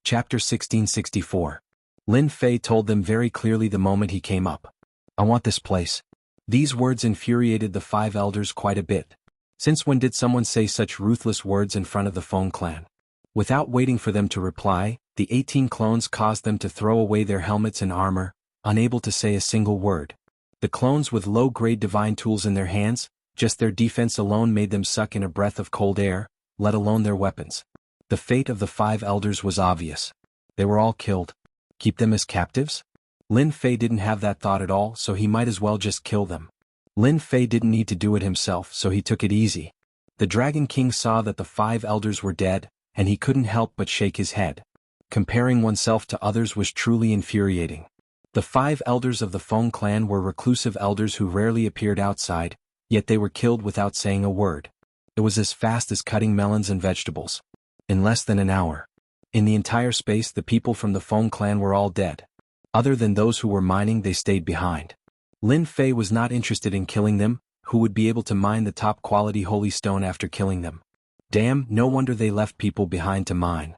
Chapter 1664. Lin Fei told them very clearly the moment he came up. I want this place. These words infuriated the 5 elders quite a bit. Since when did someone say such ruthless words in front of the Feng clan? Without waiting for them to reply, the 18 clones caused them to throw away their helmets and armor, unable to say a single word. The clones with low-grade divine tools in their hands, just their defense alone made them suck in a breath of cold air, let alone their weapons. The fate of the 5 elders was obvious. They were all killed. Keep them as captives? Lin Fei didn't have that thought at all, so he might as well just kill them. Lin Fei didn't need to do it himself, so he took it easy. The Dragon King saw that the 5 elders were dead, and he couldn't help but shake his head. Comparing oneself to others was truly infuriating. The 5 elders of the Feng clan were reclusive elders who rarely appeared outside, yet they were killed without saying a word. It was as fast as cutting melons and vegetables. In less than an hour. In the entire space, the people from the Feng clan were all dead. Other than those who were mining, they stayed behind. Lin Fei was not interested in killing them, who would be able to mine the top-quality holy stone after killing them. Damn, no wonder they left people behind to mine.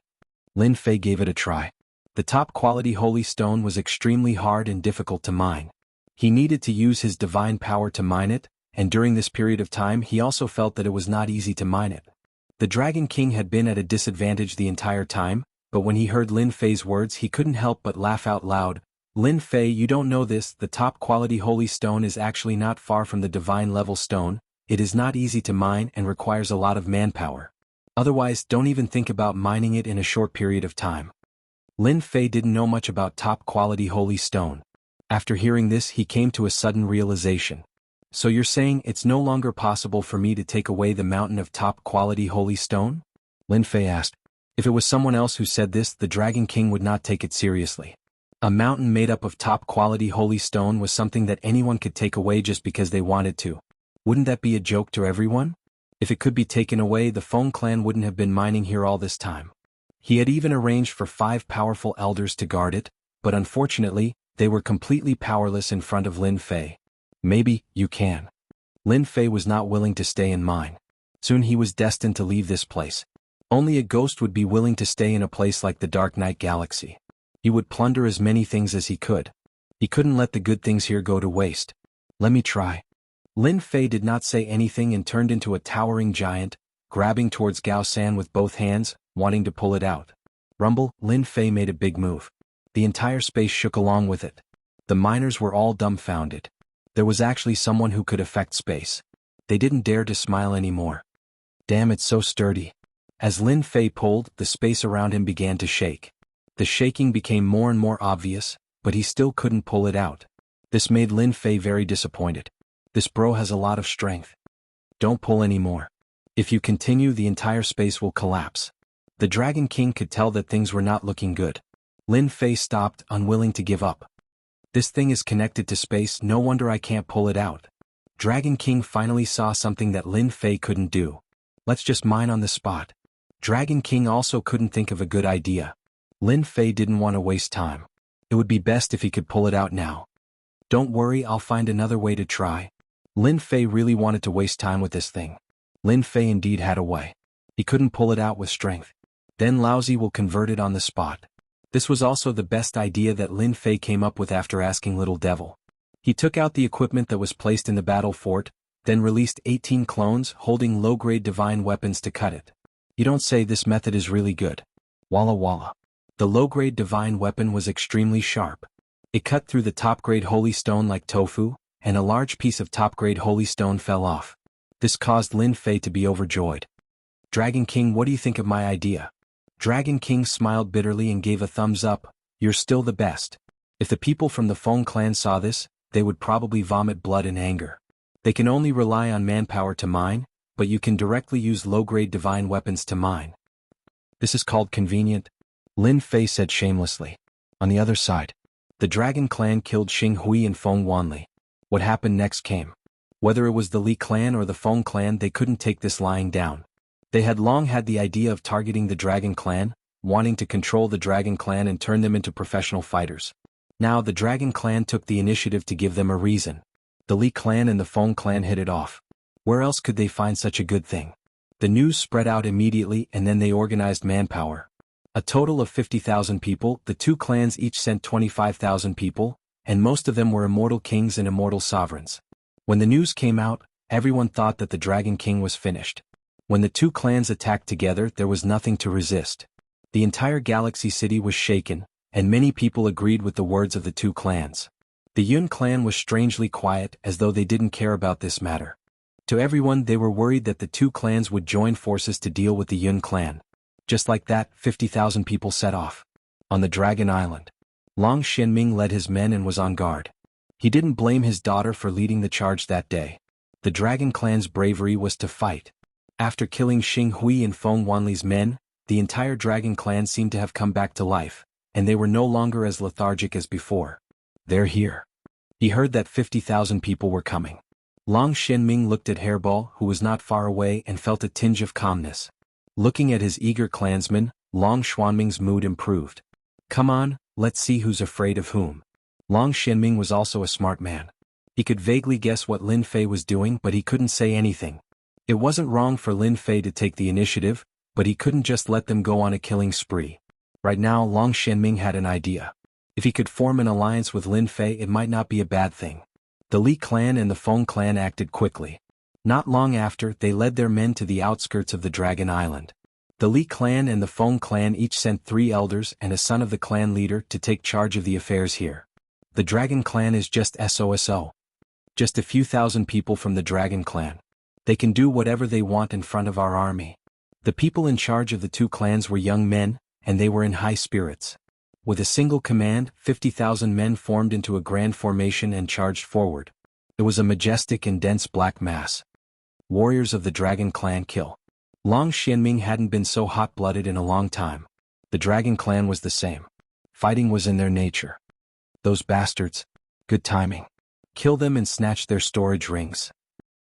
Lin Fei gave it a try. The top-quality holy stone was extremely hard and difficult to mine. He needed to use his divine power to mine it, and during this period of time he also felt that it was not easy to mine it. The Dragon King had been at a disadvantage the entire time, but when he heard Lin Fei's words he couldn't help but laugh out loud. Lin Fei, you don't know this, the top-quality holy stone is actually not far from the divine-level stone. It is not easy to mine and requires a lot of manpower. Otherwise, don't even think about mining it in a short period of time. Lin Fei didn't know much about top-quality holy stone. After hearing this he came to a sudden realization. So you're saying it's no longer possible for me to take away the mountain of top-quality holy stone? Lin Fei asked. If it was someone else who said this, the Dragon King would not take it seriously. A mountain made up of top-quality holy stone was something that anyone could take away just because they wanted to. Wouldn't that be a joke to everyone? If it could be taken away, the Feng clan wouldn't have been mining here all this time. He had even arranged for 5 powerful elders to guard it, but unfortunately, they were completely powerless in front of Lin Fei. Maybe you can. Lin Fei was not willing to stay and mine. Soon he was destined to leave this place. Only a ghost would be willing to stay in a place like the Dark Night Galaxy. He would plunder as many things as he could. He couldn't let the good things here go to waste. Let me try. Lin Fei did not say anything and turned into a towering giant, grabbing towards Gao San with both hands, wanting to pull it out. Rumble, Lin Fei made a big move. The entire space shook along with it. The miners were all dumbfounded. There was actually someone who could affect space. They didn't dare to smile anymore. Damn, it's so sturdy. As Lin Fei pulled, the space around him began to shake. The shaking became more and more obvious, but he still couldn't pull it out. This made Lin Fei very disappointed. This bro has a lot of strength. Don't pull anymore. If you continue, the entire space will collapse. The Dragon King could tell that things were not looking good. Lin Fei stopped, unwilling to give up. This thing is connected to space, no wonder I can't pull it out. Dragon King finally saw something that Lin Fei couldn't do. Let's just mine on the spot. Dragon King also couldn't think of a good idea. Lin Fei didn't want to waste time. It would be best if he could pull it out now. Don't worry, I'll find another way to try. Lin Fei really wanted to waste time with this thing. Lin Fei indeed had a way. He couldn't pull it out with strength. Then Laozi will convert it on the spot. This was also the best idea that Lin Fei came up with after asking Little Devil. He took out the equipment that was placed in the battle fort, then released 18 clones holding low-grade divine weapons to cut it. You don't say, this method is really good. Walla walla. The low-grade divine weapon was extremely sharp. It cut through the top-grade holy stone like tofu, and a large piece of top-grade holy stone fell off. This caused Lin Fei to be overjoyed. Dragon King, what do you think of my idea? Dragon King smiled bitterly and gave a thumbs up. You're still the best. If the people from the Feng clan saw this, they would probably vomit blood in anger. They can only rely on manpower to mine, but you can directly use low-grade divine weapons to mine. This is called convenient, Lin Fei said shamelessly. On the other side, the Dragon clan killed Xing Hui and Feng Wanli. What happened next came. Whether it was the Li clan or the Feng clan, they couldn't take this lying down. They had long had the idea of targeting the Dragon clan, wanting to control the Dragon clan and turn them into professional fighters. Now the Dragon clan took the initiative to give them a reason. The Li clan and the Feng clan hit it off. Where else could they find such a good thing? The news spread out immediately and then they organized manpower. A total of 50,000 people, the two clans each sent 25,000 people, and most of them were immortal kings and immortal sovereigns. When the news came out, everyone thought that the Dragon King was finished. When the two clans attacked together, there was nothing to resist. The entire Galaxy City was shaken, and many people agreed with the words of the two clans. The Yun clan was strangely quiet, as though they didn't care about this matter. To everyone, they were worried that the two clans would join forces to deal with the Yun clan. Just like that, 50,000 people set off. On the Dragon Island, Long Xianming led his men and was on guard. He didn't blame his daughter for leading the charge that day. The Dragon clan's bravery was to fight. After killing Xing Hui and Feng Wanli's men, the entire Dragon clan seemed to have come back to life, and they were no longer as lethargic as before. They're here. He heard that 50,000 people were coming. Long Xianming looked at Hairball, who was not far away, and felt a tinge of calmness. Looking at his eager clansmen, Long Xuanming's mood improved. Come on, let's see who's afraid of whom. Long Xianming was also a smart man. He could vaguely guess what Lin Fei was doing, but he couldn't say anything. It wasn't wrong for Lin Fei to take the initiative, but he couldn't just let them go on a killing spree. Right now, Long Xianming had an idea. If he could form an alliance with Lin Fei, it might not be a bad thing. The Li clan and the Feng clan acted quickly. Not long after, they led their men to the outskirts of the Dragon Island. The Li clan and the Feng clan each sent 3 elders and a son of the clan leader to take charge of the affairs here. The Dragon clan is just SOSO. Just a few thousand people from the Dragon clan. They can do whatever they want in front of our army. The people in charge of the two clans were young men, and they were in high spirits. With a single command, 50,000 men formed into a grand formation and charged forward. It was a majestic and dense black mass. Warriors of the Dragon clan kill. Long Xianming hadn't been so hot-blooded in a long time. The Dragon clan was the same. Fighting was in their nature. Those bastards. Good timing. Kill them and snatch their storage rings.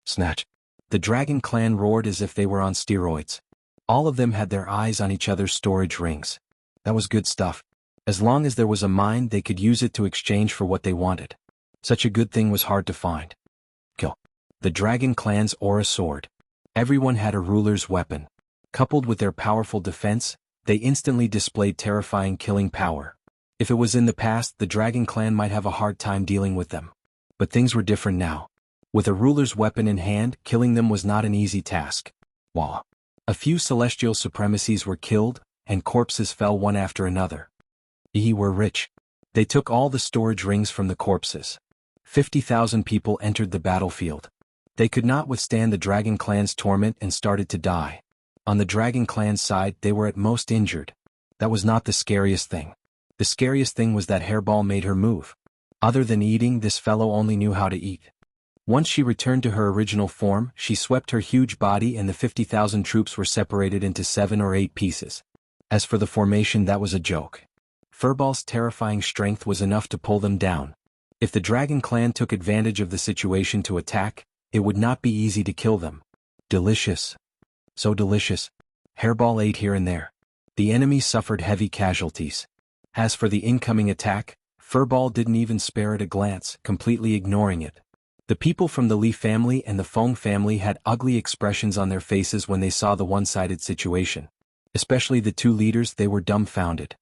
Snatch. The Dragon clan roared as if they were on steroids. All of them had their eyes on each other's storage rings. That was good stuff. As long as there was a mine, they could use it to exchange for what they wanted. Such a good thing was hard to find. Kill. The Dragon clan's aura sword. Everyone had a ruler's weapon. Coupled with their powerful defense, they instantly displayed terrifying killing power. If it was in the past, the Dragon clan might have a hard time dealing with them. But things were different now. With a ruler's weapon in hand, killing them was not an easy task. Wah. A few celestial supremacies were killed, and corpses fell one after another. They were rich. They took all the storage rings from the corpses. 50,000 people entered the battlefield. They could not withstand the Dragon clan's torment and started to die. On the Dragon clan's side, they were at most injured. That was not the scariest thing. The scariest thing was that Hairball made her move. Other than eating, this fellow only knew how to eat. Once she returned to her original form, she swept her huge body and the 50,000 troops were separated into 7 or 8 pieces. As for the formation, that was a joke. Furball's terrifying strength was enough to pull them down. If the Dragon clan took advantage of the situation to attack, it would not be easy to kill them. Delicious. So delicious. Hairball ate here and there. The enemy suffered heavy casualties. As for the incoming attack, Furball didn't even spare it a glance, completely ignoring it. The people from the Li family and the Feng family had ugly expressions on their faces when they saw the one-sided situation. Especially the two leaders, they were dumbfounded.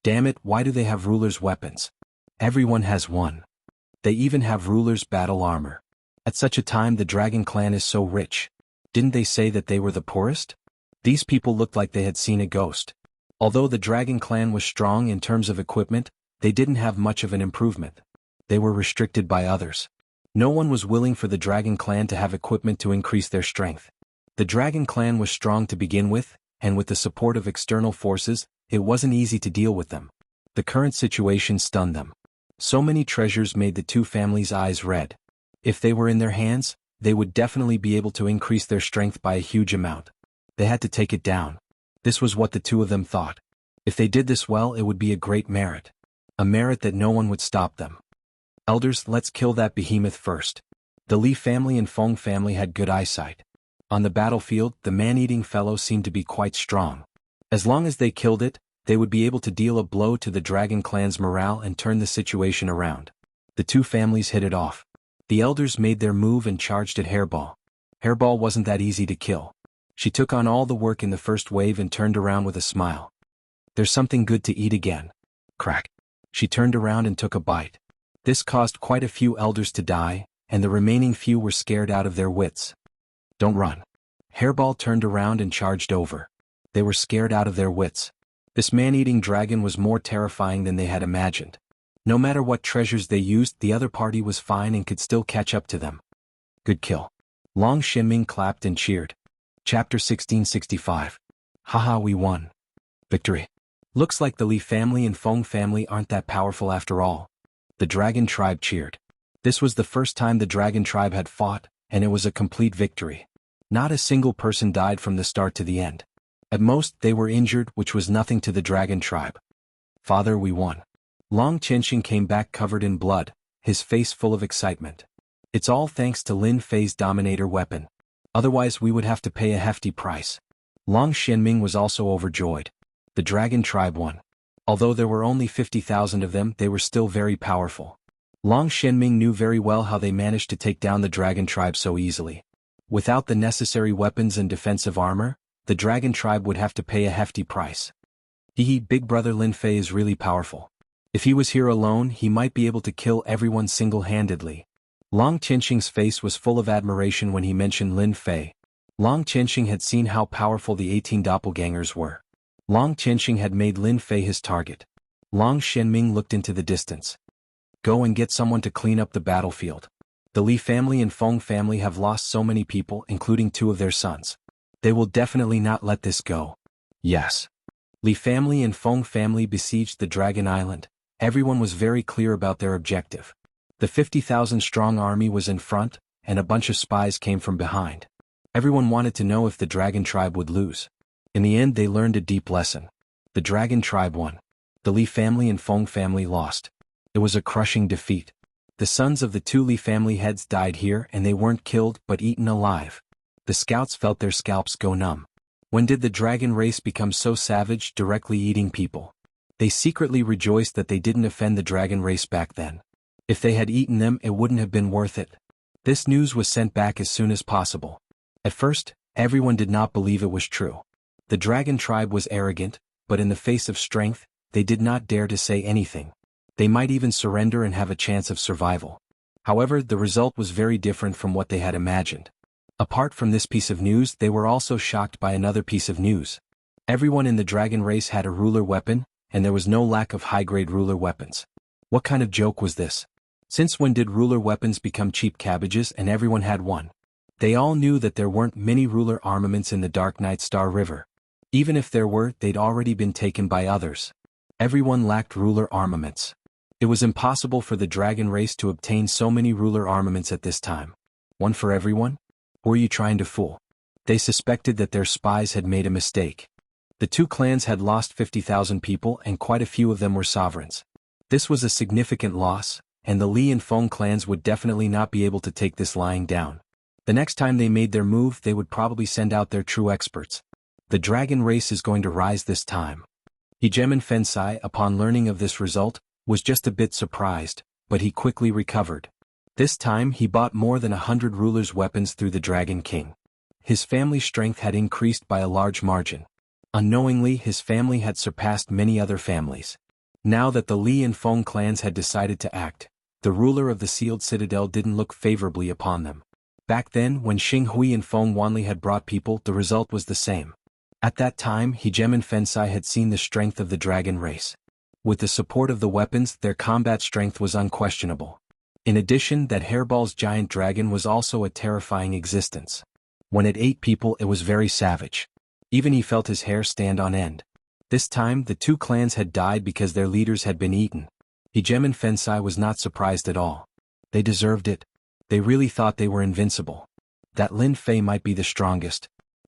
Damn it, why do they have rulers' weapons? Everyone has one. They even have rulers' battle armor. At such a time, the Dragon clan is so rich. Didn't they say that they were the poorest? These people looked like they had seen a ghost. Although the Dragon clan was strong in terms of equipment, they didn't have much of an improvement. They were restricted by others. No one was willing for the Dragon clan to have equipment to increase their strength. The Dragon clan was strong to begin with, and with the support of external forces, it wasn't easy to deal with them. The current situation stunned them. So many treasures made the two families' eyes red. If they were in their hands, they would definitely be able to increase their strength by a huge amount. They had to take it down. This was what the two of them thought. If they did this well, it would be a great merit. A merit that no one would stop them. Elders, let's kill that behemoth first. The Li family and Feng family had good eyesight. On the battlefield, the man-eating fellow seemed to be quite strong. As long as they killed it, they would be able to deal a blow to the Dragon clan's morale and turn the situation around. The two families hit it off. The elders made their move and charged at Hairball. Hairball wasn't that easy to kill. She took on all the work in the first wave and turned around with a smile. There's something good to eat again. Crack. She turned around and took a bite. This caused quite a few elders to die, and the remaining few were scared out of their wits. Don't run. Hairball turned around and charged over. They were scared out of their wits. This man-eating dragon was more terrifying than they had imagined. No matter what treasures they used, the other party was fine and could still catch up to them. Good kill. Long Shinming clapped and cheered. Chapter 1665. Haha, we won. Victory. Looks like the Li family and Feng family aren't that powerful after all. The dragon tribe cheered. This was the first time the dragon tribe had fought, and it was a complete victory. Not a single person died from the start to the end. At most, they were injured, which was nothing to the dragon tribe. Father, we won. Long Qianxing came back covered in blood, his face full of excitement. It's all thanks to Lin Fei's Dominator weapon. Otherwise we would have to pay a hefty price. Long Shenming was also overjoyed. The dragon tribe won. Although there were only 50,000 of them, they were still very powerful. Long Shenming knew very well how they managed to take down the dragon tribe so easily. Without the necessary weapons and defensive armor, the dragon tribe would have to pay a hefty price. Big brother Lin Fei is really powerful. If he was here alone, he might be able to kill everyone single-handedly. Long Qianxing's face was full of admiration when he mentioned Lin Fei. Long Qianxing had seen how powerful the 18 doppelgangers were. Long Qianxing had made Lin Fei his target. Long Shenming looked into the distance. Go and get someone to clean up the battlefield. The Li family and Feng family have lost so many people, including 2 of their sons. They will definitely not let this go. Yes. Li family and Feng family besieged the Dragon Island. Everyone was very clear about their objective. The 50,000-strong army was in front, and a bunch of spies came from behind. Everyone wanted to know if the dragon tribe would lose. In the end, they learned a deep lesson. The dragon tribe won. The Li family and Feng family lost. It was a crushing defeat. The sons of the 2 Li family heads died here, and they weren't killed but eaten alive. The scouts felt their scalps go numb. When did the dragon race become so savage, directly eating people? They secretly rejoiced that they didn't offend the dragon race back then. If they had eaten them, it wouldn't have been worth it. This news was sent back as soon as possible. At first, everyone did not believe it was true. The dragon tribe was arrogant, but in the face of strength, they did not dare to say anything. They might even surrender and have a chance of survival. However, the result was very different from what they had imagined. Apart from this piece of news, they were also shocked by another piece of news. Everyone in the dragon race had a ruler weapon, and there was no lack of high-grade ruler weapons. What kind of joke was this? Since when did ruler weapons become cheap cabbages and everyone had one? They all knew that there weren't many ruler armaments in the Dark Night Star River. Even if there were, they'd already been taken by others. Everyone lacked ruler armaments. It was impossible for the dragon race to obtain so many ruler armaments at this time. One for everyone? Who are you trying to fool? They suspected that their spies had made a mistake. The 2 clans had lost 50,000 people and quite a few of them were sovereigns. This was a significant loss, and the Li and Feng clans would definitely not be able to take this lying down. The next time they made their move, they would probably send out their true experts. The dragon race is going to rise this time. Hegemen Fensai, upon learning of this result, was just a bit surprised, but he quickly recovered. This time he bought more than 100 rulers' weapons through the Dragon King. His family's strength had increased by a large margin. Unknowingly, his family had surpassed many other families. Now that the Li and Feng clans had decided to act, the ruler of the sealed citadel didn't look favorably upon them. Back then, when Xing Hui and Feng Wanli had brought people, the result was the same. At that time, Hegemen Fensai had seen the strength of the dragon race. With the support of the weapons, their combat strength was unquestionable. In addition, that Hairball's giant dragon was also a terrifying existence. When it ate people, it was very savage. Even he felt his hair stand on end. This time, the 2 clans had died because their leaders had been eaten. Hegemen Fensai was not surprised at all. They deserved it. They really thought they were invincible. That Lin Fei might be the strongest.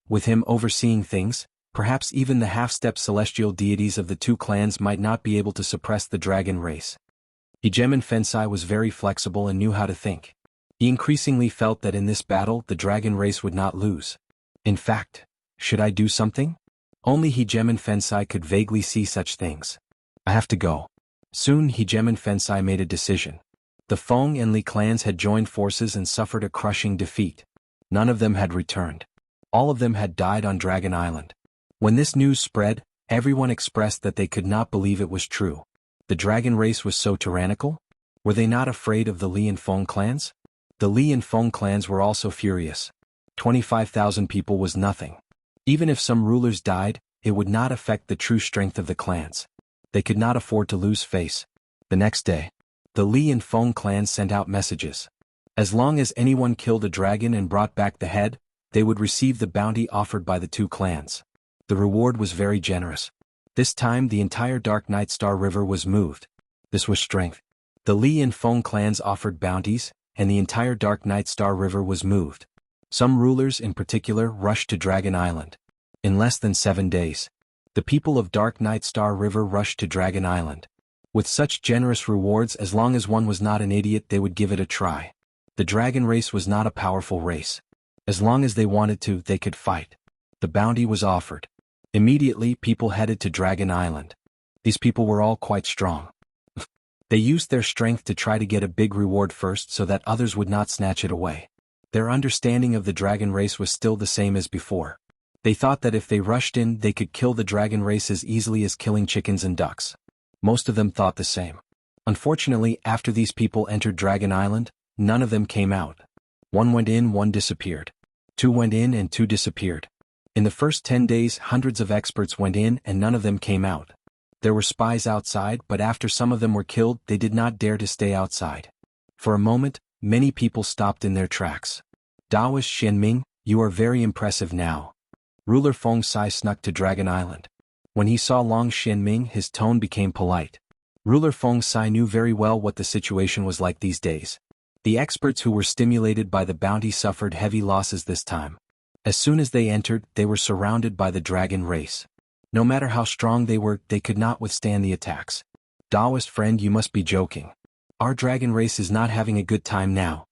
With him overseeing things, perhaps even the half-step celestial deities of the 2 clans might not be able to suppress the dragon race. Hegemen Fensai was very flexible and knew how to think. He increasingly felt that in this battle the dragon race would not lose. In fact, should I do something? Only Hegemen Fensai could vaguely see such things. I have to go. Soon Hegemen Fensai made a decision. The Feng and Li clans had joined forces and suffered a crushing defeat. None of them had returned. All of them had died on Dragon Island. When this news spread, Everyone expressed that they could not believe it was true. The dragon race was so tyrannical? Were they not afraid of the Li and Feng clans? The Li and Feng clans were also furious. 25,000 people was nothing. Even if some rulers died, it would not affect the true strength of the clans. They could not afford to lose face. The next day, the Li and Feng clans sent out messages. As long as anyone killed a dragon and brought back the head, they would receive the bounty offered by the two clans. The reward was very generous. This time the entire Dark Night Star River was moved. This was strength. The Li and Feng clans offered bounties, and the entire Dark Night Star River was moved. Some rulers in particular rushed to Dragon Island. In less than 7 days, the people of Dark Night Star River rushed to Dragon Island. With such generous rewards, as long as one was not an idiot, they would give it a try. The dragon race was not a powerful race. As long as they wanted to, they could fight. The bounty was offered. Immediately, people headed to Dragon Island. These people were all quite strong. They used their strength to try to get a big reward first so that others would not snatch it away. Their understanding of the dragon race was still the same as before. They thought that if they rushed in, they could kill the dragon race as easily as killing chickens and ducks. Most of them thought the same. Unfortunately, after these people entered Dragon Island, none of them came out. One went in, one disappeared. Two went in and two disappeared. In the first 10 days, hundreds of experts went in and none of them came out. There were spies outside, but after some of them were killed, they did not dare to stay outside. For a moment, many people stopped in their tracks. Taoist Xianming, you are very impressive now. Ruler Feng Sai snuck to Dragon Island. When he saw Long Xianming, his tone became polite. Ruler Feng Sai knew very well what the situation was like these days. The experts who were stimulated by the bounty suffered heavy losses this time. As soon as they entered, they were surrounded by the dragon race. No matter how strong they were, they could not withstand the attacks. Taoist friend, you must be joking. Our dragon race is not having a good time now.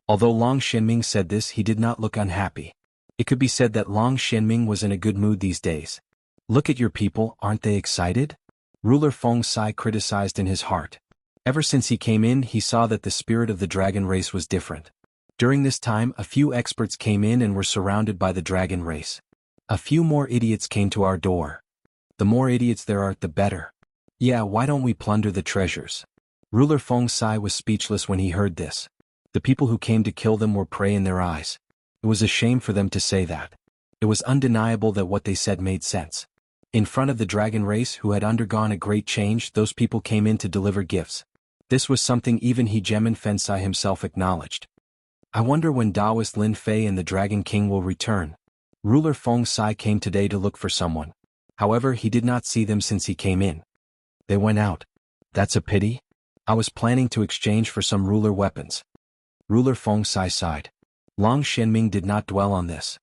Although Long Xianming said this, he did not look unhappy. It could be said that Long Xianming was in a good mood these days. Look at your people, aren't they excited? Ruler Feng Sai criticized in his heart. Ever since he came in, he saw that the spirit of the dragon race was different. During this time, a few experts came in and were surrounded by the dragon race. A few more idiots came to our door. The more idiots there are, the better. Yeah, why don't we plunder the treasures? Ruler Feng Sai was speechless when he heard this. The people who came to kill them were prey in their eyes. It was a shame for them to say that. It was undeniable that what they said made sense. In front of the dragon race, who had undergone a great change, those people came in to deliver gifts. This was something even He Gemin Fensai himself acknowledged. I wonder when Taoist Lin Fei and the Dragon King will return. Ruler Feng Sai came today to look for someone. However, he did not see them since he came in. They went out. That's a pity. I was planning to exchange for some ruler weapons. Ruler Feng Sai sighed. Long Xianming did not dwell on this.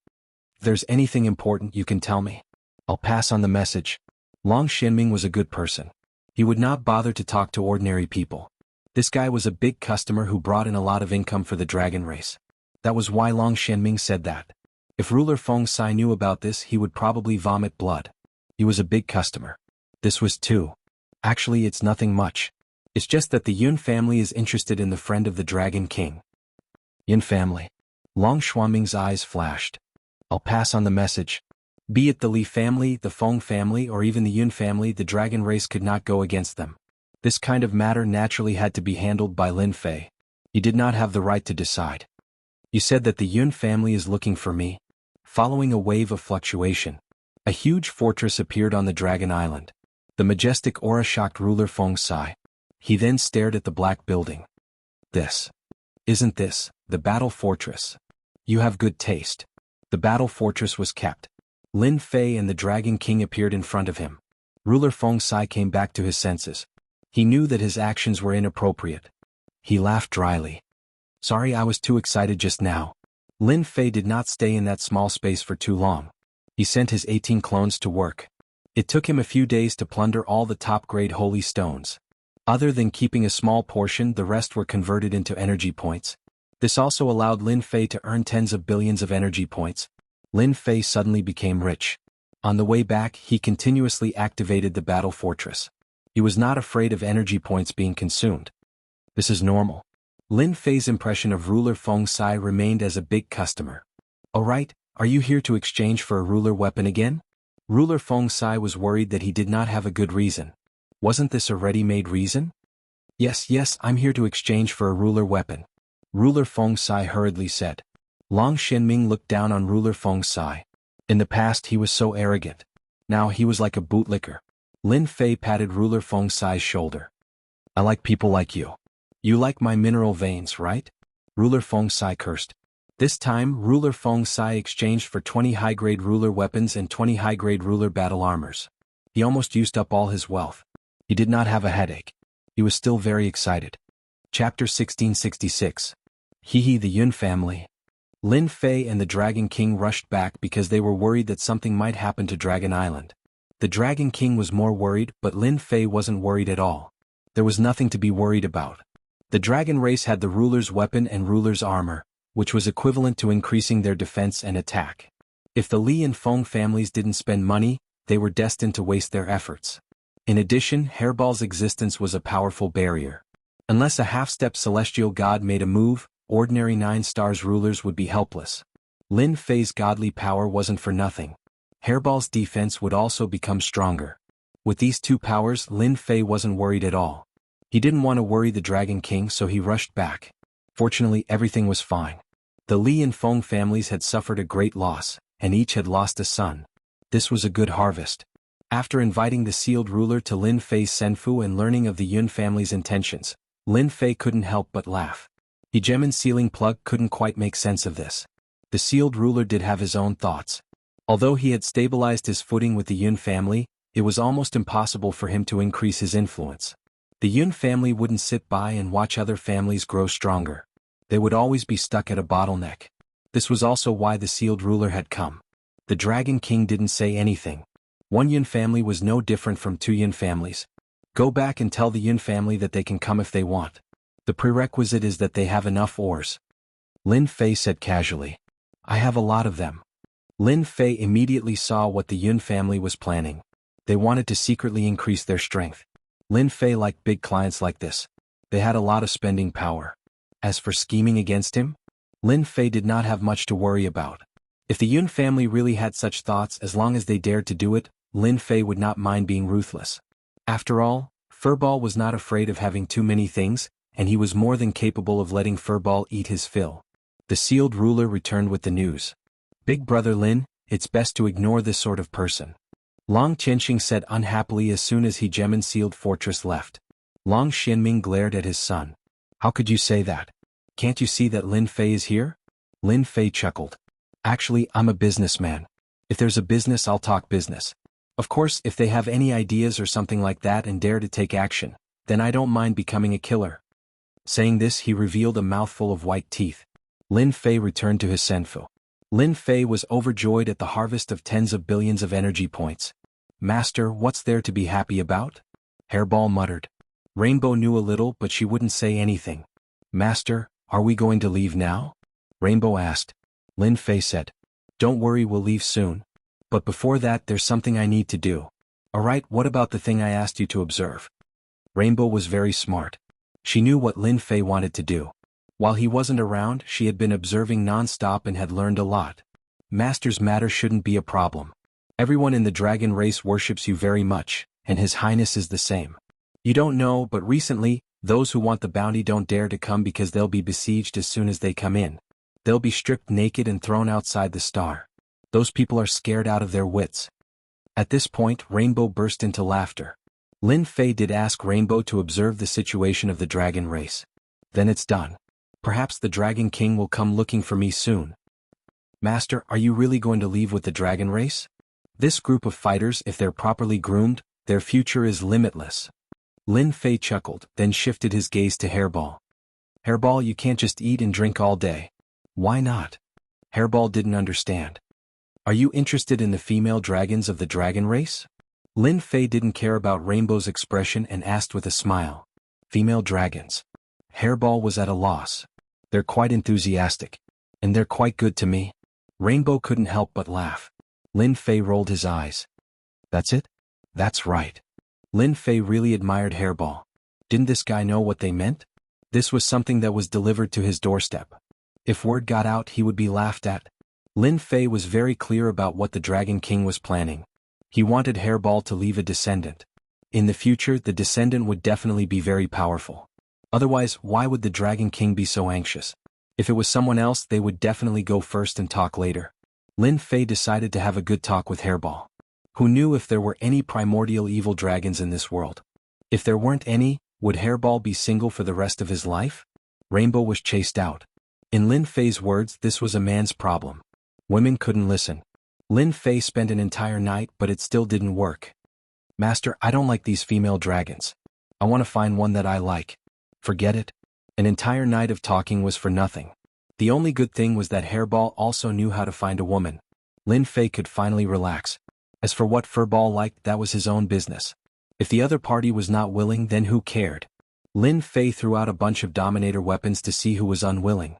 If there's anything important, you can tell me. I'll pass on the message. Long Xianming was a good person. He would not bother to talk to ordinary people. This guy was a big customer who brought in a lot of income for the dragon race. That was why Long Xianming said that. If Ruler Feng Sai knew about this, he would probably vomit blood. He was a big customer. This was too. Actually, it's nothing much. It's just that the Yun family is interested in the friend of the Dragon King. Yun family. Long Xianming's eyes flashed. I'll pass on the message. Be it the Li family, the Feng family, or even the Yun family, the dragon race could not go against them. This kind of matter naturally had to be handled by Lin Fei. He did not have the right to decide. You said that the Yun family is looking for me. Following a wave of fluctuation, a huge fortress appeared on the Dragon Island. The majestic aura shocked Ruler Feng Sai. He then stared at the black building. Isn't this the battle fortress? You have good taste. The battle fortress was kept. Lin Fei and the Dragon King appeared in front of him. Ruler Feng Sai came back to his senses. He knew that his actions were inappropriate. He laughed dryly. Sorry, I was too excited just now. Lin Fei did not stay in that small space for too long. He sent his 18 clones to work. It took him a few days to plunder all the top-grade holy stones. Other than keeping a small portion, the rest were converted into energy points. This also allowed Lin Fei to earn tens of billions of energy points. Lin Fei suddenly became rich. On the way back, he continuously activated the battle fortress. He was not afraid of energy points being consumed. This is normal. Lin Fei's impression of Ruler Feng Sai remained as a big customer. Alright, are you here to exchange for a ruler weapon again? Ruler Feng Sai was worried that he did not have a good reason. Wasn't this a ready-made reason? Yes, I'm here to exchange for a ruler weapon. Ruler Feng Sai hurriedly said. Long Shenming looked down on Ruler Feng Sai. In the past he was so arrogant. Now he was like a bootlicker. Lin Fei patted Ruler Feng Sai's shoulder. I like people like you. You like my mineral veins, right? Ruler Feng Sai cursed. This time, Ruler Feng Sai exchanged for 20 high-grade ruler weapons and 20 high-grade ruler battle armors. He almost used up all his wealth. He did not have a headache. He was still very excited. Chapter 1666. Hehe, the Yun family. Lin Fei and the Dragon King rushed back because they were worried that something might happen to Dragon Island. The Dragon King was more worried, but Lin Fei wasn't worried at all. There was nothing to be worried about. The dragon race had the ruler's weapon and ruler's armor, which was equivalent to increasing their defense and attack. If the Li and Feng families didn't spend money, they were destined to waste their efforts. In addition, Hairball's existence was a powerful barrier. Unless a half-step celestial god made a move, ordinary 9 stars rulers would be helpless. Lin Fei's godly power wasn't for nothing. Hairball's defense would also become stronger. With these two powers, Lin Fei wasn't worried at all. He didn't want to worry the Dragon King, so he rushed back. Fortunately, everything was fine. The Li and Feng families had suffered a great loss, and each had lost a son. This was a good harvest. After inviting the sealed ruler to Lin Fei's senfu and learning of the Yun family's intentions, Lin Fei couldn't help but laugh. The gem sealing plug couldn't quite make sense of this. The sealed ruler did have his own thoughts. Although he had stabilized his footing with the Yun family, it was almost impossible for him to increase his influence. The Yun family wouldn't sit by and watch other families grow stronger. They would always be stuck at a bottleneck. This was also why the sealed ruler had come. The Dragon King didn't say anything. One Yun family was no different from 2 Yun families. Go back and tell the Yun family that they can come if they want. The prerequisite is that they have enough ores. Lin Fei said casually. I have a lot of them. Lin Fei immediately saw what the Yun family was planning. They wanted to secretly increase their strength. Lin Fei liked big clients like this. They had a lot of spending power. As for scheming against him, Lin Fei did not have much to worry about. If the Yun family really had such thoughts, as long as they dared to do it, Lin Fei would not mind being ruthless. After all, Furball was not afraid of having too many things, and he was more than capable of letting Furball eat his fill. The sealed ruler returned with the news. Big brother Lin, it's best to ignore this sort of person. Long Qianxing said unhappily as soon as he gem-sealed fortress left. Long Xianming glared at his son. How could you say that? Can't you see that Lin Fei is here? Lin Fei chuckled. Actually, I'm a businessman. If there's a business, I'll talk business. Of course, if they have any ideas or something like that and dare to take action, then I don't mind becoming a killer. Saying this, he revealed a mouthful of white teeth. Lin Fei returned to his senfu. Lin Fei was overjoyed at the harvest of tens of billions of energy points. Master, what's there to be happy about? Hairball muttered. Rainbow knew a little, but she wouldn't say anything. Master, are we going to leave now? Rainbow asked. Lin Fei said. Don't worry, we'll leave soon. But before that, there's something I need to do. Alright, what about the thing I asked you to observe? Rainbow was very smart. She knew what Lin Fei wanted to do. While he wasn't around, she had been observing non-stop and had learned a lot. Master's matter shouldn't be a problem. Everyone in the dragon race worships you very much, and His Highness is the same. You don't know, but recently, those who want the bounty don't dare to come because they'll be besieged as soon as they come in. They'll be stripped naked and thrown outside the star. Those people are scared out of their wits. At this point, Rainbow burst into laughter. Lin Fei did ask Rainbow to observe the situation of the dragon race. Then it's done. Perhaps the Dragon King will come looking for me soon. Master, are you really going to leave with the dragon race? This group of fighters, if they're properly groomed, their future is limitless. Lin Fei chuckled, then shifted his gaze to Hairball. Hairball, you can't just eat and drink all day. Why not? Hairball didn't understand. Are you interested in the female dragons of the dragon race? Lin Fei didn't care about Rainbow's expression and asked with a smile. Female dragons. Hairball was at a loss. They're quite enthusiastic. And they're quite good to me. Rainbow couldn't help but laugh. Lin Fei rolled his eyes. That's it? That's right. Lin Fei really admired Hairball. Didn't this guy know what they meant? This was something that was delivered to his doorstep. If word got out, he would be laughed at. Lin Fei was very clear about what the Dragon King was planning. He wanted Hairball to leave a descendant. In the future, the descendant would definitely be very powerful. Otherwise, why would the Dragon King be so anxious? If it was someone else, they would definitely go first and talk later. Lin Fei decided to have a good talk with Hairball. Who knew if there were any primordial evil dragons in this world? If there weren't any, would Hairball be single for the rest of his life? Rainbow was chased out. In Lin Fei's words, this was a man's problem. Women couldn't listen. Lin Fei spent an entire night, but it still didn't work. Master, I don't like these female dragons. I want to find one that I like. Forget it. An entire night of talking was for nothing. The only good thing was that Hairball also knew how to find a woman. Lin Fei could finally relax. As for what Furball liked, that was his own business. If the other party was not willing, then who cared? Lin Fei threw out a bunch of Dominator weapons to see who was unwilling.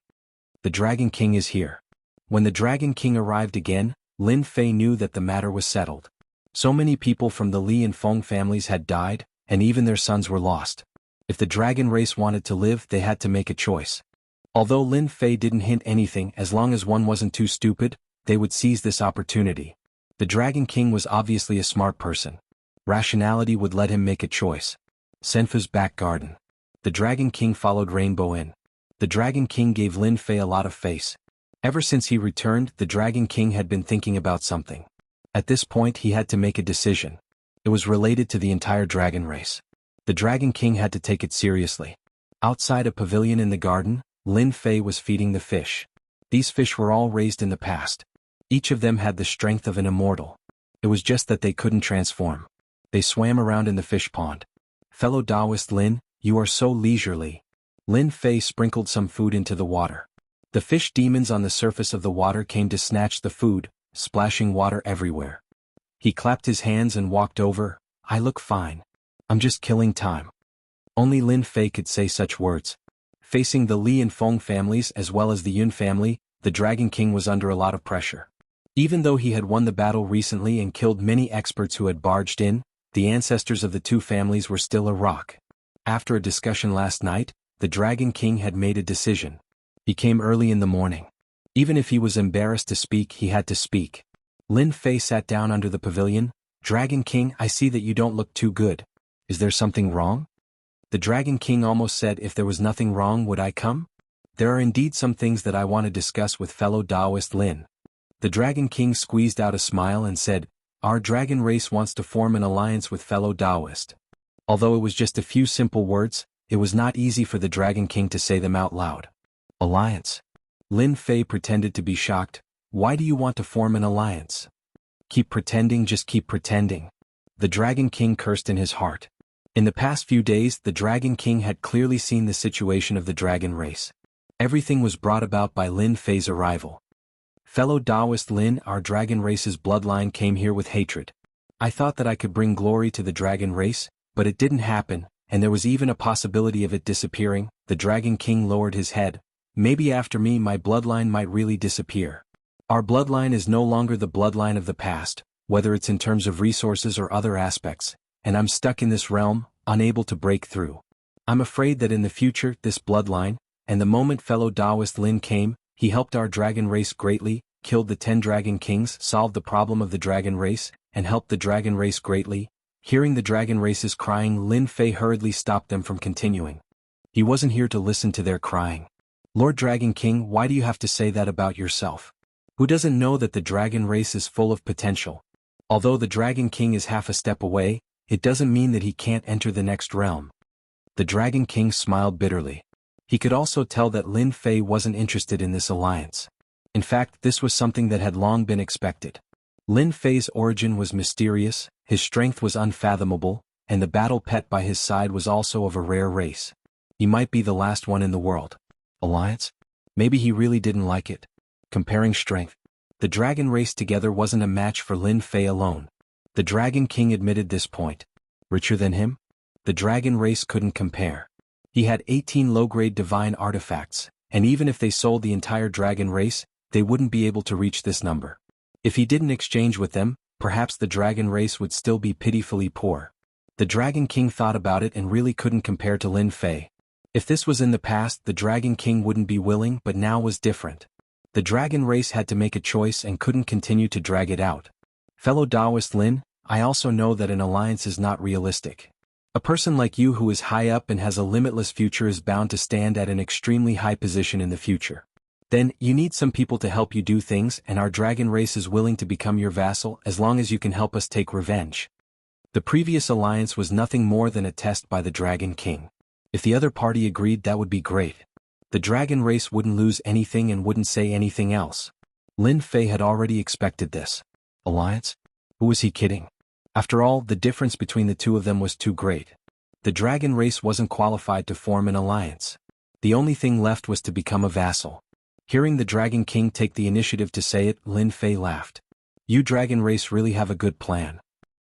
The Dragon King is here. When the Dragon King arrived again, Lin Fei knew that the matter was settled. So many people from the Li and Feng families had died, and even their sons were lost. If the dragon race wanted to live, they had to make a choice. Although Lin Fei didn't hint anything, as long as one wasn't too stupid, they would seize this opportunity. The Dragon King was obviously a smart person. Rationality would let him make a choice. Senfu's back garden. The Dragon King followed Rainbow in. The Dragon King gave Lin Fei a lot of face. Ever since he returned, the Dragon King had been thinking about something. At this point, he had to make a decision. It was related to the entire dragon race. The Dragon King had to take it seriously. Outside a pavilion in the garden, Lin Fei was feeding the fish. These fish were all raised in the past. Each of them had the strength of an immortal. It was just that they couldn't transform. They swam around in the fish pond. Fellow Taoist Lin, you are so leisurely. Lin Fei sprinkled some food into the water. The fish demons on the surface of the water came to snatch the food, splashing water everywhere. He clapped his hands and walked over. I look fine. I'm just killing time. Only Lin Fei could say such words. Facing the Li and Feng families as well as the Yun family, the Dragon King was under a lot of pressure. Even though he had won the battle recently and killed many experts who had barged in, the ancestors of the two families were still a rock. After a discussion last night, the Dragon King had made a decision. He came early in the morning. Even if he was embarrassed to speak, he had to speak. Lin Fei sat down under the pavilion. Dragon King, I see that you don't look too good. Is there something wrong? The Dragon King almost said, if there was nothing wrong, would I come? There are indeed some things that I want to discuss with fellow Taoist Lin. The Dragon King squeezed out a smile and said, our dragon race wants to form an alliance with fellow Taoist. Although it was just a few simple words, it was not easy for the Dragon King to say them out loud. Alliance. Lin Fei pretended to be shocked. Why do you want to form an alliance? Keep pretending, just keep pretending. The Dragon King cursed in his heart. In the past few days, the Dragon King had clearly seen the situation of the dragon race. Everything was brought about by Lin Fei's arrival. Fellow Taoist Lin, our dragon race's bloodline came here with hatred. I thought that I could bring glory to the dragon race, but it didn't happen, and there was even a possibility of it disappearing. The Dragon King lowered his head. Maybe after me my bloodline might really disappear. Our bloodline is no longer the bloodline of the past, whether it's in terms of resources or other aspects, and I'm stuck in this realm, unable to break through. I'm afraid that in the future, this bloodline, and the moment fellow Taoist Lin came, he helped our dragon race greatly, killed the 10 dragon kings, solved the problem of the dragon race, and helped the dragon race greatly. Hearing the dragon races crying, Lin Fei hurriedly stopped them from continuing. He wasn't here to listen to their crying. Lord Dragon King, why do you have to say that about yourself? Who doesn't know that the dragon race is full of potential? Although the Dragon King is half a step away, it doesn't mean that he can't enter the next realm. The Dragon King smiled bitterly. He could also tell that Lin Fei wasn't interested in this alliance. In fact, this was something that had long been expected. Lin Fei's origin was mysterious, his strength was unfathomable, and the battle pet by his side was also of a rare race. He might be the last one in the world. Alliance? Maybe he really didn't like it. Comparing strength. The dragon race together wasn't a match for Lin Fei alone. The Dragon King admitted this point. Richer than him? The dragon race couldn't compare. He had 18 low-grade divine artifacts, and even if they sold the entire dragon race, they wouldn't be able to reach this number. If he didn't exchange with them, perhaps the dragon race would still be pitifully poor. The Dragon King thought about it and really couldn't compare to Lin Fei. If this was in the past, the Dragon King wouldn't be willing, but now was different. The dragon race had to make a choice and couldn't continue to drag it out. Fellow Taoist Lin, I also know that an alliance is not realistic. A person like you who is high up and has a limitless future is bound to stand at an extremely high position in the future. Then, you need some people to help you do things, and our dragon race is willing to become your vassal as long as you can help us take revenge. The previous alliance was nothing more than a test by the Dragon King. If the other party agreed, that would be great. The dragon race wouldn't lose anything and wouldn't say anything else. Lin Fei had already expected this. Alliance? Who was he kidding? After all, the difference between the two of them was too great. The dragon race wasn't qualified to form an alliance. The only thing left was to become a vassal. Hearing the Dragon King take the initiative to say it, Lin Fei laughed. You dragon race really have a good plan.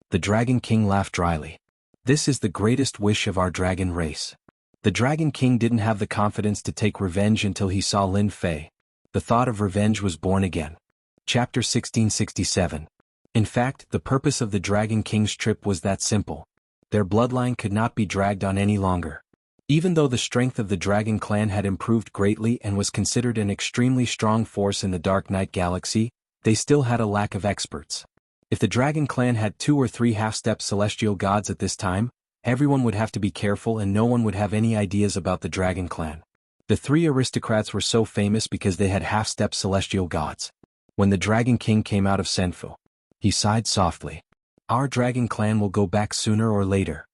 The Dragon King laughed dryly. This is the greatest wish of our dragon race. The Dragon King didn't have the confidence to take revenge until he saw Lin Fei. The thought of revenge was born again. Chapter 1667. In fact, the purpose of the Dragon King's trip was that simple. Their bloodline could not be dragged on any longer. Even though the strength of the Dragon Clan had improved greatly and was considered an extremely strong force in the Dark Knight Galaxy, they still had a lack of experts. If the Dragon Clan had 2 or 3 half-step celestial gods at this time, everyone would have to be careful and no one would have any ideas about the Dragon Clan. The 3 aristocrats were so famous because they had half-step celestial gods. When the Dragon King came out of Senfu, he sighed softly. Our Dragon Clan will go back sooner or later.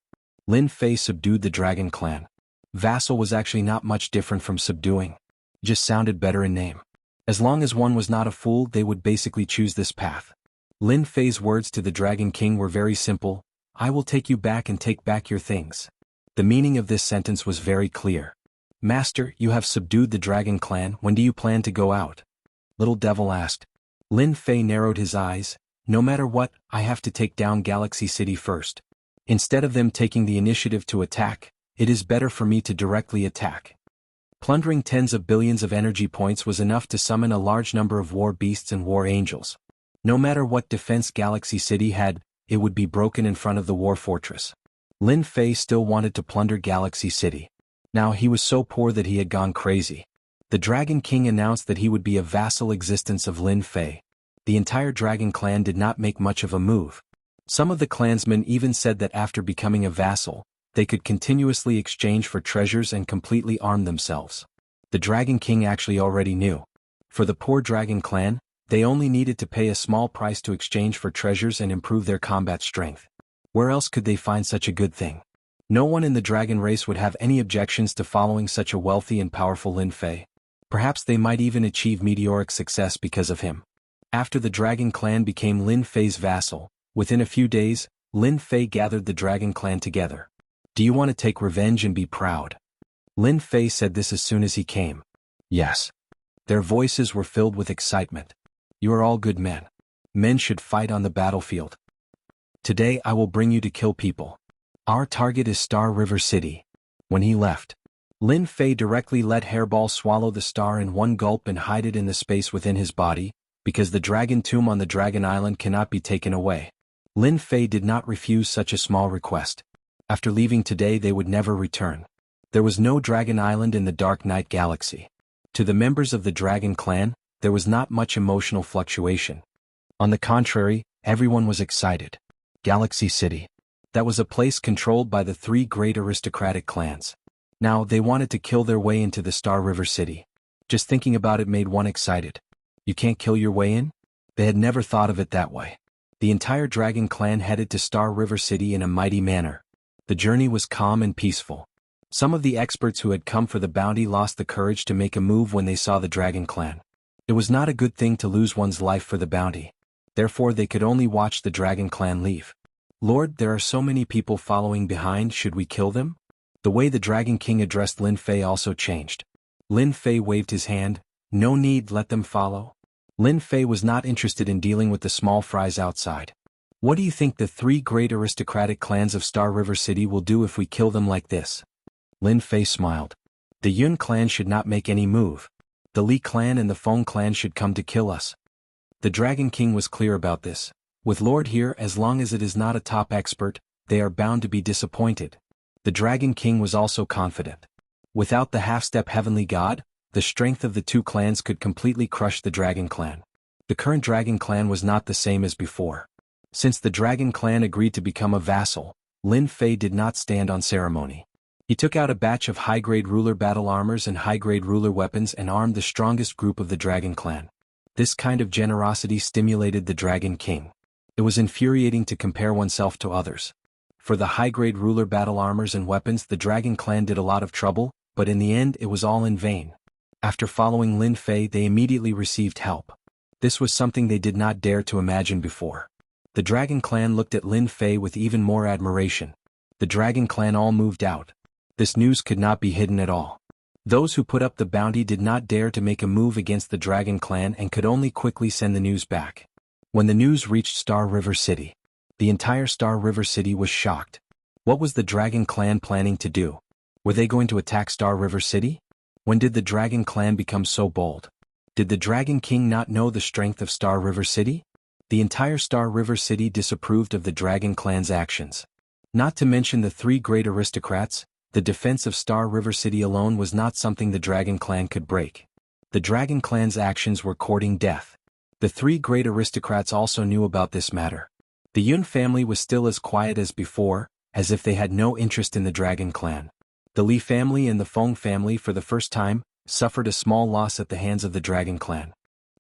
Lin Fei subdued the Dragon Clan. Vassal was actually not much different from subduing. Just sounded better in name. As long as one was not a fool, they would basically choose this path. Lin Fei's words to the Dragon King were very simple. I will take you back and take back your things. The meaning of this sentence was very clear. Master, you have subdued the Dragon Clan, when do you plan to go out? Little Devil asked. Lin Fei narrowed his eyes. No matter what, I have to take down Galaxy City first. Instead of them taking the initiative to attack, it is better for me to directly attack. Plundering tens of billions of energy points was enough to summon a large number of war beasts and war angels. No matter what defense Galaxy City had, it would be broken in front of the war fortress. Lin Fei still wanted to plunder Galaxy City. Now he was so poor that he had gone crazy. The Dragon King announced that he would be a vassal existence of Lin Fei. The entire Dragon Clan did not make much of a move. Some of the clansmen even said that after becoming a vassal, they could continuously exchange for treasures and completely arm themselves. The Dragon King actually already knew. For the poor Dragon Clan, they only needed to pay a small price to exchange for treasures and improve their combat strength. Where else could they find such a good thing? No one in the dragon race would have any objections to following such a wealthy and powerful Lin Fei. Perhaps they might even achieve meteoric success because of him. After the Dragon Clan became Lin Fei's vassal, within a few days, Lin Fei gathered the Dragon Clan together. Do you want to take revenge and be proud? Lin Fei said this as soon as he came. Yes. Their voices were filled with excitement. You are all good men. Men should fight on the battlefield. Today I will bring you to kill people. Our target is Star River City. When he left, Lin Fei directly let Hairball swallow the star in one gulp and hide it in the space within his body, because the dragon tomb on the Dragon Island cannot be taken away. Lin Fei did not refuse such a small request. After leaving today they would never return. There was no Dragon Island in the Dark Knight Galaxy. To the members of the Dragon Clan, there was not much emotional fluctuation. On the contrary, everyone was excited. Galaxy City. That was a place controlled by the 3 great aristocratic clans. Now, they wanted to kill their way into the Star River City. Just thinking about it made one excited. You can't kill your way in? They had never thought of it that way. The entire Dragon Clan headed to Star River City in a mighty manner. The journey was calm and peaceful. Some of the experts who had come for the bounty lost the courage to make a move when they saw the Dragon Clan. It was not a good thing to lose one's life for the bounty. Therefore they could only watch the Dragon Clan leave. Lord, there are so many people following behind, should we kill them? The way the Dragon King addressed Lin Fei also changed. Lin Fei waved his hand. No need, let them follow. Lin Fei was not interested in dealing with the small fries outside. What do you think the 3 great aristocratic clans of Star River City will do if we kill them like this? Lin Fei smiled. The Yun clan should not make any move. The Li clan and the Feng clan should come to kill us. The Dragon King was clear about this. With Lord here, as long as it is not a top expert, they are bound to be disappointed. The Dragon King was also confident. Without the half-step heavenly god, the strength of the 2 clans could completely crush the Dragon Clan. The current Dragon Clan was not the same as before. Since the Dragon Clan agreed to become a vassal, Lin Fei did not stand on ceremony. He took out a batch of high-grade ruler battle armors and high-grade ruler weapons and armed the strongest group of the Dragon Clan. This kind of generosity stimulated the Dragon King. It was infuriating to compare oneself to others. For the high-grade ruler battle armors and weapons, the Dragon Clan did a lot of trouble, but in the end it was all in vain. After following Lin Fei, they immediately received help. This was something they did not dare to imagine before. The Dragon Clan looked at Lin Fei with even more admiration. The Dragon Clan all moved out. This news could not be hidden at all. Those who put up the bounty did not dare to make a move against the Dragon Clan and could only quickly send the news back. When the news reached Star River City, the entire Star River City was shocked. What was the Dragon Clan planning to do? Were they going to attack Star River City? When did the Dragon Clan become so bold? Did the Dragon King not know the strength of Star River City? The entire Star River City disapproved of the Dragon Clan's actions. Not to mention the three great aristocrats, the defense of Star River City alone was not something the Dragon Clan could break. The Dragon Clan's actions were courting death. The three great aristocrats also knew about this matter. The Yun family was still as quiet as before, as if they had no interest in the Dragon Clan. The Li family and the Feng family, for the first time, suffered a small loss at the hands of the Dragon Clan.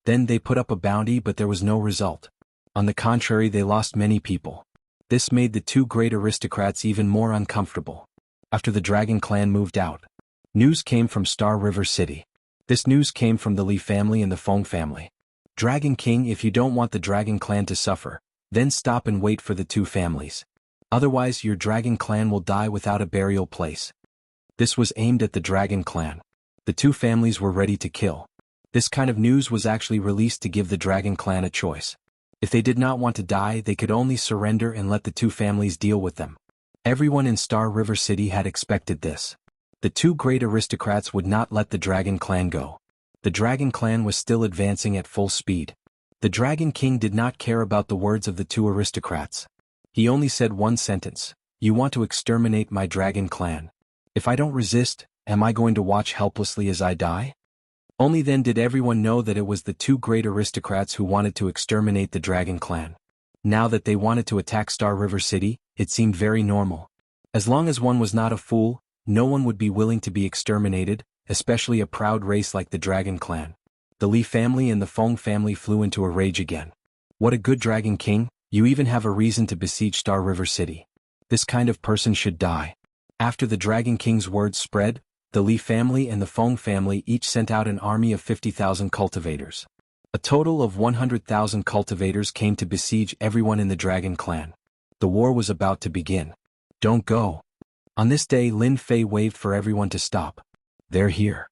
Then they put up a bounty, but there was no result. On the contrary, they lost many people. This made the two great aristocrats even more uncomfortable. After the Dragon Clan moved out, news came from Star River City. This news came from the Li family and the Feng family. Dragon King, if you don't want the Dragon Clan to suffer, then stop and wait for the two families. Otherwise your Dragon Clan will die without a burial place. This was aimed at the Dragon Clan. The two families were ready to kill. This kind of news was actually released to give the Dragon Clan a choice. If they did not want to die, they could only surrender and let the two families deal with them. Everyone in Star River City had expected this. The two great aristocrats would not let the Dragon Clan go. The Dragon Clan was still advancing at full speed. The Dragon King did not care about the words of the two aristocrats. He only said one sentence: "You want to exterminate my Dragon Clan. If I don't resist, am I going to watch helplessly as I die?" Only then did everyone know that it was the two great aristocrats who wanted to exterminate the Dragon Clan. Now that they wanted to attack Star River City, it seemed very normal. As long as one was not a fool, no one would be willing to be exterminated, especially a proud race like the Dragon Clan. The Li family and the Feng family flew into a rage again. What a good Dragon King, you even have a reason to besiege Star River City. This kind of person should die. After the Dragon King's words spread, the Li family and the Feng family each sent out an army of 50,000 cultivators. A total of 100,000 cultivators came to besiege everyone in the Dragon Clan. The war was about to begin. Don't go. On this day, Lin Fei waved for everyone to stop. They're here.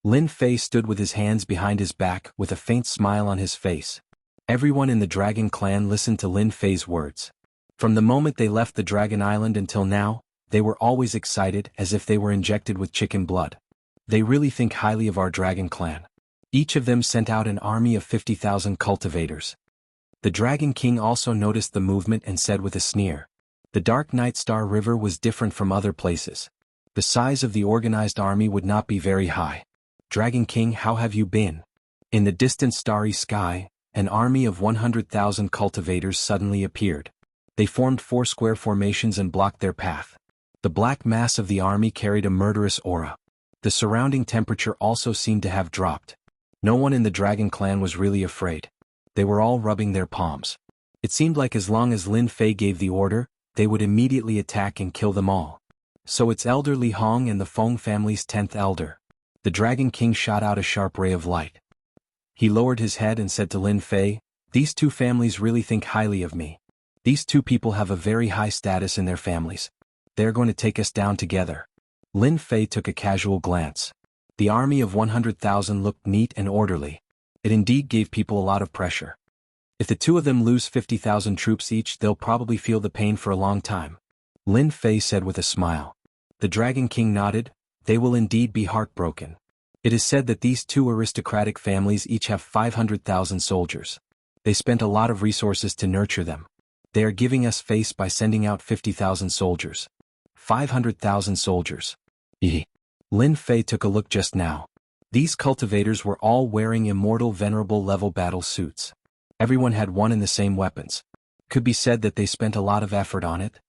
Lin Fei stood with his hands behind his back with a faint smile on his face. Everyone in the Dragon Clan listened to Lin Fei's words. From the moment they left the Dragon Island until now, they were always excited, as if they were injected with chicken blood. They really think highly of our Dragon Clan. Each of them sent out an army of 50,000 cultivators. The Dragon King also noticed the movement and said with a sneer, "The Dark Night Star River was different from other places. The size of the organized army would not be very high. Dragon King, how have you been?" In the distant starry sky, an army of 100,000 cultivators suddenly appeared. They formed 4 square formations and blocked their path. The black mass of the army carried a murderous aura. The surrounding temperature also seemed to have dropped. No one in the Dragon Clan was really afraid. They were all rubbing their palms. It seemed like as long as Lin Fei gave the order, they would immediately attack and kill them all. So it's Elder Li Hong and the Feng family's 10th elder. The Dragon King shot out a sharp ray of light. He lowered his head and said to Lin Fei, "These two families really think highly of me. These two people have a very high status in their families. They're going to take us down together." Lin Fei took a casual glance. The army of 100,000 looked neat and orderly. It indeed gave people a lot of pressure. If the two of them lose 50,000 troops each, they'll probably feel the pain for a long time. Lin Fei said with a smile. The Dragon King nodded. They will indeed be heartbroken. It is said that these two aristocratic families each have 500,000 soldiers. They spent a lot of resources to nurture them. They are giving us face by sending out 50,000 soldiers. 500,000 soldiers. Lin Fei took a look just now. These cultivators were all wearing immortal venerable level battle suits. Everyone had one and the same weapons. Could be said that they spent a lot of effort on it.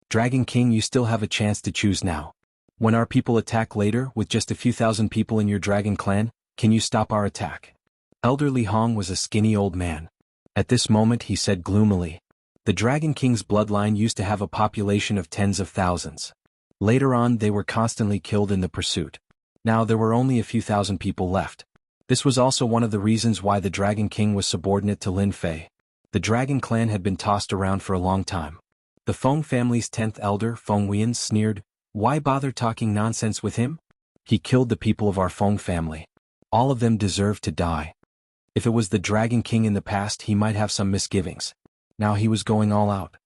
Dragon King, you still have a chance to choose now. When our people attack later with just a few thousand people in your dragon clan, can you stop our attack? Elder Li Hong was a skinny old man. At this moment he said gloomily. The Dragon King's bloodline used to have a population of tens of thousands. Later on they were constantly killed in the pursuit. Now there were only a few thousand people left. This was also one of the reasons why the Dragon King was subordinate to Lin Fei. The Dragon clan had been tossed around for a long time. The Feng family's 10th elder, Feng Wian, sneered, "Why bother talking nonsense with him? He killed the people of our Feng family. All of them deserve to die." If it was the Dragon King in the past, he might have some misgivings. Now he was going all out.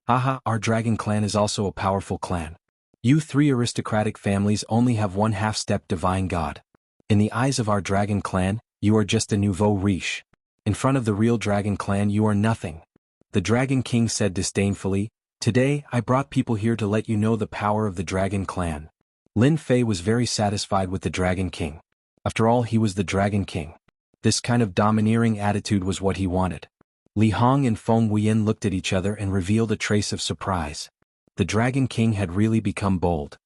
Haha, our Dragon clan is also a powerful clan. You three aristocratic families only have one half-step divine god. In the eyes of our Dragon clan, you are just a nouveau riche. In front of the real Dragon clan you are nothing. The Dragon King said disdainfully, "Today I brought people here to let you know the power of the Dragon clan." Lin Fei was very satisfied with the Dragon King. After all, he was the Dragon King. This kind of domineering attitude was what he wanted. Li Hong and Feng Wian looked at each other and revealed a trace of surprise. The Dragon King had really become bold.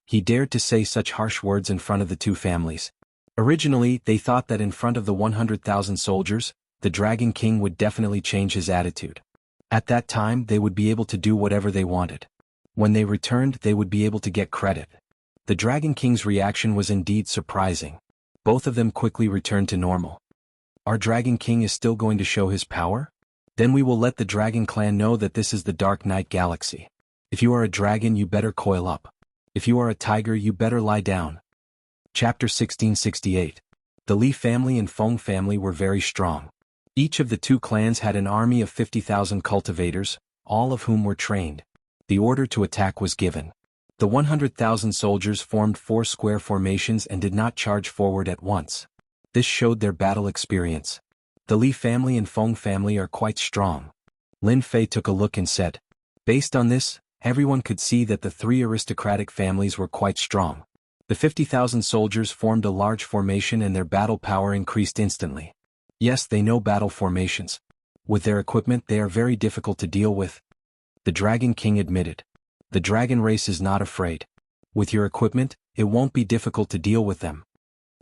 He dared to say such harsh words in front of the two families. Originally, they thought that in front of the 100,000 soldiers, the Dragon King would definitely change his attitude. At that time they would be able to do whatever they wanted. When they returned they would be able to get credit. The Dragon King's reaction was indeed surprising. Both of them quickly returned to normal. Our Dragon King is still going to show his power? Then we will let the Dragon clan know that this is the Dark Knight Galaxy. If you are a dragon you better coil up. If you are a tiger you better lie down. Chapter 1668. The Li family and Feng family were very strong. Each of the two clans had an army of 50,000 cultivators, all of whom were trained. The order to attack was given. The 100,000 soldiers formed 4 square formations and did not charge forward at once. This showed their battle experience. The Li family and Feng family are quite strong. Lin Fei took a look and said. Based on this, everyone could see that the 3 aristocratic families were quite strong. The 50,000 soldiers formed a large formation and their battle power increased instantly. Yes, they know battle formations. With their equipment they are very difficult to deal with. The Dragon King admitted. The dragon race is not afraid. With your equipment, it won't be difficult to deal with them.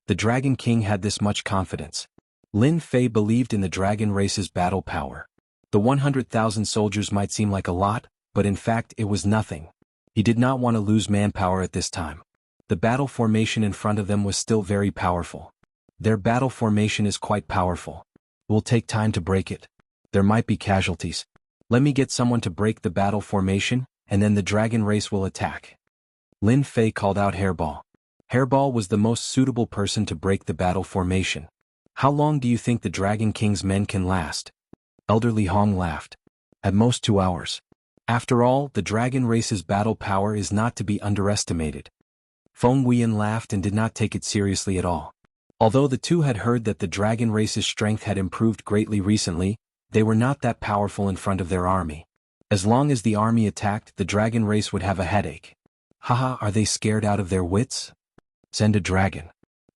The Dragon King had this much confidence. Lin Fei believed in the dragon race's battle power. The 100,000 soldiers might seem like a lot, but in fact it was nothing. He did not want to lose manpower at this time. The battle formation in front of them was still very powerful. Their battle formation is quite powerful. It will take time to break it. There might be casualties. Let me get someone to break the battle formation, and then the dragon race will attack. Lin Fei called out Hairball. Hairball was the most suitable person to break the battle formation. How long do you think the Dragon King's men can last? Elder Li Hong laughed. At most 2 hours. After all, the dragon race's battle power is not to be underestimated. Feng Wian laughed and did not take it seriously at all. Although the two had heard that the dragon race's strength had improved greatly recently, they were not that powerful in front of their army. As long as the army attacked, the dragon race would have a headache. Haha, are they scared out of their wits? Send a dragon.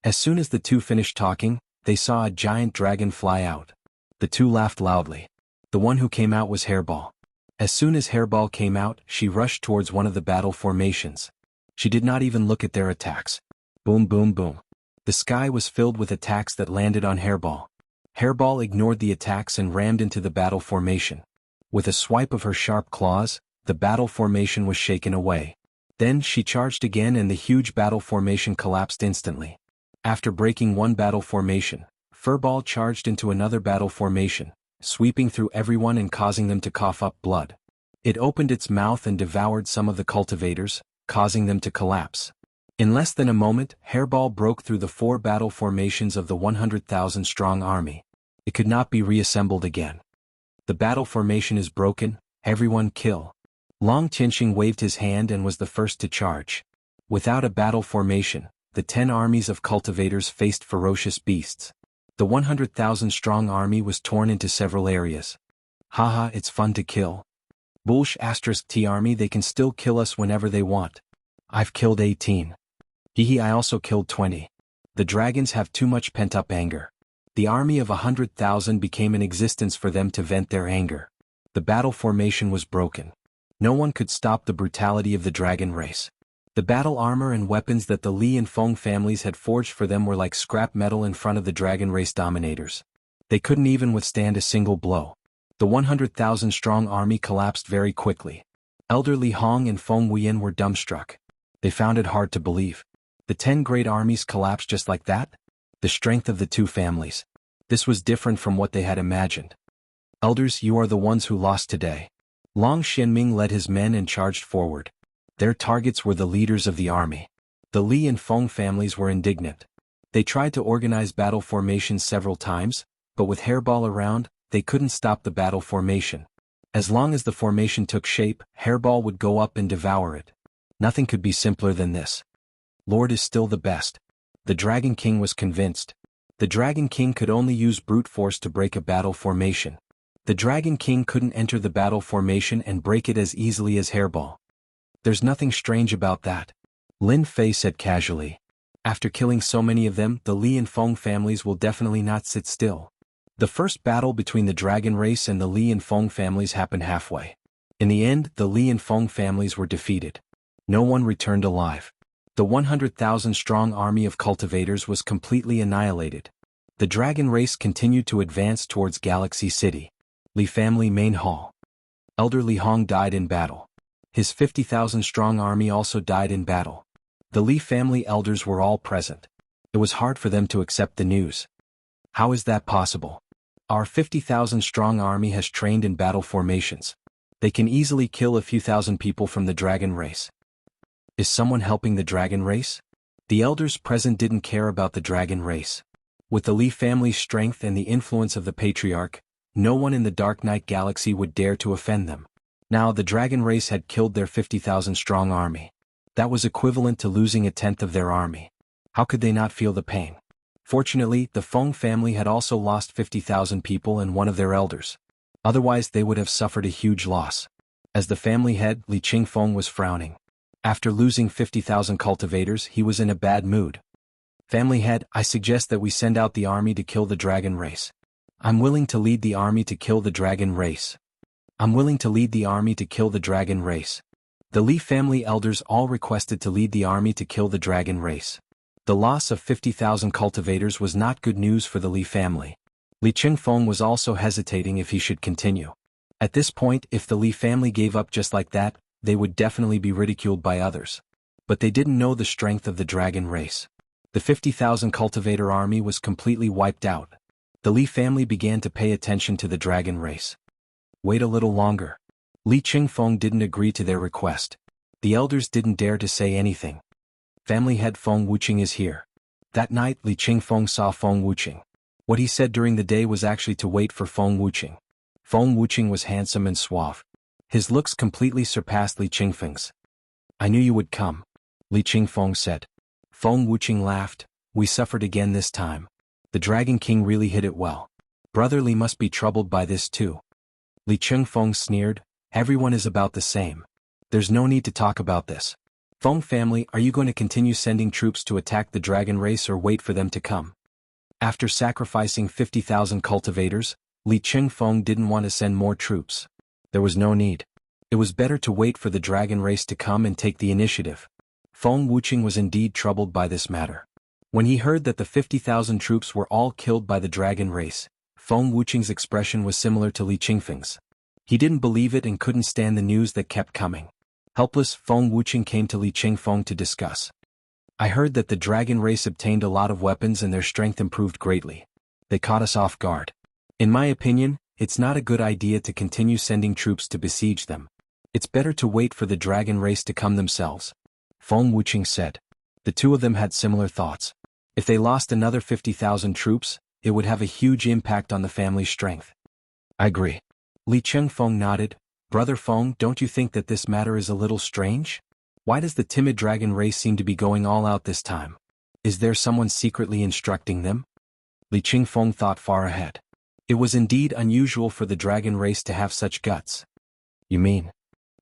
As soon as the two finished talking, they saw a giant dragon fly out. The two laughed loudly. The one who came out was Hairball. As soon as Hairball came out, she rushed towards one of the battle formations. She did not even look at their attacks. Boom, boom, boom. The sky was filled with attacks that landed on Hairball. Hairball ignored the attacks and rammed into the battle formation. With a swipe of her sharp claws, the battle formation was shaken away. Then she charged again and the huge battle formation collapsed instantly. After breaking one battle formation, Furball charged into another battle formation, sweeping through everyone and causing them to cough up blood. It opened its mouth and devoured some of the cultivators, causing them to collapse. In less than a moment, Hairball broke through the 4 battle formations of the 100,000 strong army. It could not be reassembled again. The battle formation is broken, everyone kill. Long Tianxing waved his hand and was the first to charge. Without a battle formation, the 10 armies of cultivators faced ferocious beasts. The 100,000 strong army was torn into several areas. Haha, it's fun to kill. Bullsh *T army, they can still kill us whenever they want. I've killed 18. Hehe, I also killed 20. The dragons have too much pent-up anger. The army of 100,000 became an existence for them to vent their anger. The battle formation was broken. No one could stop the brutality of the dragon race. The battle armor and weapons that the Li and Feng families had forged for them were like scrap metal in front of the dragon race dominators. They couldn't even withstand a single blow. The 100,000-strong army collapsed very quickly. Elder Li Hong and Feng Wuyan were dumbstruck. They found it hard to believe. The 10 great armies collapsed just like that? The strength of the two families. This was different from what they had imagined. Elders, you are the ones who lost today. Long Xianming led his men and charged forward. Their targets were the leaders of the army. The Li and Feng families were indignant. They tried to organize battle formations several times, but with Hairball around, they couldn't stop the battle formation. As long as the formation took shape, Hairball would go up and devour it. Nothing could be simpler than this. Lord is still the best. The Dragon King was convinced. The Dragon King could only use brute force to break a battle formation. The Dragon King couldn't enter the battle formation and break it as easily as Hairball. There's nothing strange about that. Lin Fei said casually. After killing so many of them, the Li and Feng families will definitely not sit still. The first battle between the dragon race and the Li and Feng families happened halfway. In the end, the Li and Feng families were defeated. No one returned alive. The 100,000-strong army of cultivators was completely annihilated. The dragon race continued to advance towards Galaxy City. Li family main hall. Elder Li Hong died in battle. His 50,000-strong army also died in battle. The Li family elders were all present. It was hard for them to accept the news. How is that possible? Our 50,000-strong army has trained in battle formations. They can easily kill a few thousand people from the dragon race. Is someone helping the dragon race? The elders present didn't care about the dragon race. With the Li family's strength and the influence of the patriarch, no one in the Dark Knight Galaxy would dare to offend them. Now the dragon race had killed their 50,000-strong army. That was equivalent to losing a tenth of their army. How could they not feel the pain? Fortunately, the Feng family had also lost 50,000 people and one of their elders. Otherwise they would have suffered a huge loss. As the family head, Li Qingfeng was frowning. After losing 50,000 cultivators, he was in a bad mood. Family head, I suggest that we send out the army to kill the dragon race. I'm willing to lead the army to kill the dragon race. I'm willing to lead the army to kill the dragon race. The Li family elders all requested to lead the army to kill the dragon race. The loss of 50,000 cultivators was not good news for the Li family. Li Qingfeng was also hesitating if he should continue. At this point, if the Li family gave up just like that, they would definitely be ridiculed by others. But they didn't know the strength of the dragon race. The 50,000 cultivator army was completely wiped out. The Li family began to pay attention to the dragon race. Wait a little longer. Li Qingfeng didn't agree to their request. The elders didn't dare to say anything. Family head Feng Wuqing is here. That night Li Qingfeng saw Feng Wuqing. What he said during the day was actually to wait for Feng Wuqing. Feng Wuqing was handsome and suave. His looks completely surpassed Li Qingfeng's. I knew you would come, Li Qingfeng said. Feng Wuqing laughed. We suffered again this time. The Dragon King really hit it well. Brother Li must be troubled by this too. Li Qingfeng sneered. Everyone is about the same. There's no need to talk about this. Feng family, are you going to continue sending troops to attack the dragon race or wait for them to come? After sacrificing 50,000 cultivators, Li Qingfeng didn't want to send more troops. There was no need. It was better to wait for the dragon race to come and take the initiative. Feng Wuqing was indeed troubled by this matter. When he heard that the 50,000 troops were all killed by the dragon race, Feng Wuqing's expression was similar to Li Qingfeng's. He didn't believe it and couldn't stand the news that kept coming. Helpless, Feng Wuqing came to Li Qingfeng to discuss. I heard that the dragon race obtained a lot of weapons and their strength improved greatly. They caught us off guard. In my opinion, it's not a good idea to continue sending troops to besiege them. It's better to wait for the dragon race to come themselves. Feng Wuqing said. The two of them had similar thoughts. If they lost another 50,000 troops, it would have a huge impact on the family's strength. I agree. Li Qingfeng nodded. Brother Feng, don't you think that this matter is a little strange? Why does the timid dragon race seem to be going all out this time? Is there someone secretly instructing them? Li Qingfeng thought far ahead. It was indeed unusual for the dragon race to have such guts. You mean?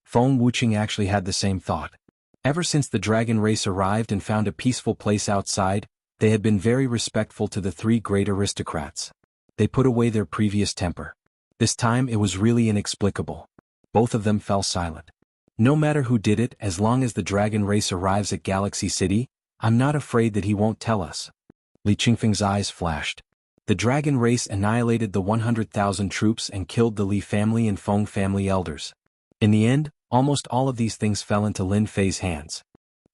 Feng Wuqing actually had the same thought. Ever since the dragon race arrived and found a peaceful place outside, they had been very respectful to the three great aristocrats. They put away their previous temper. This time it was really inexplicable. Both of them fell silent. No matter who did it, as long as the dragon race arrives at Galaxy City, I'm not afraid that he won't tell us. Li Qingfeng's eyes flashed. The dragon race annihilated the 100,000 troops and killed the Li family and Feng family elders. In the end, almost all of these things fell into Lin Fei's hands.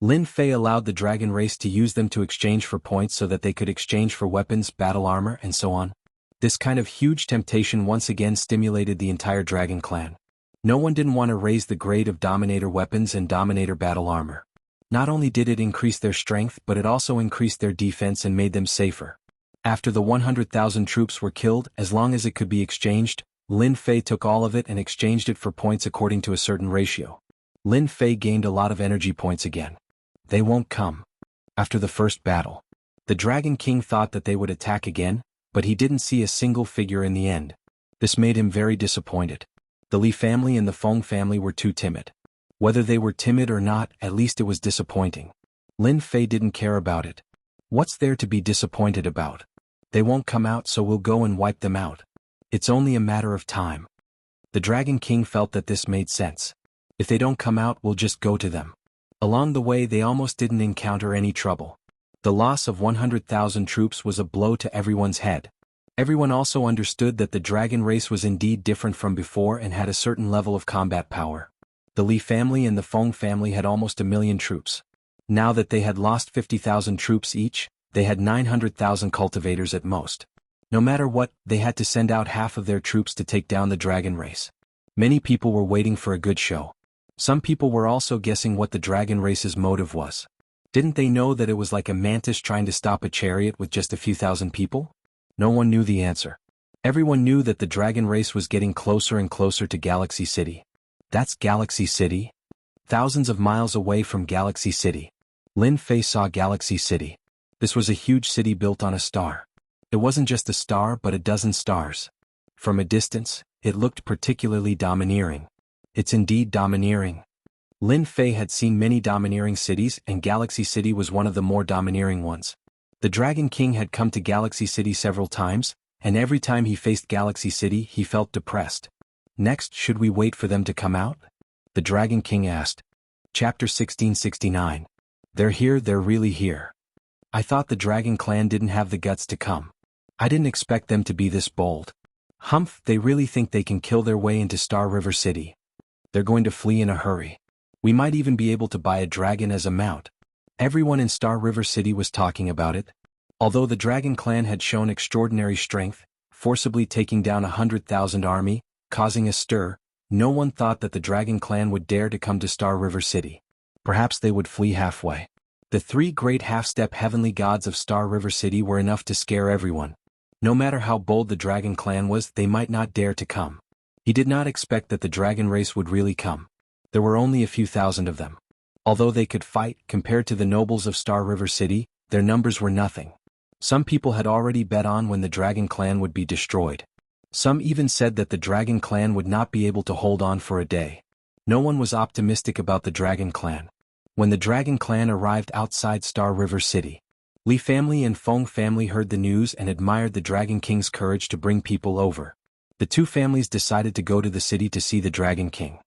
Lin Fei allowed the dragon race to use them to exchange for points so that they could exchange for weapons, battle armor, and so on. This kind of huge temptation once again stimulated the entire dragon clan. No one didn't want to raise the grade of Dominator weapons and Dominator battle armor. Not only did it increase their strength, but it also increased their defense and made them safer. After the 100,000 troops were killed, as long as it could be exchanged, Lin Fei took all of it and exchanged it for points according to a certain ratio. Lin Fei gained a lot of energy points again. They won't come. After the first battle, the Dragon King thought that they would attack again, but he didn't see a single figure in the end. This made him very disappointed. The Li family and the Feng family were too timid. Whether they were timid or not, at least it was disappointing. Lin Fei didn't care about it. What's there to be disappointed about? They won't come out, so we'll go and wipe them out. It's only a matter of time. The Dragon King felt that this made sense. If they don't come out, we'll just go to them. Along the way they almost didn't encounter any trouble. The loss of 100,000 troops was a blow to everyone's head. Everyone also understood that the dragon race was indeed different from before and had a certain level of combat power. The Li family and the Feng family had almost 1,000,000 troops. Now that they had lost 50,000 troops each, they had 900,000 cultivators at most. No matter what, they had to send out half of their troops to take down the dragon race. Many people were waiting for a good show. Some people were also guessing what the dragon race's motive was. Didn't they know that it was like a mantis trying to stop a chariot with just a few thousand people? No one knew the answer. Everyone knew that the dragon race was getting closer and closer to Galaxy City. That's Galaxy City? Thousands of miles away from Galaxy City. Lin Fei saw Galaxy City. This was a huge city built on a star. It wasn't just a star but a dozen stars. From a distance, it looked particularly domineering. It's indeed domineering. Lin Fei had seen many domineering cities, and Galaxy City was one of the more domineering ones. The Dragon King had come to Galaxy City several times, and every time he faced Galaxy City he felt depressed. Next, should we wait for them to come out? The Dragon King asked. Chapter 1669. They're here, they're really here. I thought the Dragon Clan didn't have the guts to come. I didn't expect them to be this bold. Humph, they really think they can kill their way into Star River City. They're going to flee in a hurry. We might even be able to buy a dragon as a mount. Everyone in Star River City was talking about it. Although the Dragon Clan had shown extraordinary strength, forcibly taking down 100,000 army, causing a stir, no one thought that the Dragon Clan would dare to come to Star River City. Perhaps they would flee halfway. The three great half-step heavenly gods of Star River City were enough to scare everyone. No matter how bold the Dragon Clan was, they might not dare to come. He did not expect that the dragon race would really come. There were only a few thousand of them. Although they could fight, compared to the nobles of Star River City, their numbers were nothing. Some people had already bet on when the Dragon Clan would be destroyed. Some even said that the Dragon Clan would not be able to hold on for a day. No one was optimistic about the Dragon Clan. When the Dragon Clan arrived outside Star River City, Li family and Feng family heard the news and admired the Dragon King's courage to bring people over. The two families decided to go to the city to see the Dragon King.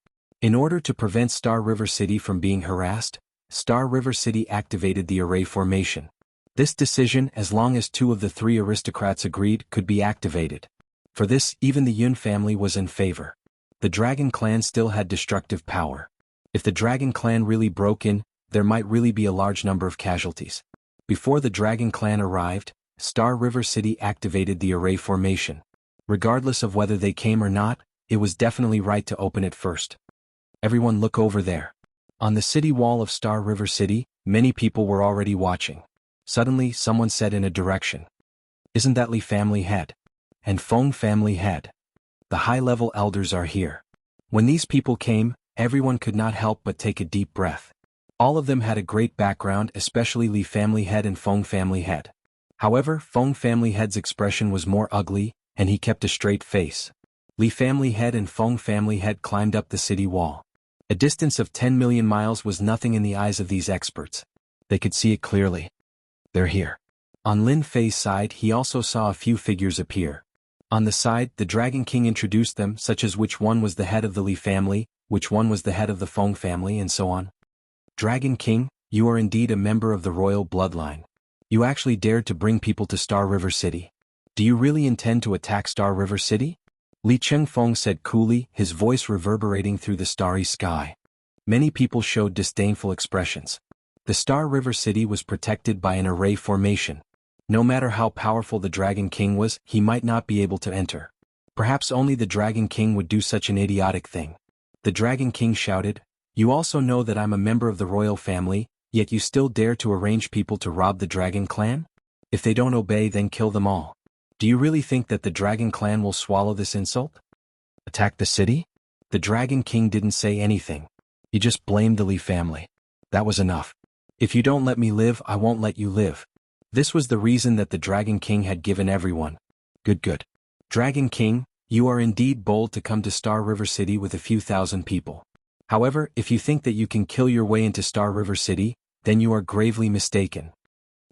In order to prevent Star River City from being harassed, Star River City activated the array formation. This decision, as long as two of the three aristocrats agreed, could be activated. For this, even the Yun family was in favor. The Dragon Clan still had destructive power. If the Dragon Clan really broke in, there might really be a large number of casualties. Before the Dragon Clan arrived, Star River City activated the array formation. Regardless of whether they came or not, it was definitely right to open it first. Everyone look over there. On the city wall of Star River City, many people were already watching. Suddenly, someone said in a direction. Isn't that Li family head? And Feng family head? The high-level elders are here. When these people came, everyone could not help but take a deep breath. All of them had a great background, especially Li family head and Feng family head. However, Feng family head's expression was more ugly, and he kept a straight face. Li family head and Feng family head climbed up the city wall. A distance of 10 million miles was nothing in the eyes of these experts. They could see it clearly. They're here. On Lin Fei's side he also saw a few figures appear. On the side, the Dragon King introduced them, such as which one was the head of the Li family, which one was the head of the Feng family, and so on. Dragon King, you are indeed a member of the royal bloodline. You actually dared to bring people to Star River City. Do you really intend to attack Star River City? Li Chengfeng said coolly, his voice reverberating through the starry sky. Many people showed disdainful expressions. The Star River City was protected by an array formation. No matter how powerful the Dragon King was, he might not be able to enter. Perhaps only the Dragon King would do such an idiotic thing. The Dragon King shouted, "You also know that I'm a member of the royal family, yet you still dare to arrange people to rob the Dragon Clan? If they don't obey, then kill them all. Do you really think that the Dragon Clan will swallow this insult? Attack the city?" The Dragon King didn't say anything. He just blamed the Li family. That was enough. "If you don't let me live, I won't let you live." This was the reason that the Dragon King had given everyone. Good. Dragon King, you are indeed bold to come to Star River City with a few thousand people. However, if you think that you can kill your way into Star River City, then you are gravely mistaken.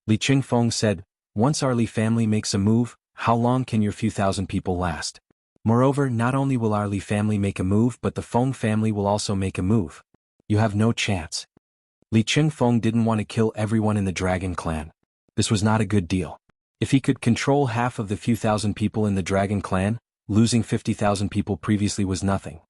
Li Chengfeng said, "Once our Li family makes a move, how long can your few thousand people last? Moreover, not only will our Li family make a move, but the Feng family will also make a move. You have no chance." Li Chengfeng didn't want to kill everyone in the Dragon Clan. This was not a good deal. If he could control half of the few thousand people in the Dragon Clan, losing 50,000 people previously was nothing.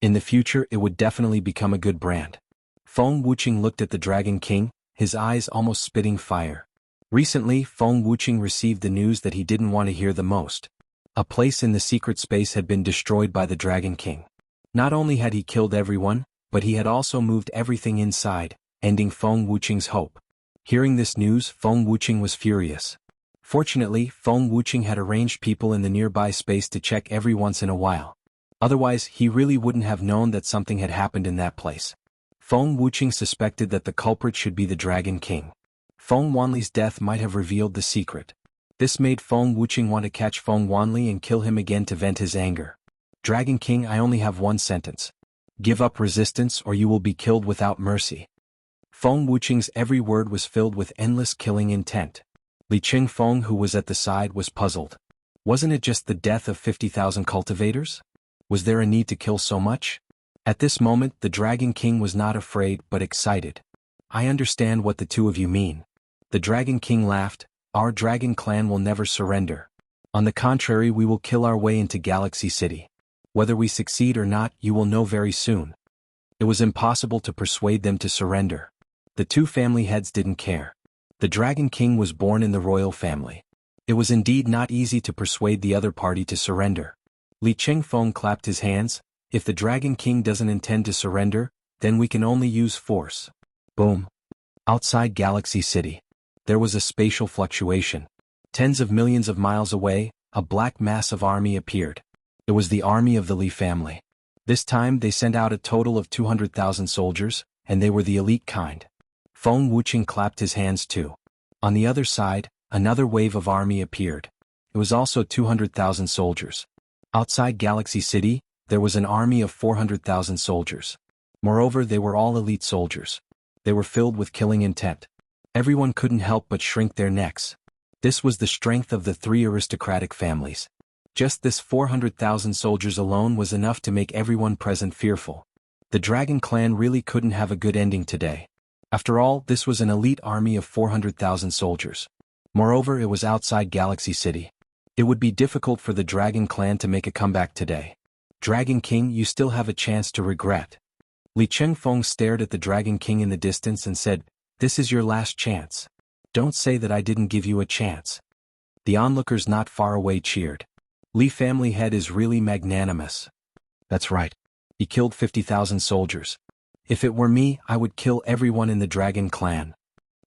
In the future, it would definitely become a good brand. Feng Wuqing looked at the Dragon King, his eyes almost spitting fire. Recently, Feng Wuqing received the news that he didn't want to hear the most. A place in the secret space had been destroyed by the Dragon King. Not only had he killed everyone, but he had also moved everything inside, ending Feng Wuqing's hope. Hearing this news, Feng Wuqing was furious. Fortunately, Feng Wuqing had arranged people in the nearby space to check every once in a while. Otherwise, he really wouldn't have known that something had happened in that place. Feng Wuqing suspected that the culprit should be the Dragon King. Feng Wanli's death might have revealed the secret. This made Feng Wuqing want to catch Feng Wanli and kill him again to vent his anger. "Dragon King, I only have one sentence. Give up resistance or you will be killed without mercy." Feng Wuqing's every word was filled with endless killing intent. Li Chengfeng, who was at the side, was puzzled. Wasn't it just the death of 50,000 cultivators? Was there a need to kill so much? At this moment, the Dragon King was not afraid but excited. "I understand what the two of you mean." The Dragon King laughed. "Our Dragon Clan will never surrender. On the contrary, we will kill our way into Galaxy City. Whether we succeed or not, you will know very soon." It was impossible to persuade them to surrender. The two family heads didn't care. The Dragon King was born in the royal family. It was indeed not easy to persuade the other party to surrender. Li Chengfeng clapped his hands. "If the Dragon King doesn't intend to surrender, then we can only use force." Boom. Outside Galaxy City. There was a spatial fluctuation. Tens of millions of miles away, a black mass of army appeared. It was the army of the Li family. This time they sent out a total of 200,000 soldiers, and they were the elite kind. Feng Wuqing clapped his hands too. On the other side, another wave of army appeared. It was also 200,000 soldiers. Outside Galaxy City, there was an army of 400,000 soldiers. Moreover, they were all elite soldiers. They were filled with killing intent. Everyone couldn't help but shrink their necks. This was the strength of the three aristocratic families. Just this 400,000 soldiers alone was enough to make everyone present fearful. The Dragon Clan really couldn't have a good ending today. After all, this was an elite army of 400,000 soldiers. Moreover, it was outside Galaxy City. It would be difficult for the Dragon Clan to make a comeback today. "Dragon King, you still have a chance to regret." Li Chengfeng stared at the Dragon King in the distance and said, "This is your last chance. Don't say that I didn't give you a chance." The onlookers not far away cheered. "Li family head is really magnanimous." "That's right. He killed 50,000 soldiers. If it were me, I would kill everyone in the Dragon Clan.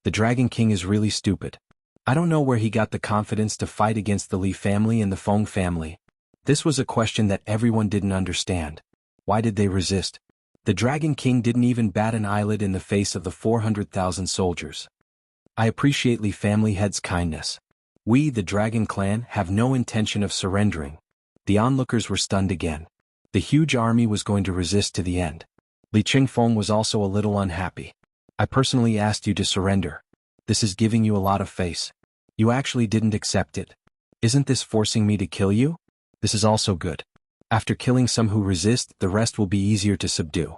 The Dragon King is really stupid. I don't know where he got the confidence to fight against the Li family and the Feng family." This was a question that everyone didn't understand. Why did they resist? The Dragon King didn't even bat an eyelid in the face of the 400,000 soldiers. "I appreciate Li family head's kindness. We, the Dragon Clan, have no intention of surrendering." The onlookers were stunned again. The huge army was going to resist to the end. Li Chengfeng was also a little unhappy. "I personally asked you to surrender. This is giving you a lot of face. You actually didn't accept it. Isn't this forcing me to kill you?" This is also good. After killing some who resist, the rest will be easier to subdue.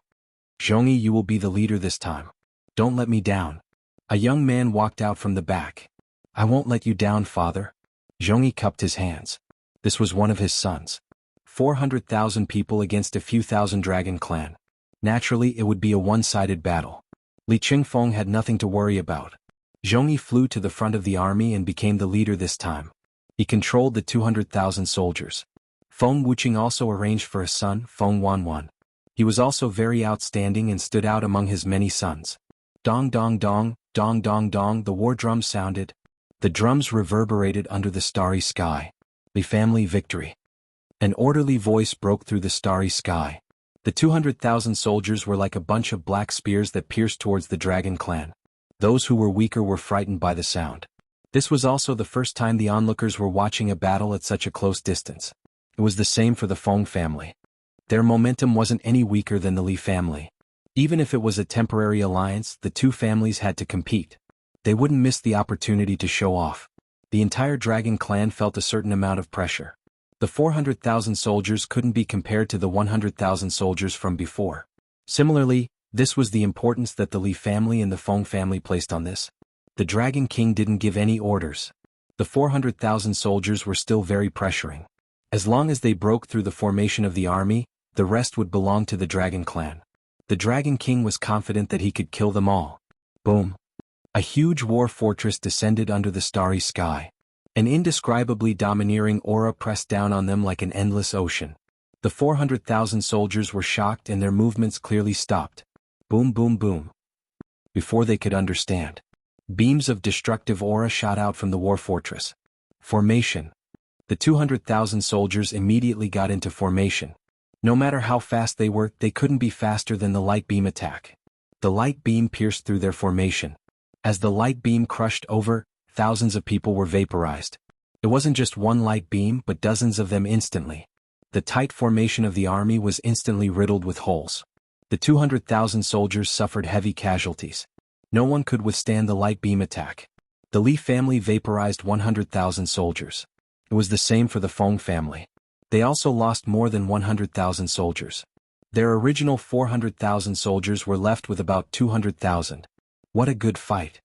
Zhongyi, you will be the leader this time. Don't let me down. A young man walked out from the back. I won't let you down, father. Zhongyi cupped his hands. This was one of his sons. 400,000 people against a few thousand dragon clan. Naturally, it would be a one-sided battle. Li Qingfeng had nothing to worry about. Zhongyi flew to the front of the army and became the leader this time. He controlled the 200,000 soldiers. Feng Wuqing also arranged for a son, Feng Wanwan. He was also very outstanding and stood out among his many sons. Dong dong dong, dong dong dong, the war drums sounded. The drums reverberated under the starry sky. Li family victory. An orderly voice broke through the starry sky. The 200,000 soldiers were like a bunch of black spears that pierced towards the dragon clan. Those who were weaker were frightened by the sound. This was also the first time the onlookers were watching a battle at such a close distance. It was the same for the Feng family. Their momentum wasn't any weaker than the Li family. Even if it was a temporary alliance, the two families had to compete. They wouldn't miss the opportunity to show off. The entire dragon clan felt a certain amount of pressure. The 400,000 soldiers couldn't be compared to the 100,000 soldiers from before. Similarly, this was the importance that the Li family and the Feng family placed on this. The Dragon King didn't give any orders. The 400,000 soldiers were still very pressuring. As long as they broke through the formation of the army, the rest would belong to the Dragon clan. The Dragon King was confident that he could kill them all. Boom. A huge war fortress descended under the starry sky. An indescribably domineering aura pressed down on them like an endless ocean. The 400,000 soldiers were shocked and their movements clearly stopped. Boom boom boom. Before they could understand, beams of destructive aura shot out from the war fortress. Formation. The 200,000 soldiers immediately got into formation. No matter how fast they were, they couldn't be faster than the light beam attack. The light beam pierced through their formation. As the light beam crushed over, thousands of people were vaporized. It wasn't just one light beam, but dozens of them instantly. The tight formation of the army was instantly riddled with holes. The 200,000 soldiers suffered heavy casualties. No one could withstand the light beam attack. The Li family vaporized 100,000 soldiers. It was the same for the Feng family. They also lost more than 100,000 soldiers. Their original 400,000 soldiers were left with about 200,000. What a good fight.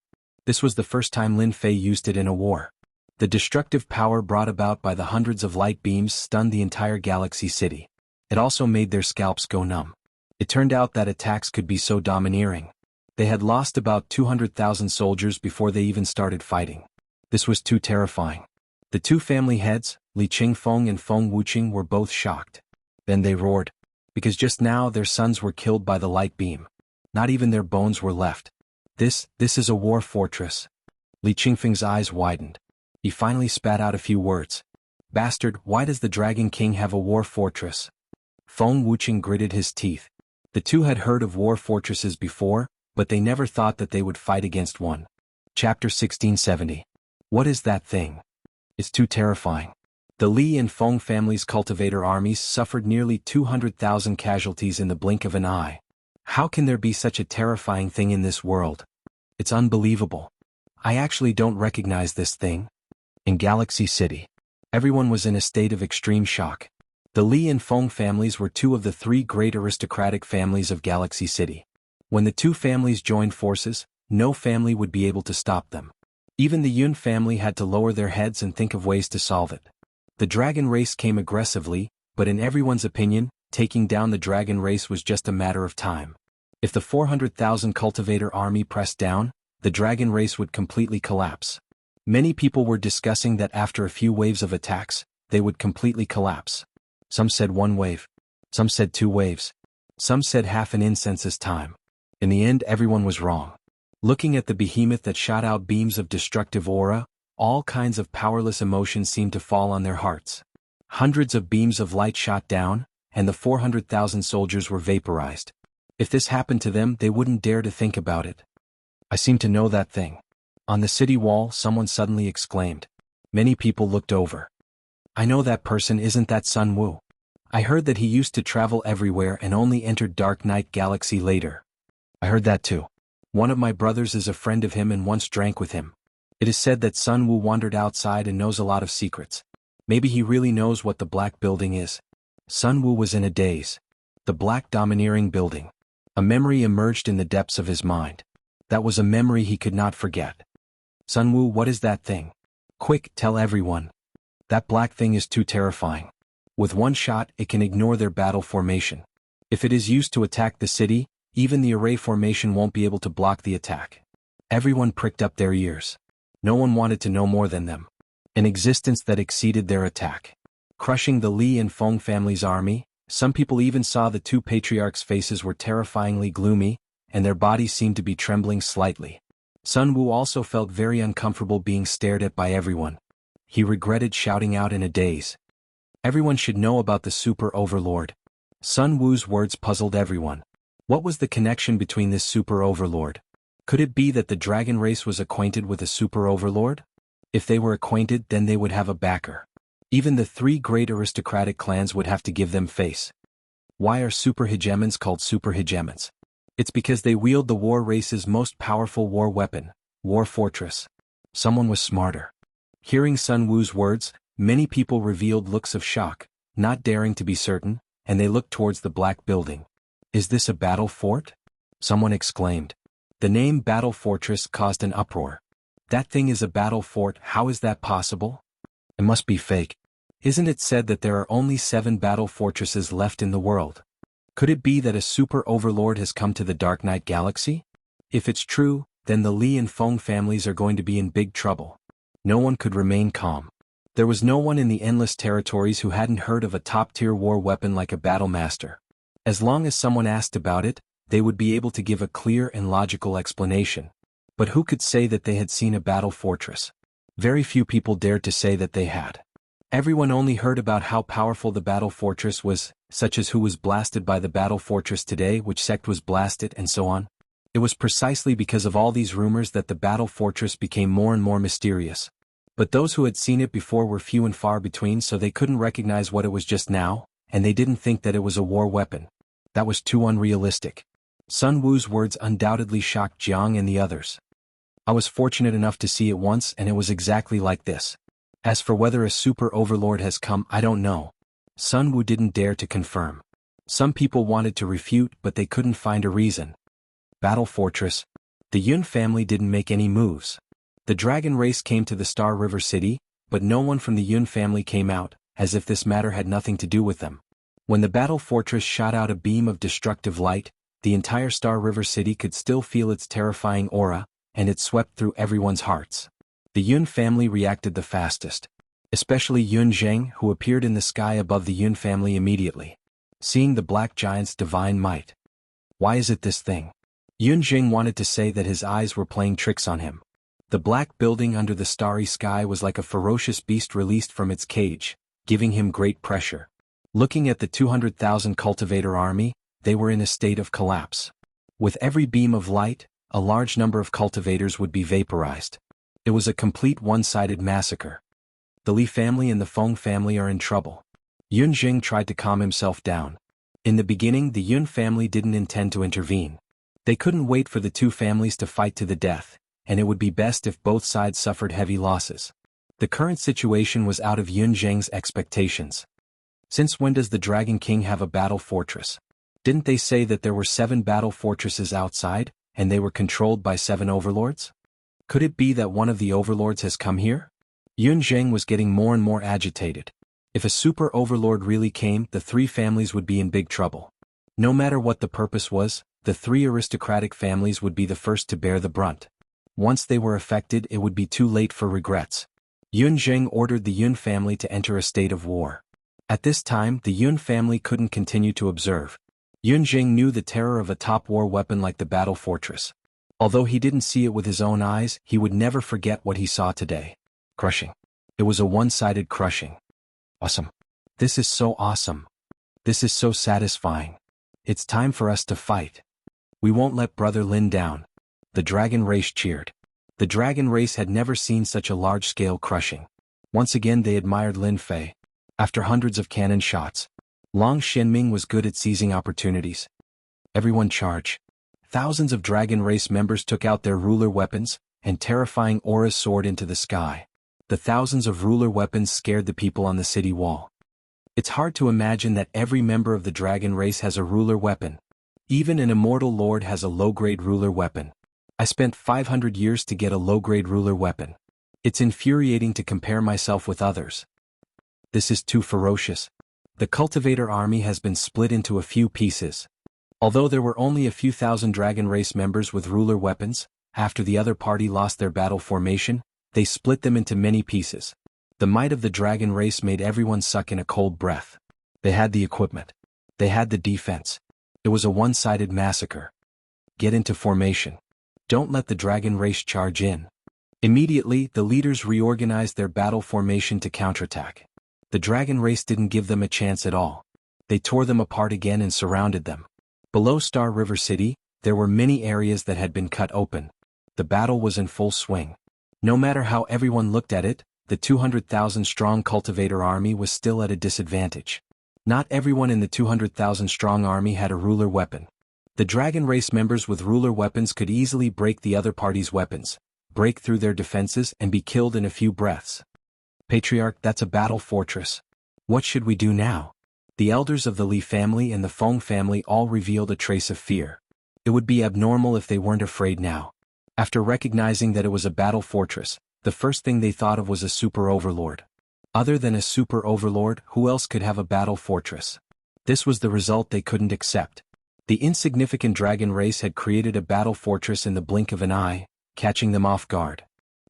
This was the first time Lin Fei used it in a war. The destructive power brought about by the hundreds of light beams stunned the entire galaxy city. It also made their scalps go numb. It turned out that attacks could be so domineering. They had lost about 200,000 soldiers before they even started fighting. This was too terrifying. The two family heads, Li Qingfeng and Feng Wuqing, were both shocked. Then they roared. Because just now their sons were killed by the light beam. Not even their bones were left. This is a war fortress. Li Qingfeng's eyes widened. He finally spat out a few words. Bastard, why does the Dragon King have a war fortress? Feng Wuqing gritted his teeth. The two had heard of war fortresses before, but they never thought that they would fight against one. Chapter 1670. What is that thing? It's too terrifying. The Li and Feng families' cultivator armies suffered nearly 200,000 casualties in the blink of an eye. How can there be such a terrifying thing in this world? It's unbelievable. I actually don't recognize this thing. In Galaxy City, everyone was in a state of extreme shock. The Li and Feng families were two of the three great aristocratic families of Galaxy City. When the two families joined forces, no family would be able to stop them. Even the Yun family had to lower their heads and think of ways to solve it. The dragon race came aggressively, but in everyone's opinion, taking down the dragon race was just a matter of time. If the 400,000 cultivator army pressed down, the dragon race would completely collapse. Many people were discussing that after a few waves of attacks, they would completely collapse. Some said one wave. Some said two waves. Some said half an incense's time. In the end, everyone was wrong. Looking at the behemoth that shot out beams of destructive aura, all kinds of powerless emotions seemed to fall on their hearts. Hundreds of beams of light shot down, and the 400,000 soldiers were vaporized. If this happened to them, they wouldn't dare to think about it. I seem to know that thing. On the city wall, someone suddenly exclaimed. Many people looked over. I know that person, isn't that Sun Wu? I heard that he used to travel everywhere and only entered Dark Knight Galaxy later. I heard that too. One of my brothers is a friend of him and once drank with him. It is said that Sun Wu wandered outside and knows a lot of secrets. Maybe he really knows what the black building is. Sun Wu was in a daze. The black domineering building. A memory emerged in the depths of his mind. That was a memory he could not forget. Sun Wu, what is that thing? Quick, tell everyone. That black thing is too terrifying. With one shot, it can ignore their battle formation. If it is used to attack the city, even the array formation won't be able to block the attack. Everyone pricked up their ears. No one wanted to know more than them. An existence that exceeded their attack. Crushing the Li and Feng family's army, some people even saw the two patriarchs' faces were terrifyingly gloomy, and their bodies seemed to be trembling slightly. Sun Wu also felt very uncomfortable being stared at by everyone. He regretted shouting out in a daze. Everyone should know about the Super Overlord. Sun Wu's words puzzled everyone. What was the connection between this Super Overlord? Could it be that the dragon race was acquainted with a Super Overlord? If they were acquainted, then they would have a backer. Even the three great aristocratic clans would have to give them face. Why are super hegemons called super hegemons? It's because they wield the war race's most powerful war weapon, War Fortress. Someone was smarter. Hearing Sun Wu's words, many people revealed looks of shock, not daring to be certain, and they looked towards the black building. Is this a battle fort? Someone exclaimed. The name Battle Fortress caused an uproar. That thing is a battle fort, how is that possible? It must be fake. Isn't it said that there are only 7 battle fortresses left in the world? Could it be that a super overlord has come to the Dark Knight Galaxy? If it's true, then the Li and Feng families are going to be in big trouble. No one could remain calm. There was no one in the Endless Territories who hadn't heard of a top-tier war weapon like a Battle Master. As long as someone asked about it, they would be able to give a clear and logical explanation. But who could say that they had seen a battle fortress? Very few people dared to say that they had. Everyone only heard about how powerful the battle fortress was, such as who was blasted by the battle fortress today, which sect was blasted, and so on. It was precisely because of all these rumors that the battle fortress became more and more mysterious. But those who had seen it before were few and far between, so they couldn't recognize what it was just now, and they didn't think that it was a war weapon. That was too unrealistic. Sun Wu's words undoubtedly shocked Jiang and the others. I was fortunate enough to see it once, and it was exactly like this. As for whether a super overlord has come, I don't know. Sun Wu didn't dare to confirm. Some people wanted to refute, but they couldn't find a reason. Battle Fortress. The Yun family didn't make any moves. The dragon race came to the Star River City, but no one from the Yun family came out, as if this matter had nothing to do with them. When the battle fortress shot out a beam of destructive light, the entire Star River City could still feel its terrifying aura, and it swept through everyone's hearts. The Yun family reacted the fastest. Especially Yun Zheng, who appeared in the sky above the Yun family immediately. Seeing the black giant's divine might. Why is it this thing? Yun Zheng wanted to say that his eyes were playing tricks on him. The black building under the starry sky was like a ferocious beast released from its cage, giving him great pressure. Looking at the 200,000 cultivator army, they were in a state of collapse. With every beam of light, a large number of cultivators would be vaporized. It was a complete one-sided massacre. The Li family and the Feng family are in trouble. Yun Jing tried to calm himself down. In the beginning, the Yun family didn't intend to intervene. They couldn't wait for the two families to fight to the death, and it would be best if both sides suffered heavy losses. The current situation was out of Yun Zheng's expectations. Since when does the Dragon King have a battle fortress? Didn't they say that there were 7 battle fortresses outside, and they were controlled by 7 overlords? Could it be that one of the overlords has come here? Yun Zheng was getting more and more agitated. If a super overlord really came, the 3 families would be in big trouble. No matter what the purpose was, the 3 aristocratic families would be the first to bear the brunt. Once they were affected, it would be too late for regrets. Yun Zheng ordered the Yun family to enter a state of war. At this time, the Yun family couldn't continue to observe. Yun Zheng knew the terror of a top war weapon like the battle fortress. Although he didn't see it with his own eyes, he would never forget what he saw today. Crushing. It was a one-sided crushing. Awesome. This is so awesome. This is so satisfying. It's time for us to fight. We won't let Brother Lin down. The dragon race cheered. The dragon race had never seen such a large-scale crushing. Once again they admired Lin Fei. After hundreds of cannon shots, Long Shenming was good at seizing opportunities. Everyone charge. Thousands of dragon race members took out their ruler weapons, and terrifying auras soared into the sky. The thousands of ruler weapons scared the people on the city wall. It's hard to imagine that every member of the dragon race has a ruler weapon. Even an immortal lord has a low-grade ruler weapon. I spent 500 years to get a low-grade ruler weapon. It's infuriating to compare myself with others. This is too ferocious. The cultivator army has been split into a few pieces. Although there were only a few thousand dragon race members with ruler weapons, after the other party lost their battle formation, they split them into many pieces. The might of the dragon race made everyone suck in a cold breath. They had the equipment. They had the defense. It was a one-sided massacre. Get into formation. Don't let the dragon race charge in. Immediately, the leaders reorganized their battle formation to counterattack. The dragon race didn't give them a chance at all. They tore them apart again and surrounded them. Below Star River City, there were many areas that had been cut open. The battle was in full swing. No matter how everyone looked at it, the 200,000-strong cultivator army was still at a disadvantage. Not everyone in the 200,000-strong army had a ruler weapon. The dragon race members with ruler weapons could easily break the other party's weapons, break through their defenses and be killed in a few breaths. Patriarch, that's a battle fortress. What should we do now? The elders of the Li family and the Feng family all revealed a trace of fear. It would be abnormal if they weren't afraid now. After recognizing that it was a battle fortress, the first thing they thought of was a super overlord. Other than a super overlord, who else could have a battle fortress? This was the result they couldn't accept. The insignificant dragon race had created a battle fortress in the blink of an eye, catching them off guard.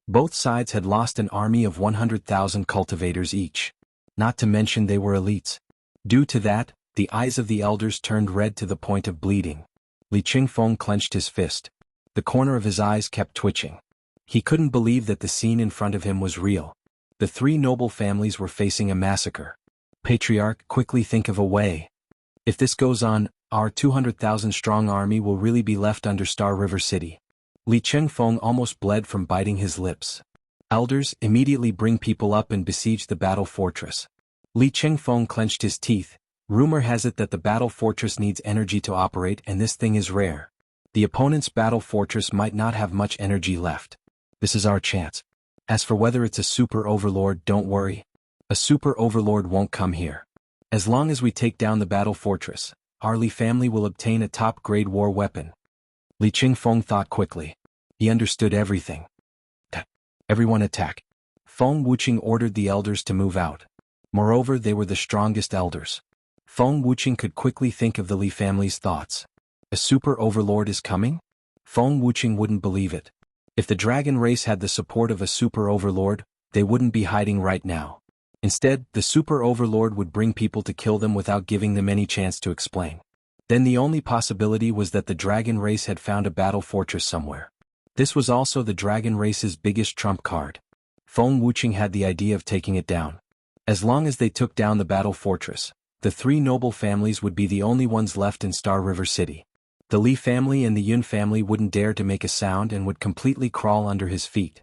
Both sides had lost an army of 100,000 cultivators each. Not to mention they were elites. Due to that, the eyes of the elders turned red to the point of bleeding. Li Qingfeng clenched his fist. The corner of his eyes kept twitching. He couldn't believe that the scene in front of him was real. The three noble families were facing a massacre. Patriarch, quickly think of a way. If this goes on, our 200,000-strong army will really be left under Star River City. Li Qingfeng almost bled from biting his lips. Elders, immediately bring people up and besiege the battle fortress. Li Qingfeng clenched his teeth. Rumor has it that the battle fortress needs energy to operate, and this thing is rare. The opponent's battle fortress might not have much energy left. This is our chance. As for whether it's a super overlord, don't worry. A super overlord won't come here. As long as we take down the battle fortress, our Li family will obtain a top-grade war weapon. Li Qingfeng thought quickly. He understood everything. Everyone attack. Feng Wuqing ordered the elders to move out. Moreover, they were the strongest elders. Feng Wuqing could quickly think of the Li family's thoughts. A super overlord is coming? Feng Wuqing wouldn't believe it. If the dragon race had the support of a super overlord, they wouldn't be hiding right now. Instead, the super overlord would bring people to kill them without giving them any chance to explain. Then the only possibility was that the dragon race had found a battle fortress somewhere. This was also the dragon race's biggest trump card. Feng Wuqing had the idea of taking it down. As long as they took down the battle fortress, the three noble families would be the only ones left in Star River City. The Li family and the Yun family wouldn't dare to make a sound and would completely crawl under his feet.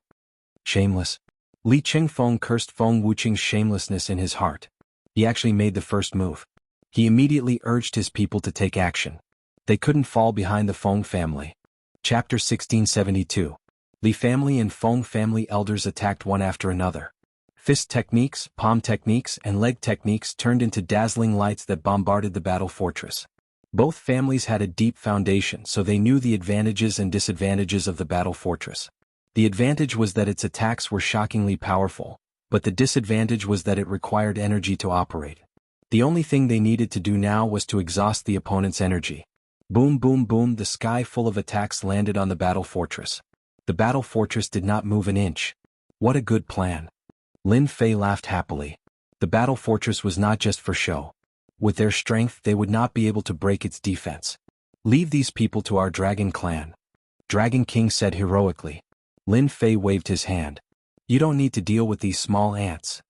Shameless. Li Qingfeng cursed Feng Wuqing's shamelessness in his heart. He actually made the first move. He immediately urged his people to take action. They couldn't fall behind the Feng family. Chapter 1672. Li family and Feng family elders attacked one after another. Fist techniques, palm techniques, and leg techniques turned into dazzling lights that bombarded the battle fortress. Both families had a deep foundation, so they knew the advantages and disadvantages of the battle fortress. The advantage was that its attacks were shockingly powerful, but the disadvantage was that it required energy to operate. The only thing they needed to do now was to exhaust the opponent's energy. Boom boom boom, the sky full of attacks landed on the battle fortress. The battle fortress did not move an inch. What a good plan. Lin Fei laughed happily. The battle fortress was not just for show. With their strength, they would not be able to break its defense. Leave these people to our dragon clan. Dragon King said heroically. Lin Fei waved his hand. You don't need to deal with these small ants.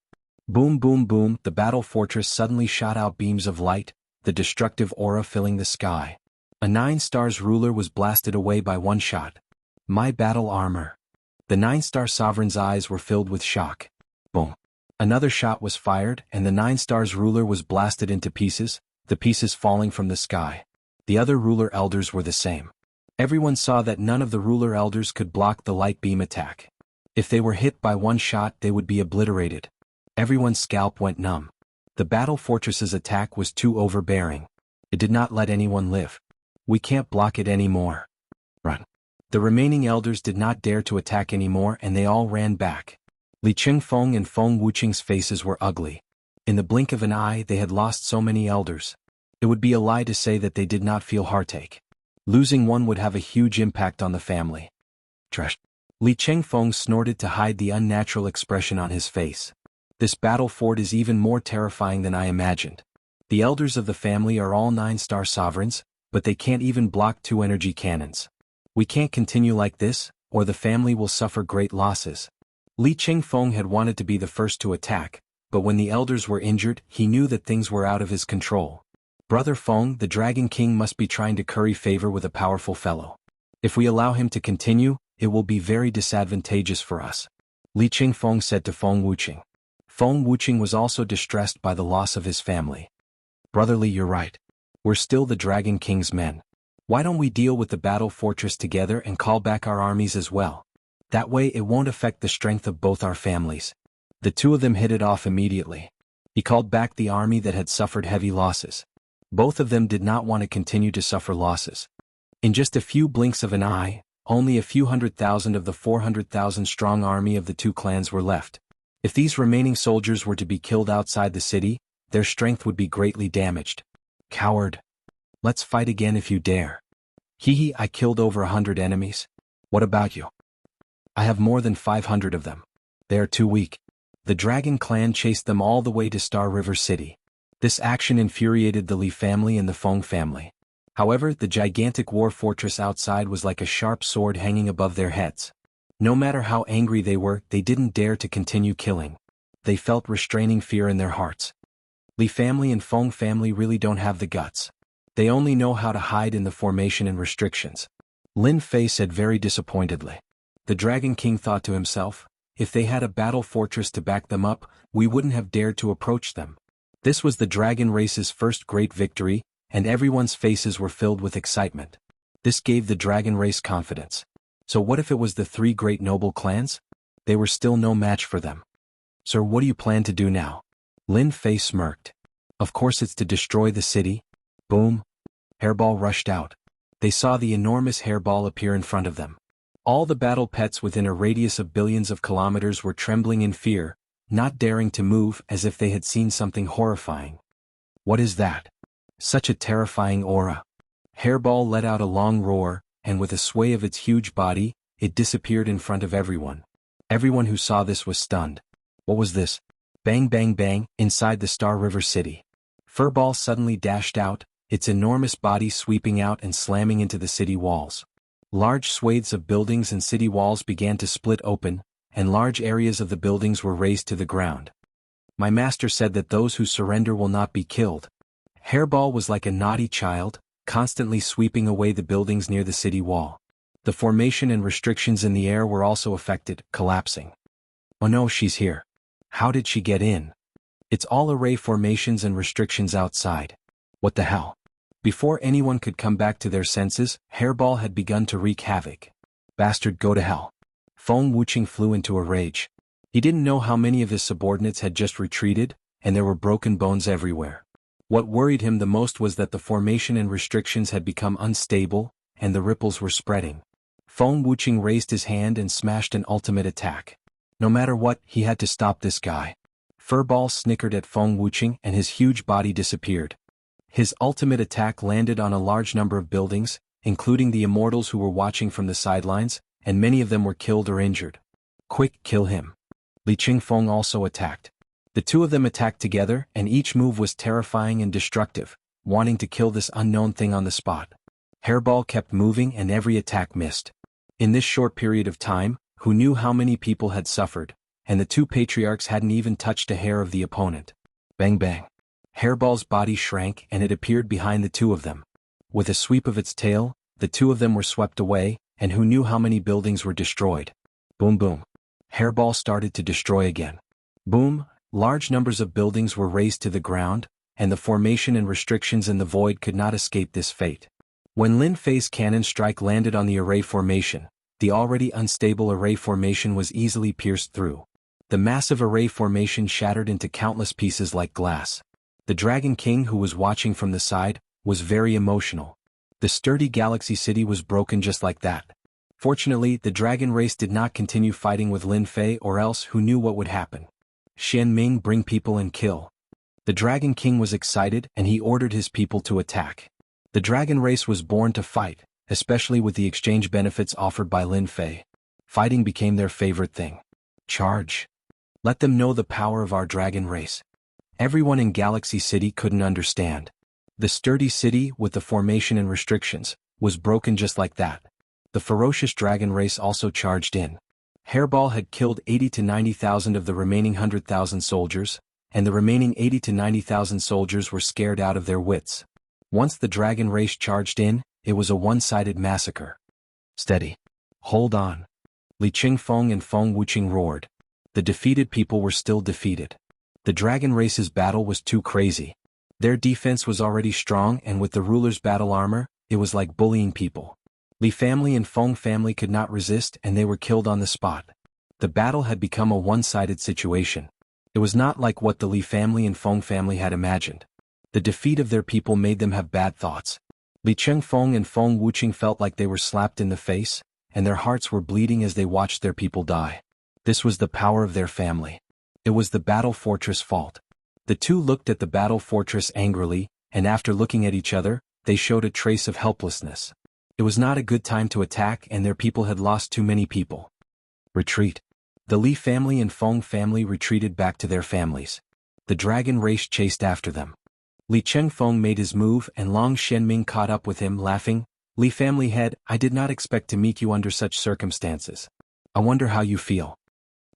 Boom boom boom, the battle fortress suddenly shot out beams of light, the destructive aura filling the sky. A 9-stars ruler was blasted away by one shot. My battle armor. The 9-star sovereign's eyes were filled with shock. Boom. Another shot was fired, and the 9-stars ruler was blasted into pieces, the pieces falling from the sky. The other ruler elders were the same. Everyone saw that none of the ruler elders could block the light beam attack. If they were hit by one shot, they would be obliterated. Everyone's scalp went numb. The battle fortress's attack was too overbearing. It did not let anyone live. We can't block it anymore. Run. The remaining elders did not dare to attack anymore, and they all ran back. Li Qingfeng and Feng Wuqing's faces were ugly. In the blink of an eye, they had lost so many elders. It would be a lie to say that they did not feel heartache. Losing one would have a huge impact on the family. Trash. Li Qingfeng snorted to hide the unnatural expression on his face. This battle fort is even more terrifying than I imagined. The elders of the family are all 9-star sovereigns, but they can't even block 2 energy cannons. We can't continue like this, or the family will suffer great losses. Li Qingfeng had wanted to be the first to attack, but when the elders were injured, he knew that things were out of his control. Brother Feng, the Dragon King, must be trying to curry favor with a powerful fellow. If we allow him to continue, it will be very disadvantageous for us. Li Qingfeng said to Feng Wuqing. Feng Wuqing was also distressed by the loss of his family. Brother Li, you're right. We're still the Dragon King's men. Why don't we deal with the battle fortress together and call back our armies as well? That way it won't affect the strength of both our families. The two of them hit it off immediately. He called back the army that had suffered heavy losses. Both of them did not want to continue to suffer losses. In just a few blinks of an eye, only a few 100,000 of the 400,000 strong army of the two clans were left. If these remaining soldiers were to be killed outside the city, their strength would be greatly damaged. Coward. Let's fight again if you dare. Hehe, I killed over 100 enemies. What about you? I have more than 500 of them. They are too weak. The Dragon clan chased them all the way to Star River City. This action infuriated the Li family and the Feng family. However, the gigantic war fortress outside was like a sharp sword hanging above their heads. No matter how angry they were, they didn't dare to continue killing. They felt restraining fear in their hearts. Li family and Feng family really don't have the guts. They only know how to hide in the formation and restrictions. Lin Fei said very disappointedly. The Dragon King thought to himself, if they had a battle fortress to back them up, we wouldn't have dared to approach them. This was the dragon race's first great victory, and everyone's faces were filled with excitement. This gave the dragon race confidence. So what if it was the 3 great noble clans? They were still no match for them. Sir, what do you plan to do now? Lin Fei smirked. Of course it's to destroy the city. Boom. Hairball rushed out. They saw the enormous hairball appear in front of them. All the battle pets within a radius of billions of kilometers were trembling in fear, not daring to move, as if they had seen something horrifying. What is that? Such a terrifying aura. Hairball let out a long roar, and with a sway of its huge body, it disappeared in front of everyone. Everyone who saw this was stunned. What was this? Bang bang bang, inside the Star River City. Furball suddenly dashed out, its enormous body sweeping out and slamming into the city walls. Large swathes of buildings and city walls began to split open, and large areas of the buildings were razed to the ground. My master said that those who surrender will not be killed. Hairball was like a naughty child, constantly sweeping away the buildings near the city wall. The formation and restrictions in the air were also affected, collapsing. Oh no, she's here. How did she get in? It's all array formations and restrictions outside. What the hell? Before anyone could come back to their senses, Hairball had begun to wreak havoc. Bastard, go to hell. Feng Wuqing flew into a rage. He didn't know how many of his subordinates had just retreated, and there were broken bones everywhere. What worried him the most was that the formation and restrictions had become unstable, and the ripples were spreading. Feng Wuqing raised his hand and smashed an ultimate attack. No matter what, he had to stop this guy. Furball snickered at Feng Wuqing and his huge body disappeared. His ultimate attack landed on a large number of buildings, including the immortals who were watching from the sidelines, and many of them were killed or injured. Quick, kill him. Li Qingfeng also attacked. The two of them attacked together, and each move was terrifying and destructive, wanting to kill this unknown thing on the spot. Hairball kept moving and every attack missed. In this short period of time, who knew how many people had suffered, and the two patriarchs hadn't even touched a hair of the opponent. Bang bang. Hairball's body shrank and it appeared behind the two of them. With a sweep of its tail, the two of them were swept away, and who knew how many buildings were destroyed. Boom boom. Hairball started to destroy again. Boom, large numbers of buildings were razed to the ground, and the formation and restrictions in the void could not escape this fate. When Lin Fei's cannon strike landed on the array formation, The already unstable array formation was easily pierced through. The massive array formation shattered into countless pieces like glass. The Dragon King, who was watching from the side, was very emotional. The sturdy Galaxy City was broken just like that. Fortunately, the dragon race did not continue fighting with Lin Fei, or else who knew what would happen. Xian Ming, bring people and kill. The Dragon King was excited and he ordered his people to attack. The dragon race was born to fight, especially with the exchange benefits offered by Lin Fei. Fighting became their favorite thing. Charge. Let them know the power of our dragon race. Everyone in Galaxy City couldn't understand. The sturdy city, with the formation and restrictions, was broken just like that. The ferocious dragon race also charged in. Hairball had killed 80 to 90,000 of the remaining 100,000 soldiers, and the remaining 80 to 90,000 soldiers were scared out of their wits. Once the dragon race charged in, it was a one-sided massacre. Steady. Hold on. Li Qingfeng and Feng Wuqing roared. The defeated people were still defeated. The dragon race's battle was too crazy. Their defense was already strong, and with the ruler's battle armor, it was like bullying people. Li family and Feng family could not resist and they were killed on the spot. The battle had become a one-sided situation. It was not like what the Li family and Feng family had imagined. The defeat of their people made them have bad thoughts. Li Qingfeng and Feng Wuqing felt like they were slapped in the face, and their hearts were bleeding as they watched their people die. This was the power of their family. It was the battle fortress fault. The two looked at the battle fortress angrily, and after looking at each other, they showed a trace of helplessness. It was not a good time to attack and their people had lost too many people. Retreat. The Li family and Feng family retreated back to their families. The dragon race chased after them. Li Qingfeng made his move and Long Xianming caught up with him, laughing. Li family head, I did not expect to meet you under such circumstances. I wonder how you feel.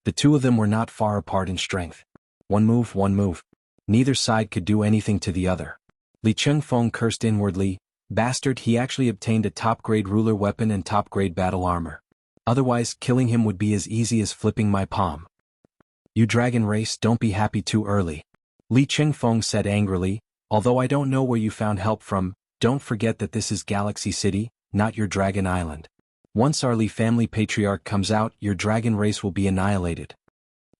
The two of them were not far apart in strength. One move, one move. Neither side could do anything to the other. Li Qingfeng cursed inwardly. Bastard, he actually obtained a top-grade ruler weapon and top-grade battle armor. Otherwise, killing him would be as easy as flipping my palm. You dragon race, don't be happy too early. Li Qingfeng said angrily, although I don't know where you found help from, don't forget that this is Galaxy City, not your dragon island. Once our Li family patriarch comes out, your dragon race will be annihilated.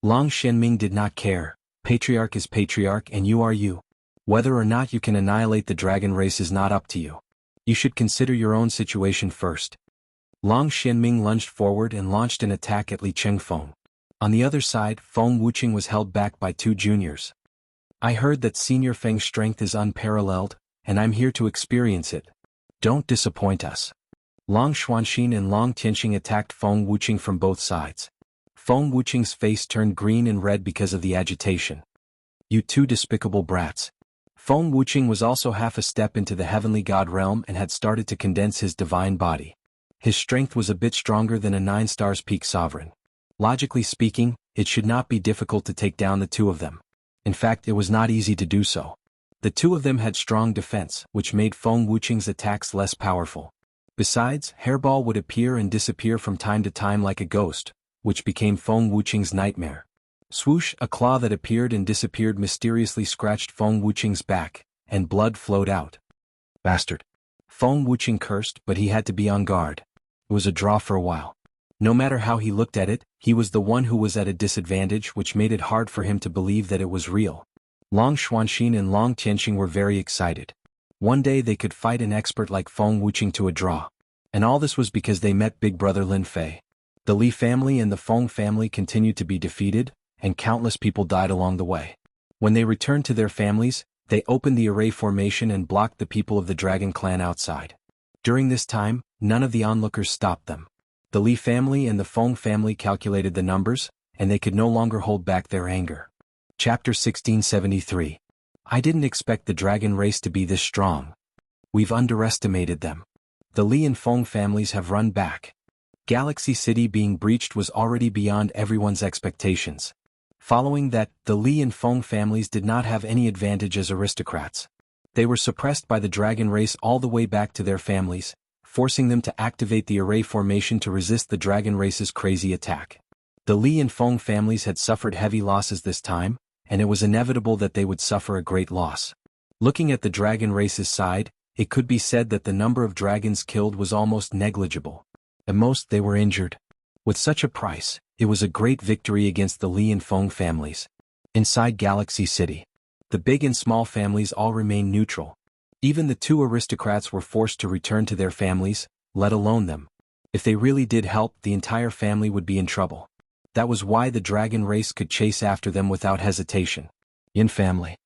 Long Xianming did not care. Patriarch is patriarch and you are you. Whether or not you can annihilate the dragon race is not up to you. You should consider your own situation first. Long Xianming lunged forward and launched an attack at Li Qingfeng. On the other side, Feng Wuqing was held back by two juniors. I heard that Senior Feng's strength is unparalleled, and I'm here to experience it. Don't disappoint us. Long Xuanxin and Long Tianxing attacked Feng Wuqing from both sides. Feng Wuqing's face turned green and red because of the agitation. You two despicable brats. Feng Wuqing was also half a step into the heavenly god realm and had started to condense his divine body. His strength was a bit stronger than a 9 stars peak sovereign. Logically speaking, it should not be difficult to take down the two of them. In fact, it was not easy to do so. The two of them had strong defense, which made Feng Wuqing's attacks less powerful. Besides, Hairball would appear and disappear from time to time like a ghost, which became Feng Wuqing's nightmare. Swoosh, a claw that appeared and disappeared mysteriously scratched Feng Wuqing's back, and blood flowed out. Bastard. Feng Wuqing cursed, but he had to be on guard. It was a draw for a while. No matter how he looked at it, he was the one who was at a disadvantage, which made it hard for him to believe that it was real. Long Xuanxin and Long Tianxing were very excited. One day they could fight an expert like Feng Wuqing to a draw. And all this was because they met Big Brother Lin Fei. The Li family and the Feng family continued to be defeated, and countless people died along the way. When they returned to their families, they opened the array formation and blocked the people of the Dragon Clan outside. During this time, none of the onlookers stopped them. The Li family and the Feng family calculated the numbers, and they could no longer hold back their anger. Chapter 1673. I didn't expect the dragon race to be this strong. We've underestimated them. The Li and Feng families have run back. Galaxy City being breached was already beyond everyone's expectations. Following that, the Li and Feng families did not have any advantage as aristocrats. They were suppressed by the dragon race all the way back to their families, forcing them to activate the array formation to resist the dragon race's crazy attack. The Li and Feng families had suffered heavy losses this time, and it was inevitable that they would suffer a great loss. Looking at the dragon race's side, it could be said that the number of dragons killed was almost negligible. At most they were injured. With such a price, it was a great victory against the Li and Feng families. Inside Galaxy City, the big and small families all remained neutral. Even the two aristocrats were forced to return to their families, let alone them. If they really did help, the entire family would be in trouble. That was why the dragon race could chase after them without hesitation. Yun family.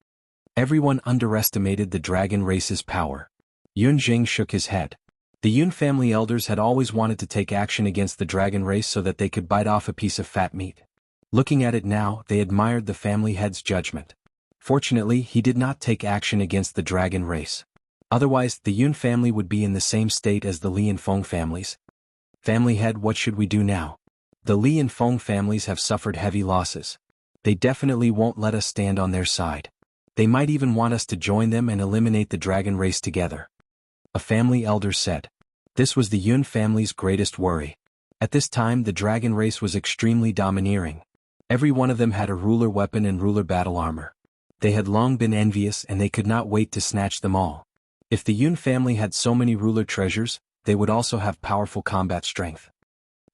Everyone underestimated the dragon race's power. Yun Jing shook his head. The Yun family elders had always wanted to take action against the dragon race so that they could bite off a piece of fat meat. Looking at it now, they admired the family head's judgment. Fortunately, he did not take action against the dragon race. Otherwise, the Yun family would be in the same state as the Li and Feng families. Family head, what should we do now? The Li and Feng families have suffered heavy losses. They definitely won't let us stand on their side. They might even want us to join them and eliminate the dragon race together. A family elder said. This was the Yun family's greatest worry. At this time, the dragon race was extremely domineering. Every one of them had a ruler weapon and ruler battle armor. They had long been envious and they could not wait to snatch them all. If the Yun family had so many ruler treasures, they would also have powerful combat strength.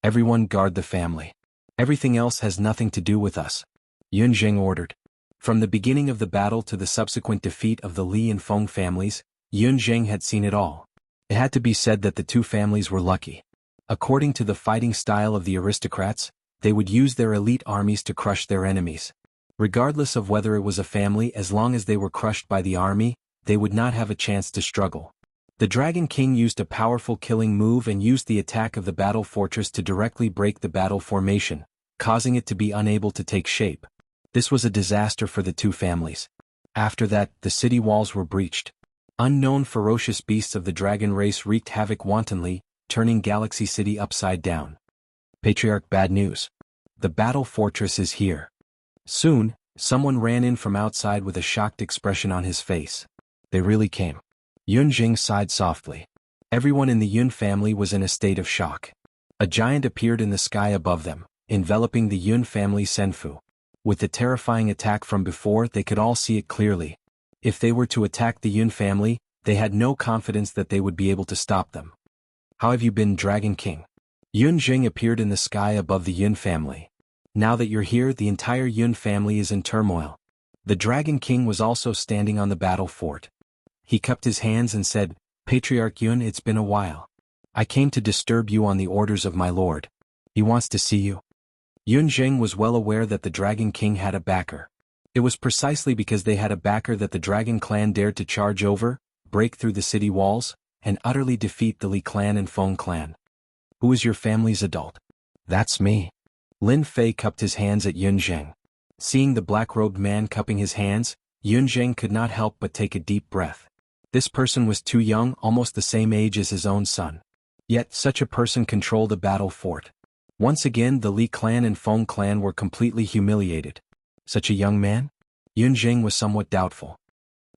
Everyone guard the family. Everything else has nothing to do with us. Yun Jing ordered. From the beginning of the battle to the subsequent defeat of the Li and Feng families, Yun Jing had seen it all. It had to be said that the two families were lucky. According to the fighting style of the aristocrats, they would use their elite armies to crush their enemies. Regardless of whether it was a family, as long as they were crushed by the army, they would not have a chance to struggle. The Dragon King used a powerful killing move and used the attack of the battle fortress to directly break the battle formation, causing it to be unable to take shape. This was a disaster for the two families. After that, the city walls were breached. Unknown ferocious beasts of the dragon race wreaked havoc wantonly, turning Galaxy City upside down. Patriarch, bad news. The battle fortress is here. Soon, someone ran in from outside with a shocked expression on his face. They really came. Yun Jing sighed softly. Everyone in the Yun family was in a state of shock. A giant appeared in the sky above them, enveloping the Yun family Senfu. With the terrifying attack from before, they could all see it clearly. If they were to attack the Yun family, they had no confidence that they would be able to stop them. How have you been, Dragon King? Yun Jing appeared in the sky above the Yun family. Now that you're here, the entire Yun family is in turmoil. The Dragon King was also standing on the battle fort. He cupped his hands and said, Patriarch Yun, it's been a while. I came to disturb you on the orders of my lord. He wants to see you. Yun Jing was well aware that the Dragon King had a backer. It was precisely because they had a backer that the Dragon clan dared to charge over, break through the city walls, and utterly defeat the Li clan and Feng clan. Who is your family's adult? That's me. Lin Fei cupped his hands at Yun Jing. Seeing the black-robed man cupping his hands, Yun Jing could not help but take a deep breath. This person was too young, almost the same age as his own son. Yet such a person controlled a battle fort. Once again the Li clan and Feng clan were completely humiliated. Such a young man? Yun Jing was somewhat doubtful.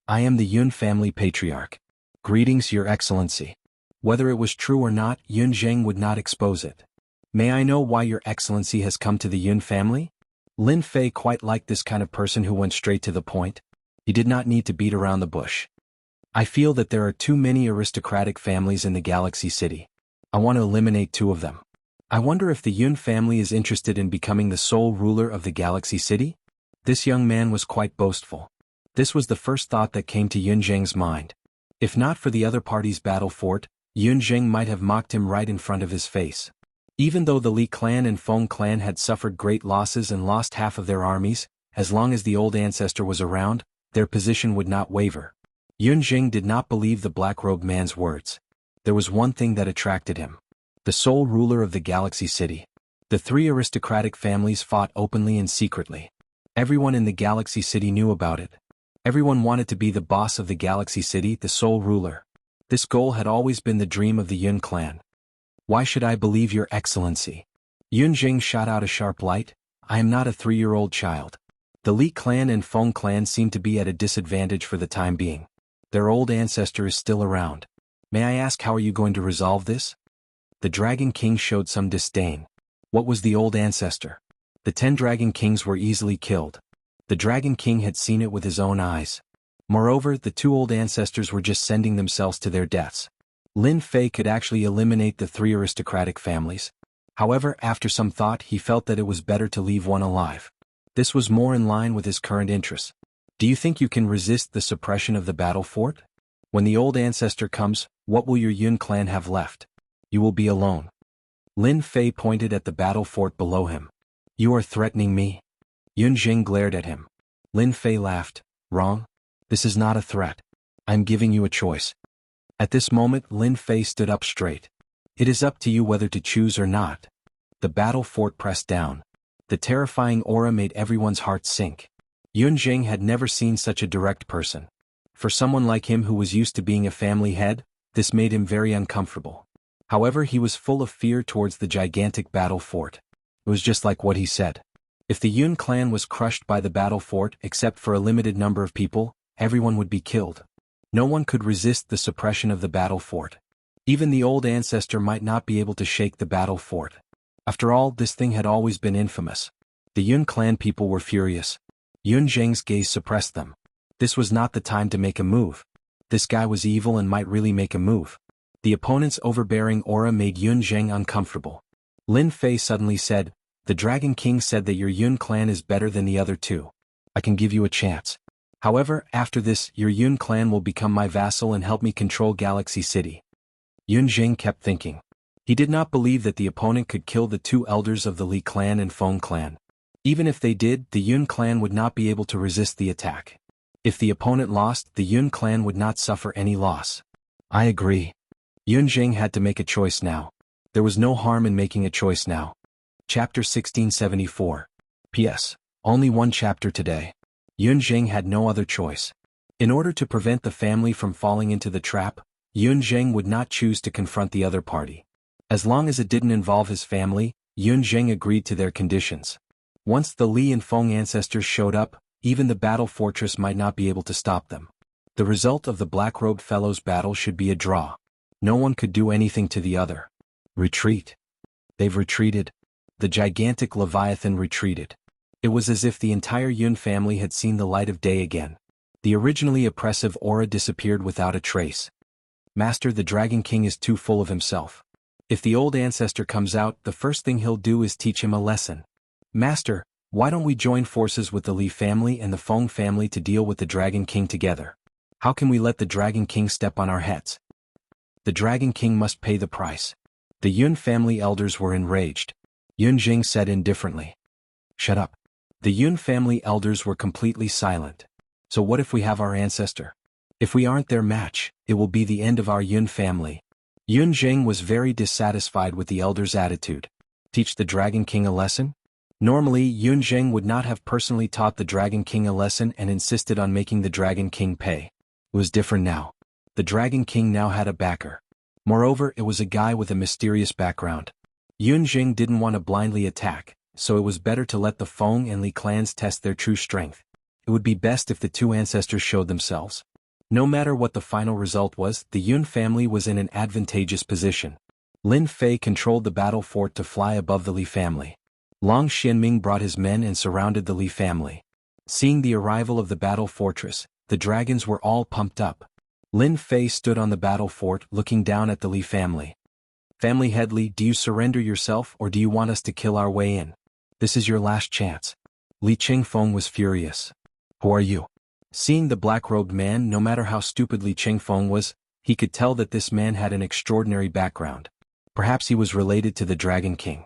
I am the Yun family patriarch. Greetings, Your Excellency. Whether it was true or not, Yun Jing would not expose it. May I know why Your Excellency has come to the Yun family? Lin Fei quite liked this kind of person who went straight to the point. He did not need to beat around the bush. I feel that there are too many aristocratic families in the Galaxy City. I want to eliminate two of them. I wonder if the Yun family is interested in becoming the sole ruler of the Galaxy City? This young man was quite boastful. This was the first thought that came to Yun Jing's mind. If not for the other party's battle fort, Yun Jing might have mocked him right in front of his face. Even though the Li clan and Feng clan had suffered great losses and lost half of their armies, as long as the old ancestor was around, their position would not waver. Yun Jing did not believe the black-robed man's words. There was one thing that attracted him. The sole ruler of the Galaxy City. The three aristocratic families fought openly and secretly. Everyone in the Galaxy City knew about it. Everyone wanted to be the boss of the Galaxy City, the sole ruler. This goal had always been the dream of the Yun clan. Why should I believe Your Excellency? Yun Jing shot out a sharp light. I am not a 3-year-old child. The Li clan and Feng clan seem to be at a disadvantage for the time being. Their old ancestor is still around. May I ask, how are you going to resolve this? The Dragon King showed some disdain. What was the old ancestor? The 10 Dragon Kings were easily killed. The Dragon King had seen it with his own eyes. Moreover, the 2 old ancestors were just sending themselves to their deaths. Lin Fei could actually eliminate the 3 aristocratic families. However, after some thought, he felt that it was better to leave one alive. This was more in line with his current interests. Do you think you can resist the suppression of the battle fort? When the old ancestor comes, what will your Yun clan have left? You will be alone. Lin Fei pointed at the battle fort below him. You are threatening me? Yun Jing glared at him. Lin Fei laughed. Wrong? This is not a threat. I'm giving you a choice. At this moment, Lin Fei stood up straight. It is up to you whether to choose or not. The battle fort pressed down. The terrifying aura made everyone's heart sink. Yun Jing had never seen such a direct person. For someone like him who was used to being a family head, this made him very uncomfortable. However, he was full of fear towards the gigantic battle fort. It was just like what he said. If the Yun clan was crushed by the battle fort except for a limited number of people, everyone would be killed. No one could resist the suppression of the battle fort. Even the old ancestor might not be able to shake the battle fort. After all, this thing had always been infamous. The Yun clan people were furious. Yun Jing's gaze suppressed them. This was not the time to make a move. This guy was evil and might really make a move. The opponent's overbearing aura made Yun Jing uncomfortable. Lin Fei suddenly said, The Dragon King said that your Yun clan is better than the other 2. I can give you a chance. However, after this, your Yun clan will become my vassal and help me control Galaxy City. Yun Jing kept thinking. He did not believe that the opponent could kill the 2 elders of the Li clan and Feng clan. Even if they did, the Yun clan would not be able to resist the attack. If the opponent lost, the Yun clan would not suffer any loss. I agree. Yun Jing had to make a choice now. There was no harm in making a choice now. Chapter 1674. P.S. Only one chapter today. Yun Jing had no other choice. In order to prevent the family from falling into the trap, Yun Jing would not choose to confront the other party. As long as it didn't involve his family, Yun Jing agreed to their conditions. Once the Li and Feng ancestors showed up, even the battle fortress might not be able to stop them. The result of the Black-Robed Fellows' battle should be a draw. No one could do anything to the other. Retreat. They've retreated. The gigantic Leviathan retreated. It was as if the entire Yun family had seen the light of day again. The originally oppressive aura disappeared without a trace. Master, the Dragon King is too full of himself. If the old ancestor comes out, the first thing he'll do is teach him a lesson. Master, why don't we join forces with the Li family and the Feng family to deal with the Dragon King together? How can we let the Dragon King step on our heads? The Dragon King must pay the price. The Yun family elders were enraged. Yun Jing said indifferently. Shut up. The Yun family elders were completely silent. So what if we have our ancestor? If we aren't their match, it will be the end of our Yun family. Yun Jing was very dissatisfied with the elders' attitude. Teach the Dragon King a lesson? Normally, Yun Jing would not have personally taught the Dragon King a lesson and insisted on making the Dragon King pay. It was different now. The Dragon King now had a backer. Moreover, it was a guy with a mysterious background. Yun Jing didn't want to blindly attack, so it was better to let the Feng and Li clans test their true strength. It would be best if the 2 ancestors showed themselves. No matter what the final result was, the Yun family was in an advantageous position. Lin Fei controlled the battle fort to fly above the Li family. Long Xianming brought his men and surrounded the Li family. Seeing the arrival of the battle fortress, the dragons were all pumped up. Lin Fei stood on the battle fort looking down at the Li family. Family head Li, do you surrender yourself or do you want us to kill our way in? This is your last chance. Li Qingfeng was furious. Who are you? Seeing the black-robed man, no matter how stupid Li Qingfeng was, he could tell that this man had an extraordinary background. Perhaps he was related to the Dragon King.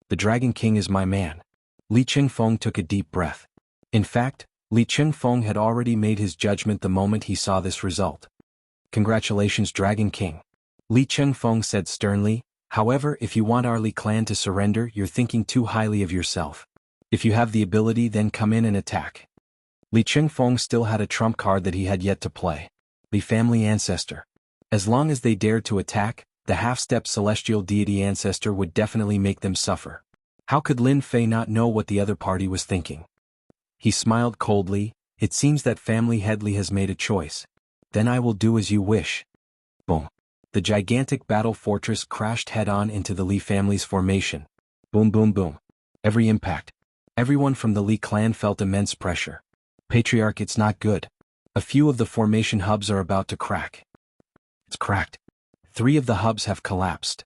The Dragon King is my man. Li Qingfeng took a deep breath. In fact, Li Qingfeng had already made his judgment the moment he saw this result. Congratulations, Dragon King. Li Qingfeng said sternly. However, if you want our Li clan to surrender, you're thinking too highly of yourself. If you have the ability, then come in and attack. Li Qingfeng still had a trump card that he had yet to play. Li family ancestor. As long as they dared to attack, the half-step celestial deity ancestor would definitely make them suffer. How could Lin Fei not know what the other party was thinking? He smiled coldly. It seems that family head Li has made a choice. Then I will do as you wish. Boom. The gigantic battle fortress crashed head-on into the Li family's formation. Boom boom boom. Every impact. Everyone from the Li clan felt immense pressure. Patriarch, it's not good. A few of the formation hubs are about to crack. It's cracked. 3 of the hubs have collapsed.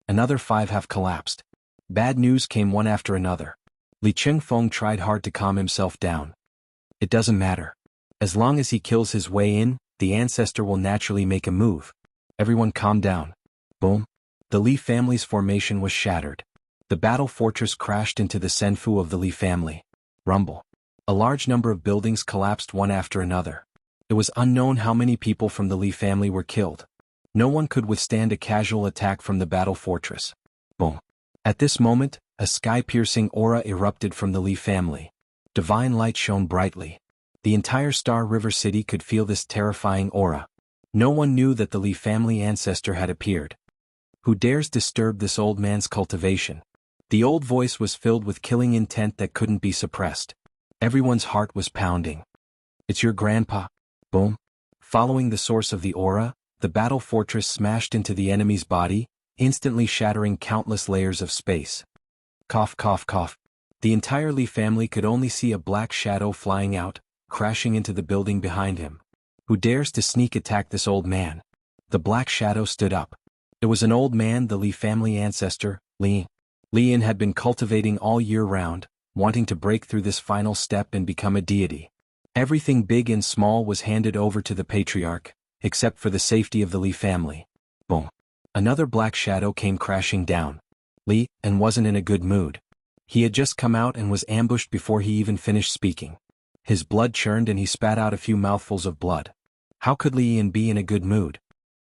Another 5 have collapsed. Bad news came one after another. Li Chengfeng tried hard to calm himself down. It doesn't matter. As long as he kills his way in, the ancestor will naturally make a move. Everyone calm down. Boom. The Li family's formation was shattered. The battle fortress crashed into the Senfu of the Li family. Rumble. A large number of buildings collapsed one after another. It was unknown how many people from the Li family were killed. No one could withstand a casual attack from the battle fortress. Boom. At this moment, a sky-piercing aura erupted from the Li family. Divine light shone brightly. The entire Star River city could feel this terrifying aura. No one knew that the Li family ancestor had appeared. Who dares disturb this old man's cultivation? The old voice was filled with killing intent that couldn't be suppressed. Everyone's heart was pounding. It's your grandpa. Boom. Following the source of the aura, the battle fortress smashed into the enemy's body, instantly shattering countless layers of space. Cough, cough, cough. The entire Li family could only see a black shadow flying out, crashing into the building behind him. Who dares to sneak attack this old man? The black shadow stood up. It was an old man, the Li family ancestor, Li. Lian had been cultivating all year round, wanting to break through this final step and become a deity. Everything big and small was handed over to the patriarch, except for the safety of the Li family. Boom. Another black shadow came crashing down. Li, and wasn't in a good mood. He had just come out and was ambushed before he even finished speaking. His blood churned and he spat out a few mouthfuls of blood. How could Li Yan be in a good mood?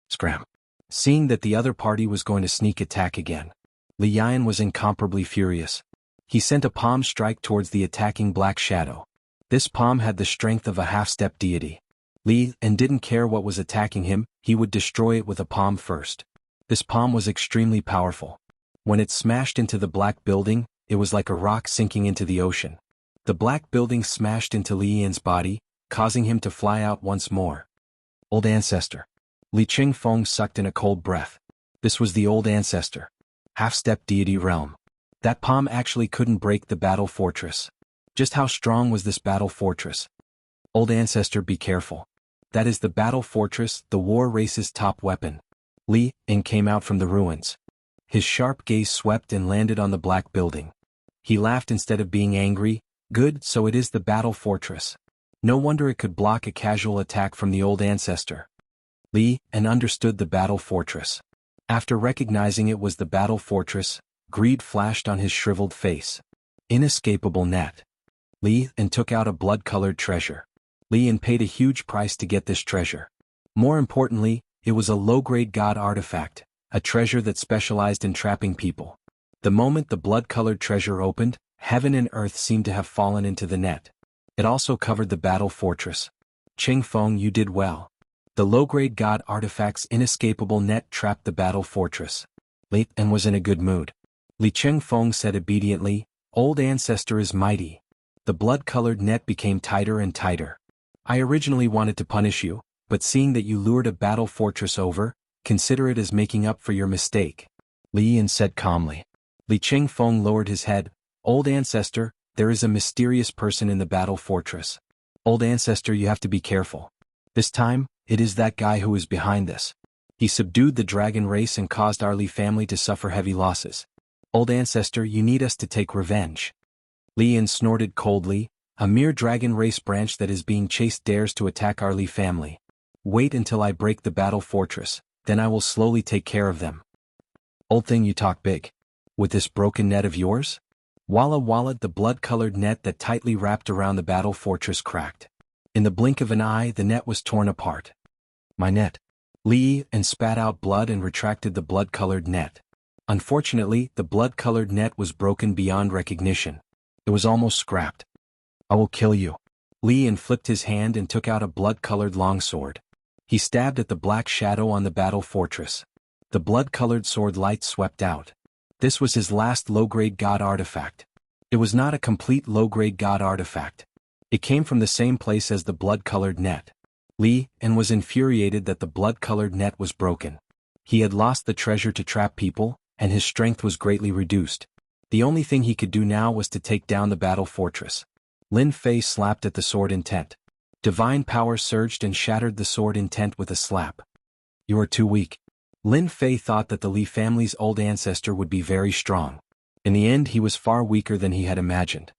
Scram. Seeing that the other party was going to sneak attack again, Li Yan was incomparably furious. He sent a palm strike towards the attacking black shadow. This palm had the strength of a half-step deity. Li Yan didn't care what was attacking him, he would destroy it with a palm first. This palm was extremely powerful. When it smashed into the black building, it was like a rock sinking into the ocean. The black building smashed into Li Yan's body, causing him to fly out once more. Old ancestor. Li Chengfeng sucked in a cold breath. This was the old ancestor. Half-step deity realm. That palm actually couldn't break the battle fortress. Just how strong was this battle fortress? Old ancestor, be careful. That is the battle fortress, the war race's top weapon. Li Yan came out from the ruins. His sharp gaze swept and landed on the black building. He laughed instead of being angry. Good, so it is the battle fortress. No wonder it could block a casual attack from the old ancestor. Li Yan understood the battle fortress. After recognizing it was the battle fortress, greed flashed on his shriveled face. Inescapable net. Li Yan took out a blood-colored treasure. Li Yan paid a huge price to get this treasure. More importantly, it was a low-grade god artifact, a treasure that specialized in trapping people. The moment the blood-colored treasure opened, heaven and earth seemed to have fallen into the net. It also covered the battle fortress. Chengfeng, you did well. The low-grade god artifact's inescapable net trapped the battle fortress. Li Yan was in a good mood. Li Chengfeng said obediently, old ancestor is mighty. The blood-colored net became tighter and tighter. I originally wanted to punish you, but seeing that you lured a battle fortress over, consider it as making up for your mistake. Li Yan said calmly. Li Chengfeng lowered his head. Old ancestor, there is a mysterious person in the battle fortress. Old ancestor, you have to be careful. This time, it is that guy who is behind this. He subdued the dragon race and caused our Li family to suffer heavy losses. Old ancestor, you need us to take revenge. Li Yan snorted coldly. A mere dragon race branch that is being chased dares to attack our Li family. Wait until I break the battle fortress, then I will slowly take care of them. Old thing, you talk big. With this broken net of yours? Walla walla, the blood-colored net that tightly wrapped around the battle fortress cracked. In the blink of an eye, the net was torn apart. My net. Li Yan spat out blood and retracted the blood-colored net. Unfortunately, the blood-colored net was broken beyond recognition. It was almost scrapped. I will kill you. Li Yan flipped his hand and took out a blood-colored longsword. He stabbed at the black shadow on the battle fortress. The blood-colored sword light swept out. This was his last low-grade god artifact. It was not a complete low-grade god artifact. It came from the same place as the blood-colored net. Li Yan was infuriated that the blood-colored net was broken. He had lost the treasure to trap people, and his strength was greatly reduced. The only thing he could do now was to take down the battle fortress. Lin Fei slapped at the sword intent. Divine power surged and shattered the sword intent with a slap. You are too weak. Lin Fei thought that the Li family's old ancestor would be very strong. In the end, he was far weaker than he had imagined.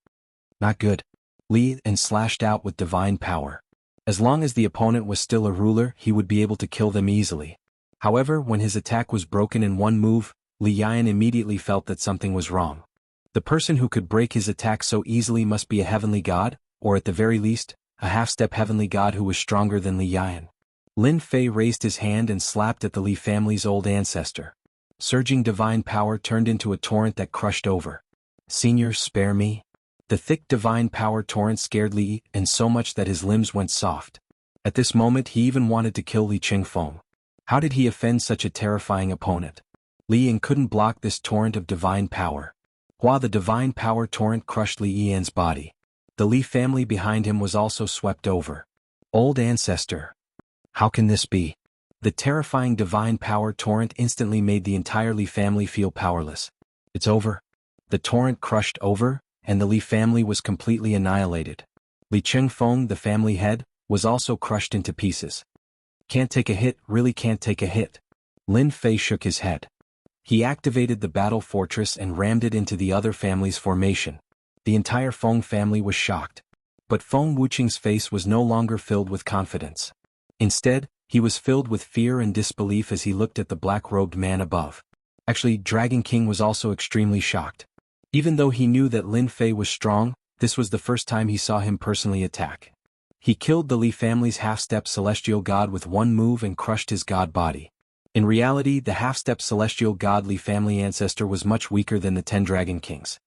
Not good. Li and slashed out with divine power. As long as the opponent was still a ruler, he would be able to kill them easily. However, when his attack was broken in one move, Li Yan immediately felt that something was wrong. The person who could break his attack so easily must be a heavenly god, or at the very least, a half-step heavenly god who was stronger than Li Yan. Lin Fei raised his hand and slapped at the Li family's old ancestor. Surging divine power turned into a torrent that crushed over. "Senior, spare me." The thick divine power torrent scared Li and so much that his limbs went soft. At this moment he even wanted to kill Li Qingfeng. How did he offend such a terrifying opponent? Li Yan couldn't block this torrent of divine power. While the divine power torrent crushed Li Yan's body, the Li family behind him was also swept over. Old ancestor. How can this be? The terrifying divine power torrent instantly made the entire Li family feel powerless. It's over. The torrent crushed over, and the Li family was completely annihilated. Li Qingfeng, the family head, was also crushed into pieces. Can't take a hit, really can't take a hit. Lin Fei shook his head. He activated the battle fortress and rammed it into the other family's formation. The entire Feng family was shocked. But Feng Wuqing's face was no longer filled with confidence. Instead, he was filled with fear and disbelief as he looked at the black-robed man above. Actually, Dragon King was also extremely shocked. Even though he knew that Lin Fei was strong, this was the first time he saw him personally attack. He killed the Li family's half-step celestial god with one move and crushed his god body. In reality, the half-step celestial god Li family ancestor was much weaker than the 10 Dragon Kings.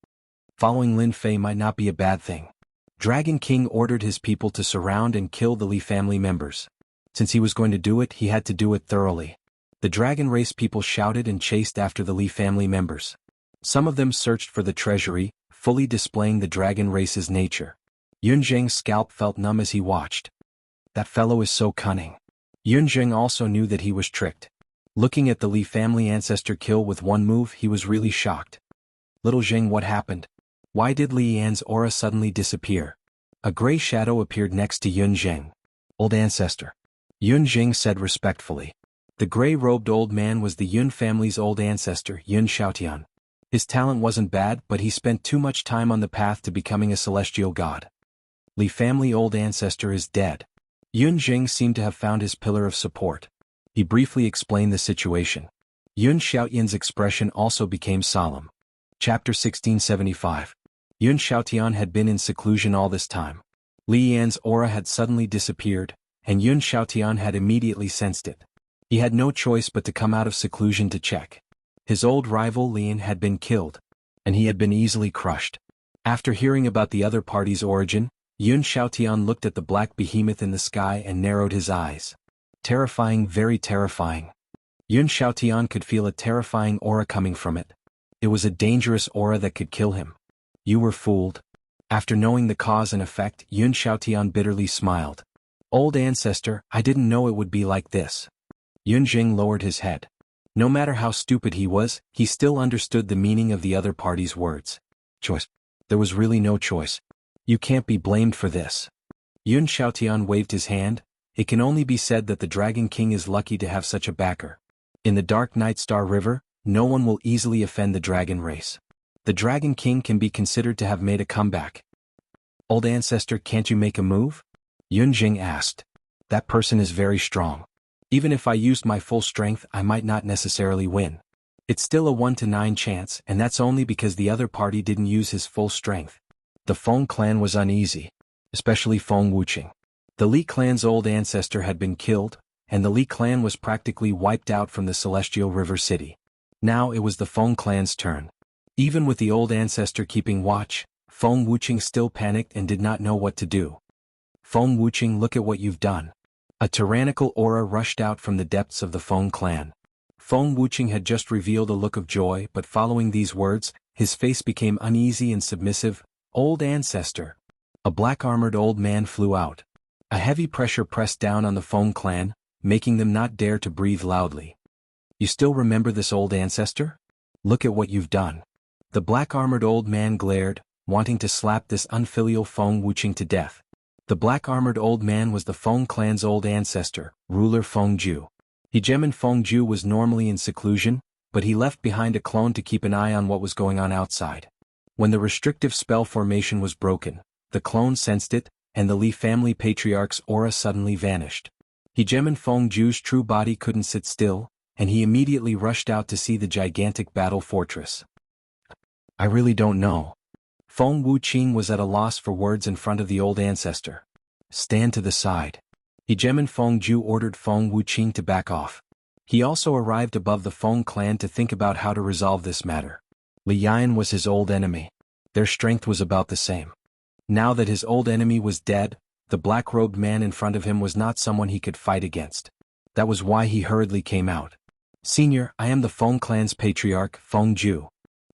Following Lin Fei might not be a bad thing. Dragon King ordered his people to surround and kill the Li family members. Since he was going to do it, he had to do it thoroughly. The dragon race people shouted and chased after the Li family members. Some of them searched for the treasury, fully displaying the dragon race's nature. Yunzheng's scalp felt numb as he watched. That fellow is so cunning. Yunzheng also knew that he was tricked. Looking at the Li family ancestor kill with one move, he was really shocked. Little Zheng, what happened? Why did Li Yan's aura suddenly disappear? A gray shadow appeared next to Yunzheng. Old ancestor. Yunzheng said respectfully. The gray-robed old man was the Yun family's old ancestor, Yun Xiaotian. His talent wasn't bad, but he spent too much time on the path to becoming a celestial god. Li family old ancestor is dead. Yunzheng seemed to have found his pillar of support. He briefly explained the situation. Yun Xiaotian's expression also became solemn. Chapter 1675. Yun Xiaotian had been in seclusion all this time. Li Yan's aura had suddenly disappeared, and Yun Xiaotian had immediately sensed it. He had no choice but to come out of seclusion to check. His old rival Lian had been killed, and he had been easily crushed. After hearing about the other party's origin, Yun Xiaotian looked at the black behemoth in the sky and narrowed his eyes. Terrifying, very terrifying. Yun Xiaotian could feel a terrifying aura coming from it. It was a dangerous aura that could kill him. You were fooled. After knowing the cause and effect, Yun Xiaotian bitterly smiled. Old ancestor, I didn't know it would be like this. Yunzheng lowered his head. No matter how stupid he was, he still understood the meaning of the other party's words. Choice. There was really no choice. You can't be blamed for this. Yun Xiaotian waved his hand. It can only be said that the Dragon King is lucky to have such a backer. In the Dark Night Star River, no one will easily offend the dragon race. The Dragon King can be considered to have made a comeback. Old ancestor, can't you make a move? Yunzheng asked. That person is very strong. Even if I used my full strength, I might not necessarily win. It's still a 1 to 9 chance, and that's only because the other party didn't use his full strength. The Feng clan was uneasy, especially Feng Wuqing. The Li clan's old ancestor had been killed, and the Li clan was practically wiped out from the Celestial River City. Now it was the Feng clan's turn. Even with the old ancestor keeping watch, Feng Wuqing still panicked and did not know what to do. Feng Wuqing, look at what you've done. A tyrannical aura rushed out from the depths of the Feng clan. Feng Wuqing had just revealed a look of joy, but following these words, his face became uneasy and submissive. Old ancestor. A black-armored old man flew out. A heavy pressure pressed down on the Feng clan, making them not dare to breathe loudly. You still remember this old ancestor? Look at what you've done. The black-armored old man glared, wanting to slap this unfilial Feng Wuqing to death. The black-armored old man was the Feng clan's old ancestor, ruler Feng Ju. Hegemon Fengju was normally in seclusion, but he left behind a clone to keep an eye on what was going on outside. When the restrictive spell formation was broken, the clone sensed it, and the Li family patriarch's aura suddenly vanished. Hegemon Fengju's true body couldn't sit still, and he immediately rushed out to see the gigantic battle fortress. I really don't know. Feng Wuqing was at a loss for words in front of the old ancestor. Stand to the side. Hegemon Fengju ordered Feng Wuqing to back off. He also arrived above the Feng clan to think about how to resolve this matter. Li Yan was his old enemy. Their strength was about the same. Now that his old enemy was dead, the black-robed man in front of him was not someone he could fight against. That was why he hurriedly came out. Senior, I am the Feng clan's patriarch, Fengju.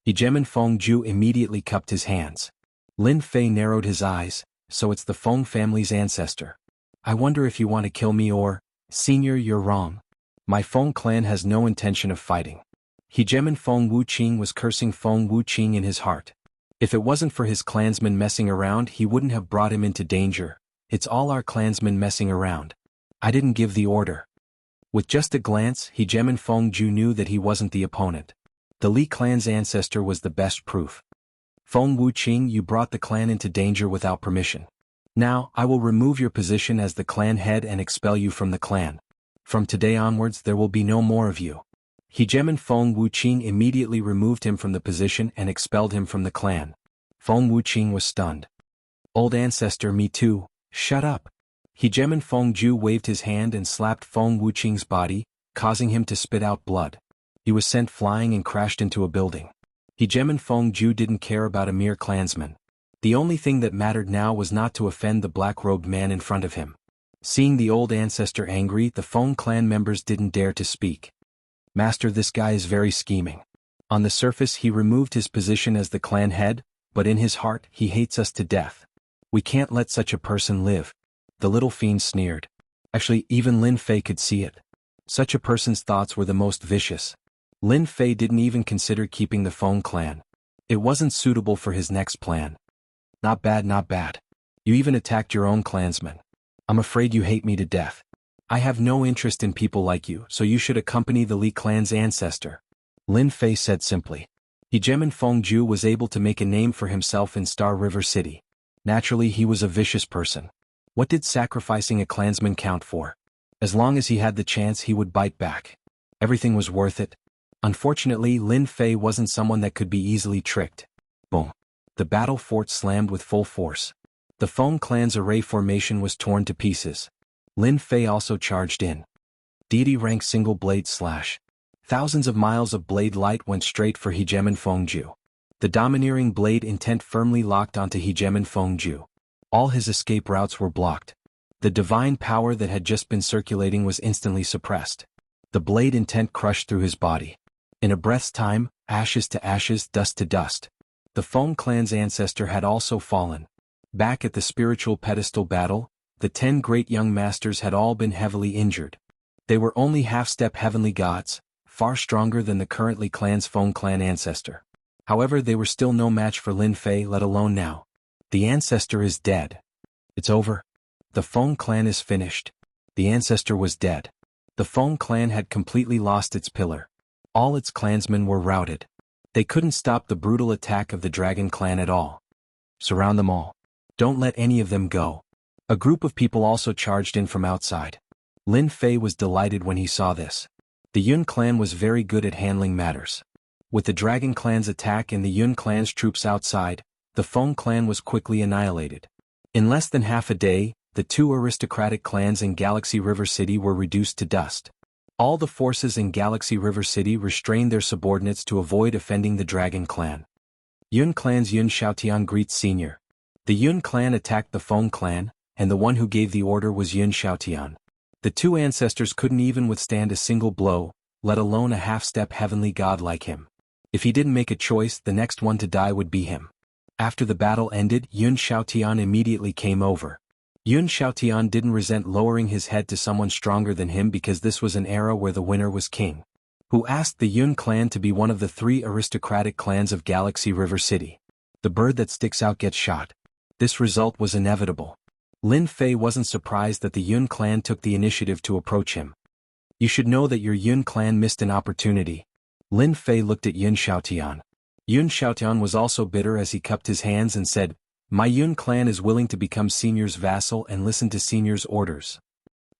Hegemon Fengju immediately cupped his hands. Lin Fei narrowed his eyes. So it's the Feng family's ancestor. I wonder if you want to kill me or… Senior, you're wrong. My Feng clan has no intention of fighting. Hegemon Feng Wuqing was cursing Feng Wuqing in his heart. If it wasn't for his clansmen messing around, he wouldn't have brought him into danger. It's all our clansmen messing around. I didn't give the order. With just a glance, Hegemon Fengju knew that he wasn't the opponent. The Li clan's ancestor was the best proof. Feng Wuqing, you brought the clan into danger without permission. Now, I will remove your position as the clan head and expel you from the clan. From today onwards there will be no more of you. Hegemon Feng Wuqing immediately removed him from the position and expelled him from the clan. Feng Wuqing was stunned. Old ancestor, me too, shut up. Hegemon Fengju waved his hand and slapped Feng Wuqing's body, causing him to spit out blood. He was sent flying and crashed into a building. Hegemon Fengju didn't care about a mere clansman. The only thing that mattered now was not to offend the black-robed man in front of him. Seeing the old ancestor angry, the Feng clan members didn't dare to speak. Master, this guy is very scheming. On the surface he removed his position as the clan head, but in his heart he hates us to death. We can't let such a person live. The little fiend sneered. Actually, even Lin Fei could see it. Such a person's thoughts were the most vicious. Lin Fei didn't even consider keeping the Feng clan. It wasn't suitable for his next plan. Not bad, not bad. You even attacked your own clansmen. I'm afraid you hate me to death. I have no interest in people like you, so you should accompany the Li clan's ancestor. Lin Fei said simply. Hegemon Fengju was able to make a name for himself in Star River City. Naturally, he was a vicious person. What did sacrificing a clansman count for? As long as he had the chance, he would bite back. Everything was worth it. Unfortunately, Lin Fei wasn't someone that could be easily tricked. Boom. The battle fort slammed with full force. The Feng clan's array formation was torn to pieces. Lin Fei also charged in. Deity rank single blade slash. Thousands of miles of blade light went straight for Hegemon Fengju. The domineering blade intent firmly locked onto Hegemon Fengju. All his escape routes were blocked. The divine power that had just been circulating was instantly suppressed. The blade intent crushed through his body. In a breath's time, ashes to ashes, dust to dust. The Feng clan's ancestor had also fallen. Back at the spiritual pedestal battle, the 10 great young masters had all been heavily injured. They were only half-step heavenly gods, far stronger than the currently clan's Feng clan ancestor. However, they were still no match for Lin Fei, let alone now. The ancestor is dead. It's over. The Feng clan is finished. The ancestor was dead. The Feng clan had completely lost its pillar. All its clansmen were routed. They couldn't stop the brutal attack of the Dragon Clan at all. Surround them all. Don't let any of them go. A group of people also charged in from outside. Lin Fei was delighted when he saw this. The Yun clan was very good at handling matters. With the Dragon Clan's attack and the Yun clan's troops outside, the Feng clan was quickly annihilated. In less than half a day, the 2 aristocratic clans in Galaxy River City were reduced to dust. All the forces in Galaxy River City restrained their subordinates to avoid offending the Dragon Clan. Yun clan's Yun Xiaotian greets Senior. The Yun clan attacked the Feng clan, and the one who gave the order was Yun Xiaotian. The 2 ancestors couldn't even withstand a single blow, let alone a half-step heavenly god like him. If he didn't make a choice, the next one to die would be him. After the battle ended, Yun Xiaotian immediately came over. Yun Xiaotian didn't resent lowering his head to someone stronger than him because this was an era where the winner was king. Who asked the Yun clan to be one of the 3 aristocratic clans of Galaxy River City. The bird that sticks out gets shot. This result was inevitable. Lin Fei wasn't surprised that the Yun clan took the initiative to approach him. You should know that your Yun clan missed an opportunity. Lin Fei looked at Yun Xiaotian. Yun Xiaotian was also bitter as he cupped his hands and said, "My Yun clan is willing to become Senior's vassal and listen to Senior's orders.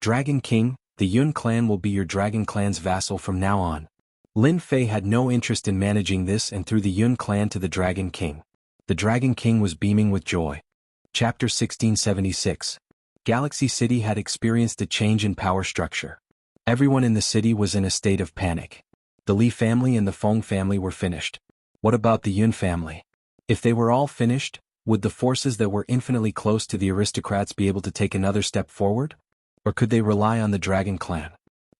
Dragon King, the Yun clan will be your Dragon clan's vassal from now on." Lin Fei had no interest in managing this and threw the Yun clan to the Dragon King. The Dragon King was beaming with joy. Chapter 1676. Galaxy City had experienced a change in power structure. Everyone in the city was in a state of panic. The Li family and the Feng family were finished. What about the Yun family? If they were all finished, would the forces that were infinitely close to the aristocrats be able to take another step forward? Or could they rely on the Dragon clan?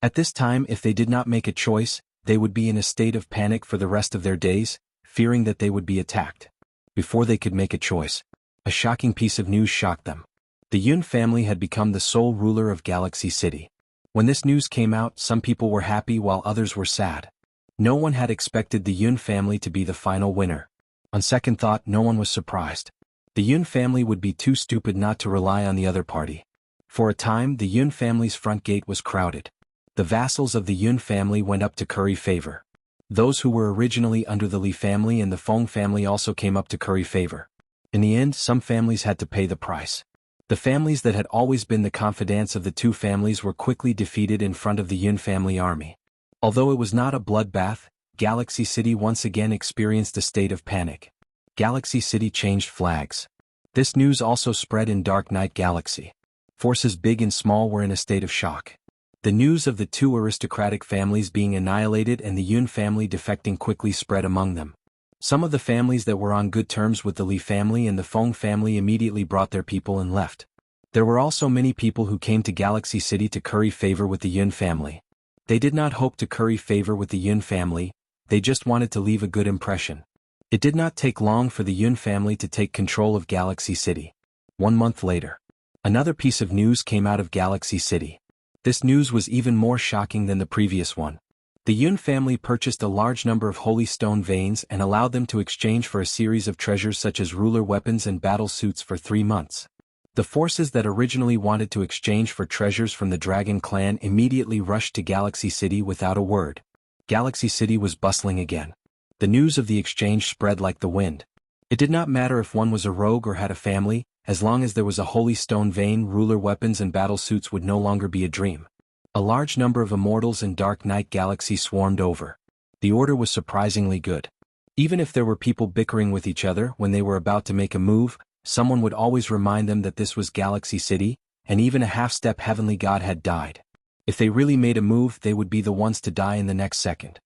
At this time, if they did not make a choice, they would be in a state of panic for the rest of their days, fearing that they would be attacked. Before they could make a choice, a shocking piece of news shocked them. The Yun family had become the sole ruler of Galaxy City. When this news came out, some people were happy while others were sad. No one had expected the Yun family to be the final winner. On second thought, no one was surprised. The Yun family would be too stupid not to rely on the other party. For a time, the Yun family's front gate was crowded. The vassals of the Yun family went up to curry favor. Those who were originally under the Li family and the Feng family also came up to curry favor. In the end, some families had to pay the price. The families that had always been the confidants of the two families were quickly defeated in front of the Yun family army. Although it was not a bloodbath, Galaxy City once again experienced a state of panic. Galaxy City changed flags. This news also spread in Dark Knight Galaxy. Forces big and small were in a state of shock. The news of the two aristocratic families being annihilated and the Yun family defecting quickly spread among them. Some of the families that were on good terms with the Li family and the Feng family immediately brought their people and left. There were also many people who came to Galaxy City to curry favor with the Yun family. They did not hope to curry favor with the Yun family, they just wanted to leave a good impression. It did not take long for the Yun family to take control of Galaxy City. 1 month later, another piece of news came out of Galaxy City. This news was even more shocking than the previous one. The Yun family purchased a large number of holy stone veins and allowed them to exchange for a series of treasures such as ruler weapons and battle suits for 3 months. The forces that originally wanted to exchange for treasures from the Dragon clan immediately rushed to Galaxy City without a word. Galaxy City was bustling again. The news of the exchange spread like the wind. It did not matter if one was a rogue or had a family, as long as there was a holy stone vein, ruler weapons and battle suits would no longer be a dream. A large number of immortals in Dark Knight Galaxy swarmed over. The order was surprisingly good. Even if there were people bickering with each other when they were about to make a move, someone would always remind them that this was Galaxy City, and even a half-step heavenly god had died. If they really made a move, they would be the ones to die in the next second.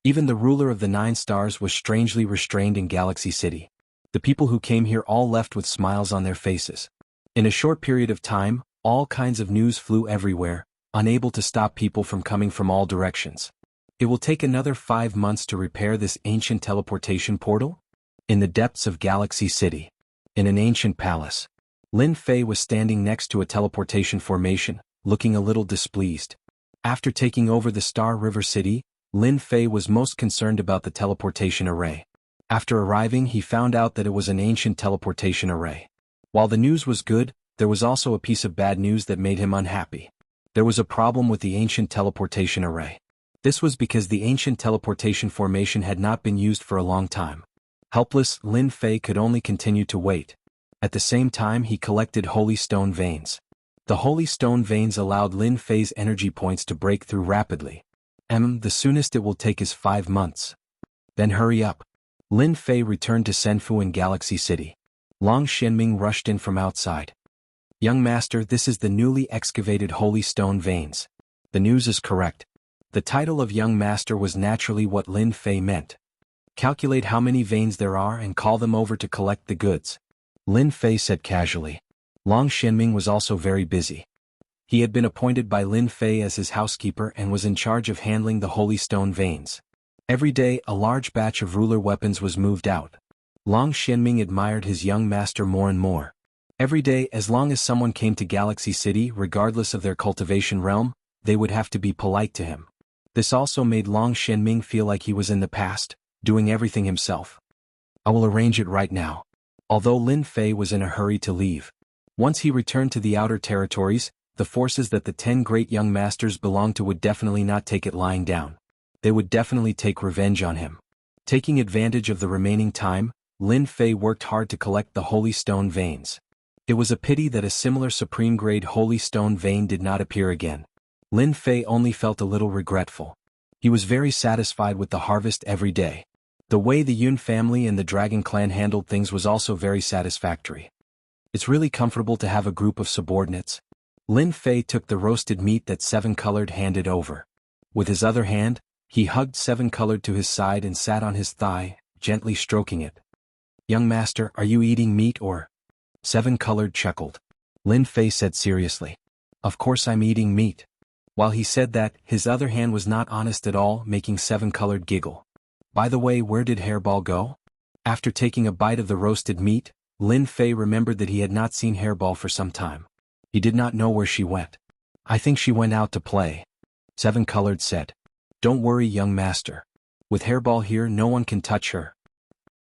Even the ruler of the 9 stars was strangely restrained in Galaxy City. The people who came here all left with smiles on their faces. In a short period of time, all kinds of news flew everywhere, unable to stop people from coming from all directions. It will take another 5 months to repair this ancient teleportation portal? In the depths of Galaxy City, in an ancient palace, Lin Fei was standing next to a teleportation formation, looking a little displeased. After taking over the Star River City, Lin Fei was most concerned about the teleportation array. After arriving, he found out that it was an ancient teleportation array. While the news was good, there was also a piece of bad news that made him unhappy. There was a problem with the ancient teleportation array. This was because the ancient teleportation formation had not been used for a long time. Helpless, Lin Fei could only continue to wait. At the same time, he collected holy stone veins. The holy stone veins allowed Lin Fei's energy points to break through rapidly. The soonest it will take is 5 months. Then hurry up. Lin Fei returned to Senfu in Galaxy City. Long Xianming rushed in from outside. Young master, this is the newly excavated holy stone veins. The news is correct. The title of young master was naturally what Lin Fei meant. Calculate how many veins there are and call them over to collect the goods. Lin Fei said casually. Long Xianming was also very busy. He had been appointed by Lin Fei as his housekeeper and was in charge of handling the holy stone veins. Every day, a large batch of ruler weapons was moved out. Long Xianming admired his young master more and more. Every day, as long as someone came to Galaxy City, regardless of their cultivation realm, they would have to be polite to him. This also made Long Xianming feel like he was in the past, doing everything himself. I will arrange it right now. Although Lin Fei was in a hurry to leave. Once he returned to the outer territories, the forces that the 10 great young masters belonged to would definitely not take it lying down. They would definitely take revenge on him. Taking advantage of the remaining time, Lin Fei worked hard to collect the Holy Stone veins. It was a pity that a similar supreme-grade Holy Stone vein did not appear again. Lin Fei only felt a little regretful. He was very satisfied with the harvest every day. The way the Yun family and the Dragon Clan handled things was also very satisfactory. It's really comfortable to have a group of subordinates. Lin Fei took the roasted meat that Seven Colored handed over. With his other hand, he hugged Seven Colored to his side and sat on his thigh, gently stroking it. "Young master, are you eating meat or?" Seven Colored chuckled. Lin Fei said seriously, "Of course I'm eating meat." While he said that, his other hand was not honest at all, making Seven Colored giggle. By the way, where did Hairball go? After taking a bite of the roasted meat, Lin Fei remembered that he had not seen Hairball for some time. He did not know where she went. "I think she went out to play," Seven Colored said. "Don't worry, young master. With Hairball here, no one can touch her."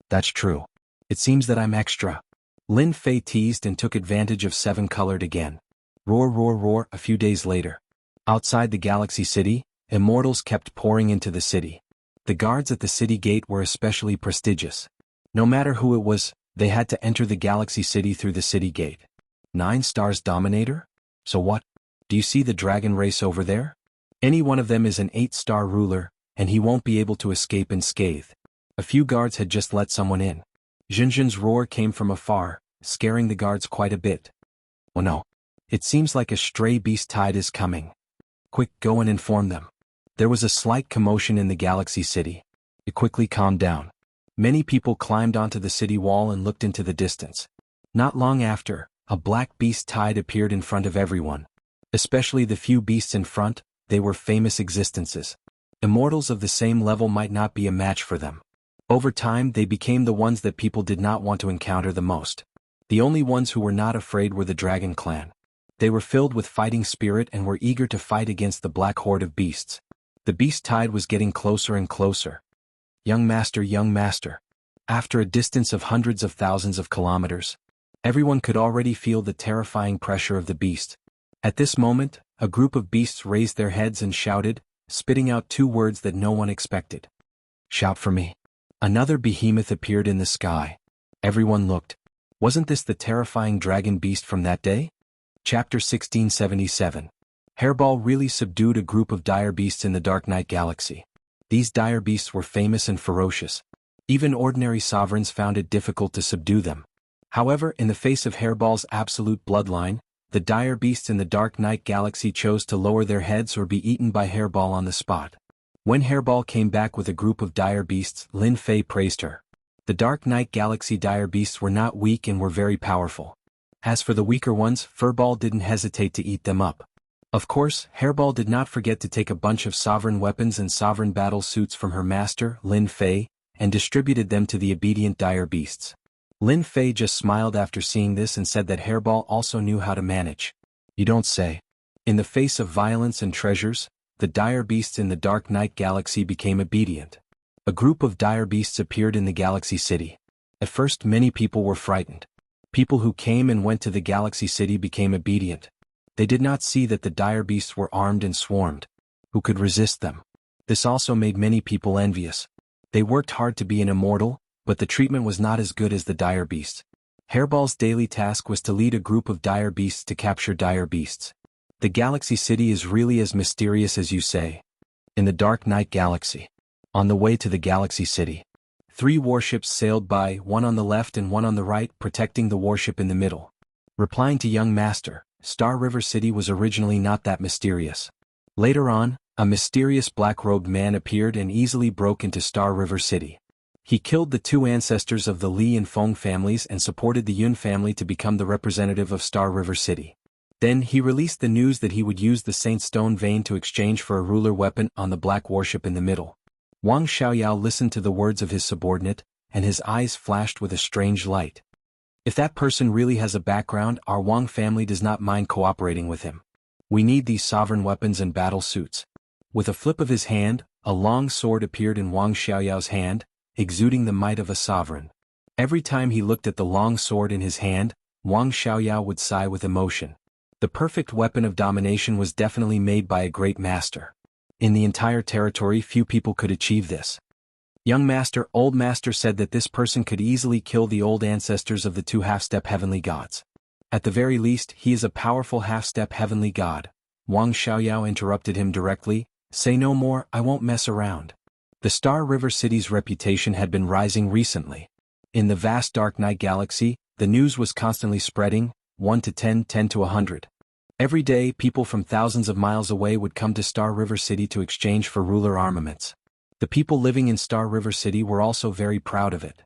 "That's true. It seems that I'm extra." Lin Fei teased and took advantage of Seven Colored again. Roar, roar, roar. A few days later. Outside the Galaxy City, immortals kept pouring into the city. The guards at the city gate were especially prestigious. No matter who it was, they had to enter the Galaxy City through the city gate. 9 stars Dominator? So what? Do you see the dragon race over there? Any one of them is an 8-star ruler, and he won't be able to escape unscathed. A few guards had just let someone in. Jinjin's roar came from afar, scaring the guards quite a bit. "Oh no. It seems like a stray beast tide is coming. Quick, go and inform them." There was a slight commotion in the Galaxy City. It quickly calmed down. Many people climbed onto the city wall and looked into the distance. Not long after, a black beast tide appeared in front of everyone. Especially the few beasts in front, they were famous existences. Immortals of the same level might not be a match for them. Over time, they became the ones that people did not want to encounter the most. The only ones who were not afraid were the Dragon Clan. They were filled with fighting spirit and were eager to fight against the black horde of beasts. The beast tide was getting closer and closer. Young master. After a distance of hundreds of thousands of kilometers, everyone could already feel the terrifying pressure of the beast. At this moment, a group of beasts raised their heads and shouted, spitting out 2 words that no one expected. "Shout for me." Another behemoth appeared in the sky. Everyone looked. Wasn't this the terrifying dragon beast from that day? Chapter 1677. Hairball really subdued a group of dire beasts in the Dark Night Galaxy. These dire beasts were famous and ferocious. Even ordinary sovereigns found it difficult to subdue them. However, in the face of Hairball's absolute bloodline, the dire beasts in the Dark Night Galaxy chose to lower their heads or be eaten by Hairball on the spot. When Hairball came back with a group of dire beasts, Lin Fei praised her. The Dark Night Galaxy dire beasts were not weak and were very powerful. As for the weaker ones, Furball didn't hesitate to eat them up. Of course, Hairball did not forget to take a bunch of sovereign weapons and sovereign battle suits from her master, Lin Fei, and distributed them to the obedient dire beasts. Lin Fei just smiled after seeing this and said that Hairball also knew how to manage. "You don't say." In the face of violence and treasures, the dire beasts in the Dark Night Galaxy became obedient. A group of dire beasts appeared in the Galaxy City. At first, many people were frightened. People who came and went to the Galaxy City became obedient. They did not see that the dire beasts were armed and swarmed. Who could resist them? This also made many people envious. They worked hard to be an immortal, but the treatment was not as good as the dire beasts. Hairball's daily task was to lead a group of dire beasts to capture dire beasts. The Galaxy City is really as mysterious as you say. In the Dark Night Galaxy. On the way to the Galaxy City, 3 warships sailed by, one on the left and one on the right, protecting the warship in the middle. Replying to young master, Star River City was originally not that mysterious. Later on, a mysterious black-robed man appeared and easily broke into Star River City. He killed the 2 ancestors of the Li and Feng families and supported the Yun family to become the representative of Star River City. Then he released the news that he would use the Saint Stone vein to exchange for a ruler weapon on the black warship in the middle. Wang Xiaoyao listened to the words of his subordinate, and his eyes flashed with a strange light. If that person really has a background, our Wang family does not mind cooperating with him. We need these sovereign weapons and battle suits. With a flip of his hand, a long sword appeared in Wang Xiaoyao's hand, exuding the might of a sovereign. Every time he looked at the long sword in his hand, Wang Xiaoyao would sigh with emotion. The perfect weapon of domination was definitely made by a great master. In the entire territory, few people could achieve this. Young master, old master said that this person could easily kill the old ancestors of the two half-step heavenly gods. At the very least, he is a powerful half-step heavenly god. Wang Xiaoyao interrupted him directly, "Say no more, I won't mess around." The Star River City's reputation had been rising recently. In the vast dark night galaxy, the news was constantly spreading, 1 to 10, 10 to 100. Every day, people from thousands of miles away would come to Star River City to exchange for ruler armaments. The people living in Star River City were also very proud of it.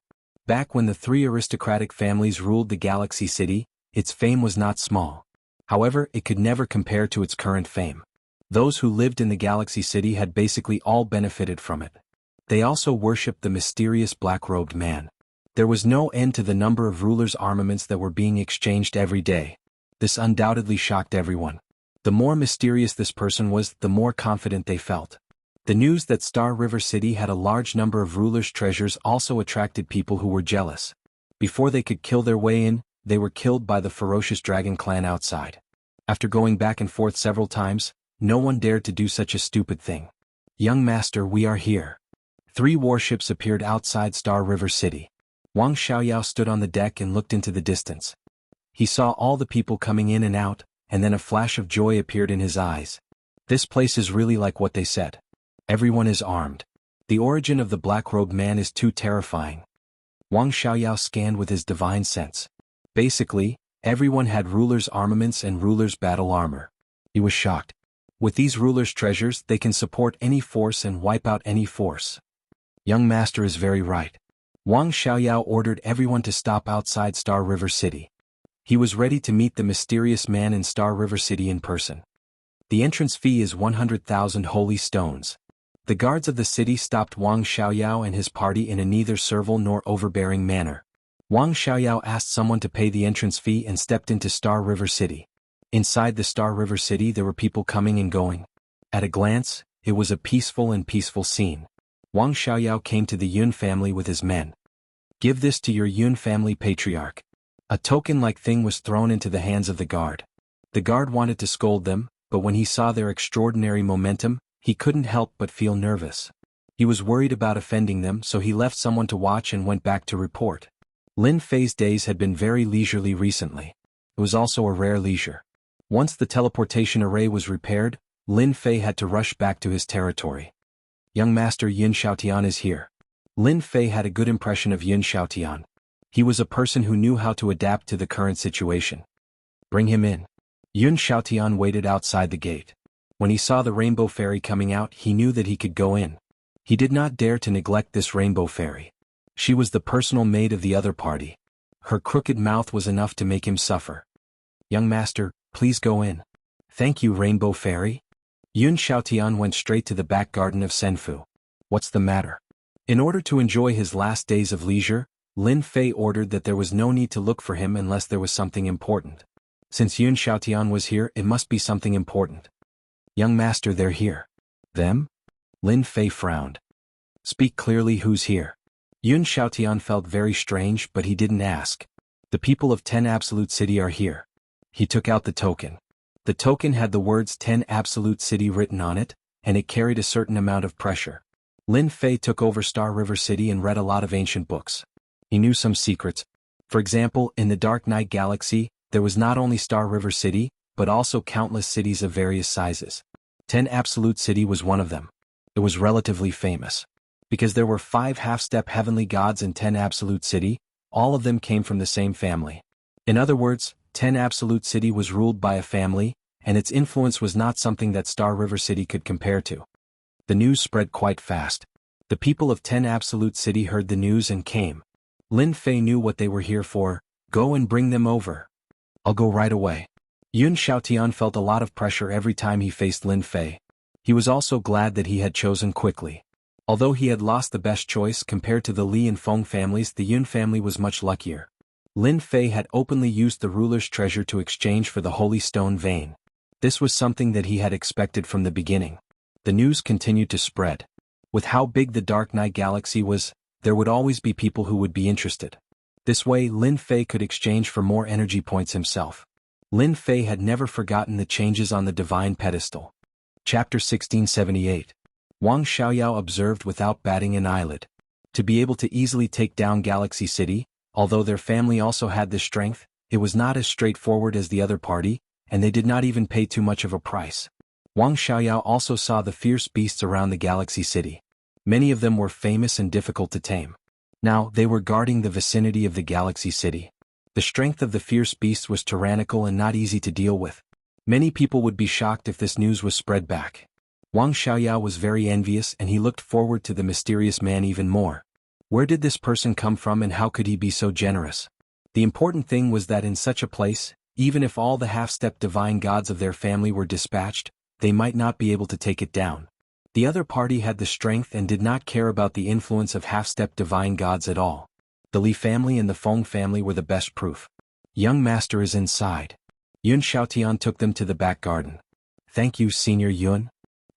Back when the three aristocratic families ruled the Galaxy City, its fame was not small. However, it could never compare to its current fame. Those who lived in the Galaxy City had basically all benefited from it. They also worshipped the mysterious black-robed man. There was no end to the number of rulers' armaments that were being exchanged every day. This undoubtedly shocked everyone. The more mysterious this person was, the more confident they felt. The news that Star River City had a large number of rulers' treasures also attracted people who were jealous. Before they could kill their way in, they were killed by the ferocious dragon clan outside. After going back and forth several times, no one dared to do such a stupid thing. "Young master, we are here." 3 warships appeared outside Star River City. Wang Xiaoyao stood on the deck and looked into the distance. He saw all the people coming in and out, and then a flash of joy appeared in his eyes. This place is really like what they said. Everyone is armed. The origin of the black-robed man is too terrifying. Wang Xiaoyao scanned with his divine sense. Basically, everyone had ruler's armaments and ruler's battle armor. He was shocked. With these ruler's treasures, they can support any force and wipe out any force. Young master is very right. Wang Xiaoyao ordered everyone to stop outside Star River City. He was ready to meet the mysterious man in Star River City in person. The entrance fee is 100,000 holy stones. The guards of the city stopped Wang Xiaoyao and his party in a neither servile nor overbearing manner. Wang Xiaoyao asked someone to pay the entrance fee and stepped into Star River City. Inside the Star River City there were people coming and going. At a glance, it was a peaceful scene. Wang Xiaoyao came to the Yun family with his men. "Give this to your Yun family patriarch." A token-like thing was thrown into the hands of the guard. The guard wanted to scold them, but when he saw their extraordinary momentum, he couldn't help but feel nervous. He was worried about offending them, so he left someone to watch and went back to report. Lin Fei's days had been very leisurely recently. It was also a rare leisure. Once the teleportation array was repaired, Lin Fei had to rush back to his territory. "Young master Yin Xiaotian is here." Lin Fei had a good impression of Yin Xiaotian. He was a person who knew how to adapt to the current situation. "Bring him in." Yun Xiaotian waited outside the gate. When he saw the rainbow fairy coming out, he knew that he could go in. He did not dare to neglect this rainbow fairy. She was the personal maid of the other party. Her crooked mouth was enough to make him suffer. "Young master, please go in." "Thank you, rainbow fairy." Yun Xiaotian went straight to the back garden of Senfu. "What's the matter?" In order to enjoy his last days of leisure, Lin Fei ordered that there was no need to look for him unless there was something important. Since Yun Xiaotian was here, it must be something important. "Young master, they're here." "Them?" Lin Fei frowned. "Speak clearly, who's here?" Yun Xiaotian felt very strange, but he didn't ask. "The people of 10 Absolute City are here." He took out the token. The token had the words 10 Absolute City written on it, and it carried a certain amount of pressure. Lin Fei took over Star River City and read a lot of ancient books. He knew some secrets. For example, in the Dark Night Galaxy, there was not only Star River City, but also countless cities of various sizes. 10 Absolute City was one of them. It was relatively famous. Because there were 5 half-step heavenly gods in 10 Absolute City, all of them came from the same family. In other words, 10 Absolute City was ruled by a family, and its influence was not something that Star River City could compare to. The news spread quite fast. The people of 10 Absolute City heard the news and came. Lin Fei knew what they were here for. "Go and bring them over." "I'll go right away." Yun Xiaotian felt a lot of pressure every time he faced Lin Fei. He was also glad that he had chosen quickly. Although he had lost the best choice compared to the Li and Feng families, the Yun family was much luckier. Lin Fei had openly used the ruler's treasure to exchange for the holy stone vein. This was something that he had expected from the beginning. The news continued to spread. With how big the Dark Night Galaxy was, there would always be people who would be interested. This way, Lin Fei could exchange for more energy points himself. Lin Fei had never forgotten the changes on the divine pedestal. Chapter 1678. Wang Xiaoyao observed without batting an eyelid. To be able to easily take down Galaxy City, although their family also had this strength, it was not as straightforward as the other party, and they did not even pay too much of a price. Wang Xiaoyao also saw the fierce beasts around the Galaxy City. Many of them were famous and difficult to tame. Now, they were guarding the vicinity of the Galaxy City. The strength of the fierce beasts was tyrannical and not easy to deal with. Many people would be shocked if this news was spread back. Wang Xiaoyao was very envious and he looked forward to the mysterious man even more. Where did this person come from and how could he be so generous? The important thing was that in such a place, even if all the half-step divine gods of their family were dispatched, they might not be able to take it down. The other party had the strength and did not care about the influence of half-step divine gods at all. The Li family and the Feng family were the best proof. Young master is inside. Yun Xiaotian took them to the back garden. Thank you, Senior Yun.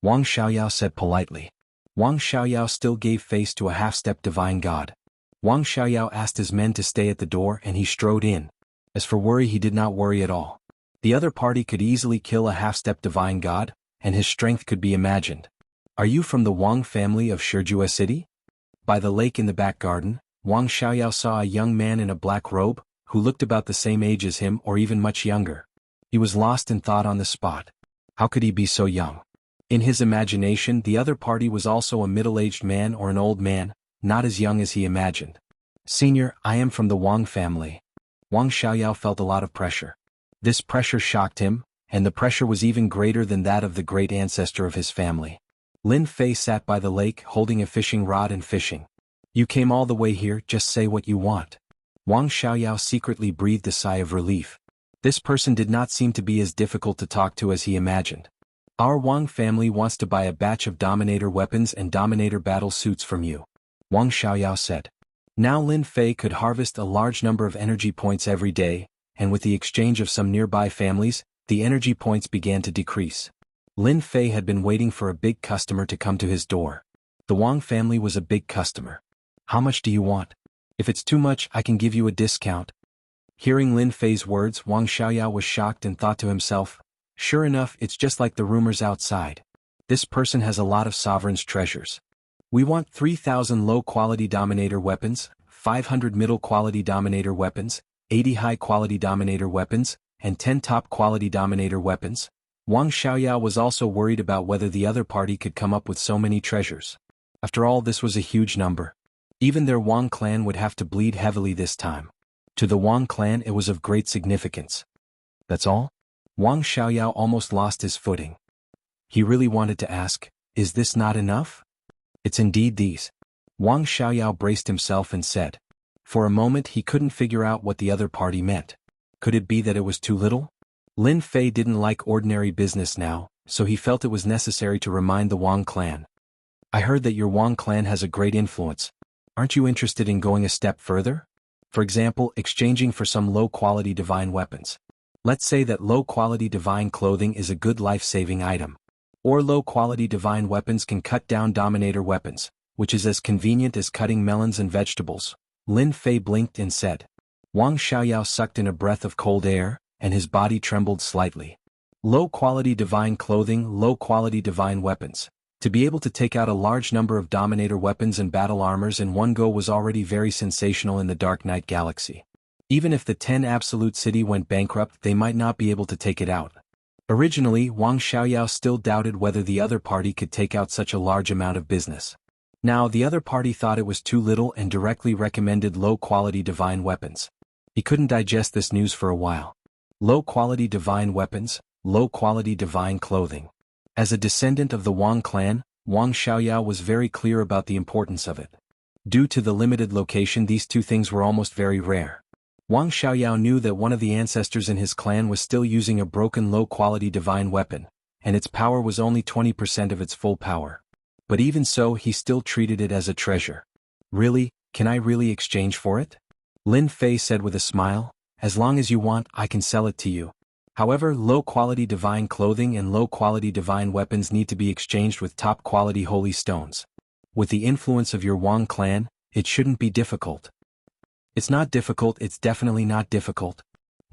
Wang Xiaoyao said politely. Wang Xiaoyao still gave face to a half-step divine god. Wang Xiaoyao asked his men to stay at the door and he strode in. As for worry, he did not worry at all. The other party could easily kill a half-step divine god, and his strength could be imagined. Are you from the Wang family of Shijua City? By the lake in the back garden, Wang Xiaoyao saw a young man in a black robe, who looked about the same age as him or even much younger. He was lost in thought on the spot. How could he be so young? In his imagination, the other party was also a middle-aged man or an old man, not as young as he imagined. Senior, I am from the Wang family. Wang Xiaoyao felt a lot of pressure. This pressure shocked him, and the pressure was even greater than that of the great ancestor of his family. Lin Fei sat by the lake holding a fishing rod and fishing. You came all the way here, just say what you want. Wang Xiaoyao secretly breathed a sigh of relief. This person did not seem to be as difficult to talk to as he imagined. Our Wang family wants to buy a batch of Dominator weapons and Dominator battle suits from you. Wang Xiaoyao said. Now Lin Fei could harvest a large number of energy points every day, and with the exchange of some nearby families, the energy points began to decrease. Lin Fei had been waiting for a big customer to come to his door. The Wang family was a big customer. How much do you want? If it's too much, I can give you a discount. Hearing Lin Fei's words, Wang Xiaoyao was shocked and thought to himself, sure enough, it's just like the rumors outside. This person has a lot of sovereign's treasures. We want 3,000 low-quality Dominator weapons, 500 middle-quality Dominator weapons, 80 high-quality Dominator weapons, and 10 top-quality Dominator weapons. Wang Xiaoyao was also worried about whether the other party could come up with so many treasures. After all, this was a huge number. Even their Wang clan would have to bleed heavily this time. To the Wang clan it was of great significance. That's all? Wang Xiaoyao almost lost his footing. He really wanted to ask, is this not enough? It's indeed these. Wang Xiaoyao braced himself and said. For a moment he couldn't figure out what the other party meant. Could it be that it was too little? Lin Fei didn't like ordinary business now, so he felt it was necessary to remind the Wang clan. I heard that your Wang clan has a great influence. Aren't you interested in going a step further? For example, exchanging for some low-quality divine weapons. Let's say that low-quality divine clothing is a good life-saving item. Or low-quality divine weapons can cut down Dominator weapons, which is as convenient as cutting melons and vegetables. Lin Fei blinked and said. Wang Xiaoyao sucked in a breath of cold air, and his body trembled slightly. Low-quality divine clothing, low-quality divine weapons. To be able to take out a large number of Dominator weapons and battle armors in one go was already very sensational in the Dark Knight Galaxy. Even if the 10 Absolute City went bankrupt, they might not be able to take it out. Originally, Wang Xiaoyao still doubted whether the other party could take out such a large amount of business. Now the other party thought it was too little and directly recommended low-quality divine weapons. He couldn't digest this news for a while. Low-quality divine weapons, low-quality divine clothing. As a descendant of the Wang clan, Wang Xiaoyao was very clear about the importance of it. Due to the limited location, these two things were almost very rare. Wang Xiaoyao knew that one of the ancestors in his clan was still using a broken low-quality divine weapon, and its power was only 20% of its full power. But even so, he still treated it as a treasure. Really, can I really exchange for it? Lin Fei said with a smile, as long as you want, I can sell it to you. However, low-quality divine clothing and low-quality divine weapons need to be exchanged with top-quality holy stones. With the influence of your Wang clan, it shouldn't be difficult. It's not difficult, it's definitely not difficult.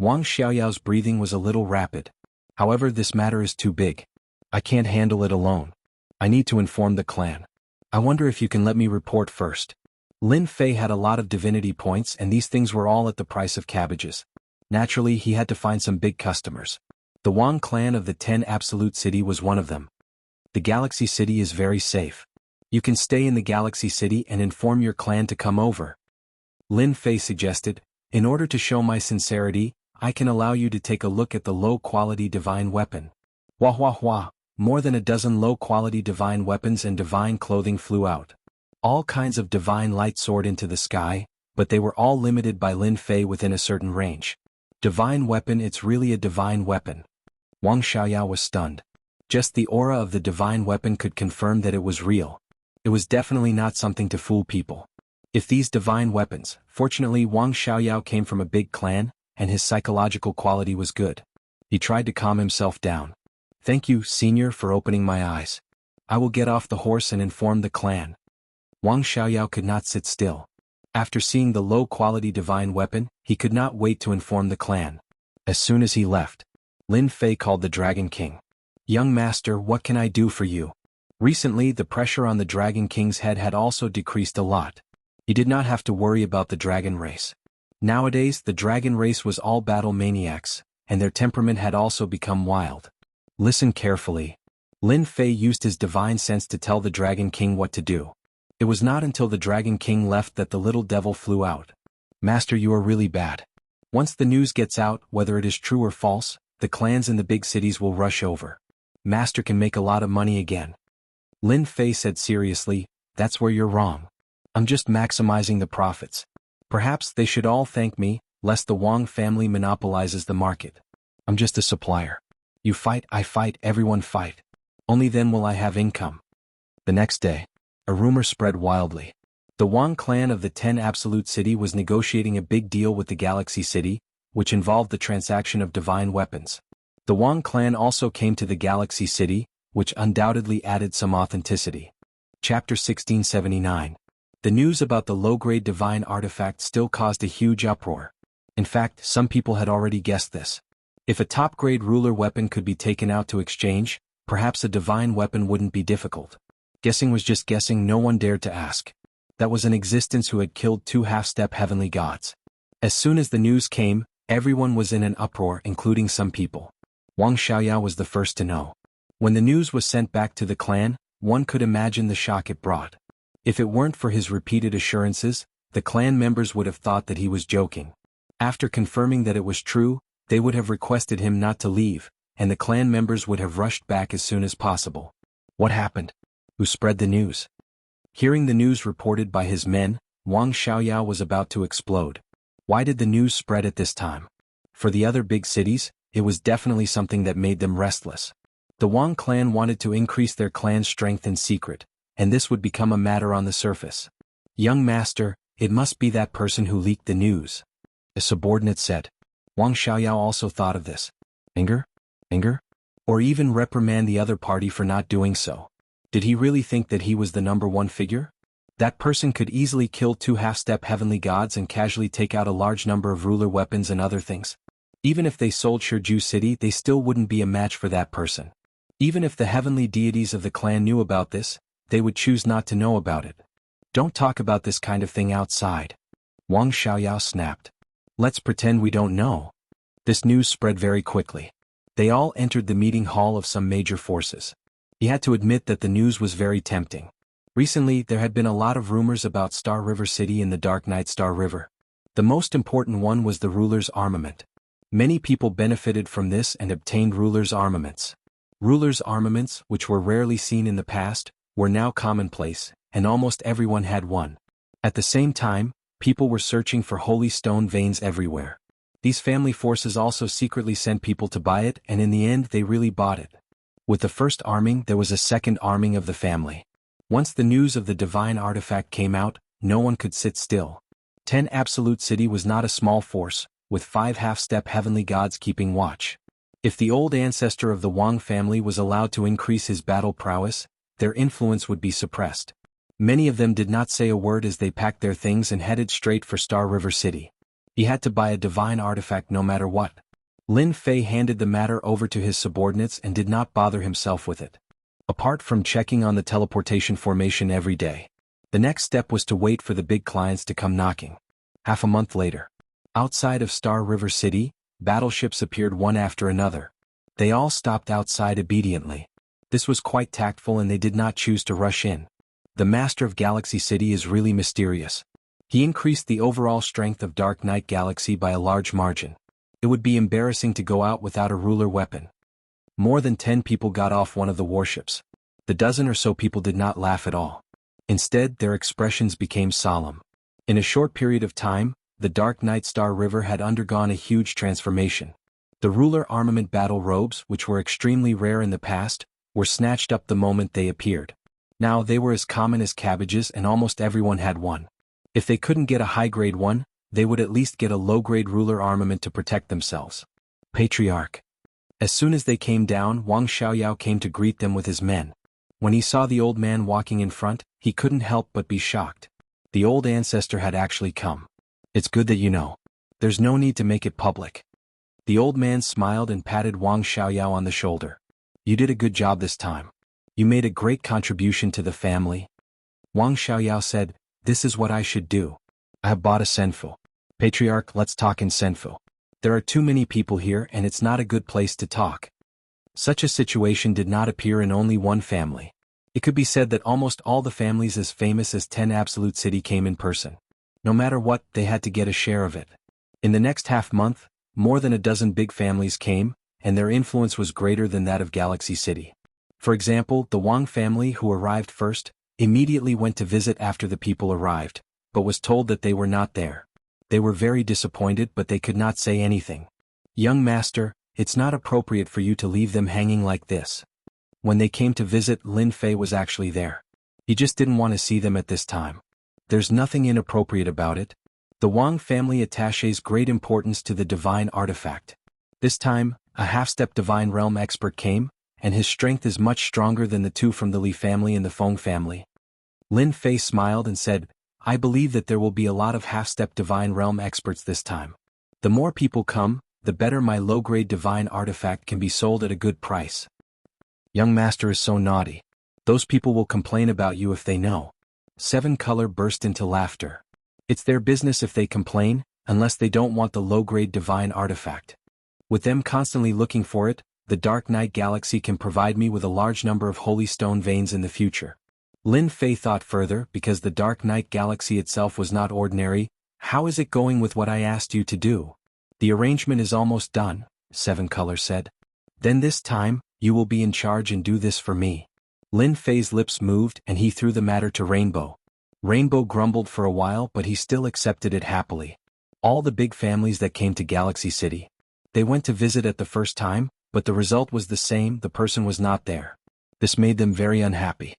Wang Xiaoyao's breathing was a little rapid. However, this matter is too big. I can't handle it alone. I need to inform the clan. I wonder if you can let me report first. Lin Fei had a lot of divinity points and these things were all at the price of cabbages. Naturally, he had to find some big customers. The Wang clan of the 10 Absolute City was one of them. The Galaxy City is very safe. You can stay in the Galaxy City and inform your clan to come over. Lin Fei suggested, in order to show my sincerity, I can allow you to take a look at the low-quality divine weapon. Wah wah wah, more than a dozen low-quality divine weapons and divine clothing flew out. All kinds of divine light soared into the sky, but they were all limited by Lin Fei within a certain range. Divine weapon, it's really a divine weapon. Wang Xiaoyao was stunned. Just the aura of the divine weapon could confirm that it was real. It was definitely not something to fool people. If these divine weapons, fortunately Wang Xiaoyao came from a big clan, and his psychological quality was good. He tried to calm himself down. Thank you, senior, for opening my eyes. I will get off the horse and inform the clan. Wang Xiaoyao could not sit still. After seeing the low-quality divine weapon, he could not wait to inform the clan. As soon as he left, Lin Fei called the Dragon King. Young master, what can I do for you? Recently, the pressure on the Dragon King's head had also decreased a lot. He did not have to worry about the dragon race. Nowadays, the dragon race was all battle maniacs, and their temperament had also become wild. Listen carefully. Lin Fei used his divine sense to tell the Dragon King what to do. It was not until the Dragon King left that the little devil flew out. Master, you are really bad. Once the news gets out, whether it is true or false, the clans in the big cities will rush over. Master can make a lot of money again. Lin Fei said seriously, that's where you're wrong. I'm just maximizing the profits. Perhaps they should all thank me, lest the Wang family monopolizes the market. I'm just a supplier. You fight, I fight, everyone fight. Only then will I have income. The next day, a rumor spread wildly. The Wang clan of the 10 Absolute City was negotiating a big deal with the Galaxy City, which involved the transaction of divine weapons. The Wang clan also came to the Galaxy City, which undoubtedly added some authenticity. Chapter 1679. The news about the low-grade divine artifact still caused a huge uproar. In fact, some people had already guessed this. If a top-grade ruler weapon could be taken out to exchange, perhaps a divine weapon wouldn't be difficult. Guessing was just guessing, no one dared to ask. That was an existence who had killed 2 half-step heavenly gods. As soon as the news came, everyone was in an uproar, including some people. Wang Xiaoyao was the first to know. When the news was sent back to the clan, one could imagine the shock it brought. If it weren't for his repeated assurances, the clan members would have thought that he was joking. After confirming that it was true, they would have requested him not to leave, and the clan members would have rushed back as soon as possible. What happened? Who spread the news? Hearing the news reported by his men, Wang Xiaoyao was about to explode. Why did the news spread at this time? For the other big cities, it was definitely something that made them restless. The Wang clan wanted to increase their clan's strength in secret, and this would become a matter on the surface. Young master, it must be that person who leaked the news. A subordinate said. Wang Xiaoyao also thought of this. Anger? Or even reprimand the other party for not doing so. Did he really think that he was the number one figure? That person could easily kill 2 half-step heavenly gods and casually take out a large number of ruler weapons and other things. Even if they sold Shiju City, they still wouldn't be a match for that person. Even if the heavenly deities of the clan knew about this, they would choose not to know about it. Don't talk about this kind of thing outside. Wang Xiaoyao snapped. Let's pretend we don't know. This news spread very quickly. They all entered the meeting hall of some major forces. He had to admit that the news was very tempting. Recently, there had been a lot of rumors about Star River City and the Dark Night Star River. The most important one was the ruler's armament. Many people benefited from this and obtained ruler's armaments. Ruler's armaments, which were rarely seen in the past, were now commonplace, and almost everyone had one. At the same time, people were searching for holy stone veins everywhere. These family forces also secretly sent people to buy it, and in the end they really bought it. With the first arming, there was a second arming of the family. Once the news of the divine artifact came out, no one could sit still. 10 Absolute City was not a small force, with 5 half-step heavenly gods keeping watch. If the old ancestor of the Wang family was allowed to increase his battle prowess, their influence would be suppressed. Many of them did not say a word as they packed their things and headed straight for Star River City. He had to buy a divine artifact no matter what. Lin Fei handed the matter over to his subordinates and did not bother himself with it. Apart from checking on the teleportation formation every day, the next step was to wait for the big clients to come knocking. Half a month later, outside of Star River City, battleships appeared one after another. They all stopped outside obediently. This was quite tactful and they did not choose to rush in. The Master of Galaxy City is really mysterious. He increased the overall strength of Dark Knight Galaxy by a large margin. It would be embarrassing to go out without a ruler weapon. More than 10 people got off one of the warships. The dozen or so people did not laugh at all. Instead, their expressions became solemn. In a short period of time, the Dark Knight Star River had undergone a huge transformation. The ruler armament battle robes, which were extremely rare in the past, were snatched up the moment they appeared. Now they were as common as cabbages and almost everyone had one. If they couldn't get a high-grade one, they would at least get a low-grade ruler armament to protect themselves. Patriarch. As soon as they came down, Wang Xiaoyao came to greet them with his men. When he saw the old man walking in front, he couldn't help but be shocked. The old ancestor had actually come. It's good that you know. There's no need to make it public. The old man smiled and patted Wang Xiaoyao on the shoulder. You did a good job this time. You made a great contribution to the family. Wang Xiaoyao said, this is what I should do. I have bought a senfu. Patriarch, let's talk in senfu. There are too many people here and it's not a good place to talk. Such a situation did not appear in only one family. It could be said that almost all the families as famous as 10 Absolute City came in person. No matter what, they had to get a share of it. In the next half-month, more than a dozen big families came, and their influence was greater than that of Galaxy City. For example, the Wang family, who arrived first, immediately went to visit after the people arrived, but was told that they were not there. They were very disappointed, but they could not say anything. Young master, it's not appropriate for you to leave them hanging like this. When they came to visit, Lin Fei was actually there. He just didn't want to see them at this time. There's nothing inappropriate about it. The Wang family attaches great importance to the divine artifact. This time, a half-step divine realm expert came, and his strength is much stronger than the two from the Li family and the Feng family. Lin Fei smiled and said, I believe that there will be a lot of half-step divine realm experts this time. The more people come, the better my low-grade divine artifact can be sold at a good price. Young master is so naughty. Those people will complain about you if they know. Seven Color burst into laughter. It's their business if they complain, unless they don't want the low-grade divine artifact. With them constantly looking for it, the Dark Knight Galaxy can provide me with a large number of holy stone veins in the future. Lin Fei thought further, because the Dark Knight Galaxy itself was not ordinary. How is it going with what I asked you to do? The arrangement is almost done, Seven Color said. Then this time, you will be in charge and do this for me. Lin Fei's lips moved and he threw the matter to Rainbow. Rainbow grumbled for a while, but he still accepted it happily. All the big families that came to Galaxy City. They went to visit at the first time, but the result was the same, the person was not there. This made them very unhappy.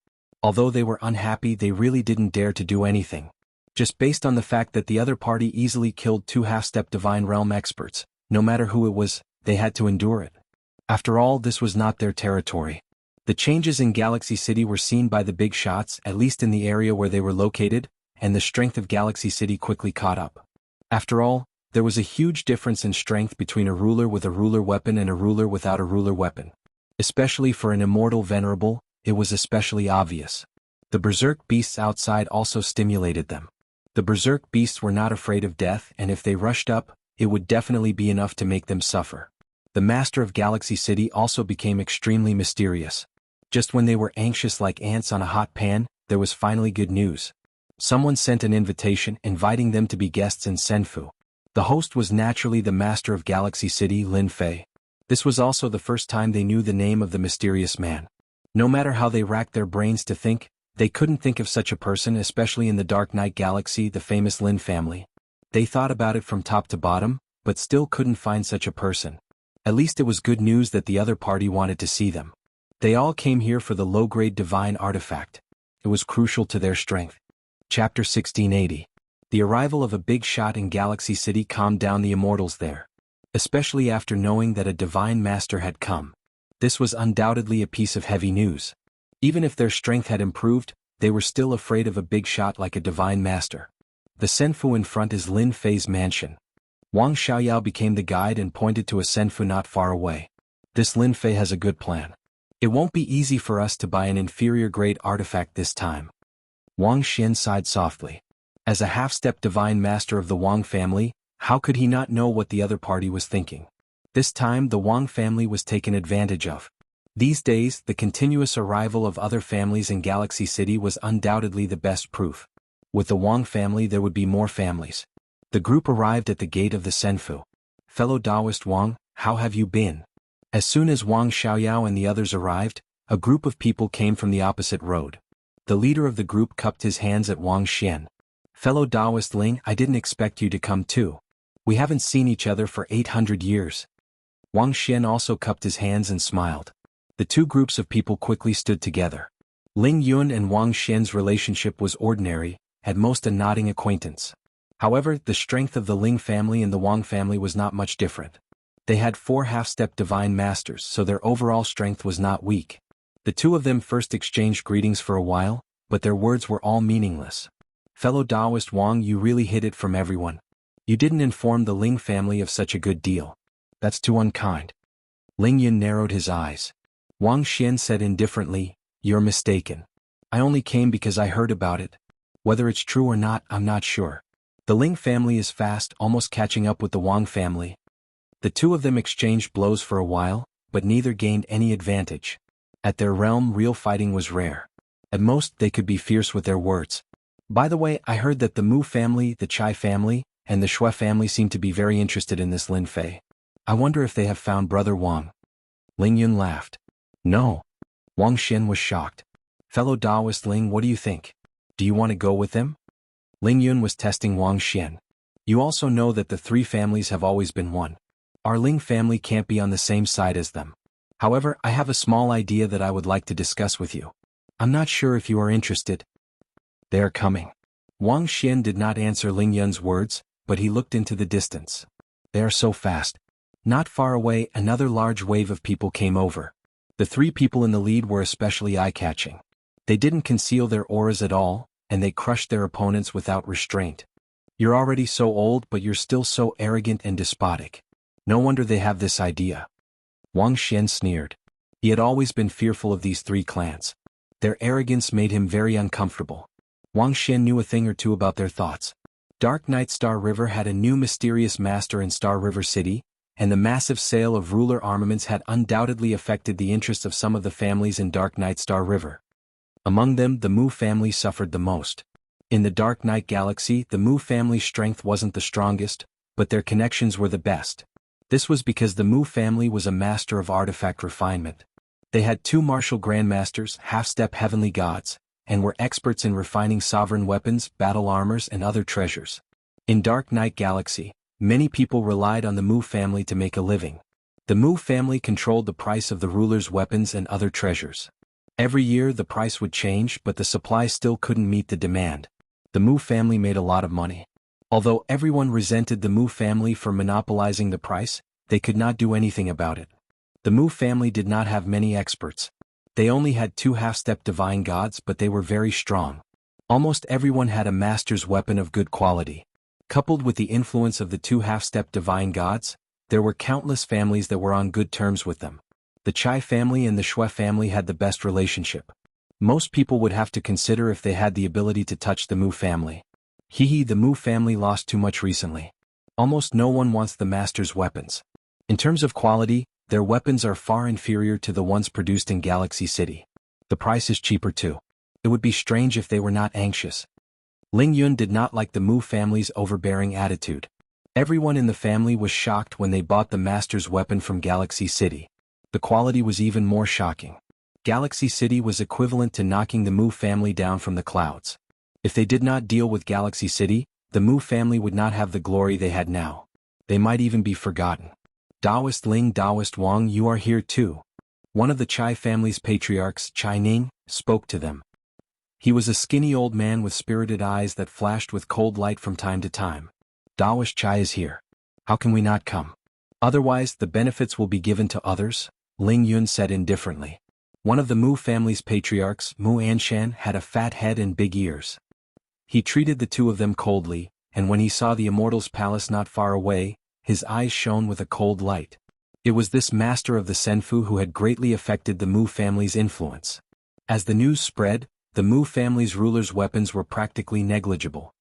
Although they were unhappy, they really didn't dare to do anything. Just based on the fact that the other party easily killed two half-step divine realm experts, no matter who it was, they had to endure it. After all, this was not their territory. The changes in Galaxy City were seen by the big shots, at least in the area where they were located, and the strength of Galaxy City quickly caught up. After all, there was a huge difference in strength between a ruler with a ruler weapon and a ruler without a ruler weapon. Especially for an immortal venerable, it was especially obvious. The berserk beasts outside also stimulated them. The berserk beasts were not afraid of death, and if they rushed up, it would definitely be enough to make them suffer. The master of Galaxy City also became extremely mysterious. Just when they were anxious like ants on a hot pan, there was finally good news. Someone sent an invitation inviting them to be guests in Senfu. The host was naturally the master of Galaxy City, Lin Fei. This was also the first time they knew the name of the mysterious man. No matter how they racked their brains to think, they couldn't think of such a person, especially in the Dark Knight Galaxy, the famous Lin family. They thought about it from top to bottom, but still couldn't find such a person. At least it was good news that the other party wanted to see them. They all came here for the low-grade divine artifact. It was crucial to their strength. Chapter 1680. The arrival of a big shot in Galaxy City calmed down the immortals there. Especially after knowing that a divine master had come. This was undoubtedly a piece of heavy news. Even if their strength had improved, they were still afraid of a big shot like a divine master. The Senfu in front is Lin Fei's mansion. Wang Xiaoyao became the guide and pointed to a senfu not far away. This Lin Fei has a good plan. It won't be easy for us to buy an inferior-grade artifact this time. Wang Xian sighed softly. As a half-step divine master of the Wang family, how could he not know what the other party was thinking? This time the Wang family was taken advantage of. These days, the continuous arrival of other families in Galaxy City was undoubtedly the best proof. With the Wang family there would be more families. The group arrived at the gate of the Senfu. Fellow Taoist Wang, how have you been? As soon as Wang Xiaoyao and the others arrived, a group of people came from the opposite road. The leader of the group cupped his hands at Wang Xian. Fellow Taoist Ling, I didn't expect you to come too. We haven't seen each other for 800 years. Wang Xian also cupped his hands and smiled. The two groups of people quickly stood together. Ling Yun and Wang Xian's relationship was ordinary, at most a nodding acquaintance. However, the strength of the Ling family and the Wang family was not much different. They had 4 half-step divine masters, so their overall strength was not weak. The two of them first exchanged greetings for a while, but their words were all meaningless. Fellow Taoist Wang, you really hid it from everyone. You didn't inform the Ling family of such a good deal. That's too unkind. Ling Yun narrowed his eyes. Wang Xian said indifferently, you're mistaken. I only came because I heard about it. Whether it's true or not, I'm not sure. The Ling family is fast, almost catching up with the Wang family. The two of them exchanged blows for a while, but neither gained any advantage. At their realm, real fighting was rare. At most, they could be fierce with their words. By the way, I heard that the Mu family, the Chai family, and the Shui family seem to be very interested in this Lin Fei. I wonder if they have found Brother Wang. Ling Yun laughed. No. Wang Xian was shocked. Fellow Taoist Ling, what do you think? Do you want to go with them? Ling Yun was testing Wang Xian. You also know that the 3 families have always been one. Our Ling family can't be on the same side as them. However, I have a small idea that I would like to discuss with you. I'm not sure if you are interested. They are coming. Wang Xian did not answer Ling Yun's words, but he looked into the distance. They are so fast. Not far away, another large wave of people came over. The 3 people in the lead were especially eye-catching. They didn't conceal their auras at all, and they crushed their opponents without restraint. You're already so old, but you're still so arrogant and despotic. No wonder they have this idea. Wang Xian sneered. He had always been fearful of these 3 clans. Their arrogance made him very uncomfortable. Wang Xian knew a thing or two about their thoughts. Dark Night Star River had a new mysterious master in Star River City, and the massive sale of ruler armaments had undoubtedly affected the interests of some of the families in Dark Night Star River. Among them, the Mu family suffered the most. In the Dark Knight Galaxy, the Mu family's strength wasn't the strongest, but their connections were the best. This was because the Mu family was a master of artifact refinement. They had 2 martial grandmasters, half-step heavenly gods, and were experts in refining sovereign weapons, battle armors, and other treasures. In Dark Knight Galaxy, many people relied on the Mu family to make a living. The Mu family controlled the price of the ruler's weapons and other treasures. Every year the price would change, but the supply still couldn't meet the demand. The Mu family made a lot of money. Although everyone resented the Mu family for monopolizing the price, they could not do anything about it. The Mu family did not have many experts. They only had 2 half-step divine gods, but they were very strong. Almost everyone had a master's weapon of good quality. Coupled with the influence of the 2 half-step divine gods, there were countless families that were on good terms with them. The Chai family and the Shui family had the best relationship. Most people would have to consider if they had the ability to touch the Mu family. The Mu family lost too much recently. Almost no one wants the master's weapons. In terms of quality, their weapons are far inferior to the ones produced in Galaxy City. The price is cheaper too. It would be strange if they were not anxious. Ling Yun did not like the Mu family's overbearing attitude. Everyone in the family was shocked when they bought the master's weapon from Galaxy City. The quality was even more shocking. Galaxy City was equivalent to knocking the Mu family down from the clouds. If they did not deal with Galaxy City, the Mu family would not have the glory they had now. They might even be forgotten. Taoist Ling, Taoist Wang, you are here too. One of the Chai family's patriarchs, Chai Ning, spoke to them. He was a skinny old man with spirited eyes that flashed with cold light from time to time. Taoist Chai is here. How can we not come? Otherwise, the benefits will be given to others, Ling Yun said indifferently. One of the Mu family's patriarchs, Mu Anshan, had a fat head and big ears. He treated the two of them coldly, and when he saw the Immortal's palace not far away, his eyes shone with a cold light. It was this master of the Senfu who had greatly affected the Mu family's influence. As the news spread, the Mu family's rulers' weapons were practically negligible.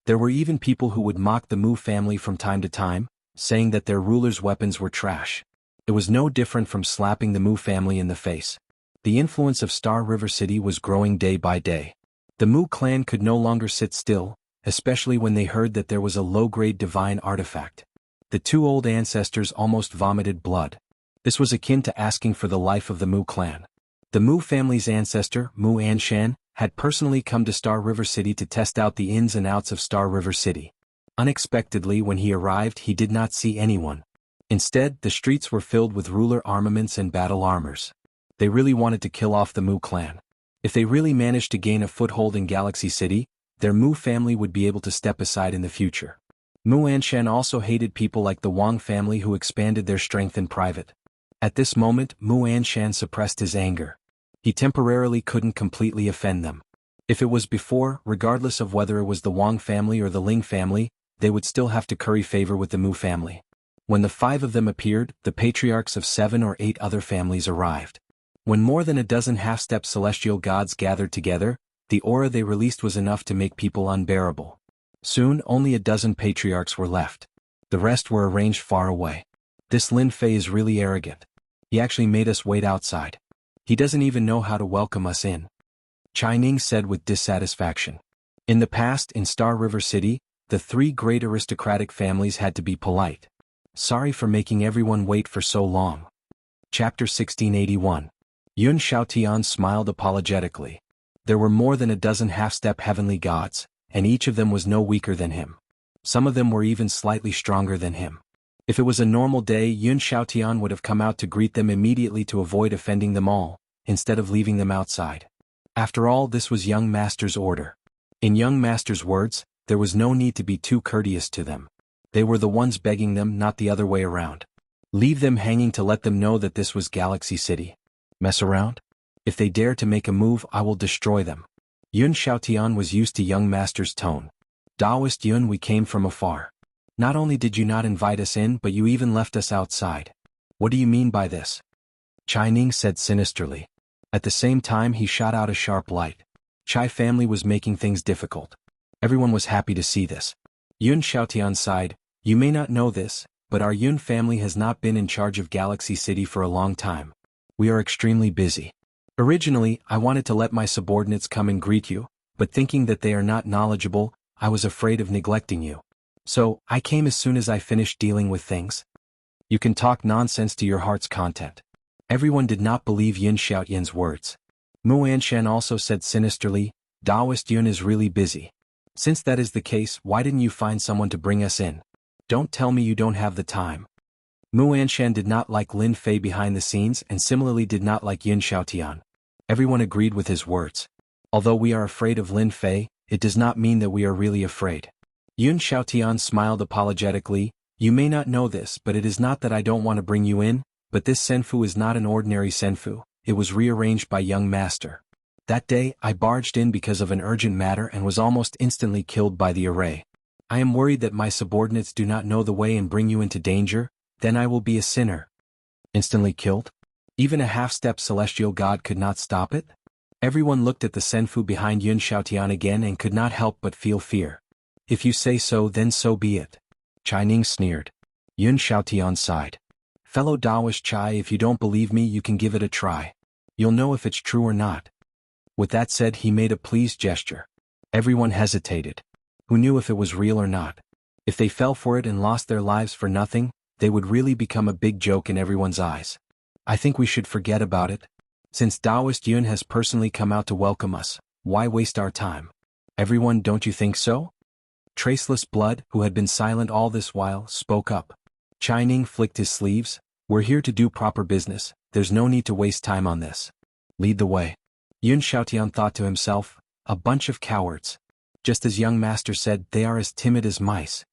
There were even people who would mock the Mu family from time to time, saying that their rulers' weapons were trash. It was no different from slapping the Mu family in the face. The influence of Star River City was growing day by day. The Mu clan could no longer sit still, especially when they heard that there was a low-grade divine artifact. The two old ancestors almost vomited blood. This was akin to asking for the life of the Mu clan. The Mu family's ancestor, Mu Anshan, had personally come to Star River City to test out the ins and outs of Star River City. Unexpectedly, when he arrived, he did not see anyone. Instead, the streets were filled with ruler armaments and battle armors. They really wanted to kill off the Mu clan. If they really managed to gain a foothold in Galaxy City, their Mu family would be able to step aside in the future. Mu Anshan also hated people like the Wang family who expanded their strength in private. At this moment, Mu Anshan suppressed his anger. He temporarily couldn't completely offend them. If it was before, regardless of whether it was the Wang family or the Ling family, they would still have to curry favor with the Mu family. When the 5 of them appeared, the patriarchs of 7 or 8 other families arrived. When more than a dozen half-step celestial gods gathered together, the aura they released was enough to make people unbearable. Soon, only a dozen patriarchs were left. The rest were arranged far away. This Lin Fei is really arrogant. He actually made us wait outside. He doesn't even know how to welcome us in. Chai Ning said with dissatisfaction. In the past, in Star River City, the 3 great aristocratic families had to be polite. Sorry for making everyone wait for so long. Chapter 1681. Yun Xiaotian smiled apologetically. There were more than a dozen half-step heavenly gods, and each of them was no weaker than him. Some of them were even slightly stronger than him. If it was a normal day, Yun Xiaotian would have come out to greet them immediately to avoid offending them all, instead of leaving them outside. After all, this was young master's order. In young master's words, there was no need to be too courteous to them. They were the ones begging them, not the other way around. Leave them hanging to let them know that this was Galaxy City. Mess around? If they dare to make a move, I will destroy them. Yun Xiaotian was used to young master's tone. Taoist Yun, we came from afar. Not only did you not invite us in, but you even left us outside. What do you mean by this? Chai Ning said sinisterly. At the same time, he shot out a sharp light. Chai family was making things difficult. Everyone was happy to see this. Yun Xiaotian sighed. You may not know this, but our Yun family has not been in charge of Galaxy City for a long time. We are extremely busy. Originally, I wanted to let my subordinates come and greet you, but thinking that they are not knowledgeable, I was afraid of neglecting you. So, I came as soon as I finished dealing with things. You can talk nonsense to your heart's content. Everyone did not believe Yun Xiaotian's words. Mu Anshan also said sinisterly, Taoist Yun is really busy. Since that is the case, why didn't you find someone to bring us in? Don't tell me you don't have the time. Mu Anshan did not like Lin Fei behind the scenes and similarly did not like Yun Xiaotian. Everyone agreed with his words. Although we are afraid of Lin Fei, it does not mean that we are really afraid. Yun Xiaotian smiled apologetically. You may not know this, but it is not that I don't want to bring you in, but this senfu is not an ordinary senfu. It was rearranged by young master. That day, I barged in because of an urgent matter and was almost instantly killed by the array. I am worried that my subordinates do not know the way and bring you into danger, then I will be a sinner. Instantly killed? Even a half-step celestial god could not stop it? Everyone looked at the senfu behind Yun Xiaotian again and could not help but feel fear. If you say so, then so be it. Chai Ning sneered. Yun Xiaotian sighed. Fellow Taoist Chai, if you don't believe me, you can give it a try. You'll know if it's true or not. With that said, he made a pleased gesture. Everyone hesitated. Who knew if it was real or not? If they fell for it and lost their lives for nothing, they would really become a big joke in everyone's eyes. I think we should forget about it. Since Taoist Yun has personally come out to welcome us, why waste our time? Everyone, don't you think so? Traceless Blood, who had been silent all this while, spoke up. Chai Ning flicked his sleeves. We're here to do proper business, there's no need to waste time on this. Lead the way. Yun Xiaotian thought to himself, a bunch of cowards. Just as young master said, they are as timid as mice.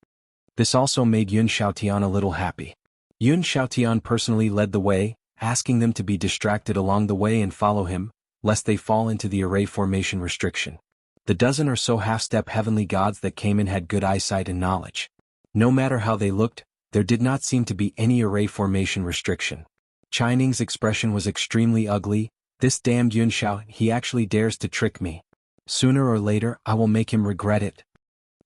This also made Yun Xiaotian a little happy. Yun Xiaotian personally led the way, asking them to be distracted along the way and follow him, lest they fall into the array formation restriction. The dozen or so half-step heavenly gods that came in had good eyesight and knowledge. No matter how they looked, There did not seem to be any array formation restriction. Chai Ning's expression was extremely ugly. This damned Yun Xiao, he actually dares to trick me. Sooner or later, I will make him regret it.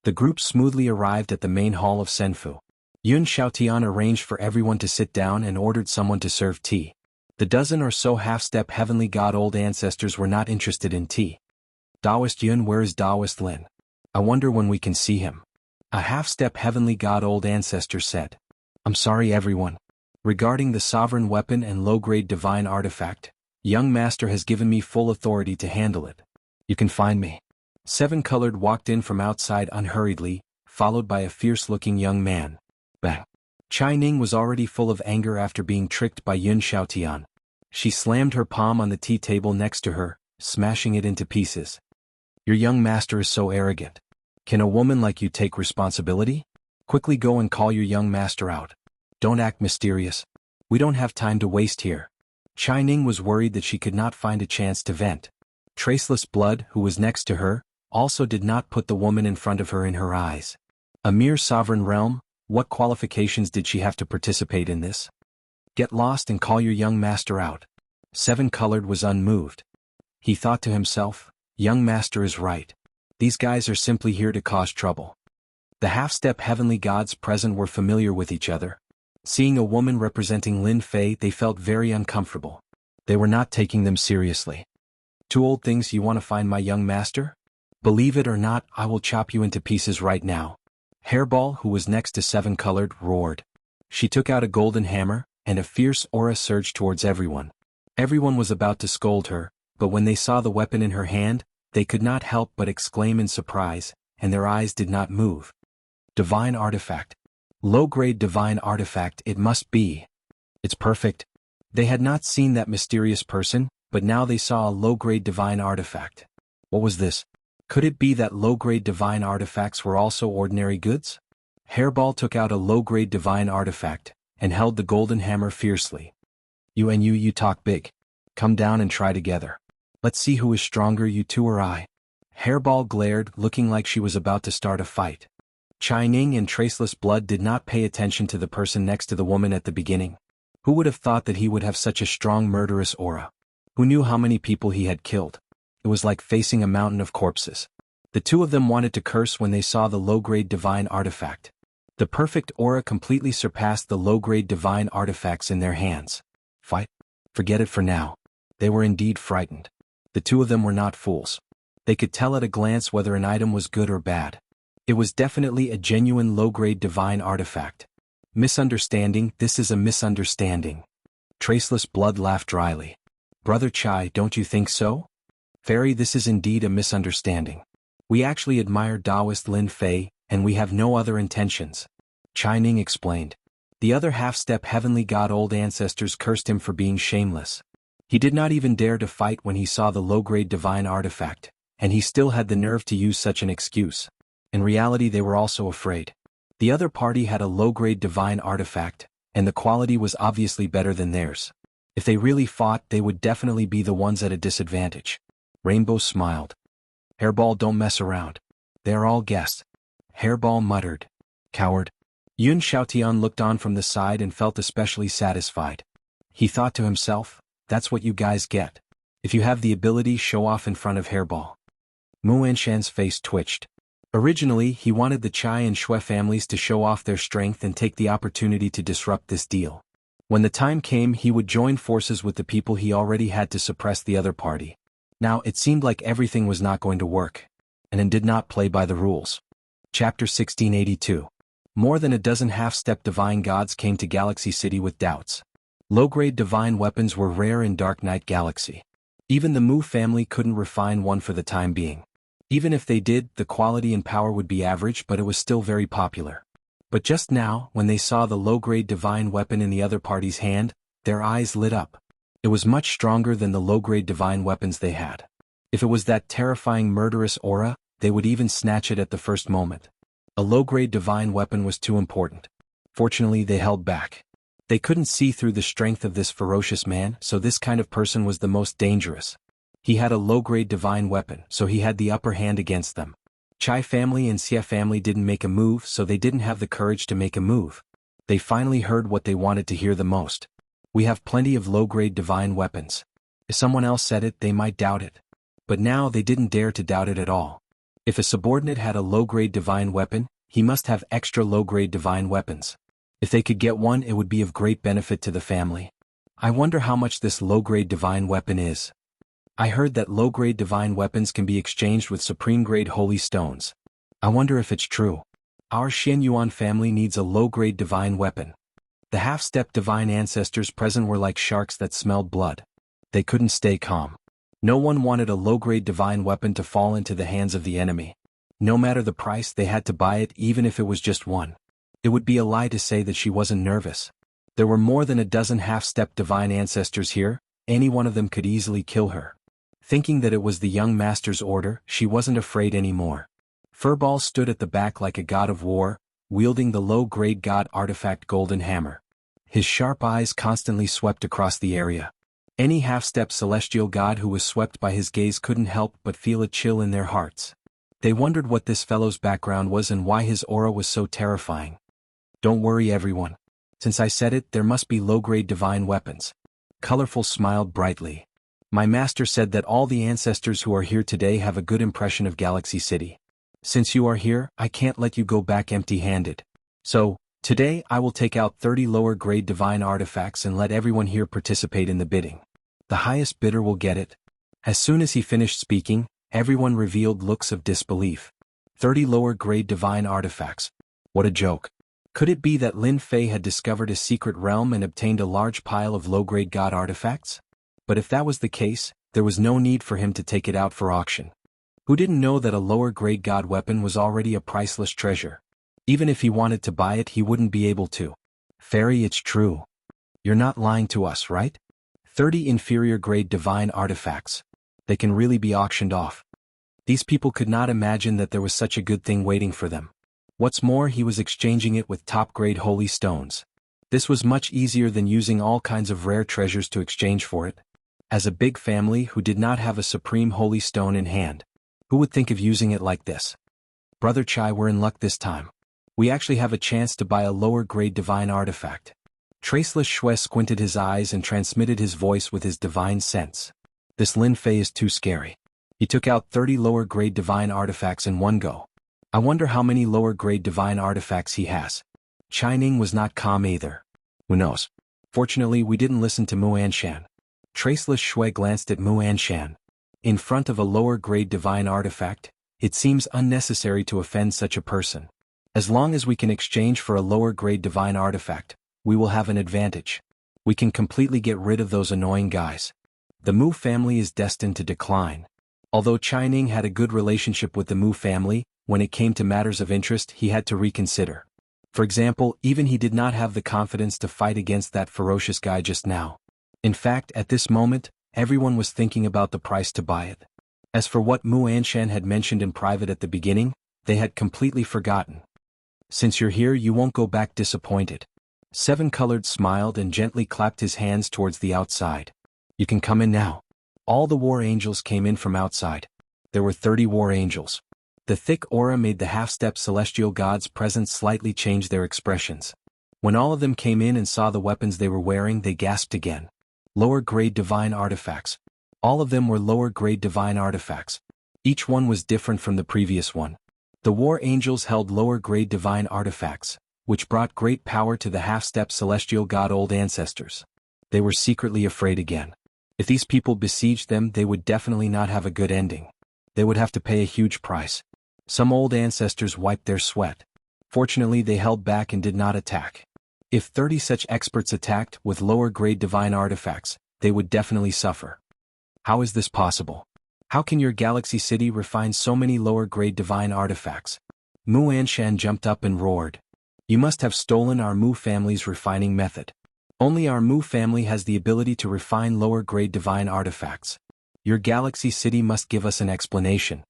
The group smoothly arrived at the main hall of Senfu. Yun Xiaotian arranged for everyone to sit down and ordered someone to serve tea. The dozen or so half-step heavenly god old ancestors were not interested in tea. Daoist Yun, where is Daoist Lin? I wonder when we can see him. A half-step heavenly god old ancestor said. I'm sorry everyone. Regarding the sovereign weapon and low-grade divine artifact, young master has given me full authority to handle it. You can find me. Seven Colored walked in from outside unhurriedly, followed by a fierce-looking young man. Bang. Chai Ning was already full of anger after being tricked by Yun Xiaotian. She slammed her palm on the tea table next to her, smashing it into pieces. Your young master is so arrogant. Can a woman like you take responsibility? Quickly go and call your young master out. Don't act mysterious. We don't have time to waste here. Chai Ning was worried that she could not find a chance to vent. Traceless Blood, who was next to her, also did not put the woman in front of her in her eyes. A mere sovereign realm, what qualifications did she have to participate in this? Get lost and call your young master out. Seven Colored was unmoved. He thought to himself, young master is right. These guys are simply here to cause trouble. The half-step heavenly gods present were familiar with each other. Seeing a woman representing Lin Fei, they felt very uncomfortable. They were not taking them seriously. Two old things, you want to find my young master? Believe it or not, I will chop you into pieces right now. Hairball, who was next to Seven Colored, roared. She took out a golden hammer, and a fierce aura surged towards everyone. Everyone was about to scold her, but when they saw the weapon in her hand, they could not help but exclaim in surprise, and their eyes did not move. Divine artifact. Low-grade divine artifact it must be. It's perfect. They had not seen that mysterious person, but now they saw a low-grade divine artifact. What was this? Could it be that low-grade divine artifacts were also ordinary goods? Hairball took out a low-grade divine artifact, and held the golden hammer fiercely. You talk big. Come down and try together. Let's see who is stronger, you two or I. Hairball glared, looking like she was about to start a fight. Chai Ning and Traceless Blood did not pay attention to the person next to the woman at the beginning. Who would have thought that he would have such a strong murderous aura? Who knew how many people he had killed? It was like facing a mountain of corpses. The two of them wanted to curse when they saw the low-grade divine artifact. The perfect aura completely surpassed the low-grade divine artifacts in their hands. Fight? Forget it for now. They were indeed frightened. The two of them were not fools. They could tell at a glance whether an item was good or bad. It was definitely a genuine low-grade divine artifact. Misunderstanding, this is a misunderstanding. Traceless Blood laughed dryly. Brother Chai, don't you think so? Fairy, this is indeed a misunderstanding. We actually admire Taoist Lin Fei, and we have no other intentions. Chai Ning explained. The other half-step heavenly god old ancestors cursed him for being shameless. He did not even dare to fight when he saw the low-grade divine artifact, and he still had the nerve to use such an excuse. In reality, they were also afraid. The other party had a low-grade divine artifact, and the quality was obviously better than theirs. If they really fought, they would definitely be the ones at a disadvantage. Rainbow smiled. Hairball, don't mess around. They are all guests. Hairball muttered. Coward. Yun Xiaotian looked on from the side and felt especially satisfied. He thought to himself, that's what you guys get. If you have the ability, show off in front of Hairball. Mu Anshan's face twitched. Originally, he wanted the Chai and Shui families to show off their strength and take the opportunity to disrupt this deal. When the time came, he would join forces with the people he already had to suppress the other party. Now, it seemed like everything was not going to work, and did not play by the rules. Chapter 1682. More than a dozen half-step divine gods came to Galaxy City with doubts. Low-grade divine weapons were rare in Dark Knight Galaxy. Even the Mu family couldn't refine one for the time being. Even if they did, the quality and power would be average, but it was still very popular. But just now, when they saw the low-grade divine weapon in the other party's hand, their eyes lit up. It was much stronger than the low-grade divine weapons they had. If it was that terrifying murderous aura, they would even snatch it at the first moment. A low-grade divine weapon was too important. Fortunately, they held back. They couldn't see through the strength of this ferocious man, so this kind of person was the most dangerous. He had a low-grade divine weapon, so he had the upper hand against them. Chai family and Xia family didn't make a move, so they didn't have the courage to make a move. They finally heard what they wanted to hear the most. We have plenty of low-grade divine weapons. If someone else said it, they might doubt it. But now they didn't dare to doubt it at all. If a subordinate had a low-grade divine weapon, he must have extra low-grade divine weapons. If they could get one, it would be of great benefit to the family. I wonder how much this low-grade divine weapon is. I heard that low-grade divine weapons can be exchanged with supreme-grade holy stones. I wonder if it's true. Our Xianyuan family needs a low-grade divine weapon. The half-step divine ancestors present were like sharks that smelled blood. They couldn't stay calm. No one wanted a low-grade divine weapon to fall into the hands of the enemy. No matter the price, they had to buy it, even if it was just one. It would be a lie to say that she wasn't nervous. There were more than a dozen half-step divine ancestors here. Any one of them could easily kill her. Thinking that it was the young master's order, she wasn't afraid anymore. Furball stood at the back like a god of war, wielding the low-grade god artifact golden hammer. His sharp eyes constantly swept across the area. Any half-step celestial god who was swept by his gaze couldn't help but feel a chill in their hearts. They wondered what this fellow's background was and why his aura was so terrifying. Don't worry, everyone. Since I said it, there must be low-grade divine weapons. Colorful smiled brightly. My master said that all the ancestors who are here today have a good impression of Galaxy City. Since you are here, I can't let you go back empty-handed. So, today I will take out 30 lower-grade divine artifacts and let everyone here participate in the bidding. The highest bidder will get it. As soon as he finished speaking, everyone revealed looks of disbelief. 30 lower-grade divine artifacts. What a joke. Could it be that Lin Fei had discovered a secret realm and obtained a large pile of low-grade god artifacts? But if that was the case, there was no need for him to take it out for auction. Who didn't know that a lower-grade god weapon was already a priceless treasure? Even if he wanted to buy it, he wouldn't be able to. Fairy, it's true. You're not lying to us, right? 30 inferior-grade divine artifacts. They can really be auctioned off. These people could not imagine that there was such a good thing waiting for them. What's more, he was exchanging it with top-grade holy stones. This was much easier than using all kinds of rare treasures to exchange for it. As a big family who did not have a supreme holy stone in hand, who would think of using it like this? Brother Chai, we're in luck this time. We actually have a chance to buy a lower-grade divine artifact. Traceless Shui squinted his eyes and transmitted his voice with his divine sense. This Lin Fei is too scary. He took out 30 lower-grade divine artifacts in one go. I wonder how many lower-grade divine artifacts he has. Chai Ning was not calm either. Who knows? Fortunately, we didn't listen to Mu Anshan. Traceless Shui glanced at Mu Anshan. In front of a lower-grade divine artifact, it seems unnecessary to offend such a person. As long as we can exchange for a lower-grade divine artifact, we will have an advantage. We can completely get rid of those annoying guys. The Mu family is destined to decline. Although Chai Ning had a good relationship with the Mu family, when it came to matters of interest, he had to reconsider. For example, even he did not have the confidence to fight against that ferocious guy just now. In fact, at this moment, everyone was thinking about the price to buy it. As for what Mu Anshan had mentioned in private at the beginning, they had completely forgotten. Since you're here, you won't go back disappointed. Seven Colored smiled and gently clapped his hands towards the outside. You can come in now. All the war angels came in from outside. There were 30 war angels. The thick aura made the half-step celestial gods present slightly change their expressions. When all of them came in and saw the weapons they were wearing, they gasped again. Lower-grade divine artifacts. All of them were lower-grade divine artifacts. Each one was different from the previous one. The war angels held lower-grade divine artifacts, which brought great power to the half-step celestial god old ancestors. They were secretly afraid again. If these people besieged them, they would definitely not have a good ending. They would have to pay a huge price. Some old ancestors wiped their sweat. Fortunately, they held back and did not attack. If 30 such experts attacked with lower-grade divine artifacts, they would definitely suffer. How is this possible? How can your Galaxy City refine so many lower-grade divine artifacts? Mu Anshan jumped up and roared. You must have stolen our Mu family's refining method. Only our Mu family has the ability to refine lower-grade divine artifacts. Your Galaxy City must give us an explanation.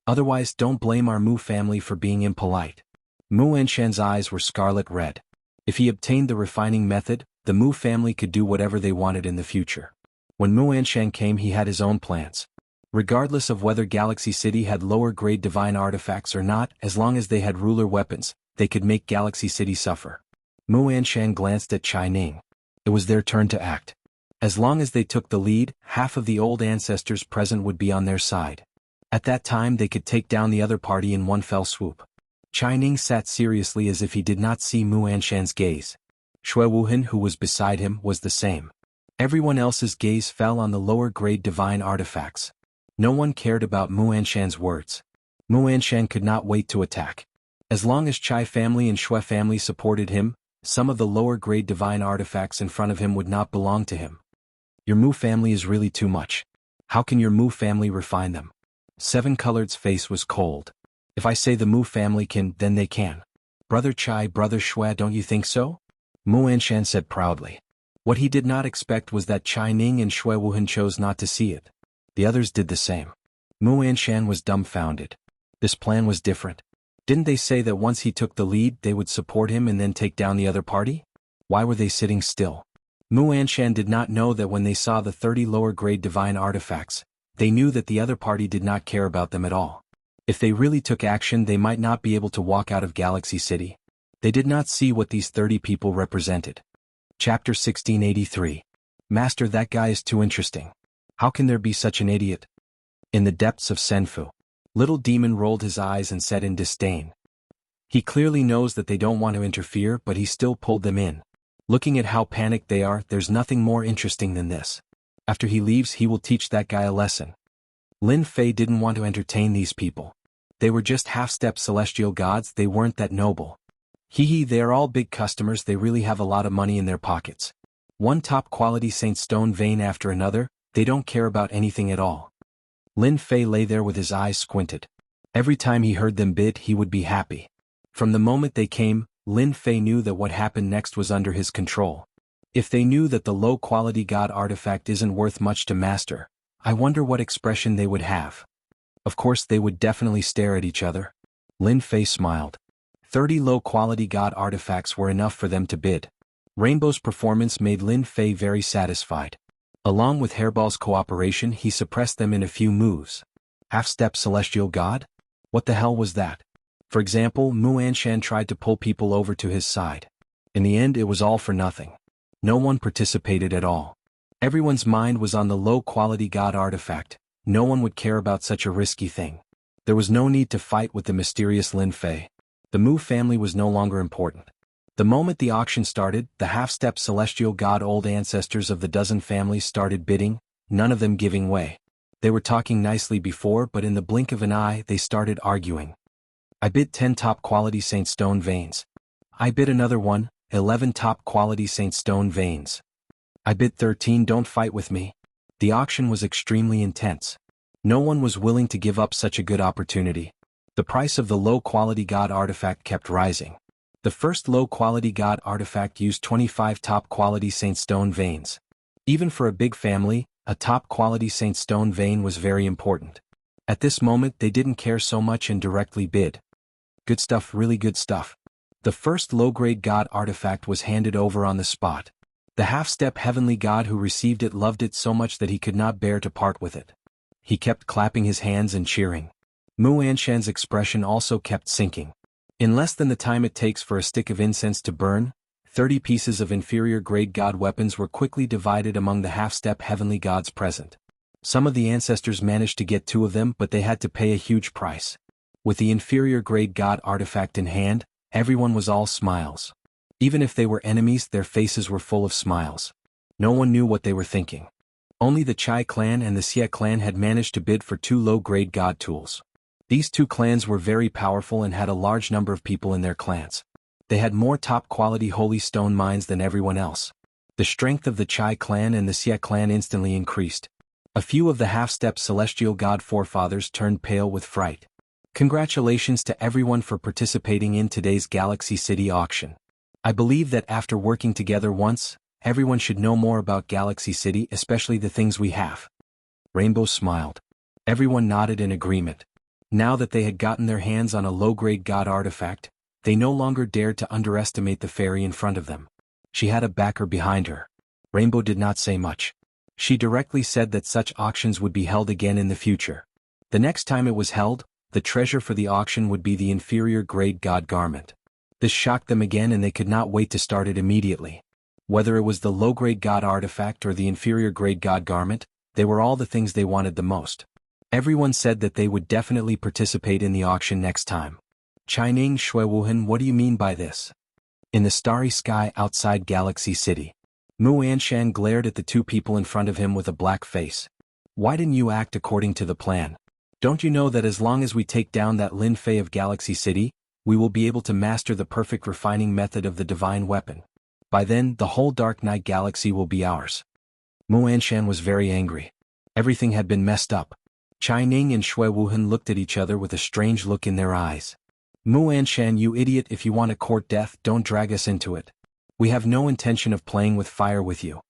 Otherwise, don't blame our Mu family for being impolite. Mu Anshan's eyes were scarlet red. If he obtained the refining method, the Mu family could do whatever they wanted in the future. When Mu Anshan came, he had his own plans. Regardless of whether Galaxy City had lower-grade divine artifacts or not, as long as they had ruler weapons, they could make Galaxy City suffer. Mu Anshan glanced at Chai Ning. It was their turn to act. As long as they took the lead, half of the old ancestors present would be on their side. At that time they could take down the other party in one fell swoop. Chai Ning sat seriously as if he did not see Mu Anshan's gaze. Xue Wuhan, who was beside him, was the same. Everyone else's gaze fell on the lower-grade divine artifacts. No one cared about Mu Anshan's words. Mu Anshan could not wait to attack. As long as Chai family and Xue family supported him, some of the lower-grade divine artifacts in front of him would not belong to him. Your Mu family is really too much. How can your Mu family refine them? Seven Colored's face was cold. If I say the Mu family can, then they can. Brother Chai, Brother Xue, don't you think so? Mu Anshan said proudly. What he did not expect was that Chai Ning and Xue Wuhan chose not to see it. The others did the same. Mu Anshan was dumbfounded. This plan was different. Didn't they say that once he took the lead they would support him and then take down the other party? Why were they sitting still? Mu Anshan did not know that when they saw the 30 lower-grade divine artifacts, they knew that the other party did not care about them at all. If they really took action they might not be able to walk out of Galaxy City. They did not see what these 30 people represented. Chapter 1683. Master, that guy is too interesting. How can there be such an idiot? In the depths of Senfu. Little Demon rolled his eyes and said in disdain. He clearly knows that they don't want to interfere, but he still pulled them in. Looking at how panicked they are, there's nothing more interesting than this. After he leaves he will teach that guy a lesson. Lin Fei didn't want to entertain these people. They were just half-step celestial gods, they weren't that noble. They are all big customers, they really have a lot of money in their pockets. One top-quality Saint Stone vein after another, they don't care about anything at all. Lin Fei lay there with his eyes squinted. Every time he heard them bid he would be happy. From the moment they came, Lin Fei knew that what happened next was under his control. If they knew that the low-quality god artifact isn't worth much to master, I wonder what expression they would have. Of course they would definitely stare at each other. Lin Fei smiled. 30 low-quality god artifacts were enough for them to bid. Rainbow's performance made Lin Fei very satisfied. Along with Hairball's cooperation he suppressed them in a few moves. Half-step celestial god? What the hell was that? For example, Mu Anshan tried to pull people over to his side. In the end it was all for nothing. No one participated at all. Everyone's mind was on the low-quality god artifact. No one would care about such a risky thing. There was no need to fight with the mysterious Lin Fei. The Mu family was no longer important. The moment the auction started, the half-step celestial god old ancestors of the dozen families started bidding, none of them giving way. They were talking nicely before, but in the blink of an eye they started arguing. I bid 10 top-quality Saint Stone veins. I bid another one, 11 top-quality Saint Stone veins. I bid 13, don't fight with me. The auction was extremely intense. No one was willing to give up such a good opportunity. The price of the low-quality god artifact kept rising. The first low-quality god artifact used 25 top-quality Saint Stone veins. Even for a big family, a top-quality Saint Stone vein was very important. At this moment they didn't care so much and directly bid. Good stuff, really good stuff. The first low-grade god artifact was handed over on the spot. The half-step heavenly god who received it loved it so much that he could not bear to part with it. He kept clapping his hands and cheering. Mu Anshan's expression also kept sinking. In less than the time it takes for a stick of incense to burn, 30 pieces of inferior-grade god weapons were quickly divided among the half-step heavenly gods present. Some of the ancestors managed to get 2 of them, but they had to pay a huge price. With the inferior-grade god artifact in hand, everyone was all smiles. Even if they were enemies, their faces were full of smiles. No one knew what they were thinking. Only the Chai clan and the Xie clan had managed to bid for 2 low-grade god tools. These 2 clans were very powerful and had a large number of people in their clans. They had more top-quality holy stone mines than everyone else. The strength of the Chai clan and the Xie clan instantly increased. A few of the half-step celestial god forefathers turned pale with fright. Congratulations to everyone for participating in today's Galaxy City auction. I believe that after working together once, everyone should know more about Galaxy City, especially the things we have. Rainbow smiled. Everyone nodded in agreement. Now that they had gotten their hands on a low-grade god artifact, they no longer dared to underestimate the fairy in front of them. She had a backer behind her. Rainbow did not say much. She directly said that such auctions would be held again in the future. The next time it was held, the treasure for the auction would be the inferior-grade god garment. This shocked them again and they could not wait to start it immediately. Whether it was the low-grade god artifact or the inferior-grade god garment, they were all the things they wanted the most. Everyone said that they would definitely participate in the auction next time. Qining Shuiwuhan, what do you mean by this? In the starry sky outside Galaxy City, Mu Anshan glared at the two people in front of him with a black face. Why didn't you act according to the plan? Don't you know that as long as we take down that Lin Fei of Galaxy City, we will be able to master the perfect refining method of the divine weapon? By then, the whole Dark Knight Galaxy will be ours. Mu Anshan was very angry. Everything had been messed up. Qining and Shui Wuhan looked at each other with a strange look in their eyes. Mu Anshan, you idiot, if you want to court death, don't drag us into it. We have no intention of playing with fire with you.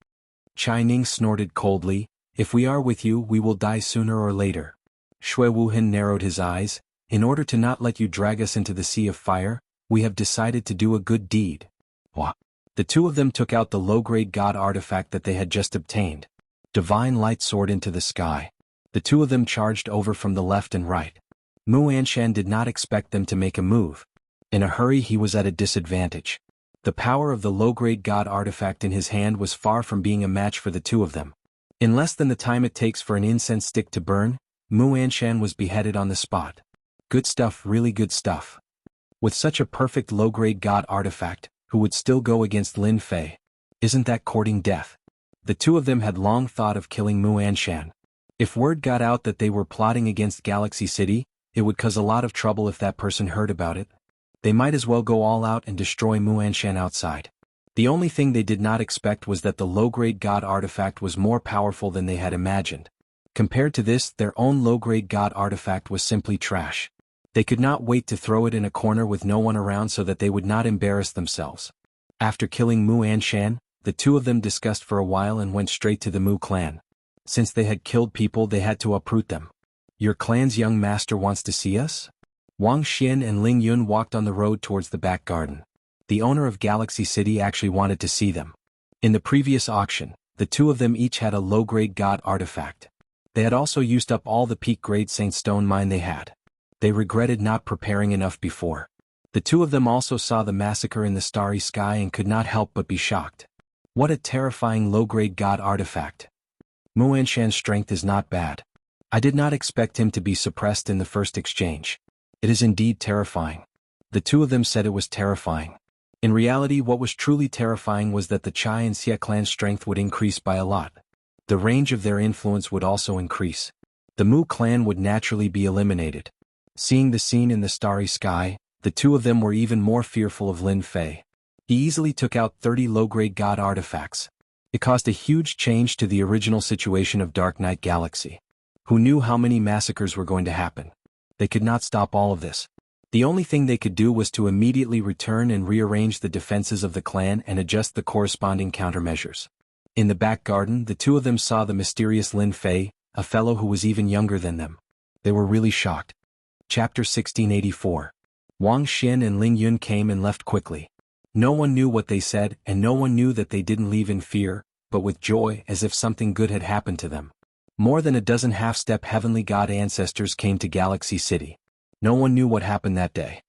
Qining snorted coldly, if we are with you, we will die sooner or later. Shui Wuhan narrowed his eyes, in order to not let you drag us into the sea of fire, we have decided to do a good deed. What? The two of them took out the low-grade god artifact that they had just obtained. Divine light soared into the sky. The two of them charged over from the left and right. Mu Anshan did not expect them to make a move. In a hurry he was at a disadvantage. The power of the low-grade god artifact in his hand was far from being a match for the two of them. In less than the time it takes for an incense stick to burn, Mu Anshan was beheaded on the spot. Good stuff, really good stuff. With such a perfect low-grade god artifact, who would still go against Lin Fei? Isn't that courting death? The two of them had long thought of killing Mu Anshan. If word got out that they were plotting against Galaxy City, it would cause a lot of trouble if that person heard about it. They might as well go all out and destroy Mu Anshan outside. The only thing they did not expect was that the low-grade god artifact was more powerful than they had imagined. Compared to this, their own low-grade god artifact was simply trash. They could not wait to throw it in a corner with no one around so that they would not embarrass themselves. After killing Mu Anshan, the two of them discussed for a while and went straight to the Mu clan. Since they had killed people, they had to uproot them. Your clan's young master wants to see us? Wang Xian and Ling Yun walked on the road towards the back garden. The owner of Galaxy City actually wanted to see them. In the previous auction, the two of them each had a low-grade god artifact. They had also used up all the peak-grade Saint Stone mine they had. They regretted not preparing enough before. The two of them also saw the massacre in the starry sky and could not help but be shocked. What a terrifying low-grade god artifact. Mu Anshan's strength is not bad. I did not expect him to be suppressed in the first exchange. It is indeed terrifying. The two of them said it was terrifying. In reality, what was truly terrifying was that the Chai and Xie clan's strength would increase by a lot. The range of their influence would also increase. The Mu clan would naturally be eliminated. Seeing the scene in the starry sky, the two of them were even more fearful of Lin Fei. He easily took out 30 low-grade god artifacts. It caused a huge change to the original situation of Dark Knight Galaxy. Who knew how many massacres were going to happen? They could not stop all of this. The only thing they could do was to immediately return and rearrange the defenses of the clan and adjust the corresponding countermeasures. In the back garden, the two of them saw the mysterious Lin Fei, a fellow who was even younger than them. They were really shocked. Chapter 1684. Wang Xian and Ling Yun came and left quickly. No one knew what they said, and no one knew that they didn't leave in fear, but with joy, as if something good had happened to them. More than a dozen half-step heavenly god ancestors came to Galaxy City. No one knew what happened that day.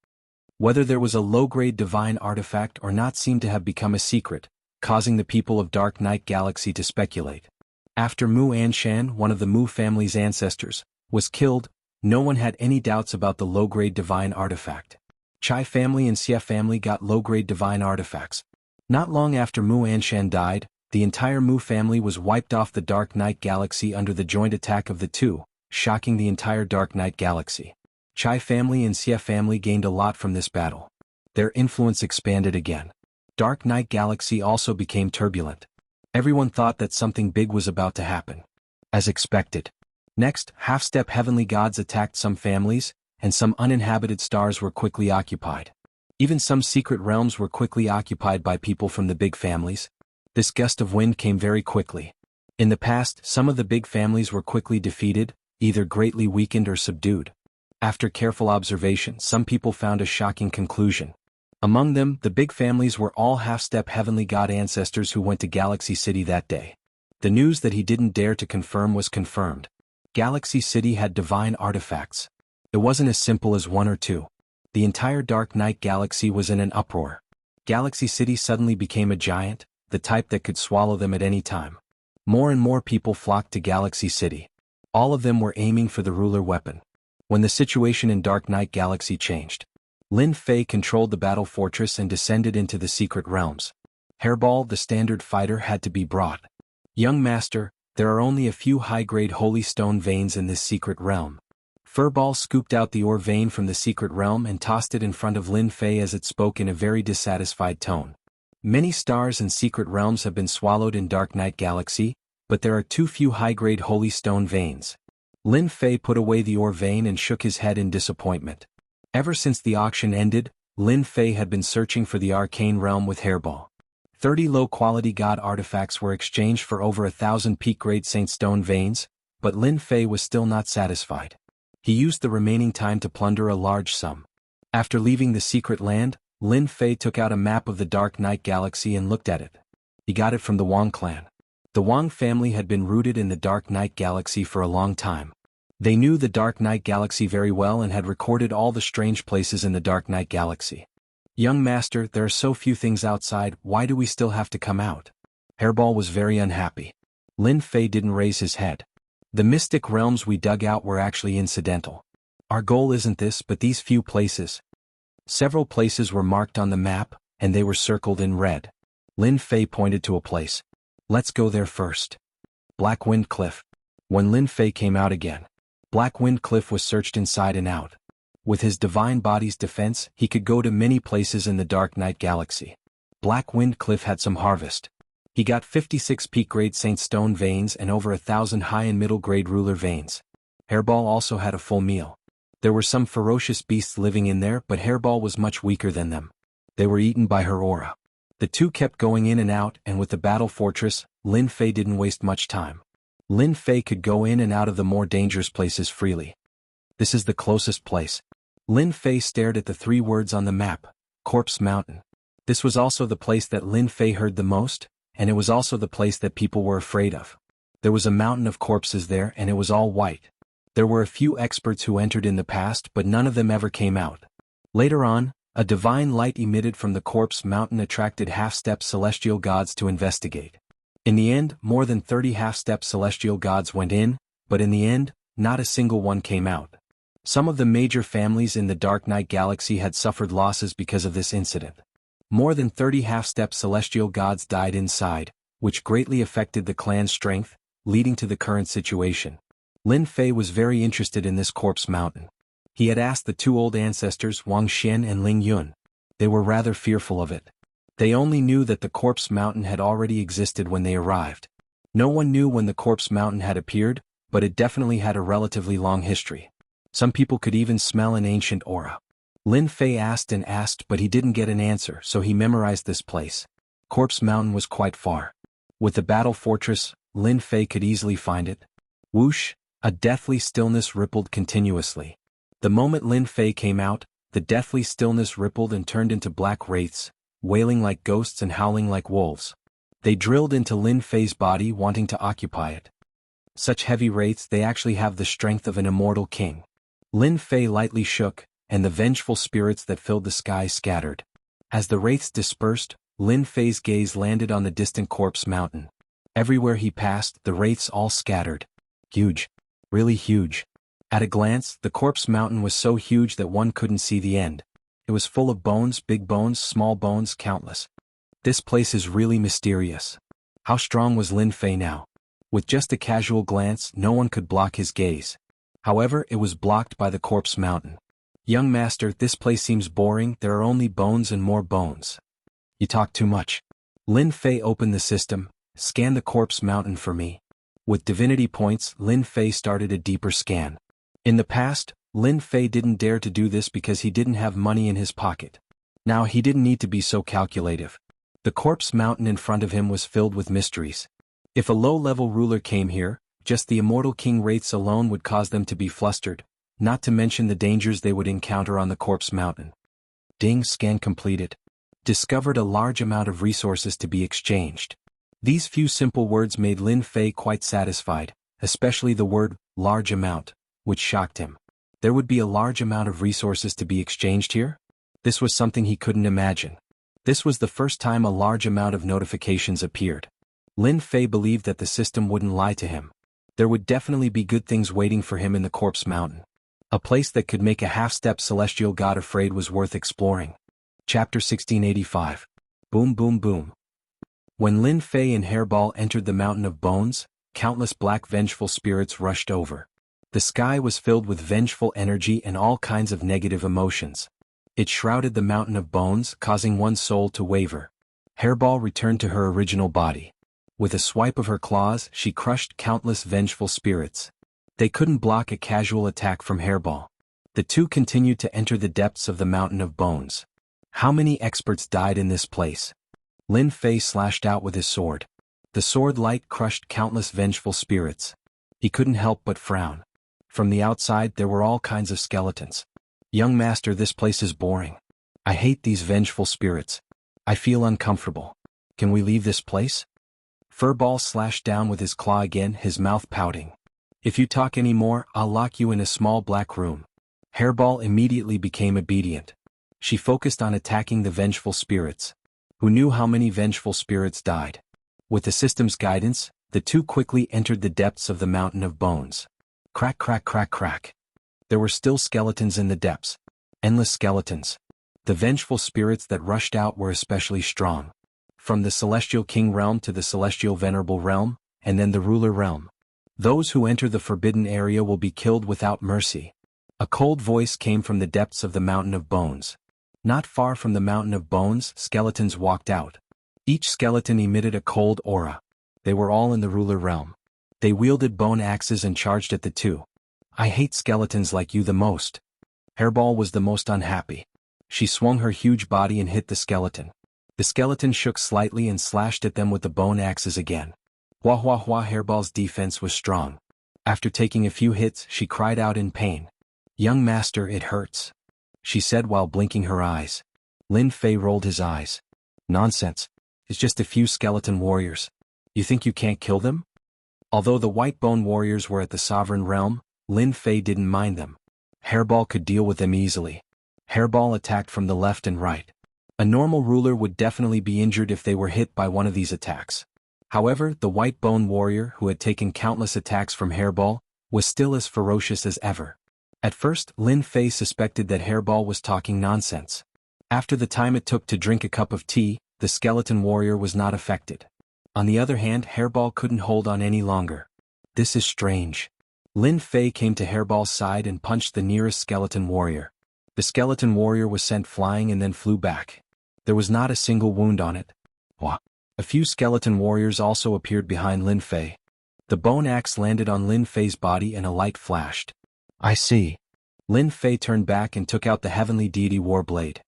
Whether there was a low-grade divine artifact or not seemed to have become a secret, causing the people of Dark Knight Galaxy to speculate. After Mu Anshan, one of the Mu family's ancestors, was killed, no one had any doubts about the low-grade divine artifact. Chai family and Xie family got low-grade divine artifacts. Not long after Mu Anshan died, the entire Mu family was wiped off the Dark Knight Galaxy under the joint attack of the two, shocking the entire Dark Knight Galaxy. Chai family and Xie family gained a lot from this battle. Their influence expanded again. Dark Knight Galaxy also became turbulent. Everyone thought that something big was about to happen. As expected. Next, half-step heavenly gods attacked some families, and some uninhabited stars were quickly occupied. Even some secret realms were quickly occupied by people from the big families. This gust of wind came very quickly. In the past, some of the big families were quickly defeated, either greatly weakened or subdued. After careful observation, some people found a shocking conclusion. Among them, the big families were all half-step heavenly god ancestors who went to Galaxy City that day. The news that he didn't dare to confirm was confirmed. Galaxy City had divine artifacts. It wasn't as simple as one or two. The entire Dark Knight galaxy was in an uproar. Galaxy City suddenly became a giant, the type that could swallow them at any time. More and more people flocked to Galaxy City. All of them were aiming for the ruler weapon. When the situation in Dark Knight Galaxy changed, Lin Fei controlled the battle fortress and descended into the secret realms. Hairball, the standard fighter, had to be brought. Young master, there are only a few high-grade holy stone veins in this secret realm. Furball scooped out the ore vein from the secret realm and tossed it in front of Lin Fei as it spoke in a very dissatisfied tone. Many stars and secret realms have been swallowed in Dark Knight Galaxy, but there are too few high-grade holy stone veins. Lin Fei put away the ore vein and shook his head in disappointment. Ever since the auction ended, Lin Fei had been searching for the arcane realm with Hairball. 30 low-quality god artifacts were exchanged for over 1,000 peak-grade Saint Stone veins, but Lin Fei was still not satisfied. He used the remaining time to plunder a large sum. After leaving the secret land, Lin Fei took out a map of the Dark Knight Galaxy and looked at it. He got it from the Wang clan. The Wang family had been rooted in the Dark Knight Galaxy for a long time. They knew the Dark Knight Galaxy very well and had recorded all the strange places in the Dark Knight Galaxy. Young master, there are so few things outside, why do we still have to come out? Hairball was very unhappy. Lin Fei didn't raise his head. The mystic realms we dug out were actually incidental. Our goal isn't this but these few places. Several places were marked on the map, and they were circled in red. Lin Fei pointed to a place. Let's go there first. Black Wind Cliff. When Lin Fei came out again, Black Wind Cliff was searched inside and out. With his divine body's defense, he could go to many places in the Dark Knight Galaxy. Black Wind Cliff had some harvest. He got 56 peak-grade Saint Stone veins and over 1,000 high and middle-grade ruler veins. Hairball also had a full meal. There were some ferocious beasts living in there, but Hairball was much weaker than them. They were eaten by her aura. The two kept going in and out, and with the battle fortress, Lin Fei didn't waste much time. Lin Fei could go in and out of the more dangerous places freely. This is the closest place. Lin Fei stared at the 3 words on the map, Corpse Mountain. This was also the place that Lin Fei heard the most, and it was also the place that people were afraid of. There was a mountain of corpses there and it was all white. There were a few experts who entered in the past but none of them ever came out. Later on, a divine light emitted from the Corpse Mountain attracted half-step celestial gods to investigate. In the end, more than 30 half-step celestial gods went in, but in the end, not a single one came out. Some of the major families in the Dark Knight Galaxy had suffered losses because of this incident. More than 30 half-step celestial gods died inside, which greatly affected the clan's strength, leading to the current situation. Lin Fei was very interested in this Corpse Mountain. He had asked the 2 old ancestors Wang Xian and Ling Yun. They were rather fearful of it. They only knew that the Corpse Mountain had already existed when they arrived. No one knew when the Corpse Mountain had appeared, but it definitely had a relatively long history. Some people could even smell an ancient aura. Lin Fei asked and asked but he didn't get an answer, so he memorized this place. Corpse Mountain was quite far. With the battle fortress, Lin Fei could easily find it. Whoosh, a deathly stillness rippled continuously. The moment Lin Fei came out, the deathly stillness rippled and turned into black wraiths, wailing like ghosts and howling like wolves. They drilled into Lin Fei's body wanting to occupy it. Such heavy wraiths, they actually have the strength of an immortal king. Lin Fei lightly shook, and the vengeful spirits that filled the sky scattered. As the wraiths dispersed, Lin Fei's gaze landed on the distant Corpse Mountain. Everywhere he passed, the wraiths all scattered. Huge. Really huge. At a glance, the Corpse Mountain was so huge that one couldn't see the end. It was full of bones, big bones, small bones, countless. This place is really mysterious. How strong was Lin Fei now? With just a casual glance, no one could block his gaze. However, it was blocked by the Corpse Mountain. Young master, this place seems boring, there are only bones and more bones. You talk too much. Lin Fei opened the system, scan the Corpse Mountain for me. With divinity points, Lin Fei started a deeper scan. In the past, Lin Fei didn't dare to do this because he didn't have money in his pocket. Now he didn't need to be so calculative. The Corpse Mountain in front of him was filled with mysteries. If a low-level ruler came here, just the immortal king wraiths alone would cause them to be flustered, not to mention the dangers they would encounter on the Corpse Mountain. Ding, scan completed. Discovered a large amount of resources to be exchanged. These few simple words made Lin Fei quite satisfied, especially the word, large amount, which shocked him. There would be a large amount of resources to be exchanged here? This was something he couldn't imagine. This was the first time a large amount of notifications appeared. Lin Fei believed that the system wouldn't lie to him. There would definitely be good things waiting for him in the Corpse Mountain. A place that could make a half-step celestial god afraid was worth exploring. Chapter 1685. Boom boom boom. When Lin Fei and Hairball entered the Mountain of Bones, countless black vengeful spirits rushed over. The sky was filled with vengeful energy and all kinds of negative emotions. It shrouded the Mountain of Bones, causing one's soul to waver. Hairball returned to her original body. With a swipe of her claws, she crushed countless vengeful spirits. They couldn't block a casual attack from Hairball. The two continued to enter the depths of the Mountain of Bones. How many experts died in this place? Lin Fei slashed out with his sword. The sword light crushed countless vengeful spirits. He couldn't help but frown. From the outside there were all kinds of skeletons. Young master, this place is boring. I hate these vengeful spirits. I feel uncomfortable. Can we leave this place? Furball slashed down with his claw again, his mouth pouting. If you talk any more, I'll lock you in a small black room. Hairball immediately became obedient. She focused on attacking the vengeful spirits. Who knew how many vengeful spirits died? With the system's guidance, the two quickly entered the depths of the Mountain of Bones. Crack crack crack crack. There were still skeletons in the depths. Endless skeletons. The vengeful spirits that rushed out were especially strong. From the Celestial King realm to the Celestial Venerable realm, and then the Ruler realm. Those who enter the forbidden area will be killed without mercy. A cold voice came from the depths of the Mountain of Bones. Not far from the Mountain of Bones, skeletons walked out. Each skeleton emitted a cold aura. They were all in the Ruler realm. They wielded bone axes and charged at the two. I hate skeletons like you the most. Hairball was the most unhappy. She swung her huge body and hit the skeleton. The skeleton shook slightly and slashed at them with the bone axes again. Wah wah wah. Hairball's defense was strong. After taking a few hits, she cried out in pain. Young master, it hurts, she said while blinking her eyes. Lin Fei rolled his eyes. Nonsense. It's just a few skeleton warriors. You think you can't kill them? Although the white bone warriors were at the sovereign realm, Lin Fei didn't mind them. Hairball could deal with them easily. Hairball attacked from the left and right. A normal ruler would definitely be injured if they were hit by one of these attacks. However, the white bone warrior, who had taken countless attacks from Hairball, was still as ferocious as ever. At first, Lin Fei suspected that Hairball was talking nonsense. After the time it took to drink a cup of tea, the skeleton warrior was not affected. On the other hand, Hairball couldn't hold on any longer. This is strange. Lin Fei came to Hairball's side and punched the nearest skeleton warrior. The skeleton warrior was sent flying and then flew back. There was not a single wound on it. Wah. A few skeleton warriors also appeared behind Lin Fei. The bone axe landed on Lin Fei's body and a light flashed. I see. Lin Fei turned back and took out the heavenly deity warblade.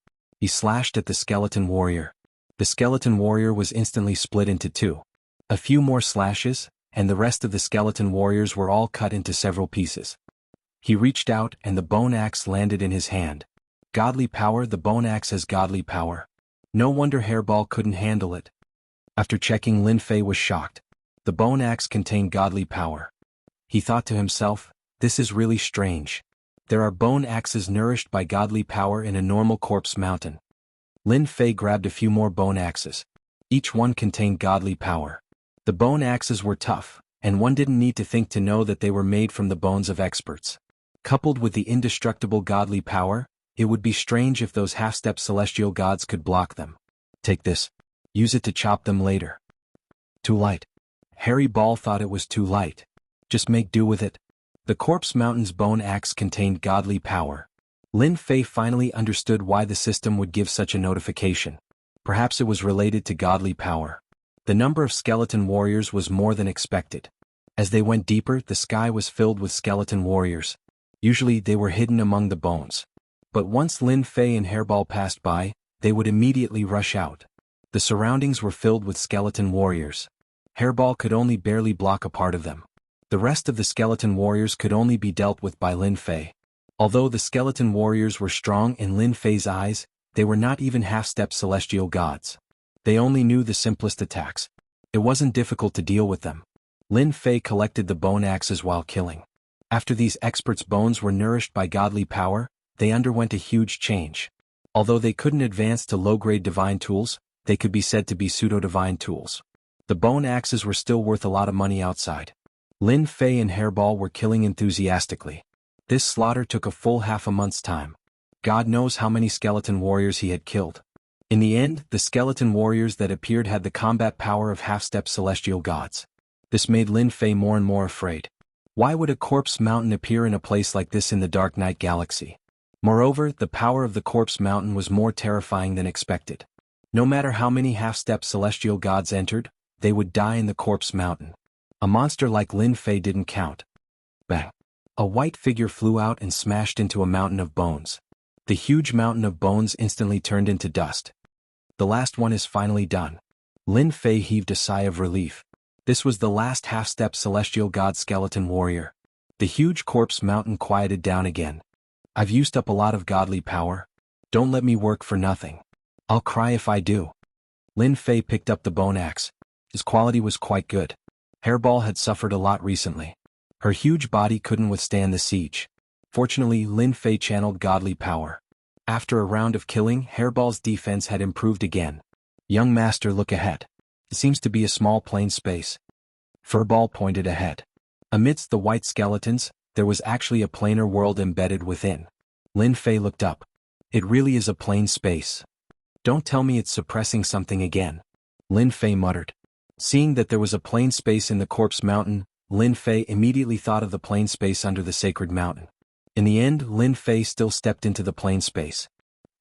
He slashed at the skeleton warrior. The skeleton warrior was instantly split into two. A few more slashes, and the rest of the skeleton warriors were all cut into several pieces. He reached out and the bone axe landed in his hand. Godly power. The bone axe has godly power. No wonder Hairball couldn't handle it. After checking, Lin Fei was shocked. The bone axe contained godly power. He thought to himself, this is really strange. There are bone axes nourished by godly power in a normal corpse mountain. Lin Fei grabbed a few more bone axes. Each one contained godly power. The bone axes were tough, and one didn't need to think to know that they were made from the bones of experts. Coupled with the indestructible godly power, it would be strange if those half-step celestial gods could block them. Take this. Use it to chop them later. Too light. Hairball thought it was too light. Just make do with it. The Corpse Mountain's bone axe contained godly power. Lin Fei finally understood why the system would give such a notification. Perhaps it was related to godly power. The number of skeleton warriors was more than expected. As they went deeper, the sky was filled with skeleton warriors. Usually they were hidden among the bones. But once Lin Fei and Hairball passed by, they would immediately rush out. The surroundings were filled with skeleton warriors. Hairball could only barely block a part of them. The rest of the skeleton warriors could only be dealt with by Lin Fei. Although the skeleton warriors were strong in Lin Fei's eyes, they were not even half-step celestial gods. They only knew the simplest attacks. It wasn't difficult to deal with them. Lin Fei collected the bone axes while killing. After these experts' bones were nourished by godly power, they underwent a huge change. Although they couldn't advance to low-grade divine tools, they could be said to be pseudo-divine tools. The bone axes were still worth a lot of money outside. Lin Fei and Hairball were killing enthusiastically. This slaughter took a full half a month's time. God knows how many skeleton warriors he had killed. In the end, the skeleton warriors that appeared had the combat power of half-step celestial gods. This made Lin Fei more and more afraid. Why would a corpse mountain appear in a place like this in the Dark Night Galaxy? Moreover, the power of the corpse mountain was more terrifying than expected. No matter how many half-step celestial gods entered, they would die in the corpse mountain. A monster like Lin Fei didn't count. Bang! A white figure flew out and smashed into a mountain of bones. The huge mountain of bones instantly turned into dust. The last one is finally done. Lin Fei heaved a sigh of relief. This was the last half-step celestial god skeleton warrior. The huge corpse mountain quieted down again. I've used up a lot of godly power. Don't let me work for nothing. I'll cry if I do. Lin Fei picked up the bone axe. His quality was quite good. Hairball had suffered a lot recently. Her huge body couldn't withstand the siege. Fortunately, Lin Fei channeled godly power. After a round of killing, Hairball's defense had improved again. Young master, look ahead. It seems to be a small plain space. Furball pointed ahead. Amidst the white skeletons, there was actually a planar world embedded within. Lin Fei looked up. It really is a plain space. Don't tell me it's suppressing something again. Lin Fei muttered. Seeing that there was a plain space in the corpse mountain, Lin Fei immediately thought of the plain space under the sacred mountain. In the end, Lin Fei still stepped into the plain space.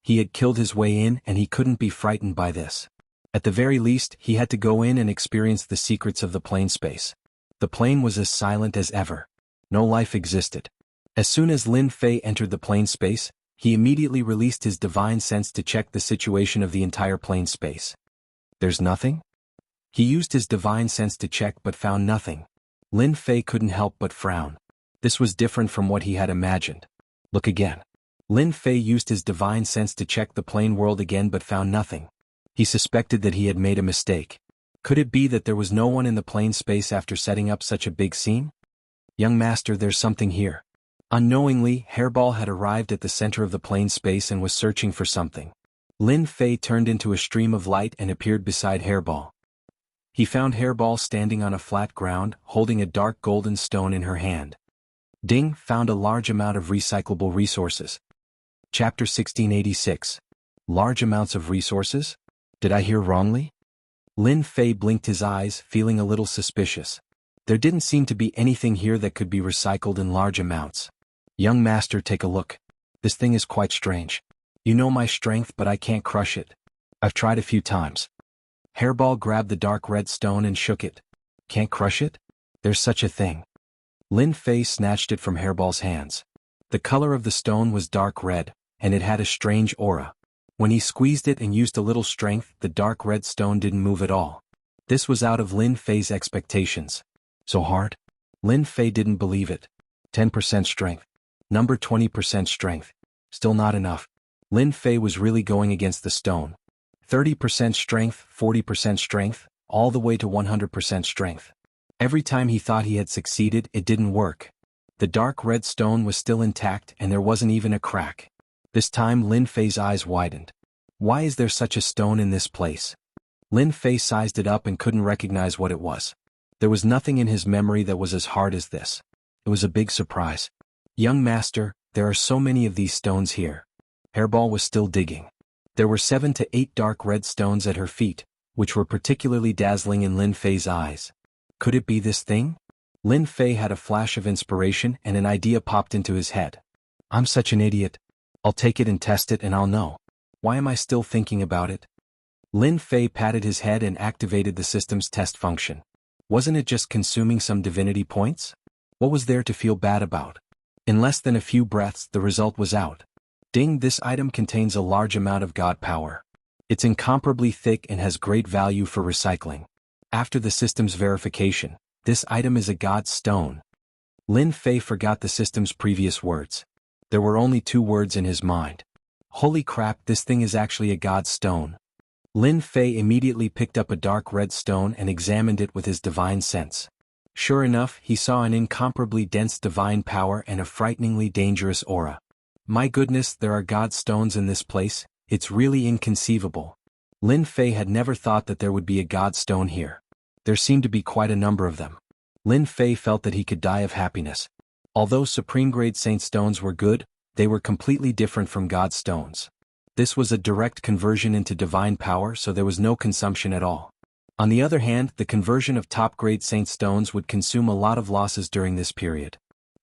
He had killed his way in and he couldn't be frightened by this. At the very least, he had to go in and experience the secrets of the plain space. The plain was as silent as ever. No life existed. As soon as Lin Fei entered the plain space, he immediately released his divine sense to check the situation of the entire plain space. There's nothing? He used his divine sense to check but found nothing. Lin Fei couldn't help but frown. This was different from what he had imagined. Look again. Lin Fei used his divine sense to check the plain world again but found nothing. He suspected that he had made a mistake. Could it be that there was no one in the plain space after setting up such a big scene? Young master, there's something here. Unknowingly, Hairball had arrived at the center of the plain space and was searching for something. Lin Fei turned into a stream of light and appeared beside Hairball. He found Hairball standing on a flat ground, holding a dark golden stone in her hand. Ding, found a large amount of recyclable resources. Chapter 1686. Large amounts of resources? Did I hear wrongly? Lin Fei blinked his eyes, feeling a little suspicious. There didn't seem to be anything here that could be recycled in large amounts. Young master, take a look. This thing is quite strange. You know my strength, but I can't crush it. I've tried a few times. Hairball grabbed the dark red stone and shook it. Can't crush it? There's such a thing. Lin Fei snatched it from Hairball's hands. The color of the stone was dark red, and it had a strange aura. When he squeezed it and used a little strength, the dark red stone didn't move at all. This was out of Lin Fei's expectations. So hard? Lin Fei didn't believe it. 10% strength. Number 20% strength. Still not enough. Lin Fei was really going against the stone. 30% strength, 40% strength, all the way to 100% strength. Every time he thought he had succeeded, it didn't work. The dark red stone was still intact and there wasn't even a crack. This time Lin Fei's eyes widened. Why is there such a stone in this place? Lin Fei sized it up and couldn't recognize what it was. There was nothing in his memory that was as hard as this. It was a big surprise. Young master, there are so many of these stones here. Hairball was still digging. There were 7 to 8 dark red stones at her feet, which were particularly dazzling in Lin Fei's eyes. Could it be this thing? Lin Fei had a flash of inspiration and an idea popped into his head. I'm such an idiot. I'll take it and test it and I'll know. Why am I still thinking about it? Lin Fei patted his head and activated the system's test function. Wasn't it just consuming some divinity points? What was there to feel bad about? In less than a few breaths, the result was out. Ding, this item contains a large amount of god power. It's incomparably thick and has great value for recycling. After the system's verification, this item is a god stone. Lin Fei forgot the system's previous words. There were only 2 words in his mind. Holy crap, this thing is actually a god stone. Lin Fei immediately picked up a dark red stone and examined it with his divine sense. Sure enough, he saw an incomparably dense divine power and a frighteningly dangerous aura. My goodness, there are god stones in this place, it's really inconceivable. Lin Fei had never thought that there would be a god stone here. There seemed to be quite a number of them. Lin Fei felt that he could die of happiness. Although supreme-grade saint stones were good, they were completely different from god stones. This was a direct conversion into divine power, so there was no consumption at all. On the other hand, the conversion of top-grade saint stones would consume a lot of losses during this period.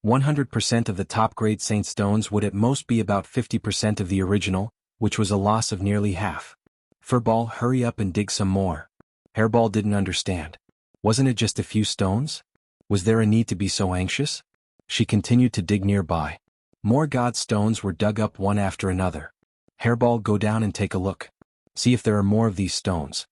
100% of the top-grade saint stones would at most be about 50% of the original, which was a loss of nearly half. Furball, hurry up and dig some more. Hairball didn't understand. Wasn't it just a few stones? Was there a need to be so anxious? She continued to dig nearby. More god stones were dug up one after another. Hairball, go down and take a look. See if there are more of these stones.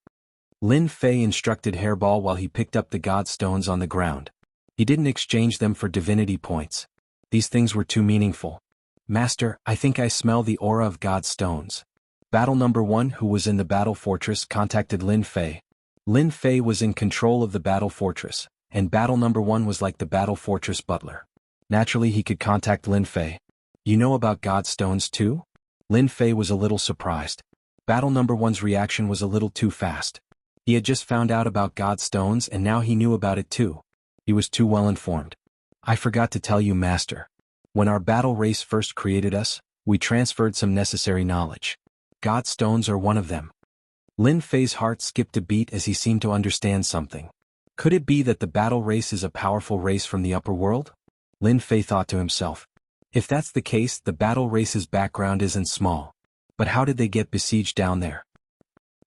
Lin Fei instructed Hairball while he picked up the god stones on the ground. He didn't exchange them for divinity points. These things were too meaningful. Master, I think I smell the aura of god stones. Battle number 1, who was in the battle fortress, contacted Lin Fei. Lin Fei was in control of the battle fortress, and battle number 1 was like the battle fortress butler. Naturally, he could contact Lin Fei. You know about god stones too? Lin Fei was a little surprised. Battle number 1's reaction was a little too fast. He had just found out about god stones and now he knew about it too. He was too well informed. I forgot to tell you, Master. When our battle race first created us, we transferred some necessary knowledge. God stones are one of them. Lin Fei's heart skipped a beat as he seemed to understand something. Could it be that the battle race is a powerful race from the upper world? Lin Fei thought to himself. If that's the case, the battle race's background isn't small. But how did they get besieged down there?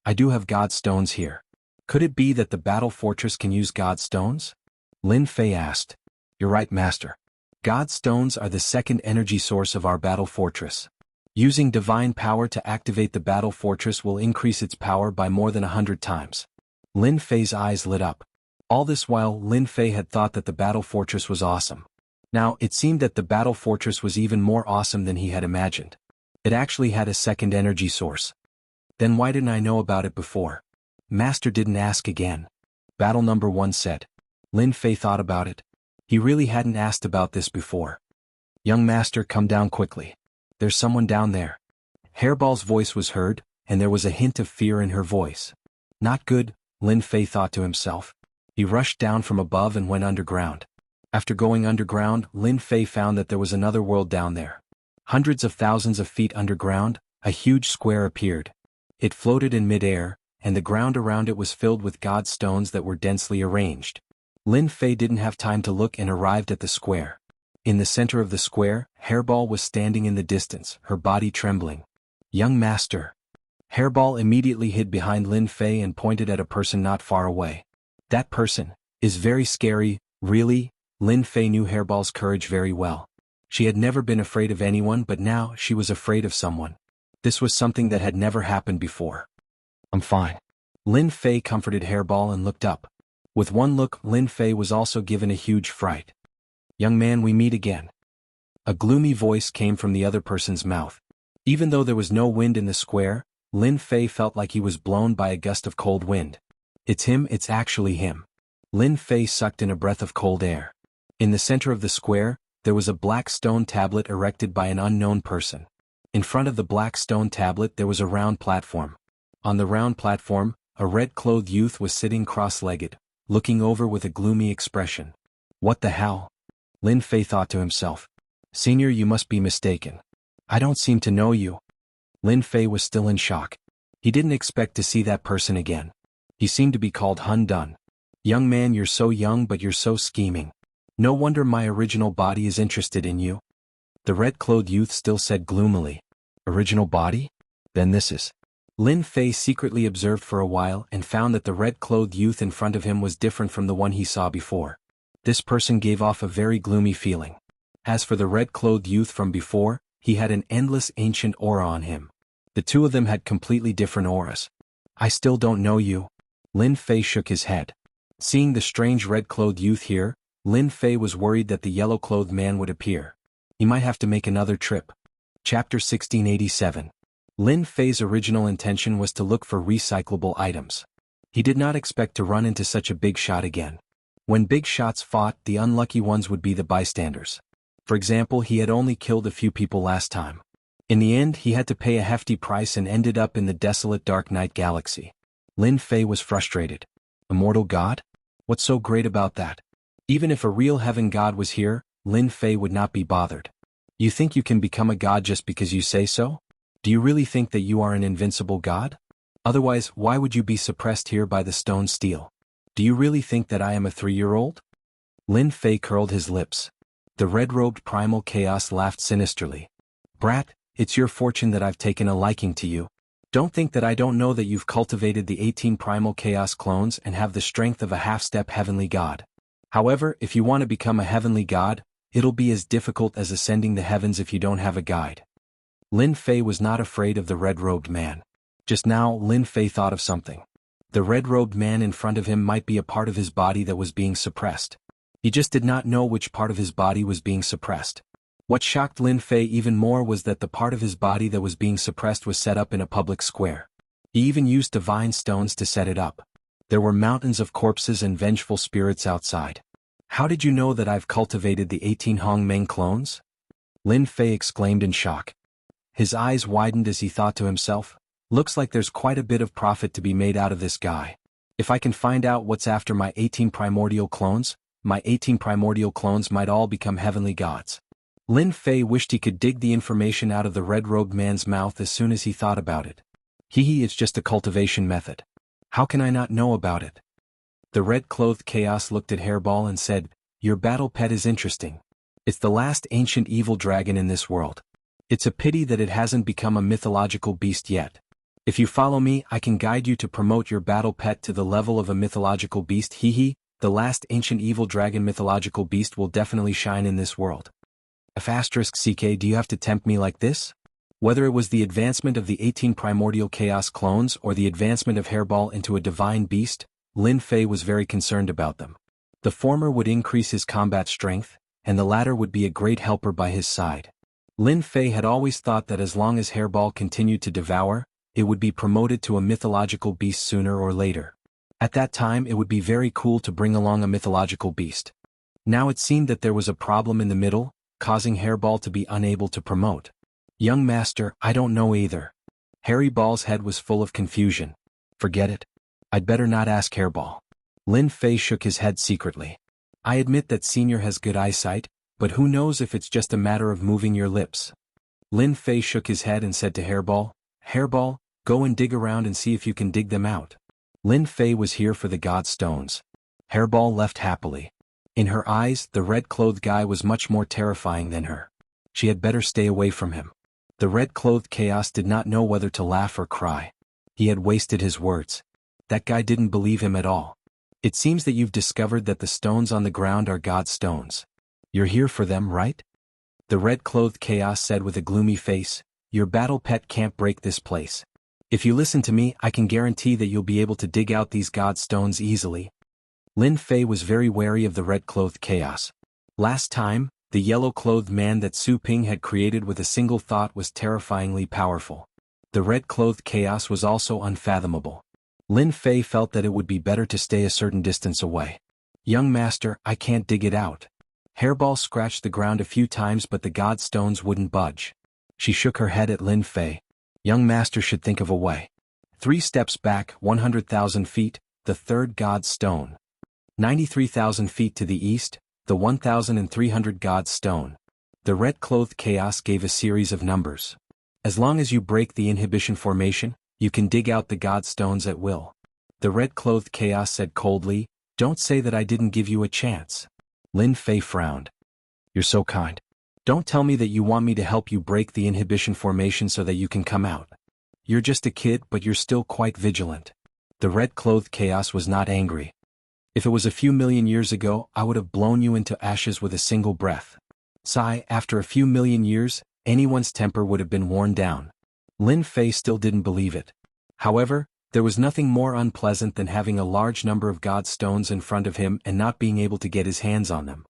I do have god stones here. Could it be that the battle fortress can use god stones? Lin Fei asked. You're right, Master. God stones are the second energy source of our battle fortress. Using divine power to activate the battle fortress will increase its power by more than 100 times. Lin Fei's eyes lit up. All this while, Lin Fei had thought that the battle fortress was awesome. Now, it seemed that the battle fortress was even more awesome than he had imagined. It actually had a second energy source. Then why didn't I know about it before? Master didn't ask again. Battle number 1 said. Lin Fei thought about it. He really hadn't asked about this before. Young Master, come down quickly. There's someone down there. Hairball's voice was heard, and there was a hint of fear in her voice. Not good, Lin Fei thought to himself. He rushed down from above and went underground. After going underground, Lin Fei found that there was another world down there. Hundreds of thousands of feet underground, a huge square appeared. It floated in mid-air, and the ground around it was filled with god stones that were densely arranged. Lin Fei didn't have time to look and arrived at the square. In the center of the square, Hairball was standing in the distance, her body trembling. Young Master. Hairball immediately hid behind Lin Fei and pointed at a person not far away. That person is very scary, really? Lin Fei knew Hairball's courage very well. She had never been afraid of anyone, but now she was afraid of someone. This was something that had never happened before. I'm fine. Lin Fei comforted Hairball and looked up. With one look, Lin Fei was also given a huge fright. Young man, we meet again. A gloomy voice came from the other person's mouth. Even though there was no wind in the square, Lin Fei felt like he was blown by a gust of cold wind. It's him, it's actually him. Lin Fei sucked in a breath of cold air. In the center of the square, there was a black stone tablet erected by an unknown person. In front of the black stone tablet there was a round platform. On the round platform, a red-clothed youth was sitting cross-legged, looking over with a gloomy expression. What the hell? Lin Fei thought to himself. Senior, you must be mistaken. I don't seem to know you. Lin Fei was still in shock. He didn't expect to see that person again. He seemed to be called Hun Dun. Young man, you're so young but you're so scheming. No wonder my original body is interested in you. The red-clothed youth still said gloomily. Original body? Then this is. Lin Fei secretly observed for a while and found that the red-clothed youth in front of him was different from the one he saw before. This person gave off a very gloomy feeling. As for the red-clothed youth from before, he had an endless ancient aura on him. The two of them had completely different auras. I still don't know you. Lin Fei shook his head. Seeing the strange red-clothed youth here, Lin Fei was worried that the yellow-clothed man would appear. He might have to make another trip. Chapter 1687. Lin Fei's original intention was to look for recyclable items. He did not expect to run into such a big shot again. When big shots fought, the unlucky ones would be the bystanders. For example, he had only killed a few people last time. In the end, he had to pay a hefty price and ended up in the desolate Dark Night Galaxy. Lin Fei was frustrated. Immortal God? What's so great about that? Even if a real heaven god was here, Lin Fei would not be bothered. You think you can become a god just because you say so? Do you really think that you are an invincible god? Otherwise, why would you be suppressed here by the stone steel? Do you really think that I am a 3-year-old? Lin Fei curled his lips. The red-robed primal chaos laughed sinisterly. Brat, it's your fortune that I've taken a liking to you. Don't think that I don't know that you've cultivated the 18 primal chaos clones and have the strength of a half-step heavenly god. However, if you want to become a heavenly god, it'll be as difficult as ascending the heavens if you don't have a guide. Lin Fei was not afraid of the red-robed man. Just now, Lin Fei thought of something. The red-robed man in front of him might be a part of his body that was being suppressed. He just did not know which part of his body was being suppressed. What shocked Lin Fei even more was that the part of his body that was being suppressed was set up in a public square. He even used divine stones to set it up. There were mountains of corpses and vengeful spirits outside. How did you know that I've cultivated the 18 Hongmeng clones? Lin Fei exclaimed in shock. His eyes widened as he thought to himself, looks like there's quite a bit of profit to be made out of this guy. If I can find out what's after my 18 primordial clones, my 18 primordial clones might all become heavenly gods. Lin Fei wished he could dig the information out of the red-robed man's mouth as soon as he thought about it. It's just a cultivation method. How can I not know about it? The red-clothed chaos looked at Hairball and said, your battle pet is interesting. It's the last ancient evil dragon in this world. It's a pity that it hasn't become a mythological beast yet. If you follow me, I can guide you to promote your battle pet to the level of a mythological beast. The last ancient evil dragon mythological beast will definitely shine in this world. *CK, do you have to tempt me like this? Whether it was the advancement of the 18 primordial chaos clones or the advancement of Hairball into a divine beast, Lin Fei was very concerned about them. The former would increase his combat strength, and the latter would be a great helper by his side. Lin Fei had always thought that as long as Hairball continued to devour, it would be promoted to a mythological beast sooner or later. At that time it would be very cool to bring along a mythological beast. Now it seemed that there was a problem in the middle, causing Hairball to be unable to promote. Young master, I don't know either. Hairball's head was full of confusion. Forget it. I'd better not ask Hairball. Lin Fei shook his head secretly. I admit that Senior has good eyesight, but who knows if it's just a matter of moving your lips. Lin Fei shook his head and said to Hairball, Hairball, go and dig around and see if you can dig them out. Lin Fei was here for the god stones. Hairball left happily. In her eyes, the red-clothed guy was much more terrifying than her. She had better stay away from him. The red-clothed chaos did not know whether to laugh or cry. He had wasted his words. That guy didn't believe him at all. It seems that you've discovered that the stones on the ground are god stones. You're here for them, right? The red-clothed chaos said with a gloomy face, your battle pet can't break this place. If you listen to me, I can guarantee that you'll be able to dig out these god stones easily. Lin Fei was very wary of the red-clothed chaos. Last time, the yellow-clothed man that Su Ping had created with a single thought was terrifyingly powerful. The red-clothed chaos was also unfathomable. Lin Fei felt that it would be better to stay a certain distance away. Young master, I can't dig it out. Hairball scratched the ground a few times but the god stones wouldn't budge. She shook her head at Lin Fei. Young master should think of a way. 3 steps back, 100,000 feet, the third god stone. 93,000 feet to the east, the 1,300 god stone. The red-clothed chaos gave a series of numbers. As long as you break the inhibition formation, you can dig out the god stones at will. The red-clothed chaos said coldly, don't say that I didn't give you a chance. Lin Fei frowned. You're so kind. Don't tell me that you want me to help you break the inhibition formation so that you can come out. You're just a kid but you're still quite vigilant. The red-clothed chaos was not angry. If it was a few million years ago, I would have blown you into ashes with a single breath. Sigh, after a few million years, anyone's temper would have been worn down. Lin Fei still didn't believe it. However, there was nothing more unpleasant than having a large number of god stones in front of him and not being able to get his hands on them.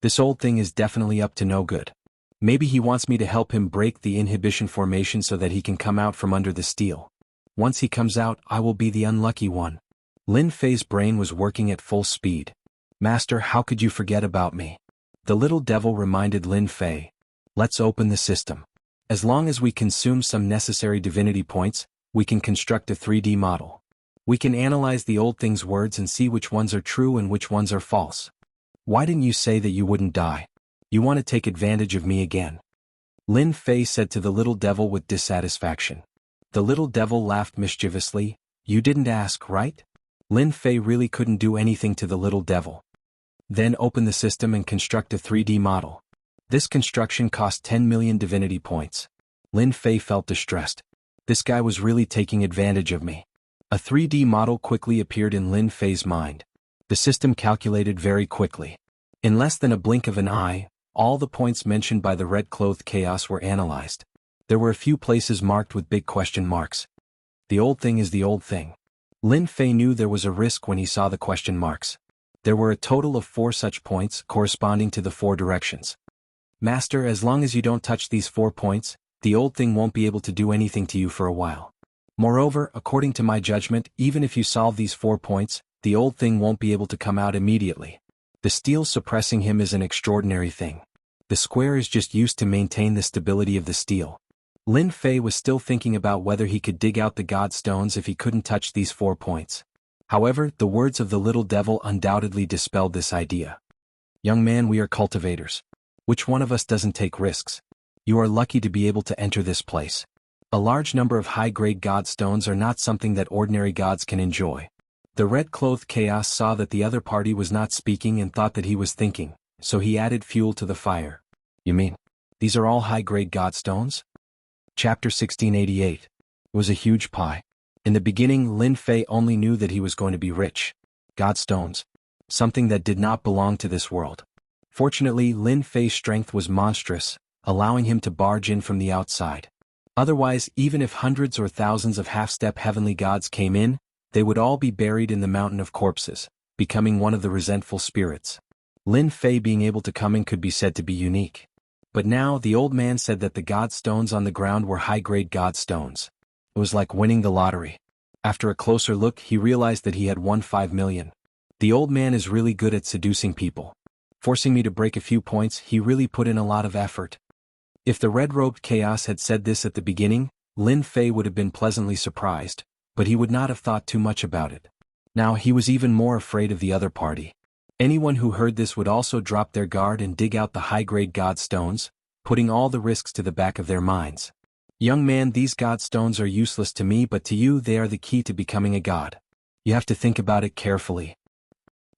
This old thing is definitely up to no good. Maybe he wants me to help him break the inhibition formation so that he can come out from under the steel. Once he comes out, I will be the unlucky one. Lin Fei's brain was working at full speed. Master, how could you forget about me? The little devil reminded Lin Fei. Let's open the system. As long as we consume some necessary divinity points, we can construct a 3D model. We can analyze the old thing's words and see which ones are true and which ones are false. Why didn't you say that you wouldn't die? You want to take advantage of me again? Lin Fei said to the little devil with dissatisfaction. The little devil laughed mischievously. You didn't ask, right? Lin Fei really couldn't do anything to the little devil. Then open the system and construct a 3D model. This construction cost 10 million divinity points. Lin Fei felt distressed. This guy was really taking advantage of me. A 3D model quickly appeared in Lin Fei's mind. The system calculated very quickly. In less than a blink of an eye, all the points mentioned by the red-clothed chaos were analyzed. There were a few places marked with big question marks. The old thing is the old thing. Lin Fei knew there was a risk when he saw the question marks. There were a total of 4 such points corresponding to the 4 directions. Master, as long as you don't touch these 4 points, the old thing won't be able to do anything to you for a while. Moreover, according to my judgment, even if you solve these 4 points, the old thing won't be able to come out immediately. The steel suppressing him is an extraordinary thing. The square is just used to maintain the stability of the steel. Lin Fei was still thinking about whether he could dig out the god stones if he couldn't touch these 4 points. However, the words of the little devil undoubtedly dispelled this idea. Young man, we are cultivators. Which one of us doesn't take risks? You are lucky to be able to enter this place. A large number of high-grade god stones are not something that ordinary gods can enjoy. The red-clothed chaos saw that the other party was not speaking and thought that he was thinking, so he added fuel to the fire. You mean, these are all high-grade god stones? Chapter 1688. It was a huge pie. In the beginning, Lin Fei only knew that he was going to be rich. God stones. Something that did not belong to this world. Fortunately, Lin Fei's strength was monstrous, allowing him to barge in from the outside. Otherwise, even if hundreds or thousands of half-step heavenly gods came in, they would all be buried in the mountain of corpses, becoming one of the resentful spirits. Lin Fei being able to come in could be said to be unique. But now, the old man said that the god stones on the ground were high-grade god stones. It was like winning the lottery. After a closer look, he realized that he had won 5 million. The old man is really good at seducing people. Forcing me to break a few points, he really put in a lot of effort. If the red-robed chaos had said this at the beginning, Lin Fei would have been pleasantly surprised, but he would not have thought too much about it. Now he was even more afraid of the other party. Anyone who heard this would also drop their guard and dig out the high-grade god stones, putting all the risks to the back of their minds. Young man, these god stones are useless to me, but to you they are the key to becoming a god. You have to think about it carefully.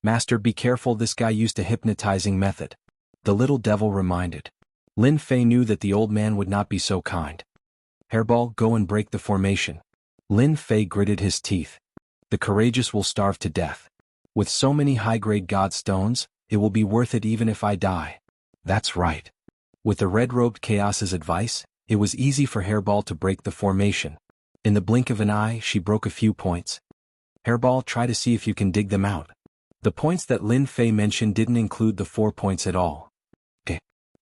Master, be careful, this guy used a hypnotizing method. The little devil reminded. Lin Fei knew that the old man would not be so kind. Hairball, go and break the formation. Lin Fei gritted his teeth. The courageous will starve to death. With so many high-grade god stones, it will be worth it even if I die. That's right. With the red-robed chaos's advice, it was easy for Hairball to break the formation. In the blink of an eye, she broke a few points. Hairball, try to see if you can dig them out. The points that Lin Fei mentioned didn't include the 4 points at all.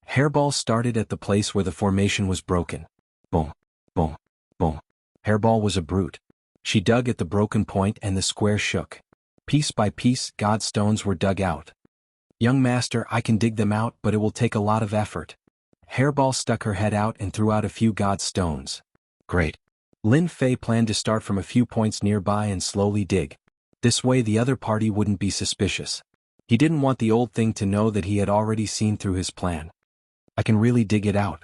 Hairball started at the place where the formation was broken. Boom, boom, boom. Hairball was a brute. She dug at the broken point and the square shook. Piece by piece, god stones were dug out. Young master, I can dig them out, but it will take a lot of effort. Hairball stuck her head out and threw out a few god stones. Great. Lin Fei planned to start from a few points nearby and slowly dig. This way the other party wouldn't be suspicious. He didn't want the old thing to know that he had already seen through his plan. I can really dig it out.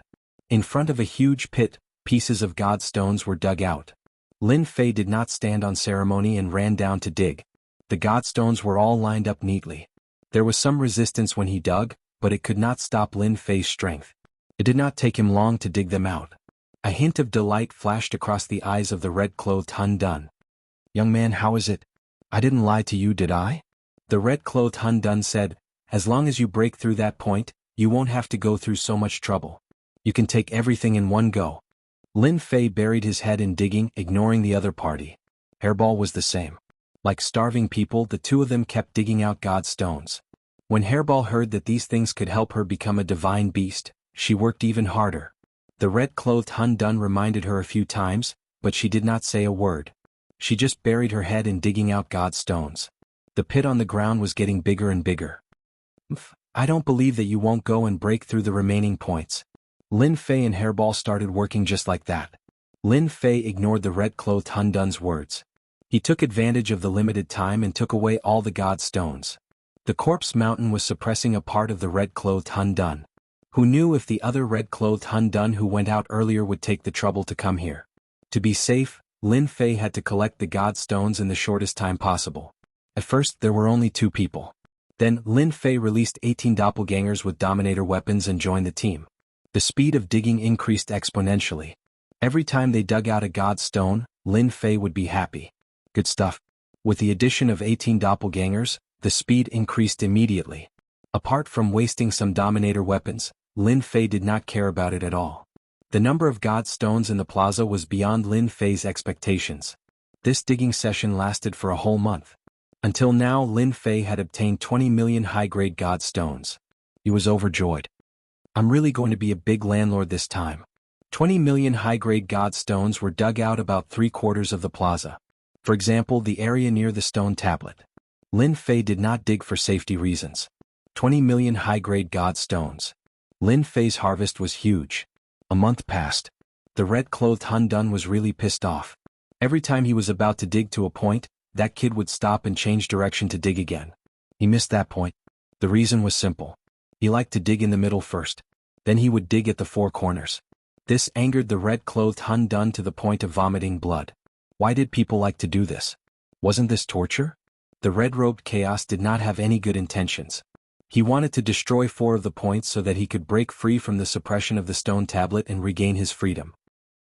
In front of a huge pit, pieces of god stones were dug out. Lin Fei did not stand on ceremony and ran down to dig. The god stones were all lined up neatly. There was some resistance when he dug, but it could not stop Lin Fei's strength. It did not take him long to dig them out. A hint of delight flashed across the eyes of the red-clothed Hun Dun. Young man, how is it? I didn't lie to you, did I? The red-clothed Hun Dun said, as long as you break through that point, you won't have to go through so much trouble. You can take everything in one go. Lin Fei buried his head in digging, ignoring the other party. Hairball was the same. Like starving people, the two of them kept digging out god stones. When Hairball heard that these things could help her become a divine beast, she worked even harder. The red-clothed Hun Dun reminded her a few times, but she did not say a word. She just buried her head in digging out god stones. The pit on the ground was getting bigger and bigger. I don't believe that you won't go and break through the remaining points. Lin Fei and Hairball started working just like that. Lin Fei ignored the red-clothed Hun Dun's words. He took advantage of the limited time and took away all the god stones. The corpse mountain was suppressing a part of the red-clothed Hun Dun. Who knew if the other red-clothed Hun Dun who went out earlier would take the trouble to come here? To be safe, Lin Fei had to collect the god stones in the shortest time possible. At first there were only 2 people. Then, Lin Fei released 18 doppelgangers with Dominator weapons and joined the team. The speed of digging increased exponentially. Every time they dug out a god stone, Lin Fei would be happy. Good stuff. With the addition of 18 doppelgangers, the speed increased immediately. Apart from wasting some Dominator weapons, Lin Fei did not care about it at all. The number of god stones in the plaza was beyond Lin Fei's expectations. This digging session lasted for a whole month. Until now, Lin Fei had obtained 20 million high-grade god stones. He was overjoyed. I'm really going to be a big landlord this time. 20 million high-grade god stones were dug out about 3/4 of the plaza. For example, the area near the stone tablet. Lin Fei did not dig for safety reasons. 20 million high-grade god stones. Lin Fei's harvest was huge. A month passed. The red-clothed Hun Dun was really pissed off. Every time he was about to dig to a point, that kid would stop and change direction to dig again. He missed that point. The reason was simple. He liked to dig in the middle first. Then he would dig at the 4 corners. This angered the red-clothed Hun Dun to the point of vomiting blood. Why did people like to do this? Wasn't this torture? The red-robed chaos did not have any good intentions. He wanted to destroy 4 of the points so that he could break free from the suppression of the stone tablet and regain his freedom.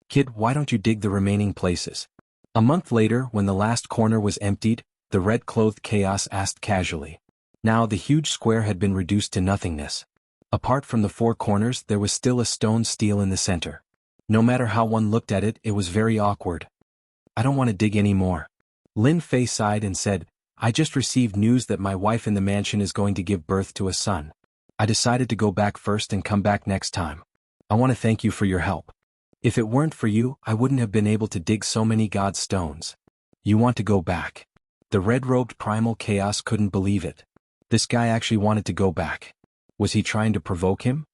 Kid, why don't you dig the remaining places? A month later, when the last corner was emptied, the red-clothed chaos asked casually. Now the huge square had been reduced to nothingness. Apart from the 4 corners, there was still a stone stele in the center. No matter how one looked at it, it was very awkward. I don't want to dig anymore. Lin Fei sighed and said, I just received news that my wife in the mansion is going to give birth to a son. I decided to go back first and come back next time. I want to thank you for your help. If it weren't for you, I wouldn't have been able to dig so many god stones. You want to go back? The red-robed primal chaos couldn't believe it. This guy actually wanted to go back. Was he trying to provoke him?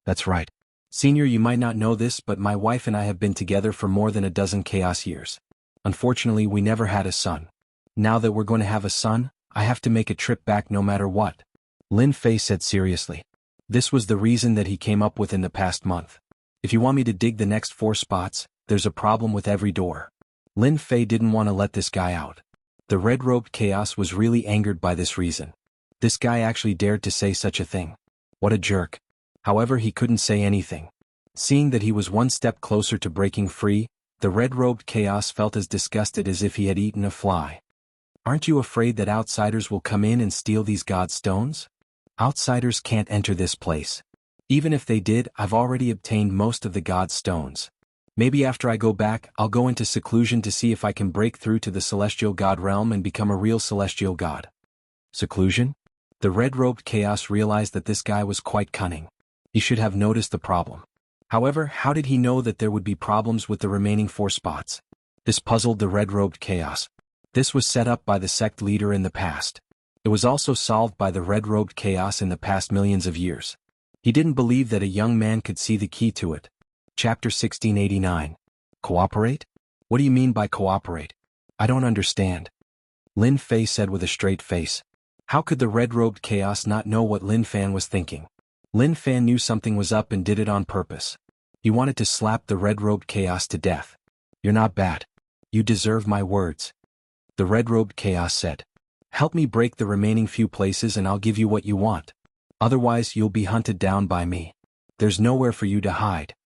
That's right. Senior, you might not know this, but my wife and I have been together for more than a dozen chaos years. Unfortunately, we never had a son. Now that we're going to have a son, I have to make a trip back no matter what. Lin Fei said seriously. This was the reason that he came up with in the past month. If you want me to dig the next 4 spots, there's a problem with every door. Lin Fei didn't want to let this guy out. The red-robed chaos was really angered by this reason. This guy actually dared to say such a thing. What a jerk. However, he couldn't say anything. Seeing that he was one step closer to breaking free, the red-robed chaos felt as disgusted as if he had eaten a fly. Aren't you afraid that outsiders will come in and steal these god stones? Outsiders can't enter this place. Even if they did, I've already obtained most of the god stones. Maybe after I go back, I'll go into seclusion to see if I can break through to the celestial god realm and become a real celestial god. Seclusion? The red-robed chaos realized that this guy was quite cunning. He should have noticed the problem. However, how did he know that there would be problems with the remaining 4 spots? This puzzled the red-robed chaos. This was set up by the sect leader in the past. It was also solved by the red-robed chaos in the past millions of years. He didn't believe that a young man could see the key to it. Chapter 1689. Cooperate? What do you mean by cooperate? I don't understand. Lin Fei said with a straight face. How could the red-robed chaos not know what Lin Fan was thinking? Lin Fan knew something was up and did it on purpose. He wanted to slap the red-robed chaos to death. You're not bad. You deserve my words. The red-robed chaos said. Help me break the remaining few places and I'll give you what you want. Otherwise, you'll be hunted down by me. There's nowhere for you to hide.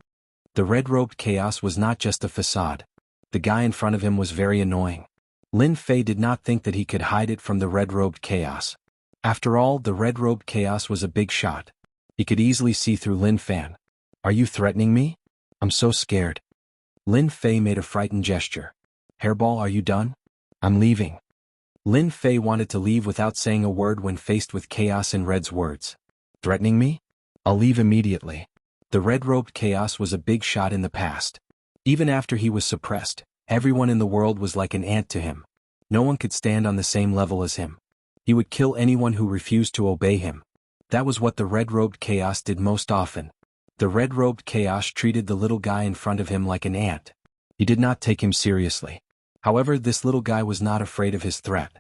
The red-robed chaos was not just a facade. The guy in front of him was very annoying. Lin Fei did not think that he could hide it from the red-robed chaos. After all, the red-robed chaos was a big shot. He could easily see through Lin Fan. Are you threatening me? I'm so scared. Lin Fei made a frightened gesture. Hairball, are you done? I'm leaving. Lin Fei wanted to leave without saying a word when faced with Chaos in Red's words. Threatening me? I'll leave immediately. The red-robed chaos was a big shot in the past. Even after he was suppressed, everyone in the world was like an ant to him. No one could stand on the same level as him. He would kill anyone who refused to obey him. That was what the red-robed chaos did most often. The red-robed chaos treated the little guy in front of him like an ant. He did not take him seriously. However, this little guy was not afraid of his threat.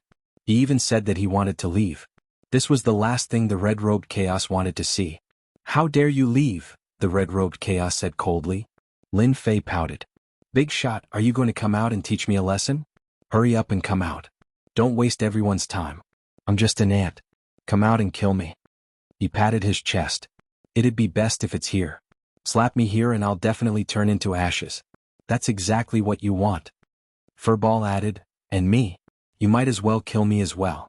He even said that he wanted to leave. This was the last thing the red-robed chaos wanted to see. "How dare you leave?" the red-robed chaos said coldly. Lin Fei pouted. "Big shot, are you going to come out and teach me a lesson? Hurry up and come out. Don't waste everyone's time. I'm just an ant. Come out and kill me." He patted his chest. "It'd be best if it's here. Slap me here and I'll definitely turn into ashes. That's exactly what you want." Furball added, "And me. You might as well kill me as well."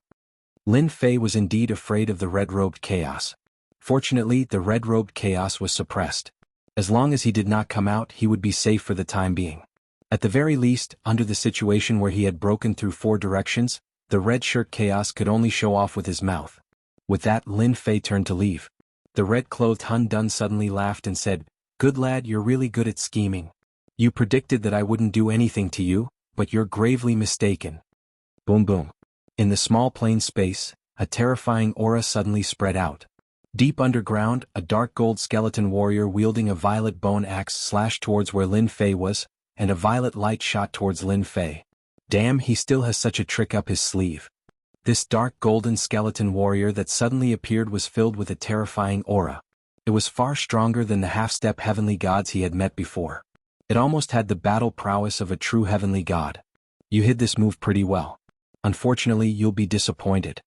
Lin Fei was indeed afraid of the red-robed chaos. Fortunately, the red-robed chaos was suppressed. As long as he did not come out, he would be safe for the time being. At the very least, under the situation where he had broken through 4 directions, the red-shirt chaos could only show off with his mouth. With that, Lin Fei turned to leave. The red-clothed Hun Dun suddenly laughed and said, "Good lad, you're really good at scheming. You predicted that I wouldn't do anything to you, but you're gravely mistaken." Boom boom. In the small plain space, a terrifying aura suddenly spread out. Deep underground, a dark gold skeleton warrior wielding a violet bone axe slashed towards where Lin Fei was, and a violet light shot towards Lin Fei. Damn, he still has such a trick up his sleeve. This dark golden skeleton warrior that suddenly appeared was filled with a terrifying aura. It was far stronger than the half-step heavenly gods he had met before. It almost had the battle prowess of a true heavenly god. "You hid this move pretty well. Unfortunately, you'll be disappointed."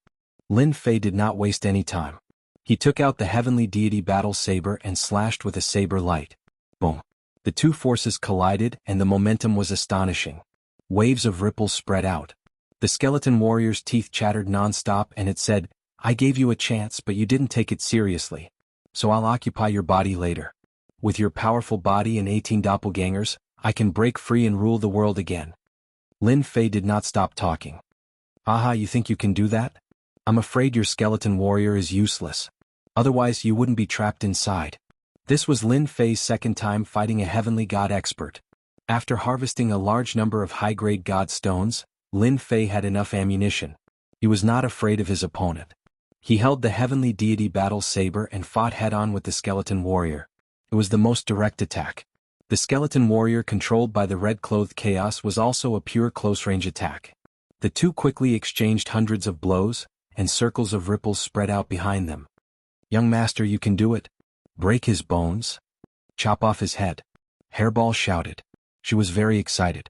Lin Fei did not waste any time. He took out the heavenly deity battle saber and slashed with a saber light. Boom. The two forces collided and the momentum was astonishing. Waves of ripples spread out. The skeleton warrior's teeth chattered non-stop and it said, "I gave you a chance but you didn't take it seriously. So I'll occupy your body later. With your powerful body and 18 doppelgangers, I can break free and rule the world again." Lin Fei did not stop talking. "Aha, you think you can do that? I'm afraid your skeleton warrior is useless. Otherwise you wouldn't be trapped inside." This was Lin Fei's second time fighting a heavenly god expert. After harvesting a large number of high-grade god stones, Lin Fei had enough ammunition. He was not afraid of his opponent. He held the heavenly deity battle saber and fought head-on with the skeleton warrior. It was the most direct attack. The skeleton warrior controlled by the red-clothed chaos was also a pure close-range attack. The two quickly exchanged hundreds of blows, and circles of ripples spread out behind them. "Young master, you can do it. Break his bones? Chop off his head." Hairball shouted. She was very excited.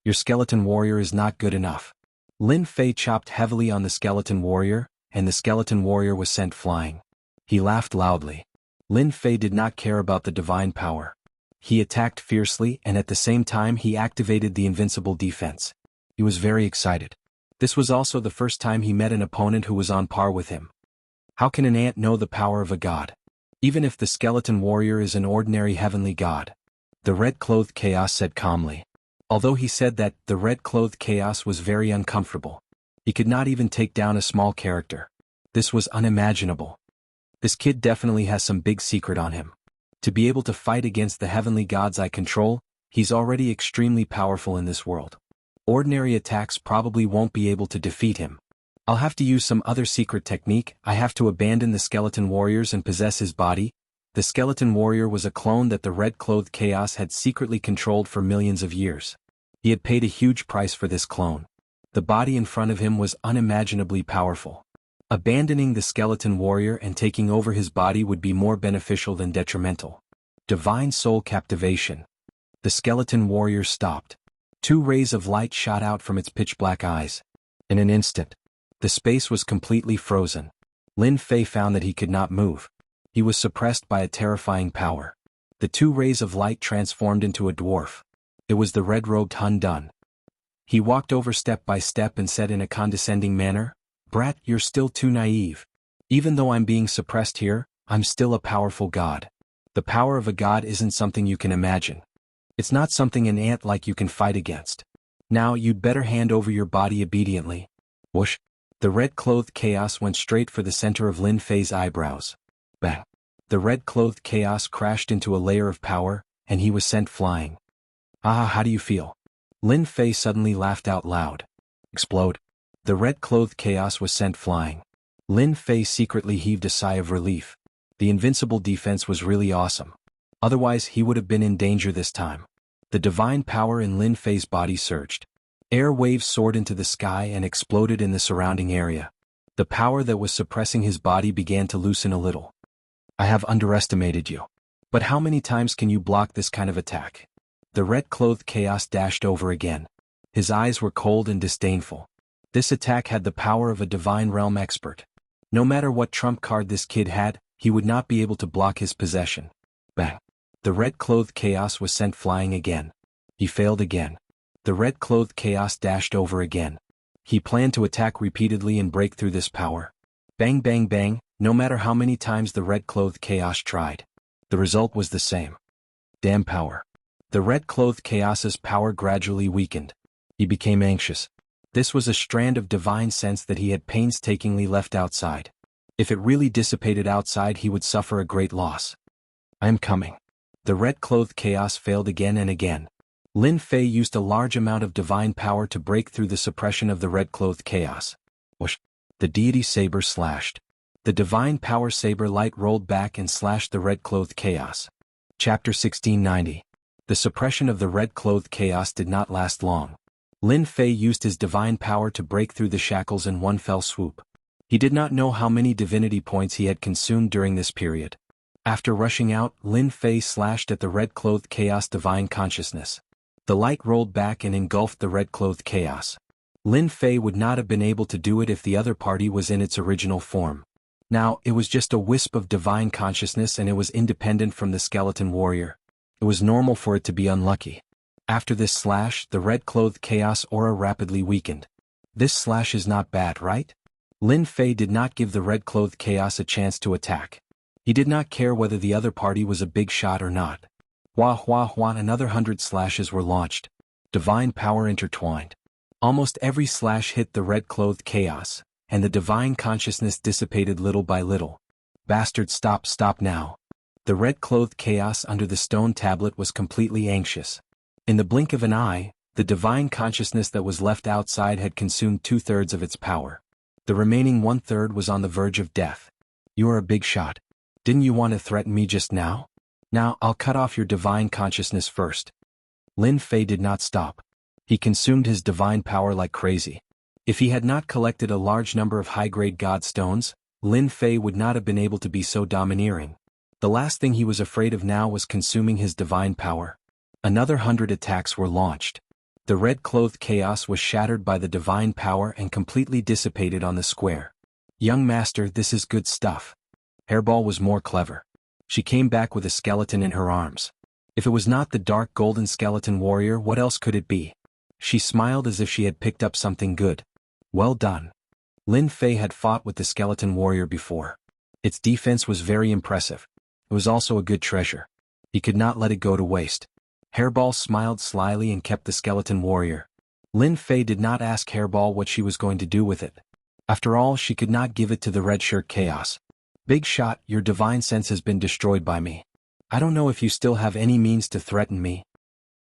"Your skeleton warrior is not good enough." Lin Fei chopped heavily on the skeleton warrior, and the skeleton warrior was sent flying. He laughed loudly. Lin Fei did not care about the divine power. He attacked fiercely and at the same time he activated the invincible defense. He was very excited. This was also the first time he met an opponent who was on par with him. How can an ant know the power of a god? Even if the skeleton warrior is an ordinary heavenly god. The red-clothed chaos said calmly. Although he said that, the red-clothed chaos was very uncomfortable. He could not even take down a small character. This was unimaginable. This kid definitely has some big secret on him. To be able to fight against the heavenly gods I control, he's already extremely powerful in this world. Ordinary attacks probably won't be able to defeat him. I'll have to use some other secret technique. I have to abandon the skeleton warriors and possess his body. The skeleton warrior was a clone that the red-clothed chaos had secretly controlled for millions of years. He had paid a huge price for this clone. The body in front of him was unimaginably powerful. Abandoning the skeleton warrior and taking over his body would be more beneficial than detrimental. Divine soul captivation. The skeleton warrior stopped. 2 rays of light shot out from its pitch-black eyes. In an instant, the space was completely frozen. Lin Fei found that he could not move. He was suppressed by a terrifying power. The 2 rays of light transformed into a dwarf. It was the red-robed Hun Dun. He walked over step by step and said in a condescending manner, "Brat, you're still too naive. Even though I'm being suppressed here, I'm still a powerful god. The power of a god isn't something you can imagine. It's not something an ant like you can fight against. Now you'd better hand over your body obediently." Whoosh! The red-clothed chaos went straight for the center of Lin Fei's eyebrows. Bang! The red-clothed chaos crashed into a layer of power, and he was sent flying. "Ah, how do you feel?" Lin Fei suddenly laughed out loud. "Explode." The red-clothed chaos was sent flying. Lin Fei secretly heaved a sigh of relief. The invincible defense was really awesome. Otherwise he would have been in danger this time. The divine power in Lin Fei's body surged. Air waves soared into the sky and exploded in the surrounding area. The power that was suppressing his body began to loosen a little. I have underestimated you. But how many times can you block this kind of attack? The red-clothed chaos dashed over again. His eyes were cold and disdainful. This attack had the power of a divine realm expert. No matter what trump card this kid had, he would not be able to block his possession. Bang! The red-clothed chaos was sent flying again. He failed again. The red-clothed chaos dashed over again. He planned to attack repeatedly and break through this power. Bang bang bang, no matter how many times the red-clothed chaos tried. The result was the same. Damn power. The red-clothed chaos's power gradually weakened. He became anxious. This was a strand of divine sense that he had painstakingly left outside. If it really dissipated outside, he would suffer a great loss. I am coming. The red-clothed chaos failed again and again. Lin Fei used a large amount of divine power to break through the suppression of the red-clothed chaos. Whoosh! The deity saber slashed. The divine power saber light rolled back and slashed the red-clothed chaos. Chapter 1690. The suppression of the red-clothed chaos did not last long. Lin Fei used his divine power to break through the shackles in one fell swoop. He did not know how many divinity points he had consumed during this period. After rushing out, Lin Fei slashed at the red-clothed chaos divine consciousness. The light rolled back and engulfed the red-clothed chaos. Lin Fei would not have been able to do it if the other party was in its original form. Now, it was just a wisp of divine consciousness and it was independent from the skeleton warrior. It was normal for it to be unlucky. After this slash, the red-clothed chaos aura rapidly weakened. This slash is not bad, right? Lin Fei did not give the red-clothed chaos a chance to attack. He did not care whether the other party was a big shot or not. Wah wah wah, another 100 slashes were launched. Divine power intertwined. Almost every slash hit the red-clothed chaos, and the divine consciousness dissipated little by little. Bastard, stop now. The red-clothed chaos under the stone tablet was completely anxious. In the blink of an eye, the divine consciousness that was left outside had consumed 2/3 of its power. The remaining 1/3 was on the verge of death. You are a big shot. Didn't you want to threaten me just now? Now I'll cut off your divine consciousness first. Lin Fei did not stop. He consumed his divine power like crazy. If he had not collected a large number of high-grade god stones, Lin Fei would not have been able to be so domineering. The last thing he was afraid of now was consuming his divine power. Another 100 attacks were launched. The red-clothed chaos was shattered by the divine power and completely dissipated on the square. Young master, this is good stuff. Hairball was more clever. She came back with a skeleton in her arms. If it was not the dark golden skeleton warrior, what else could it be? She smiled as if she had picked up something good. Well done. Lin Fei had fought with the skeleton warrior before. Its defense was very impressive. It was also a good treasure. He could not let it go to waste. Hairball smiled slyly and kept the skeleton warrior. Lin Fei did not ask Hairball what she was going to do with it. After all, she could not give it to the red shirt chaos. Big shot, your divine sense has been destroyed by me. I don't know if you still have any means to threaten me.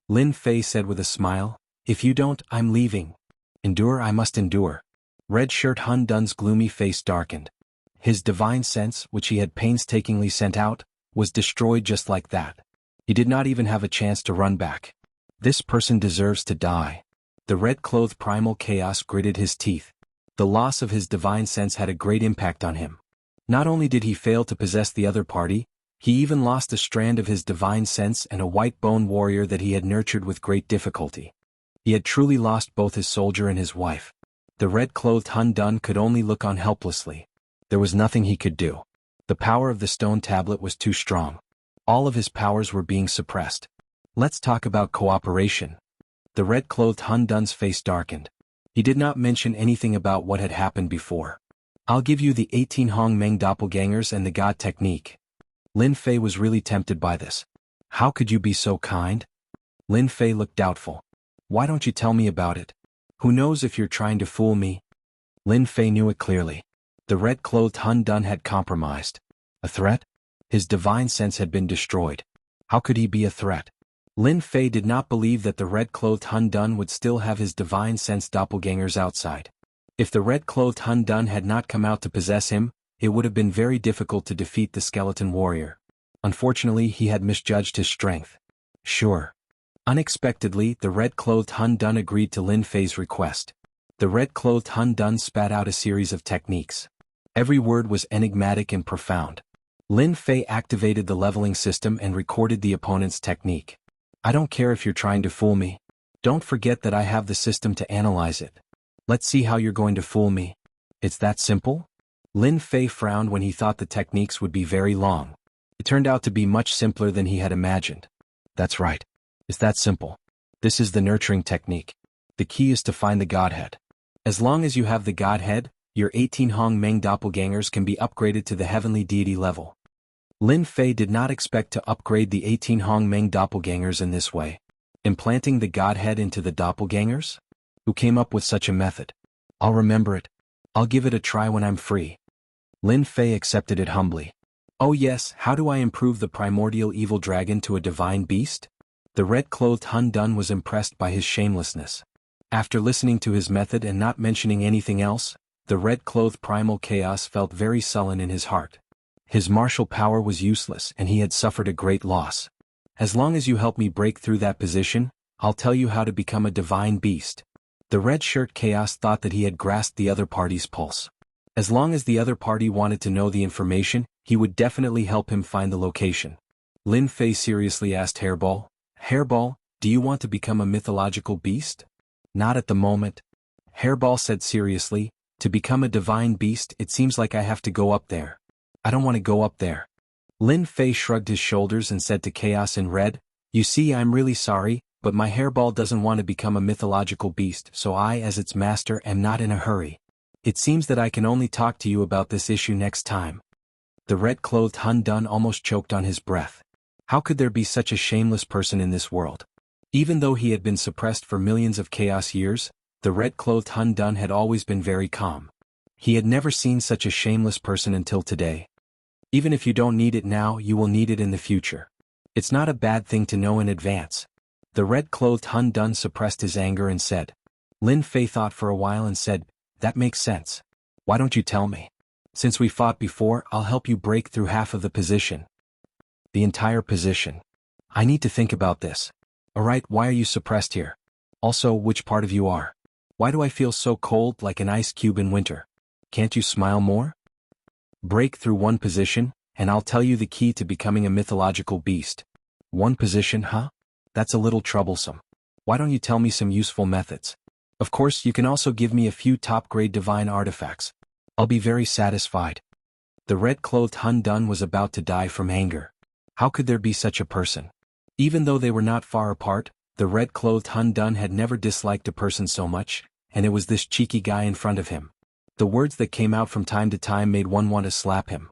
Lin Fei said with a smile, if you don't, I'm leaving. Endure, I must endure. Red shirt Hun Dun's gloomy face darkened. His divine sense, which he had painstakingly sent out, was destroyed just like that. He did not even have a chance to run back. This person deserves to die. The red-clothed primal chaos gritted his teeth. The loss of his divine sense had a great impact on him. Not only did he fail to possess the other party, he even lost a strand of his divine sense and a white bone warrior that he had nurtured with great difficulty. He had truly lost both his soldier and his wife. The red-clothed Hun Dun could only look on helplessly. There was nothing he could do. The power of the stone tablet was too strong. All of his powers were being suppressed. Let's talk about cooperation. The red-clothed Hun Dun's face darkened. He did not mention anything about what had happened before. I'll give you the 18 Hong Meng doppelgangers and the God technique. Lin Fei was really tempted by this. How could you be so kind? Lin Fei looked doubtful. Why don't you tell me about it? Who knows if you're trying to fool me? Lin Fei knew it clearly. The red-clothed Hun Dun had compromised. A threat? His divine sense had been destroyed. How could he be a threat? Lin Fei did not believe that the red-clothed Hun Dun would still have his divine sense doppelgangers outside. If the red-clothed Hun Dun had not come out to possess him, it would have been very difficult to defeat the skeleton warrior. Unfortunately, he had misjudged his strength. Sure. Unexpectedly, the red-clothed Hun Dun agreed to Lin Fei's request. The red-clothed Hun Dun spat out a series of techniques. Every word was enigmatic and profound. Lin Fei activated the leveling system and recorded the opponent's technique. I don't care if you're trying to fool me. Don't forget that I have the system to analyze it. Let's see how you're going to fool me. It's that simple? Lin Fei frowned when he thought the techniques would be very long. It turned out to be much simpler than he had imagined. That's right. It's that simple. This is the nurturing technique. The key is to find the Godhead. As long as you have the Godhead, your 18 Hongmeng doppelgangers can be upgraded to the heavenly deity level. Lin Fei did not expect to upgrade the 18 Hongmeng doppelgangers in this way. Implanting the Godhead into the doppelgangers? Who came up with such a method? I'll remember it. I'll give it a try when I'm free. Lin Fei accepted it humbly. Oh yes, how do I improve the primordial evil dragon to a divine beast? The red-clothed Hun Dun was impressed by his shamelessness. After listening to his method and not mentioning anything else, the red-clothed primal chaos felt very sullen in his heart. His martial power was useless and he had suffered a great loss. As long as you help me break through that position, I'll tell you how to become a divine beast. The red-shirt chaos thought that he had grasped the other party's pulse. As long as the other party wanted to know the information, he would definitely help him find the location. Lin Fei seriously asked Hairball, Hairball, do you want to become a mythological beast? Not at the moment. Hairball said seriously, to become a divine beast it seems like I have to go up there. I don't want to go up there. Lin Fei shrugged his shoulders and said to Chaos in Red, you see I'm really sorry, but my Hairball doesn't want to become a mythological beast so I as its master am not in a hurry. It seems that I can only talk to you about this issue next time. The red-clothed Hun Dun almost choked on his breath. How could there be such a shameless person in this world? Even though he had been suppressed for millions of chaos years, the red-clothed Hun Dun had always been very calm. He had never seen such a shameless person until today. Even if you don't need it now, you will need it in the future. It's not a bad thing to know in advance. The red-clothed Hun Dun suppressed his anger and said. Lin Fei thought for a while and said, that makes sense. Why don't you tell me? Since we fought before, I'll help you break through half of the position. The entire position. I need to think about this. Alright, why are you suppressed here? Also, which part of you are? Why do I feel so cold like an ice cube in winter? Can't you smile more? Break through one position, and I'll tell you the key to becoming a mythological beast. One position, huh? That's a little troublesome. Why don't you tell me some useful methods? Of course, you can also give me a few top-grade divine artifacts. I'll be very satisfied. The red-clothed Hun Dun was about to die from anger. How could there be such a person? Even though they were not far apart, the red-clothed Hun Dun had never disliked a person so much, and it was this cheeky guy in front of him. The words that came out from time to time made one want to slap him.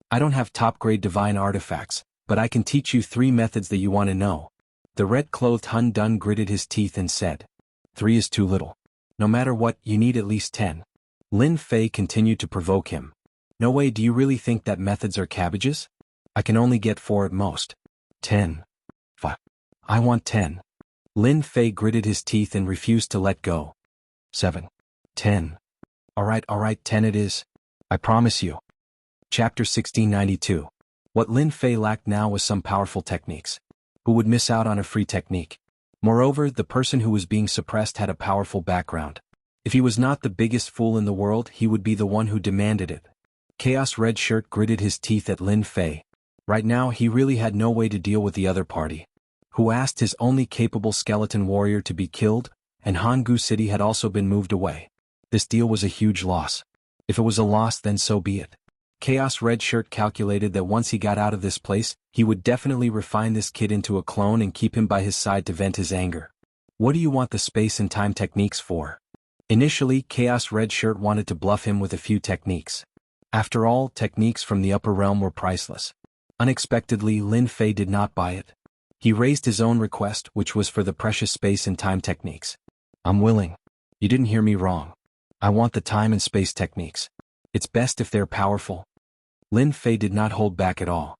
I don't have top-grade divine artifacts, but I can teach you 3 methods that you want to know. The red-clothed Hun Dun gritted his teeth and said, 3 is too little. No matter what, you need at least 10. Lin Fei continued to provoke him. No way, do you really think that methods are cabbages? I can only get 4 at most. 10. Fuck. I want 10. Lin Fei gritted his teeth and refused to let go. 7. 10. Alright, 10 it is. I promise you. Chapter 1692. What Lin Fei lacked now was some powerful techniques. Who would miss out on a free technique? Moreover, the person who was being suppressed had a powerful background. If he was not the biggest fool in the world, he would be the one who demanded it. Chaos Red Shirt gritted his teeth at Lin Fei. Right now, he really had no way to deal with the other party, who asked his only capable skeleton warrior to be killed, and Jianghu City had also been moved away. This deal was a huge loss. If it was a loss, then so be it. Chaos Red Shirt calculated that once he got out of this place, he would definitely refine this kid into a clone and keep him by his side to vent his anger. What do you want the space and time techniques for? Initially, Chaos Red Shirt wanted to bluff him with a few techniques. After all, techniques from the upper realm were priceless. Unexpectedly, Lin Fei did not buy it. He raised his own request, which was for the precious space and time techniques. I'm willing. You didn't hear me wrong. I want the time and space techniques. It's best if they're powerful. Lin Fei did not hold back at all.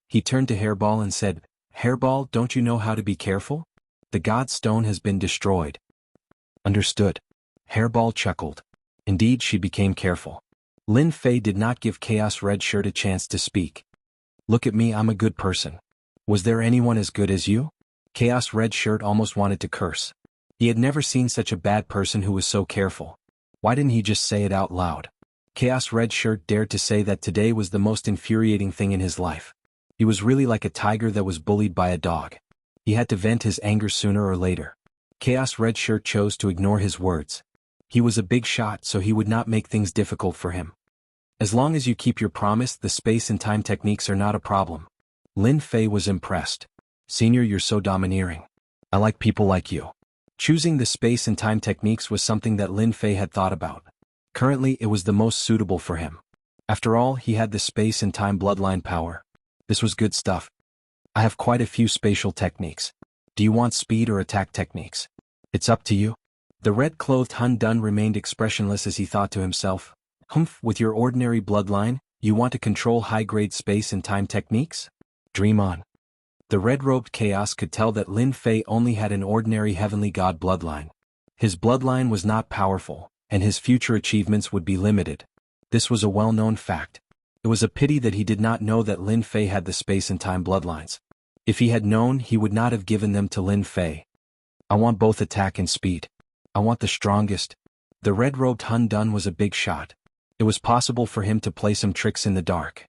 He turned to Hairball and said, Hairball, don't you know how to be careful? The God Stone has been destroyed. Understood. Hairball chuckled. Indeed, she became careful. Lin Fei did not give Chaos Red Shirt a chance to speak. Look at me, I'm a good person. Was there anyone as good as you? Chaos Red Shirt almost wanted to curse. He had never seen such a bad person who was so careful. Why didn't he just say it out loud? Chaos Red Shirt dared to say that today was the most infuriating thing in his life. He was really like a tiger that was bullied by a dog. He had to vent his anger sooner or later. Chaos Red Shirt chose to ignore his words. He was a big shot, so he would not make things difficult for him. As long as you keep your promise, the space and time techniques are not a problem. Lin Fei was impressed. Senior, you're so domineering. I like people like you. Choosing the space and time techniques was something that Lin Fei had thought about. Currently, it was the most suitable for him. After all, he had the space and time bloodline power. This was good stuff. I have quite a few spatial techniques. Do you want speed or attack techniques? It's up to you. The red-clothed Hun Dun remained expressionless as he thought to himself. Humph, with your ordinary bloodline, you want to control high-grade space and time techniques? Dream on. The red-robed Chaos could tell that Lin Fei only had an ordinary heavenly god bloodline. His bloodline was not powerful, and his future achievements would be limited. This was a well-known fact. It was a pity that he did not know that Lin Fei had the space and time bloodlines. If he had known, he would not have given them to Lin Fei. I want both attack and speed. I want the strongest. The red-robed Hun Dun was a big shot. It was possible for him to play some tricks in the dark.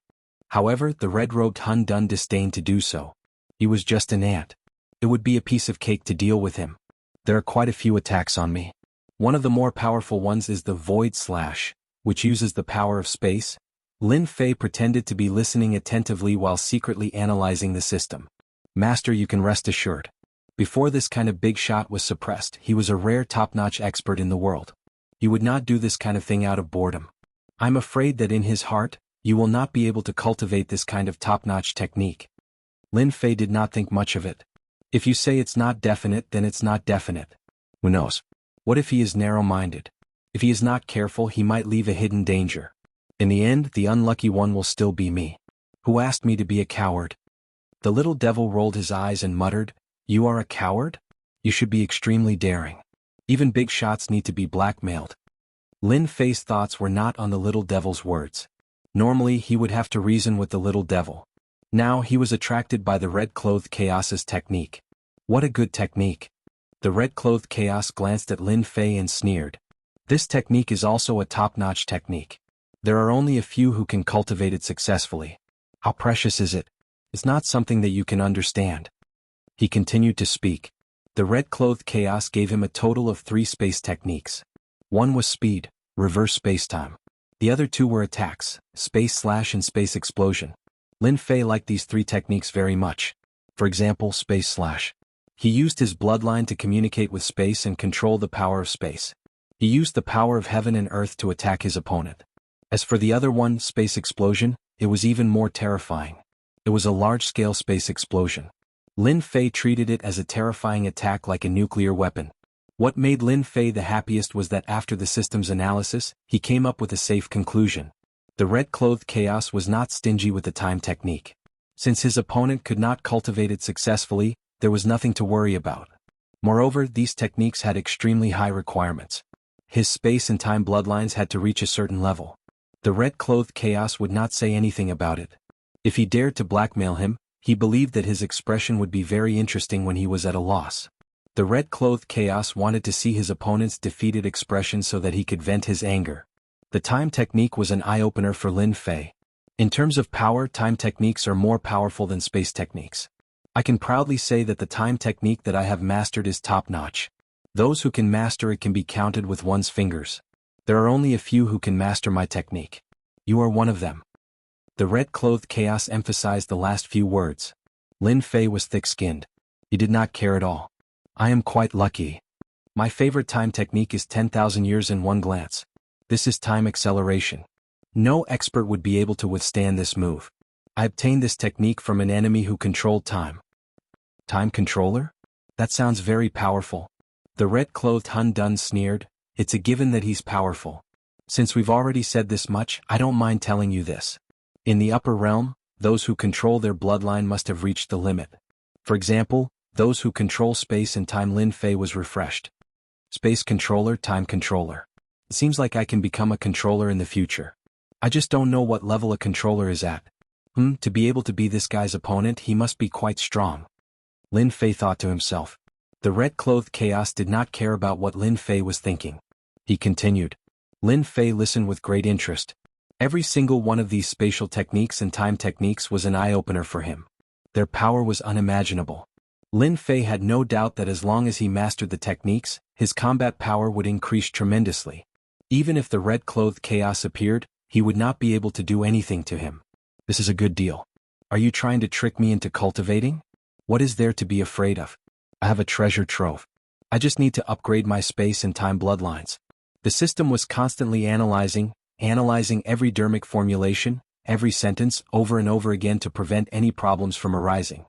However, the red-robed Hun Dun disdained to do so. He was just an ant. It would be a piece of cake to deal with him. There are quite a few attacks on me. One of the more powerful ones is the Void Slash, which uses the power of space. Lin Fei pretended to be listening attentively while secretly analyzing the system. Master, you can rest assured. Before this kind of big shot was suppressed, he was a rare top-notch expert in the world. He would not do this kind of thing out of boredom. I'm afraid that in his heart, you will not be able to cultivate this kind of top-notch technique. Lin Fei did not think much of it. If you say it's not definite, then it's not definite. Who knows? What if he is narrow-minded? If he is not careful, he might leave a hidden danger. In the end, the unlucky one will still be me. Who asked me to be a coward? The little devil rolled his eyes and muttered, "You are a coward? You should be extremely daring. Even big shots need to be blackmailed." Lin Fei's thoughts were not on the little devil's words. Normally, he would have to reason with the little devil. Now he was attracted by the red-clothed Chaos's technique. What a good technique. The red-clothed Chaos glanced at Lin Fei and sneered. This technique is also a top-notch technique. There are only a few who can cultivate it successfully. How precious is it? It's not something that you can understand. He continued to speak. The red-clothed Chaos gave him a total of 3 space techniques. One was speed, reverse spacetime. The other 2 were attacks, space slash and space explosion. Lin Fei liked these 3 techniques very much. For example, space slash. He used his bloodline to communicate with space and control the power of space. He used the power of heaven and earth to attack his opponent. As for the other one, space explosion, it was even more terrifying. It was a large-scale space explosion. Lin Fei treated it as a terrifying attack like a nuclear weapon. What made Lin Fei the happiest was that after the system's analysis, he came up with a safe conclusion. The red-clothed Chaos was not stingy with the time technique. Since his opponent could not cultivate it successfully, there was nothing to worry about. Moreover, these techniques had extremely high requirements. His space and time bloodlines had to reach a certain level. The red-clothed Chaos would not say anything about it. If he dared to blackmail him, he believed that his expression would be very interesting when he was at a loss. The red-clothed Chaos wanted to see his opponent's defeated expression so that he could vent his anger. The time technique was an eye-opener for Lin Fei. In terms of power, time techniques are more powerful than space techniques. I can proudly say that the time technique that I have mastered is top-notch. Those who can master it can be counted with one's fingers. There are only a few who can master my technique. You are one of them. The red-clothed Chaos emphasized the last few words. Lin Fei was thick-skinned. He did not care at all. I am quite lucky. My favorite time technique is 10,000 years in one glance. This is time acceleration. No expert would be able to withstand this move. I obtained this technique from an enemy who controlled time. Time controller? That sounds very powerful. The red-clothed Hun Dun sneered. It's a given that he's powerful. Since we've already said this much, I don't mind telling you this. In the upper realm, those who control their bloodline must have reached the limit. For example, those who control space and time. Lin Fei was refreshed. Space controller, time controller. It seems like I can become a controller in the future. I just don't know what level a controller is at. To be able to be this guy's opponent, he must be quite strong. Lin Fei thought to himself. The red-clothed chaos did not care about what Lin Fei was thinking. He continued. Lin Fei listened with great interest. Every single one of these spatial techniques and time techniques was an eye-opener for him. Their power was unimaginable. Lin Fei had no doubt that as long as he mastered the techniques, his combat power would increase tremendously. Even if the red-clothed chaos appeared, he would not be able to do anything to him. This is a good deal. Are you trying to trick me into cultivating? What is there to be afraid of? I have a treasure trove. I just need to upgrade my space and time bloodlines. The system was constantly analyzing every dermic formulation, every sentence, over and over again to prevent any problems from arising.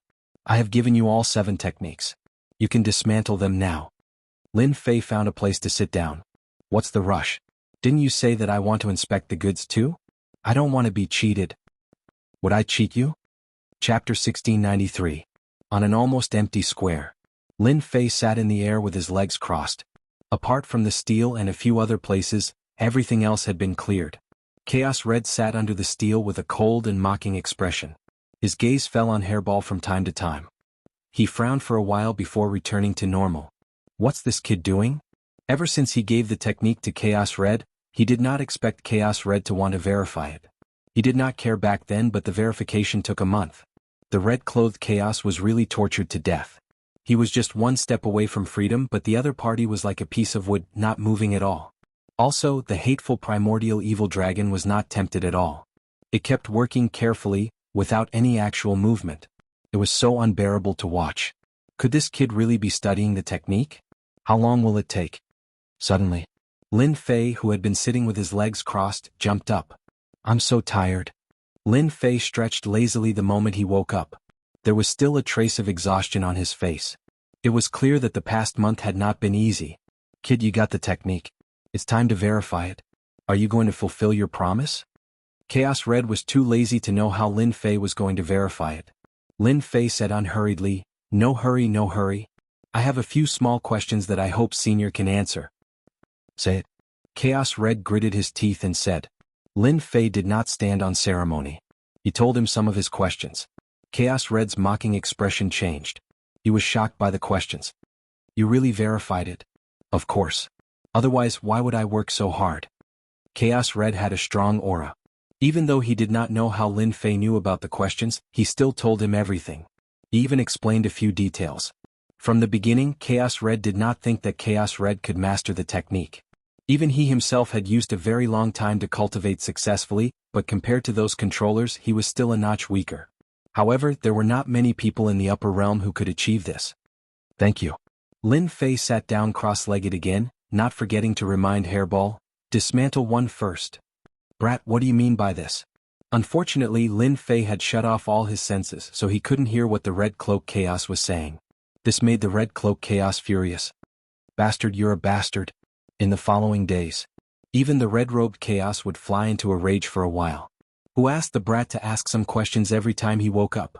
I have given you all 7 techniques. You can dismantle them now. Lin Fei found a place to sit down. What's the rush? Didn't you say that I want to inspect the goods too? I don't want to be cheated. Would I cheat you? Chapter 1693. On an almost empty square. Lin Fei sat in the air with his legs crossed. Apart from the steel and a few other places, everything else had been cleared. Chaos Red sat under the steel with a cold and mocking expression. His gaze fell on Hairball from time to time. He frowned for a while before returning to normal. What's this kid doing? Ever since he gave the technique to Chaos Red, he did not expect Chaos Red to want to verify it. He did not care back then, but the verification took a month. The red-clothed chaos was really tortured to death. He was just one step away from freedom, but the other party was like a piece of wood, not moving at all. Also, the hateful primordial evil dragon was not tempted at all. It kept working carefully, without any actual movement. It was so unbearable to watch. Could this kid really be studying the technique? How long will it take? Suddenly, Lin Fei, who had been sitting with his legs crossed, jumped up. I'm so tired. Lin Fei stretched lazily the moment he woke up. There was still a trace of exhaustion on his face. It was clear that the past month had not been easy. Kid, you got the technique. It's time to verify it. Are you going to fulfill your promise? Chaos Red was too lazy to know how Lin Fei was going to verify it. Lin Fei said unhurriedly, No hurry, no hurry. I have a few small questions that I hope Senior can answer. Say it. Chaos Red gritted his teeth and said. Lin Fei did not stand on ceremony. He told him some of his questions. Chaos Red's mocking expression changed. He was shocked by the questions. You really verified it? Of course. Otherwise, why would I work so hard? Chaos Red had a strong aura. Even though he did not know how Lin Fei knew about the questions, he still told him everything. He even explained a few details. From the beginning, Chaos Red did not think that Chaos Red could master the technique. Even he himself had used a very long time to cultivate successfully, but compared to those controllers, he was still a notch weaker. However, there were not many people in the upper realm who could achieve this. Thank you. Lin Fei sat down cross-legged again, not forgetting to remind Hairball, dismantle one first. Brat, what do you mean by this? Unfortunately, Lin Fei had shut off all his senses, so he couldn't hear what the Red Cloak Chaos was saying. This made the Red Cloak Chaos furious. Bastard, you're a bastard. In the following days, even the red-robed Chaos would fly into a rage for a while. Who asked the brat to ask some questions every time he woke up.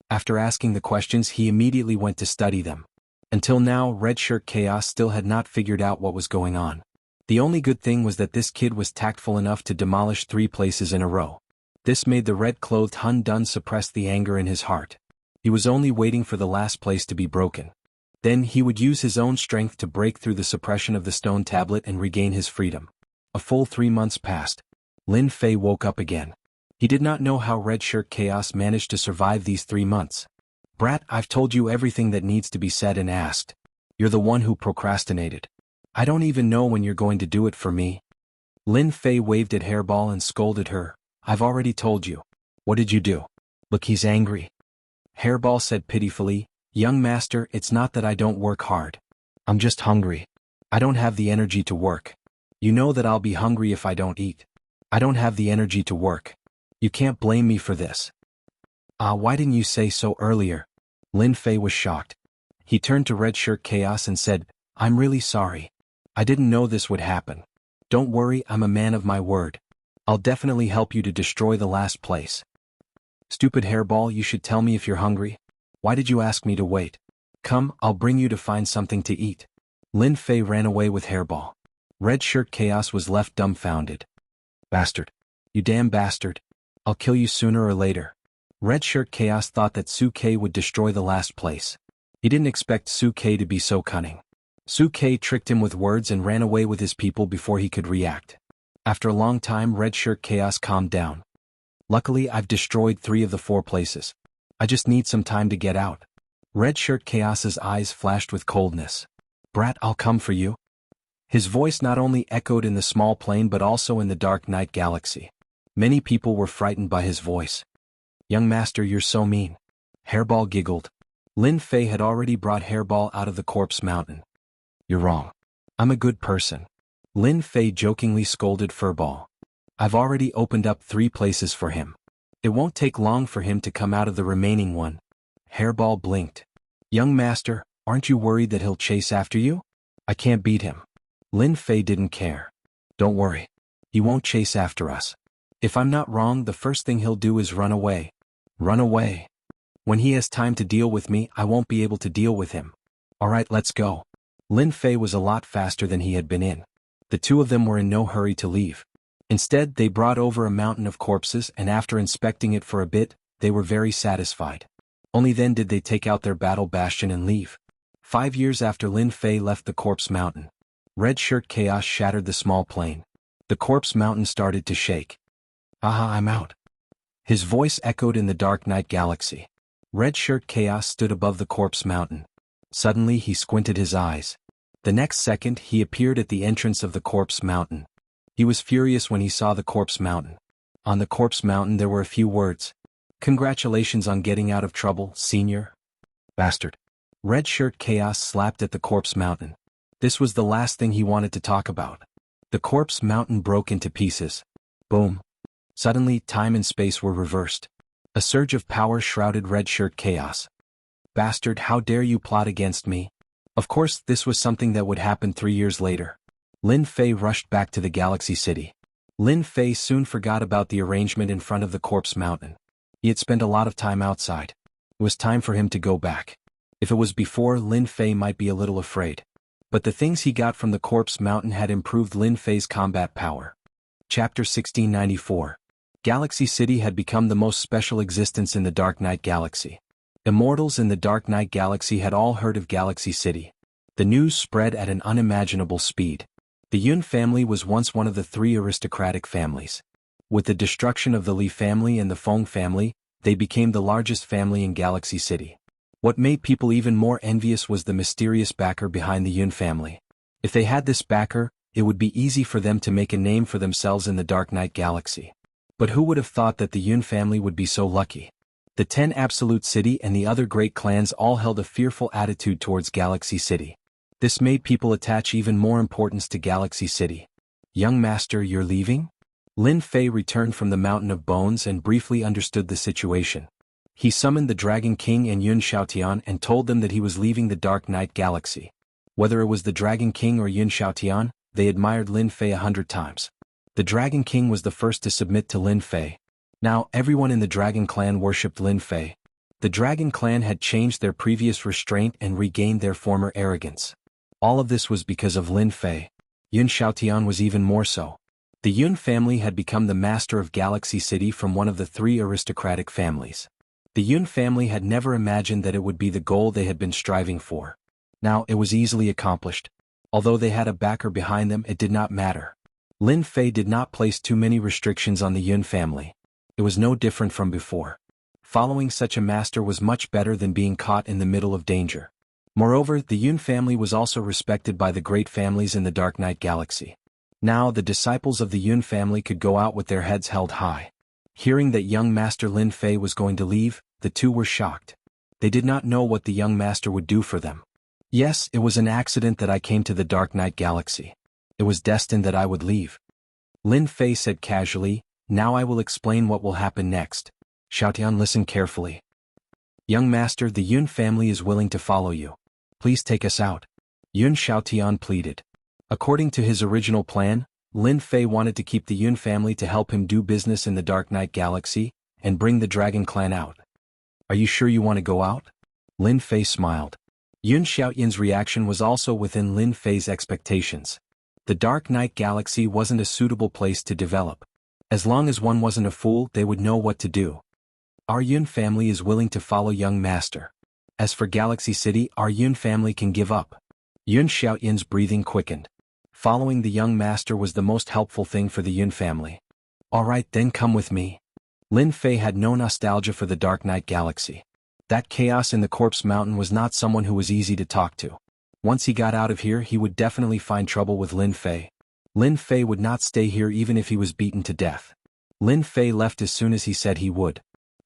After asking the questions, he immediately went to study them. Until now, Red Shirt Chaos still had not figured out what was going on. The only good thing was that this kid was tactful enough to demolish 3 places in a row. This made the red-clothed Hun Dun suppress the anger in his heart. He was only waiting for the last place to be broken. Then he would use his own strength to break through the suppression of the stone tablet and regain his freedom. A full 3 months passed. Lin Fei woke up again. He did not know how Red Shirt Chaos managed to survive these 3 months. Brat, I've told you everything that needs to be said and asked. You're the one who procrastinated. I don't even know when you're going to do it for me. Lin Fei waved at Hairball and scolded her. I've already told you. What did you do? Look, he's angry. Hairball said pitifully, Young master, it's not that I don't work hard. I'm just hungry. I don't have the energy to work. You know that I'll be hungry if I don't eat. I don't have the energy to work. You can't blame me for this. Why didn't you say so earlier? Lin Fei was shocked. He turned to Red Shirt Chaos and said, I'm really sorry. I didn't know this would happen. Don't worry, I'm a man of my word. I'll definitely help you to destroy the last place. Stupid Hairball, you should tell me if you're hungry. Why did you ask me to wait? Come, I'll bring you to find something to eat. Lin Fei ran away with Hairball. Red Shirt Chaos was left dumbfounded. Bastard. You damn bastard. I'll kill you sooner or later. Red Shirt Chaos thought that Suke would destroy the last place. He didn't expect Suke to be so cunning. Suke tricked him with words and ran away with his people before he could react. After a long time, Red Shirt Chaos calmed down. Luckily, I've destroyed 3 of the 4 places. I just need some time to get out. Red Shirt Chaos's eyes flashed with coldness. Brat, I'll come for you. His voice not only echoed in the small plane but also in the dark night galaxy. Many people were frightened by his voice. Young master, you're so mean. Hairball giggled. Lin Fei had already brought Hairball out of the corpse mountain. You're wrong. I'm a good person. Lin Fei jokingly scolded Furball. I've already opened up 3 places for him. It won't take long for him to come out of the remaining one. Hairball blinked. Young master, aren't you worried that he'll chase after you? I can't beat him. Lin Fei didn't care. Don't worry. He won't chase after us. If I'm not wrong, the first thing he'll do is run away. Run away. When he has time to deal with me, I won't be able to deal with him. Alright, let's go. Lin Fei was a lot faster than he had been in. The 2 of them were in no hurry to leave. Instead, they brought over a mountain of corpses, and after inspecting it for a bit, they were very satisfied. Only then did they take out their battle bastion and leave. 5 years after Lin Fei left the corpse mountain, Red Shirt Chaos shattered the small plane. The corpse mountain started to shake. Aha, I'm out. His voice echoed in the dark night galaxy. Red Shirt Chaos stood above the corpse mountain. Suddenly he squinted his eyes. The next second he appeared at the entrance of the corpse mountain. He was furious when he saw the corpse mountain. On the corpse mountain there were a few words. Congratulations on getting out of trouble, senior. Bastard. Red Shirt Chaos slapped at the corpse mountain. This was the last thing he wanted to talk about. The corpse mountain broke into pieces. Boom. Suddenly, time and space were reversed. A surge of power shrouded Red Shirt Chaos. Bastard, how dare you plot against me? Of course, this was something that would happen 3 years later. Lin Fei rushed back to the Galaxy City. Lin Fei soon forgot about the arrangement in front of the corpse mountain. He had spent a lot of time outside. It was time for him to go back. If it was before, Lin Fei might be a little afraid. But the things he got from the corpse mountain had improved Lin Fei's combat power. Chapter 1694. Galaxy City had become the most special existence in the Dark Knight Galaxy. Immortals in the Dark Knight Galaxy had all heard of Galaxy City. The news spread at an unimaginable speed. The Yun family was once one of the 3 aristocratic families. With the destruction of the Li family and the Feng family, they became the largest family in Galaxy City. What made people even more envious was the mysterious backer behind the Yun family. If they had this backer, it would be easy for them to make a name for themselves in the Dark Knight Galaxy. But who would have thought that the Yun family would be so lucky? The 10 Absolute City and the other great clans all held a fearful attitude towards Galaxy City. This made people attach even more importance to Galaxy City. Young master, you're leaving? Lin Fei returned from the Mountain of Bones and briefly understood the situation. He summoned the Dragon King and Yun Xiaotian and told them that he was leaving the Dark Knight Galaxy. Whether it was the Dragon King or Yun Xiaotian, they admired Lin Fei 100 times. The Dragon King was the first to submit to Lin Fei. Now, everyone in the Dragon Clan worshipped Lin Fei. The Dragon Clan had changed their previous restraint and regained their former arrogance. All of this was because of Lin Fei. Yun Xiaotian was even more so. The Yun family had become the master of Galaxy City from one of the 3 aristocratic families. The Yun family had never imagined that it would be the goal they had been striving for. Now, it was easily accomplished. Although they had a backer behind them, it did not matter. Lin Fei did not place too many restrictions on the Yun family. It was no different from before. Following such a master was much better than being caught in the middle of danger. Moreover, the Yun family was also respected by the great families in the Dark Knight Galaxy. Now the disciples of the Yun family could go out with their heads held high. Hearing that young master Lin Fei was going to leave, the 2 were shocked. They did not know what the young master would do for them. Yes, it was an accident that I came to the Dark Knight Galaxy. It was destined that I would leave. Lin Fei said casually, now I will explain what will happen next. Xiaotian, listen carefully. Young master, the Yun family is willing to follow you. Please take us out. Yun Xiaotian pleaded. According to his original plan, Lin Fei wanted to keep the Yun family to help him do business in the Dark Knight Galaxy and bring the Dragon Clan out. Are you sure you want to go out? Lin Fei smiled. Yun Xiaotian's reaction was also within Lin Fei's expectations. The Dark Knight Galaxy wasn't a suitable place to develop. As long as one wasn't a fool, they would know what to do. Our Yun family is willing to follow young master. As for Galaxy City, our Yun family can give up. Yun Xiaoyin's breathing quickened. Following the young master was the most helpful thing for the Yun family. Alright then, come with me. Lin Fei had no nostalgia for the Dark Knight Galaxy. That chaos in the Corpse Mountain was not someone who was easy to talk to. Once he got out of here, he would definitely find trouble with Lin Fei. Lin Fei would not stay here even if he was beaten to death. Lin Fei left as soon as he said he would.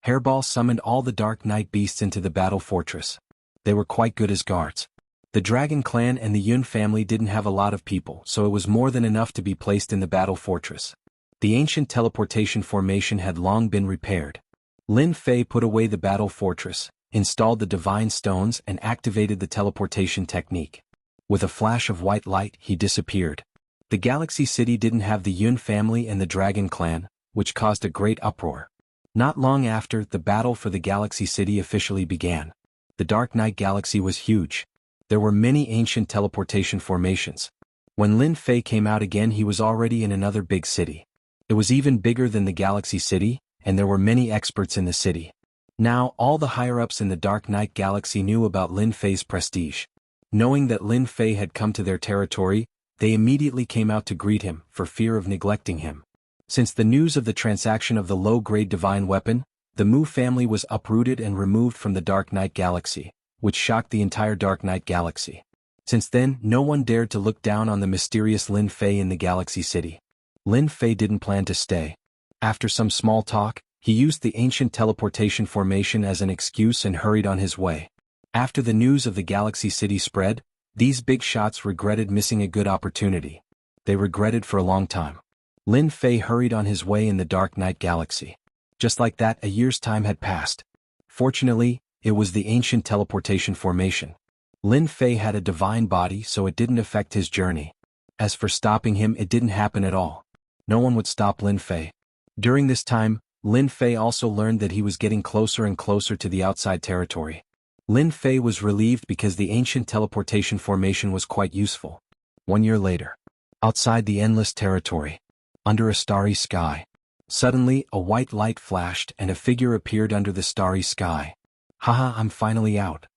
Hairball summoned all the Dark Knight beasts into the battle fortress. They were quite good as guards. The Dragon Clan and the Yun family didn't have a lot of people, so it was more than enough to be placed in the battle fortress. The ancient teleportation formation had long been repaired. Lin Fei put away the battle fortress, installed the divine stones and activated the teleportation technique. With a flash of white light, he disappeared. The Galaxy City didn't have the Yun family and the Dragon Clan, which caused a great uproar. Not long after, the battle for the Galaxy City officially began. The Dark Knight Galaxy was huge. There were many ancient teleportation formations. When Lin Fei came out again, he was already in another big city. It was even bigger than the Galaxy City, and there were many experts in the city. Now, all the higher-ups in the Dark Knight Galaxy knew about Lin Fei's prestige. Knowing that Lin Fei had come to their territory, they immediately came out to greet him, for fear of neglecting him. Since the news of the transaction of the low-grade divine weapon, the Mu family was uprooted and removed from the Dark Knight Galaxy, which shocked the entire Dark Knight Galaxy. Since then, no one dared to look down on the mysterious Lin Fei in the Galaxy City. Lin Fei didn't plan to stay. After some small talk, he used the ancient teleportation formation as an excuse and hurried on his way. After the news of the Galaxy City spread, these big shots regretted missing a good opportunity. They regretted for a long time. Lin Fei hurried on his way in the Dark Knight Galaxy. Just like that, a year's time had passed. Fortunately, it was the ancient teleportation formation. Lin Fei had a divine body, so it didn't affect his journey. As for stopping him, it didn't happen at all. No one would stop Lin Fei. During this time, Lin Fei also learned that he was getting closer and closer to the outside territory. Lin Fei was relieved because the ancient teleportation formation was quite useful. 1 year later. Outside the endless territory. Under a starry sky. Suddenly, a white light flashed and a figure appeared under the starry sky. Haha, I'm finally out.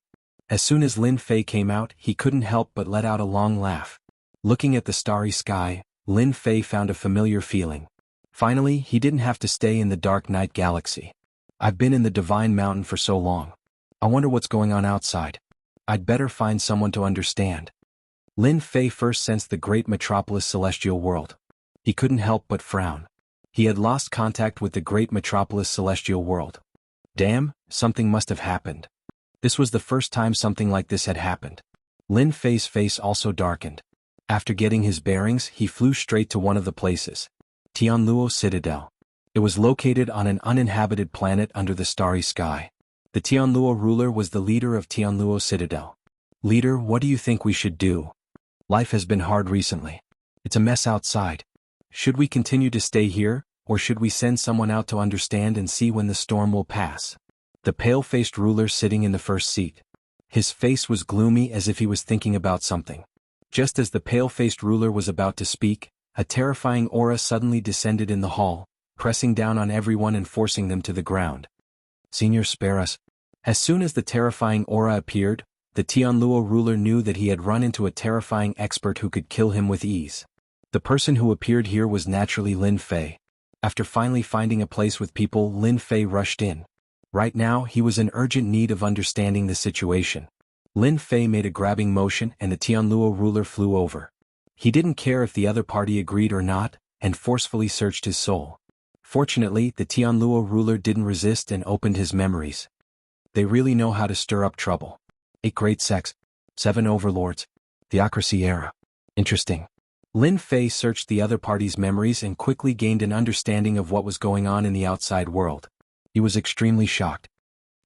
As soon as Lin Fei came out, he couldn't help but let out a long laugh. Looking at the starry sky, Lin Fei found a familiar feeling. Finally, he didn't have to stay in the Dark Knight Galaxy. I've been in the Divine Mountain for so long. I wonder what's going on outside. I'd better find someone to understand. Lin Fei first sensed the great metropolis celestial world. He couldn't help but frown. He had lost contact with the great metropolis celestial world. Damn, something must have happened. This was the first time something like this had happened. Lin Fei's face also darkened. After getting his bearings, he flew straight to one of the places. Tianluo Citadel. It was located on an uninhabited planet under the starry sky. The Tianluo ruler was the leader of Tianluo Citadel. Leader, what do you think we should do? Life has been hard recently. It's a mess outside. Should we continue to stay here, or should we send someone out to understand and see when the storm will pass? The pale-faced ruler sitting in the first seat. His face was gloomy as if he was thinking about something. Just as the pale-faced ruler was about to speak, a terrifying aura suddenly descended in the hall, pressing down on everyone and forcing them to the ground. Senior, spare us. As soon as the terrifying aura appeared, the Tianluo ruler knew that he had run into a terrifying expert who could kill him with ease. The person who appeared here was naturally Lin Fei. After finally finding a place with people, Lin Fei rushed in. Right now, he was in urgent need of understanding the situation. Lin Fei made a grabbing motion and the Tianluo ruler flew over. He didn't care if the other party agreed or not, and forcefully searched his soul. Fortunately, the Tianluo ruler didn't resist and opened his memories. They really know how to stir up trouble. 8 great sects, 7 overlords, theocracy era. Interesting. Lin Fei searched the other party's memories and quickly gained an understanding of what was going on in the outside world. He was extremely shocked.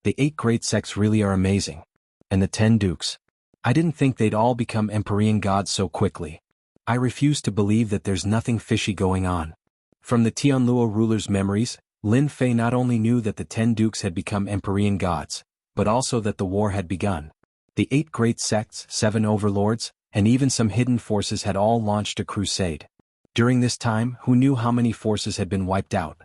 The 8 great sects really are amazing. And the 10 dukes. I didn't think they'd all become Empyrean gods so quickly. I refuse to believe that there's nothing fishy going on. From the Tianluo ruler's memories, Lin Fei not only knew that the 10 dukes had become Empyrean gods, but also that the war had begun. The 8 great sects, 7 overlords, and even some hidden forces had all launched a crusade. During this time, who knew how many forces had been wiped out?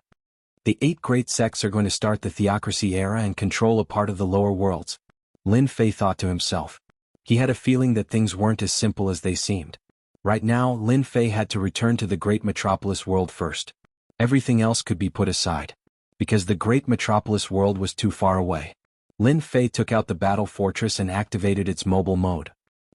The 8 great sects are going to start the theocracy era and control a part of the lower worlds. Lin Fei thought to himself. He had a feeling that things weren't as simple as they seemed. Right now, Lin Fei had to return to the great metropolis world first. Everything else could be put aside, because the great metropolis world was too far away. Lin Fei took out the battle fortress and activated its mobile mode.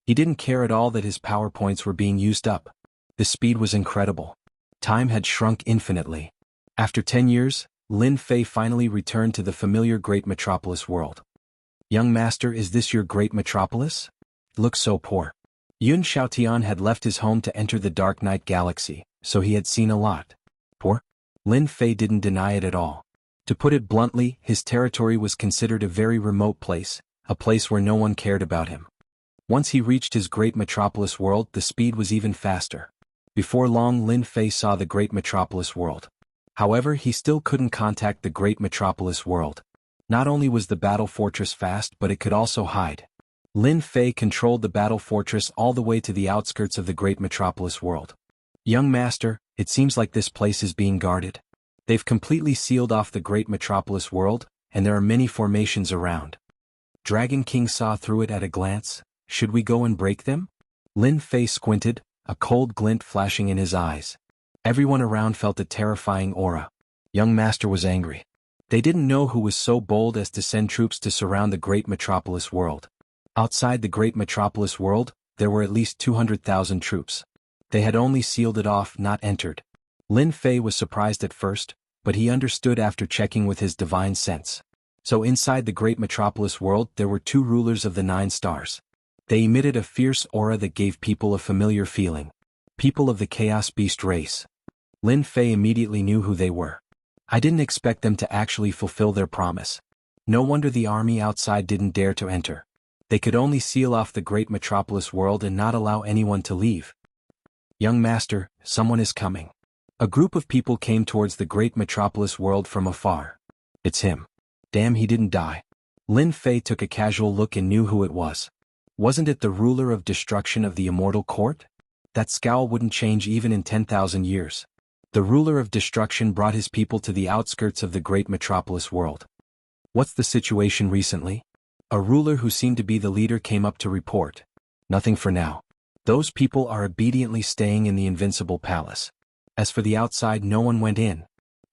He didn't care at all that his power points were being used up. The speed was incredible. Time had shrunk infinitely. After 10 years, Lin Fei finally returned to the familiar great metropolis world. Young master, is this your great metropolis? Looks so poor. Yun Xiaotian had left his home to enter the Dark Night Galaxy, so he had seen a lot. Poor? Lin Fei didn't deny it at all. To put it bluntly, his territory was considered a very remote place, a place where no one cared about him. Once he reached his great metropolis world, the speed was even faster. Before long, Lin Fei saw the great metropolis world. However, he still couldn't contact the great metropolis world. Not only was the battle fortress fast, but it could also hide. Lin Fei controlled the battle fortress all the way to the outskirts of the great metropolis world. Young master, it seems like this place is being guarded. They've completely sealed off the great metropolis world, and there are many formations around. Dragon King saw through it at a glance. Should we go and break them? Lin Fei squinted, a cold glint flashing in his eyes. Everyone around felt a terrifying aura. Young master was angry. They didn't know who was so bold as to send troops to surround the great metropolis world. Outside the great metropolis world, there were at least 200,000 troops. They had only sealed it off, not entered. Lin Fei was surprised at first, but he understood after checking with his divine sense. So inside the great metropolis world there were 2 rulers of the 9 stars. They emitted a fierce aura that gave people a familiar feeling. People of the Chaos Beast race. Lin Fei immediately knew who they were. I didn't expect them to actually fulfill their promise. No wonder the army outside didn't dare to enter. They could only seal off the great metropolis world and not allow anyone to leave. Young master, someone is coming. A group of people came towards the great metropolis world from afar. It's him. Damn, he didn't die. Lin Fei took a casual look and knew who it was. Wasn't it the ruler of destruction of the immortal court? That scowl wouldn't change even in 10,000 years. The ruler of destruction brought his people to the outskirts of the great metropolis world. What's the situation recently? A ruler who seemed to be the leader came up to report. Nothing for now. Those people are obediently staying in the invincible palace. As for the outside, no one went in.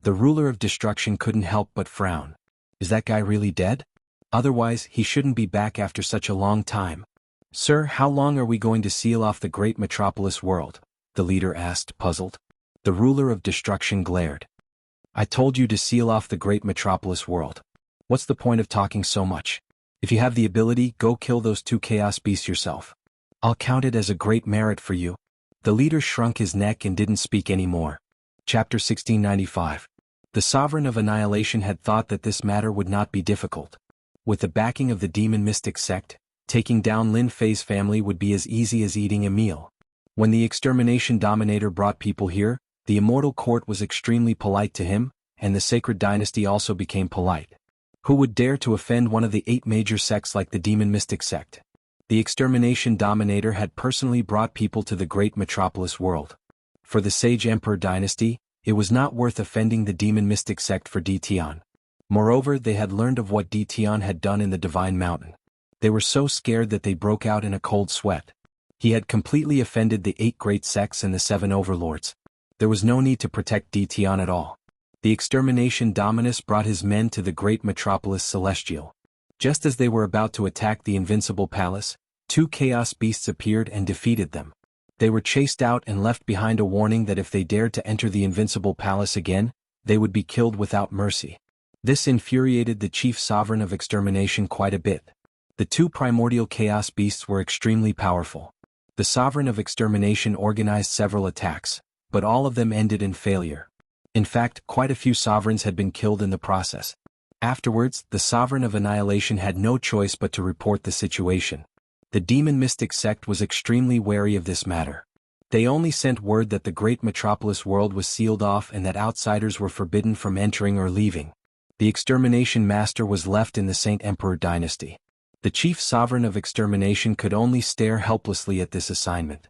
The ruler of destruction couldn't help but frown. Is that guy really dead? Otherwise, he shouldn't be back after such a long time. Sir, how long are we going to seal off the great metropolis world? The leader asked, puzzled. The ruler of destruction glared. I told you to seal off the great metropolis world. What's the point of talking so much? If you have the ability, go kill those 2 chaos beasts yourself. I'll count it as a great merit for you. The leader shrunk his neck and didn't speak anymore. Chapter 1695. The Sovereign of Annihilation had thought that this matter would not be difficult. With the backing of the demon mystic sect, taking down Lin Fei's family would be as easy as eating a meal. When the extermination dominator brought people here, the immortal court was extremely polite to him, and the sacred dynasty also became polite. Who would dare to offend one of the 8 major sects like the demon mystic sect? The extermination dominator had personally brought people to the great metropolis world. For the Sage Emperor dynasty, it was not worth offending the demon mystic sect for Ditian. Moreover, they had learned of what Ditian had done in the Divine Mountain. They were so scared that they broke out in a cold sweat. He had completely offended the 8 great sects and the 7 overlords. There was no need to protect Ditian at all. The extermination dominus brought his men to the great metropolis celestial. Just as they were about to attack the invincible palace, 2 chaos beasts appeared and defeated them. They were chased out and left behind a warning that if they dared to enter the invincible palace again, they would be killed without mercy. This infuriated the chief sovereign of extermination quite a bit. The 2 primordial chaos beasts were extremely powerful. The sovereign of extermination organized several attacks, but all of them ended in failure. In fact, quite a few sovereigns had been killed in the process. Afterwards, the Sovereign of Annihilation had no choice but to report the situation. The demon mystic sect was extremely wary of this matter. They only sent word that the great metropolis world was sealed off and that outsiders were forbidden from entering or leaving. The extermination master was left in the Saint Emperor dynasty. The chief sovereign of extermination could only stare helplessly at this assignment.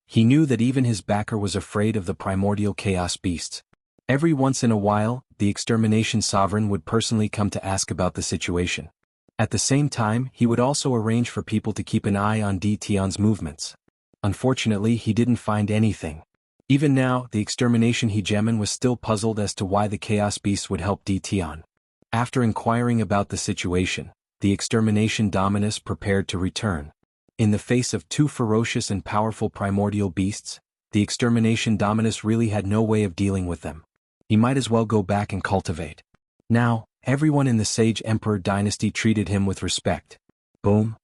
He knew that even his backer was afraid of the primordial chaos beasts. Every once in a while, the extermination sovereign would personally come to ask about the situation. At the same time, he would also arrange for people to keep an eye on Tion's movements. Unfortunately, he didn't find anything. Even now, the extermination hegemon was still puzzled as to why the chaos beasts would help Tion. After inquiring about the situation, the extermination dominus prepared to return. In the face of two ferocious and powerful primordial beasts, the extermination dominus really had no way of dealing with them. He might as well go back and cultivate. Now, everyone in the Sage Emperor dynasty treated him with respect. Boom!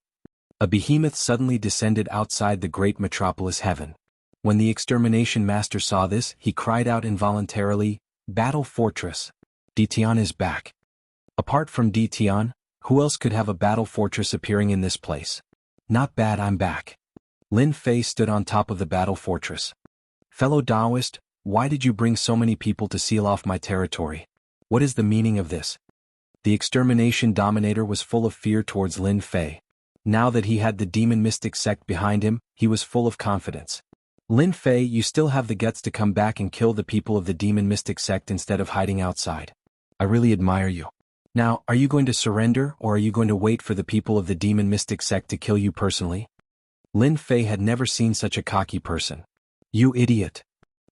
A behemoth suddenly descended outside the great metropolis heaven. When the extermination master saw this, he cried out involuntarily, "Battle fortress! Tion is back." Apart from Tion, who else could have a battle fortress appearing in this place? Not bad, I'm back. Lin Fei stood on top of the battle fortress. Fellow Taoist, why did you bring so many people to seal off my territory? What is the meaning of this? The extermination dominator was full of fear towards Lin Fei. Now that he had the demon mystic sect behind him, he was full of confidence. Lin Fei, you still have the guts to come back and kill the people of the demon mystic sect instead of hiding outside. I really admire you. Now, are you going to surrender or are you going to wait for the people of the demon mystic sect to kill you personally? Lin Fei had never seen such a cocky person. You idiot!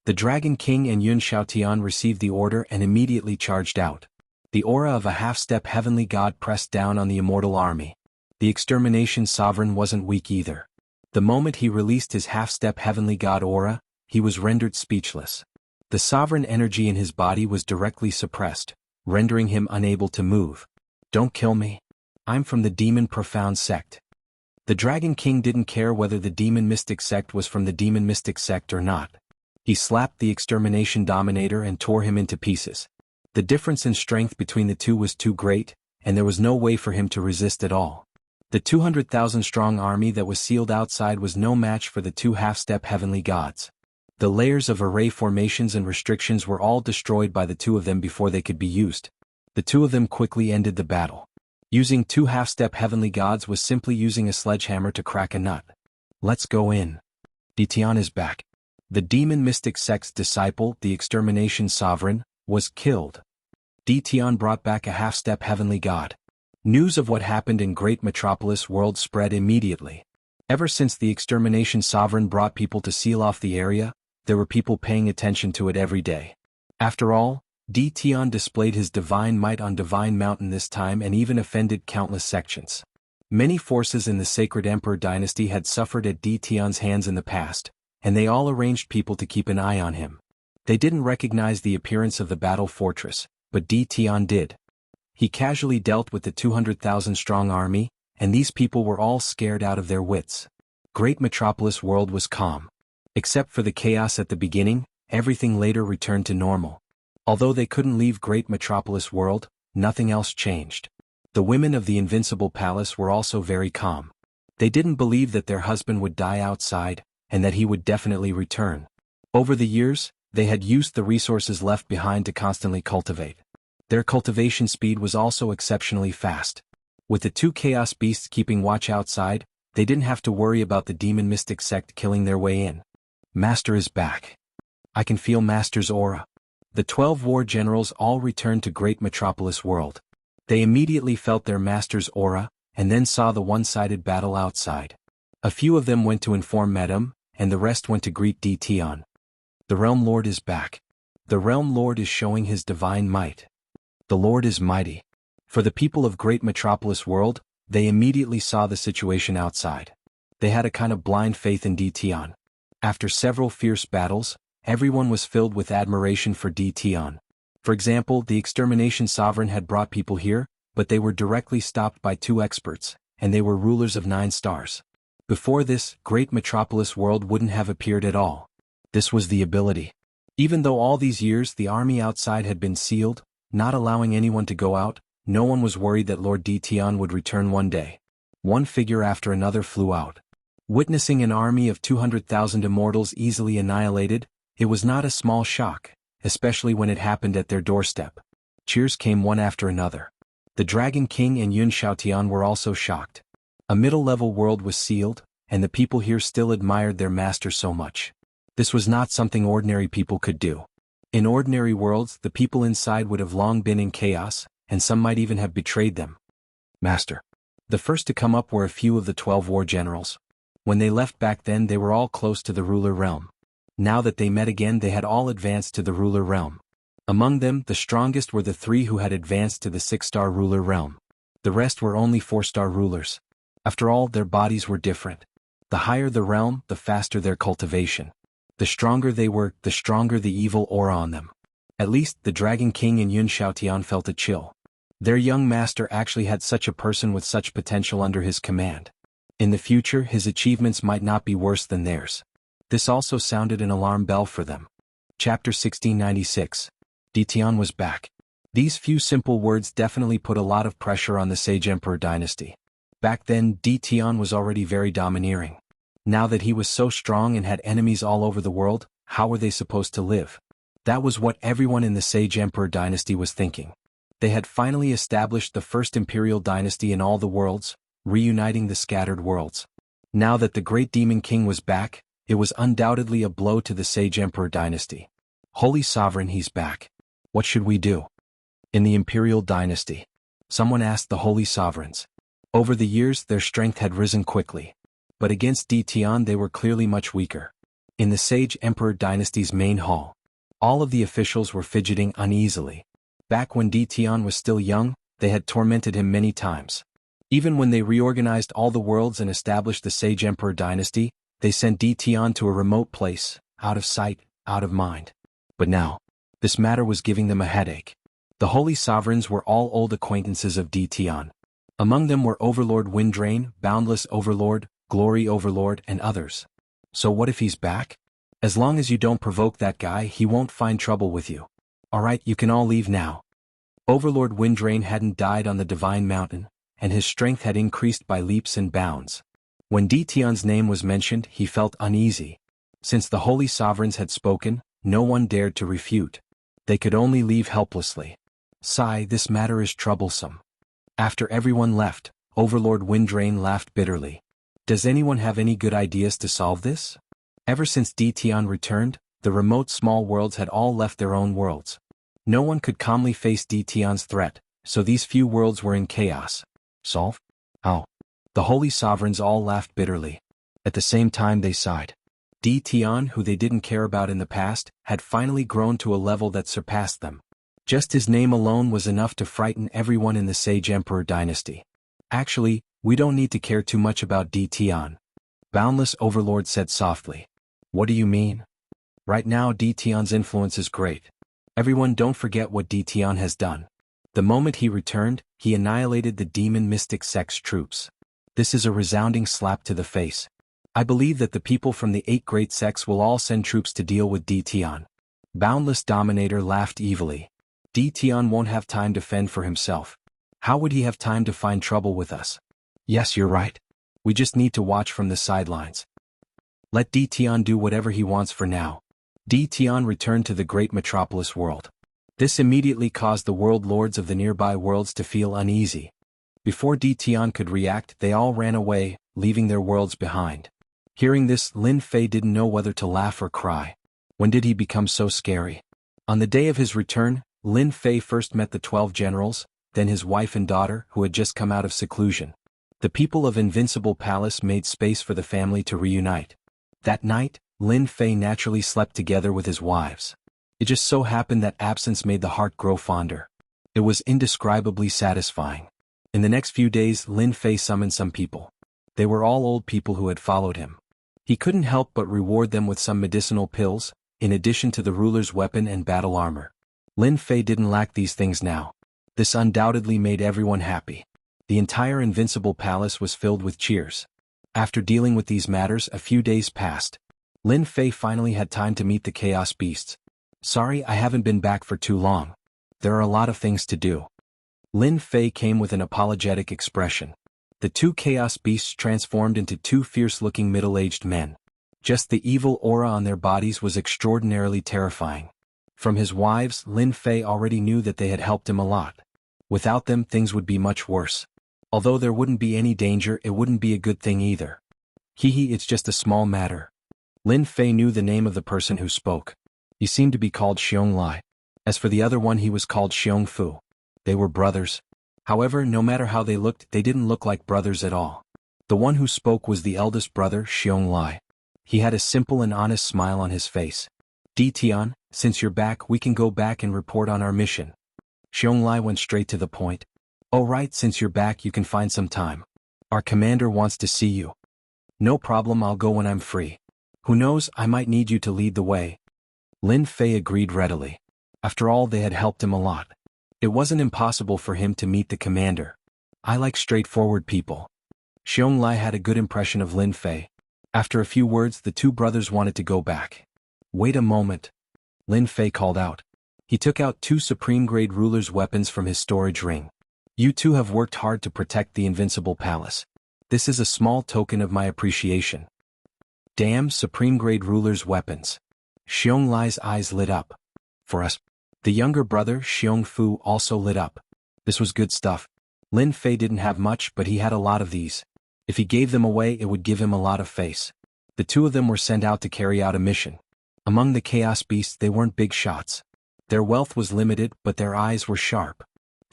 The Dragon King and Yun Xiaotian received the order and immediately charged out. The aura of a half-step heavenly god pressed down on the immortal army. The extermination sovereign wasn't weak either. The moment he released his half-step heavenly god aura, he was rendered speechless. The sovereign energy in his body was directly suppressed, rendering him unable to move. Don't kill me. I'm from the Demon Profound sect. The Dragon King didn't care whether the Demon Mystic sect was from the Demon Mystic sect or not. He slapped the extermination dominator and tore him into pieces. The difference in strength between the two was too great, and there was no way for him to resist at all. The 200,000-strong army that was sealed outside was no match for the two half-step heavenly gods. The layers of array formations and restrictions were all destroyed by the two of them before they could be used. The two of them quickly ended the battle. Using two half-step heavenly gods was simply using a sledgehammer to crack a nut. Let's go in. Tion is back. The demon mystic sect's disciple, the extermination sovereign, was killed. Tion brought back a half-step heavenly god. News of what happened in Great Metropolis World spread immediately. Ever since the extermination sovereign brought people to seal off the area, there were people paying attention to it every day. After all, Tion displayed his divine might on Divine Mountain this time and even offended countless sections. Many forces in the Sacred Emperor dynasty had suffered at Tion's hands in the past, and they all arranged people to keep an eye on him. They didn't recognize the appearance of the battle fortress, but Tion did. He casually dealt with the 200,000-strong army, and these people were all scared out of their wits. Great Metropolis World was calm. Except for the chaos at the beginning, everything later returned to normal. Although they couldn't leave Great Metropolis World, nothing else changed. The women of the Invincible Palace were also very calm. They didn't believe that their husband would die outside, and that he would definitely return. Over the years, they had used the resources left behind to constantly cultivate. Their cultivation speed was also exceptionally fast. With the two chaos beasts keeping watch outside, they didn't have to worry about the demon mystic sect killing their way in. Master is back. I can feel Master's aura. The 12 war generals all returned to Great Metropolis World. They immediately felt their master's aura, and then saw the one-sided battle outside. A few of them went to inform Madame, and the rest went to greet Tion. The Realm Lord is back. The Realm Lord is showing his divine might. The Lord is mighty. For the people of Great Metropolis World, they immediately saw the situation outside. They had a kind of blind faith in Tion. After several fierce battles, everyone was filled with admiration for Tion. For example, the extermination sovereign had brought people here, but they were directly stopped by two experts, and they were rulers of 9 stars. Before this, Great Metropolis World wouldn't have appeared at all. This was the ability. Even though all these years the army outside had been sealed, not allowing anyone to go out, no one was worried that Lord Tion would return one day. One figure after another flew out. Witnessing an army of 200,000 immortals easily annihilated, it was not a small shock, especially when it happened at their doorstep. Cheers came one after another. The Dragon King and Yun Xiaotian were also shocked. A middle-level world was sealed, and the people here still admired their master so much. This was not something ordinary people could do. In ordinary worlds, the people inside would have long been in chaos, and some might even have betrayed them. Master. The first to come up were a few of the 12 war generals. When they left back then, they were all close to the ruler realm. Now that they met again, they had all advanced to the ruler realm. Among them, the strongest were the 3 who had advanced to the 6-star ruler realm. The rest were only 4-star rulers. After all, their bodies were different. The higher the realm, the faster their cultivation. The stronger they were, the stronger the evil aura on them. At least, the Dragon King and Yun Xiaotian felt a chill. Their young master actually had such a person with such potential under his command. In the future, his achievements might not be worse than theirs. This also sounded an alarm bell for them. Chapter 1696. Ditian was back. These few simple words definitely put a lot of pressure on the Sage Emperor dynasty. Back then, Ditian was already very domineering. Now that he was so strong and had enemies all over the world, how were they supposed to live? That was what everyone in the Sage Emperor dynasty was thinking. They had finally established the first imperial dynasty in all the worlds, reuniting the scattered worlds. Now that the great demon king was back, it was undoubtedly a blow to the Sage Emperor dynasty. Holy Sovereign, he's back. What should we do? In the imperial dynasty, someone asked the holy sovereigns. Over the years, their strength had risen quickly. But against Ditian they were clearly much weaker. In the Sage Emperor dynasty's main hall, all of the officials were fidgeting uneasily. Back when Ditian was still young, they had tormented him many times. Even when they reorganized all the worlds and established the Sage Emperor dynasty, they sent Ditian to a remote place, out of sight, out of mind. But now, this matter was giving them a headache. The holy sovereigns were all old acquaintances of Ditian. Among them were Overlord Windrain, Boundless Overlord, Glory Overlord, and others. So what if he's back? As long as you don't provoke that guy, he won't find trouble with you. Alright, you can all leave now. Overlord Windrain hadn't died on the Divine Mountain, and his strength had increased by leaps and bounds. When Ditian's name was mentioned, he felt uneasy. Since the holy sovereigns had spoken, no one dared to refute. They could only leave helplessly. Sigh, this matter is troublesome. After everyone left, Overlord Windrain laughed bitterly. Does anyone have any good ideas to solve this? Ever since Ditian returned, the remote small worlds had all left their own worlds. No one could calmly face Ditian's threat, so these few worlds were in chaos. Solve? How? The holy sovereigns all laughed bitterly. At the same time they sighed. Ditian, who they didn't care about in the past, had finally grown to a level that surpassed them. Just his name alone was enough to frighten everyone in the Sage Emperor dynasty. Actually, we don't need to care too much about Ditian. Boundless Overlord said softly. What do you mean? Right now Ditian's influence is great. Everyone don't forget what Ditian has done. The moment he returned, he annihilated the demon mystic sect's troops. This is a resounding slap to the face. I believe that the people from the 8 great sects will all send troops to deal with Ditian. Boundless Dominator laughed evilly. Ditian won't have time to fend for himself. How would he have time to find trouble with us? Yes, you're right. We just need to watch from the sidelines. Let Ditian do whatever he wants for now. Ditian returned to the great metropolis world. This immediately caused the world lords of the nearby worlds to feel uneasy. Before Ditian could react, they all ran away, leaving their worlds behind. Hearing this, Lin Fei didn't know whether to laugh or cry. When did he become so scary? On the day of his return, Lin Fei first met the 12 generals, then his wife and daughter, who had just come out of seclusion. The people of Invincible Palace made space for the family to reunite. That night, Lin Fei naturally slept together with his wives. It just so happened that absence made the heart grow fonder. It was indescribably satisfying. In the next few days, Lin Fei summoned some people. They were all old people who had followed him. He couldn't help but reward them with some medicinal pills, in addition to the ruler's weapon and battle armor. Lin Fei didn't lack these things now. This undoubtedly made everyone happy. The entire Invincible Palace was filled with cheers. After dealing with these matters, a few days passed. Lin Fei finally had time to meet the Chaos Beasts. Sorry, I haven't been back for too long. There are a lot of things to do. Lin Fei came with an apologetic expression. The 2 Chaos Beasts transformed into 2 fierce-looking middle-aged men. Just the evil aura on their bodies was extraordinarily terrifying. From his wives, Lin Fei already knew that they had helped him a lot. Without them, things would be much worse. Although there wouldn't be any danger, it wouldn't be a good thing either. Hehe, it's just a small matter. Lin Fei knew the name of the person who spoke. He seemed to be called Xiong Lai. As for the other one, he was called Xiong Fu. They were brothers. However, no matter how they looked, they didn't look like brothers at all. The one who spoke was the eldest brother, Xiong Lai. He had a simple and honest smile on his face. Di Tian, since you're back, we can go back and report on our mission. Xiong Lai went straight to the point. Oh right, since you're back you can find some time. Our commander wants to see you. No problem, I'll go when I'm free. Who knows, I might need you to lead the way. Lin Fei agreed readily. After all, they had helped him a lot. It wasn't impossible for him to meet the commander. I like straightforward people. Xiong Lai had a good impression of Lin Fei. After a few words, the two brothers wanted to go back. Wait a moment. Lin Fei called out. He took out two supreme-grade ruler's weapons from his storage ring. You two have worked hard to protect the Invincible Palace. This is a small token of my appreciation. Damn, supreme-grade ruler's weapons. Xiong Lai's eyes lit up. For us. The younger brother, Xiong Fu, also lit up. This was good stuff. Lin Fei didn't have much, but he had a lot of these. If he gave them away, it would give him a lot of face. The two of them were sent out to carry out a mission. Among the chaos beasts, they weren't big shots. Their wealth was limited, but their eyes were sharp.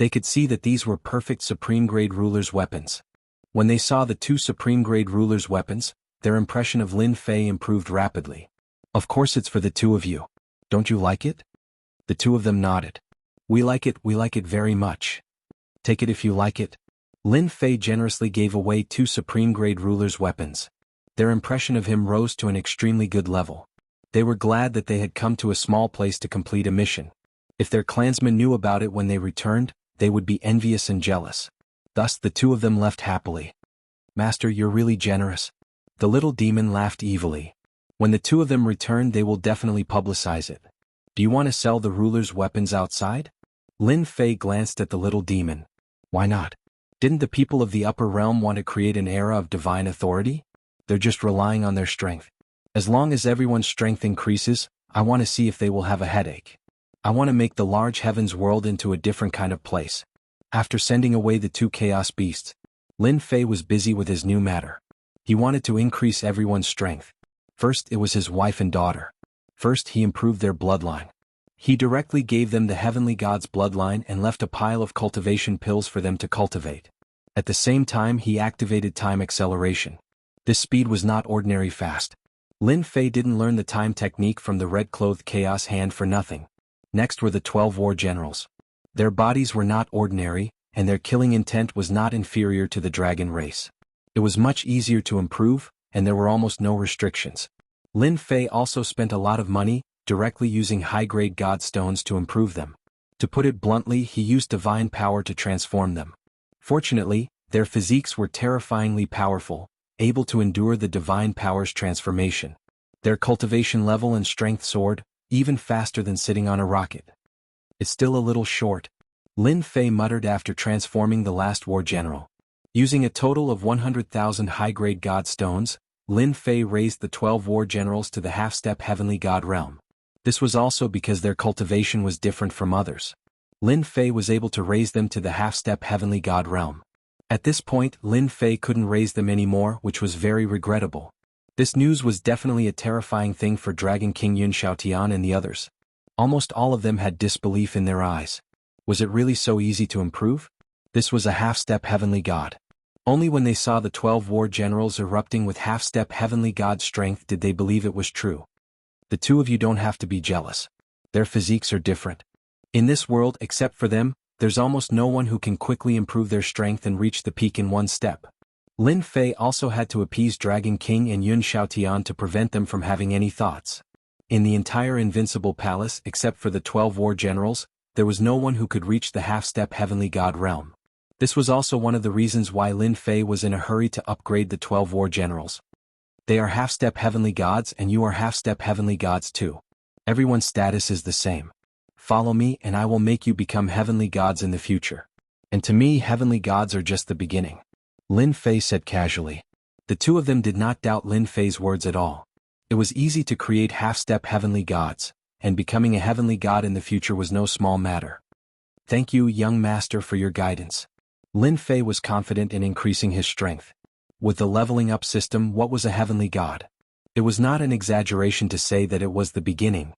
They could see that these were perfect supreme-grade ruler's weapons. When they saw the two supreme-grade ruler's weapons, their impression of Lin Fei improved rapidly. Of course it's for the two of you. Don't you like it? The two of them nodded. We like it very much. Take it if you like it. Lin Fei generously gave away two supreme-grade ruler's weapons. Their impression of him rose to an extremely good level. They were glad that they had come to a small place to complete a mission. If their clansmen knew about it when they returned, they would be envious and jealous. Thus the two of them left happily. Master, you're really generous. The little demon laughed evilly. When the two of them return, they will definitely publicize it. Do you want to sell the ruler's weapons outside? Lin Fei glanced at the little demon. Why not? Didn't the people of the upper realm want to create an era of divine authority? They're just relying on their strength. As long as everyone's strength increases, I want to see if they will have a headache. I want to make the large heavens world into a different kind of place. After sending away the two chaos beasts, Lin Fei was busy with his new matter. He wanted to increase everyone's strength. First, it was his wife and daughter. First, he improved their bloodline. He directly gave them the heavenly god's bloodline and left a pile of cultivation pills for them to cultivate. At the same time, he activated time acceleration. This speed was not ordinary fast. Lin Fei didn't learn the time technique from the red-clothed chaos hand for nothing. Next were the 12 war generals. Their bodies were not ordinary, and their killing intent was not inferior to the dragon race. It was much easier to improve, and there were almost no restrictions. Lin Fei also spent a lot of money, directly using high-grade god stones to improve them. To put it bluntly, he used divine power to transform them. Fortunately, their physiques were terrifyingly powerful, able to endure the divine power's transformation. Their cultivation level and strength soared, even faster than sitting on a rocket. It's still a little short, Lin Fei muttered after transforming the last war general. Using a total of 100,000 high-grade god stones, Lin Fei raised the 12 war generals to the half-step heavenly god realm. This was also because their cultivation was different from others. Lin Fei was able to raise them to the half-step heavenly god realm. At this point, Lin Fei couldn't raise them anymore, which was very regrettable. This news was definitely a terrifying thing for Dragon King Yun Xiaotian and the others. Almost all of them had disbelief in their eyes. Was it really so easy to improve? This was a half-step heavenly god. Only when they saw the 12 war generals erupting with half-step heavenly god strength did they believe it was true. The two of you don't have to be jealous. Their physiques are different. In this world, except for them, there's almost no one who can quickly improve their strength and reach the peak in one step. Lin Fei also had to appease Dragon King and Yun Xiaotian to prevent them from having any thoughts. In the entire Invincible Palace, except for the 12 war generals, there was no one who could reach the half-step heavenly god realm. This was also one of the reasons why Lin Fei was in a hurry to upgrade the 12 war generals. They are half-step heavenly gods and you are half-step heavenly gods too. Everyone's status is the same. Follow me and I will make you become heavenly gods in the future. And to me, heavenly gods are just the beginning. Lin Fei said casually. The two of them did not doubt Lin Fei's words at all. It was easy to create half-step heavenly gods, and becoming a heavenly god in the future was no small matter. Thank you, young master, for your guidance. Lin Fei was confident in increasing his strength. With the leveling up system, what was a heavenly god? It was not an exaggeration to say that it was the beginning.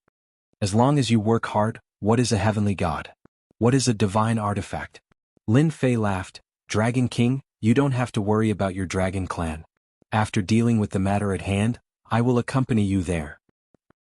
As long as you work hard, what is a heavenly god? What is a divine artifact? Lin Fei laughed. Dragon King, you don't have to worry about your dragon clan. After dealing with the matter at hand, I will accompany you there.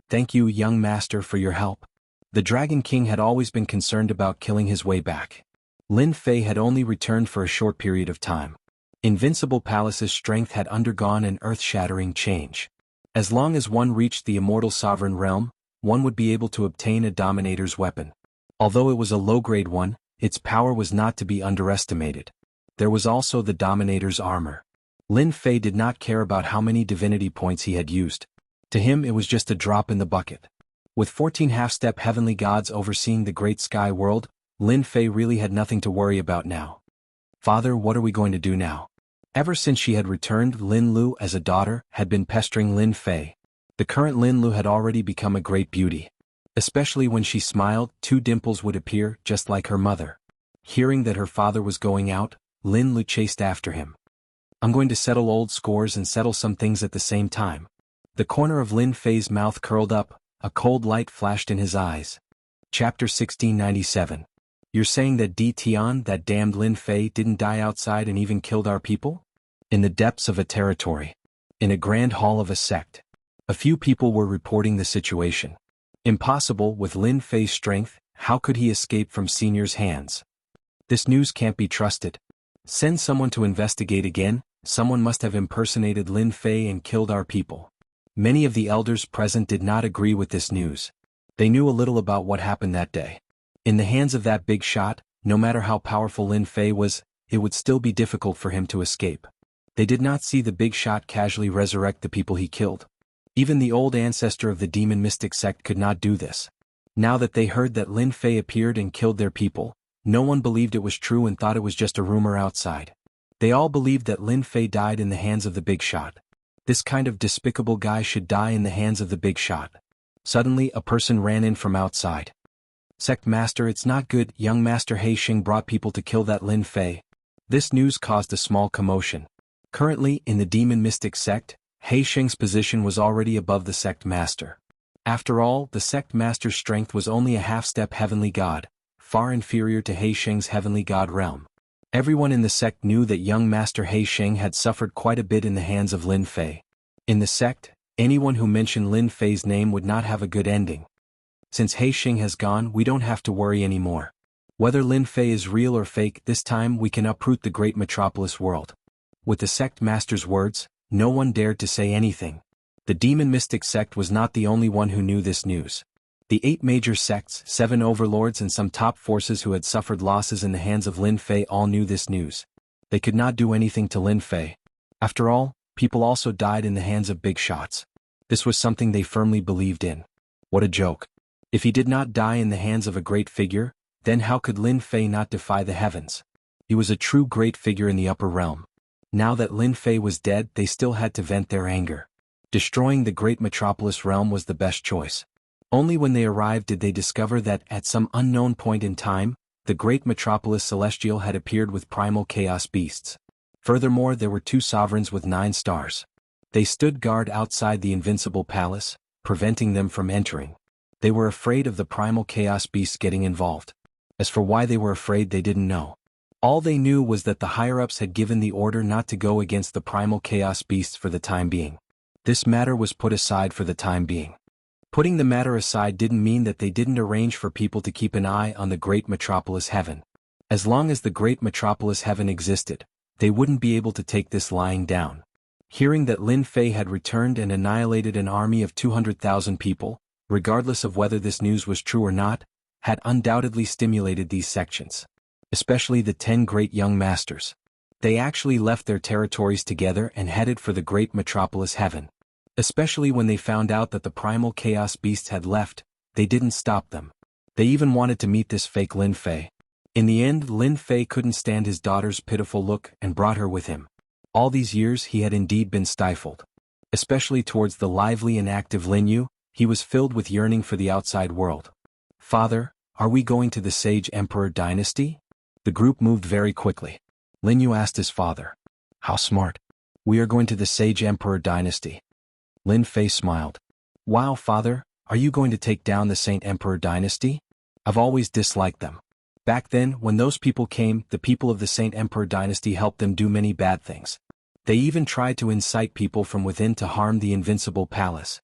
Thank you, young master, for your help. The Dragon King had always been concerned about killing his way back. Lin Fei had only returned for a short period of time. Invincible Palace's strength had undergone an earth-shattering change. As long as one reached the immortal sovereign realm, one would be able to obtain a dominator's weapon. Although it was a low-grade one, its power was not to be underestimated. There was also the dominator's armor. Lin Fei did not care about how many divinity points he had used. To him it was just a drop in the bucket. With 14 half-step heavenly gods overseeing the great sky world, Lin Fei really had nothing to worry about now. Father, what are we going to do now? Ever since she had returned, Lin Lu as a daughter had been pestering Lin Fei. The current Lin Lu had already become a great beauty. Especially when she smiled, 2 dimples would appear just like her mother. Hearing that her father was going out, Lin Lu chased after him. I'm going to settle old scores and settle some things at the same time. The corner of Lin Fei's mouth curled up, a cold light flashed in his eyes. Chapter 1697. You're saying that Di Tian, that damned Lin Fei, didn't die outside and even killed our people? In the depths of a territory. In a grand hall of a sect. A few people were reporting the situation. Impossible, with Lin Fei's strength, how could he escape from Senior's hands? This news can't be trusted. Send someone to investigate again. Someone must have impersonated Lin Fei and killed our people. Many of the elders present did not agree with this news. They knew a little about what happened that day. In the hands of that big shot, no matter how powerful Lin Fei was, it would still be difficult for him to escape. They did not see the big shot casually resurrect the people he killed. Even the old ancestor of the demon mystic sect could not do this. Now that they heard that Lin Fei appeared and killed their people, no one believed it was true and thought it was just a rumor outside. They all believed that Lin Fei died in the hands of the big shot. This kind of despicable guy should die in the hands of the big shot. Suddenly, a person ran in from outside. Sect Master, it's not good. Young Master Haixing brought people to kill that Lin Fei. This news caused a small commotion. Currently, in the demon mystic sect, Haixing's position was already above the sect master. After all, the sect master's strength was only a half-step heavenly god, far inferior to Haixing's heavenly god realm. Everyone in the sect knew that young Master Haixing had suffered quite a bit in the hands of Lin Fei. In the sect, anyone who mentioned Lin Fei's name would not have a good ending. Since Haixing has gone, we don't have to worry anymore. Whether Lin Fei is real or fake, this time we can uproot the great metropolis world. With the sect master's words, no one dared to say anything. The demon mystic sect was not the only one who knew this news. The 8 major sects, 7 overlords and some top forces who had suffered losses in the hands of Lin Fei all knew this news. They could not do anything to Lin Fei. After all, people also died in the hands of big shots. This was something they firmly believed in. What a joke. If he did not die in the hands of a great figure, then how could Lin Fei not defy the heavens? He was a true great figure in the upper realm. Now that Lin Fei was dead, they still had to vent their anger. Destroying the great metropolis realm was the best choice. Only when they arrived did they discover that, at some unknown point in time, the great metropolis celestial had appeared with primal chaos beasts. Furthermore, there were 2 sovereigns with 9 stars. They stood guard outside the invincible palace, preventing them from entering. They were afraid of the primal chaos beasts getting involved. As for why they were afraid, they didn't know. All they knew was that the higher-ups had given the order not to go against the primal chaos beasts for the time being. This matter was put aside for the time being. Putting the matter aside didn't mean that they didn't arrange for people to keep an eye on the great metropolis heaven. As long as the great metropolis heaven existed, they wouldn't be able to take this lying down. Hearing that Lin Fei had returned and annihilated an army of 200,000 people, regardless of whether this news was true or not, had undoubtedly stimulated these sections. Especially the 10 great young masters. They actually left their territories together and headed for the great metropolis heaven. Especially when they found out that the primal chaos beasts had left, they didn't stop them. They even wanted to meet this fake Lin Fei. In the end, Lin Fei couldn't stand his daughter's pitiful look and brought her with him. All these years he had indeed been stifled. Especially towards the lively and active Lin Yu, he was filled with yearning for the outside world. Father, are we going to the Sage Emperor dynasty? The group moved very quickly. Lin Yu asked his father. How smart. We are going to the Sage Emperor dynasty. Lin Fei smiled. Wow, father, are you going to take down the Saint Emperor dynasty? I've always disliked them. Back then, when those people came, the people of the Saint Emperor dynasty helped them do many bad things. They even tried to incite people from within to harm the invincible palace.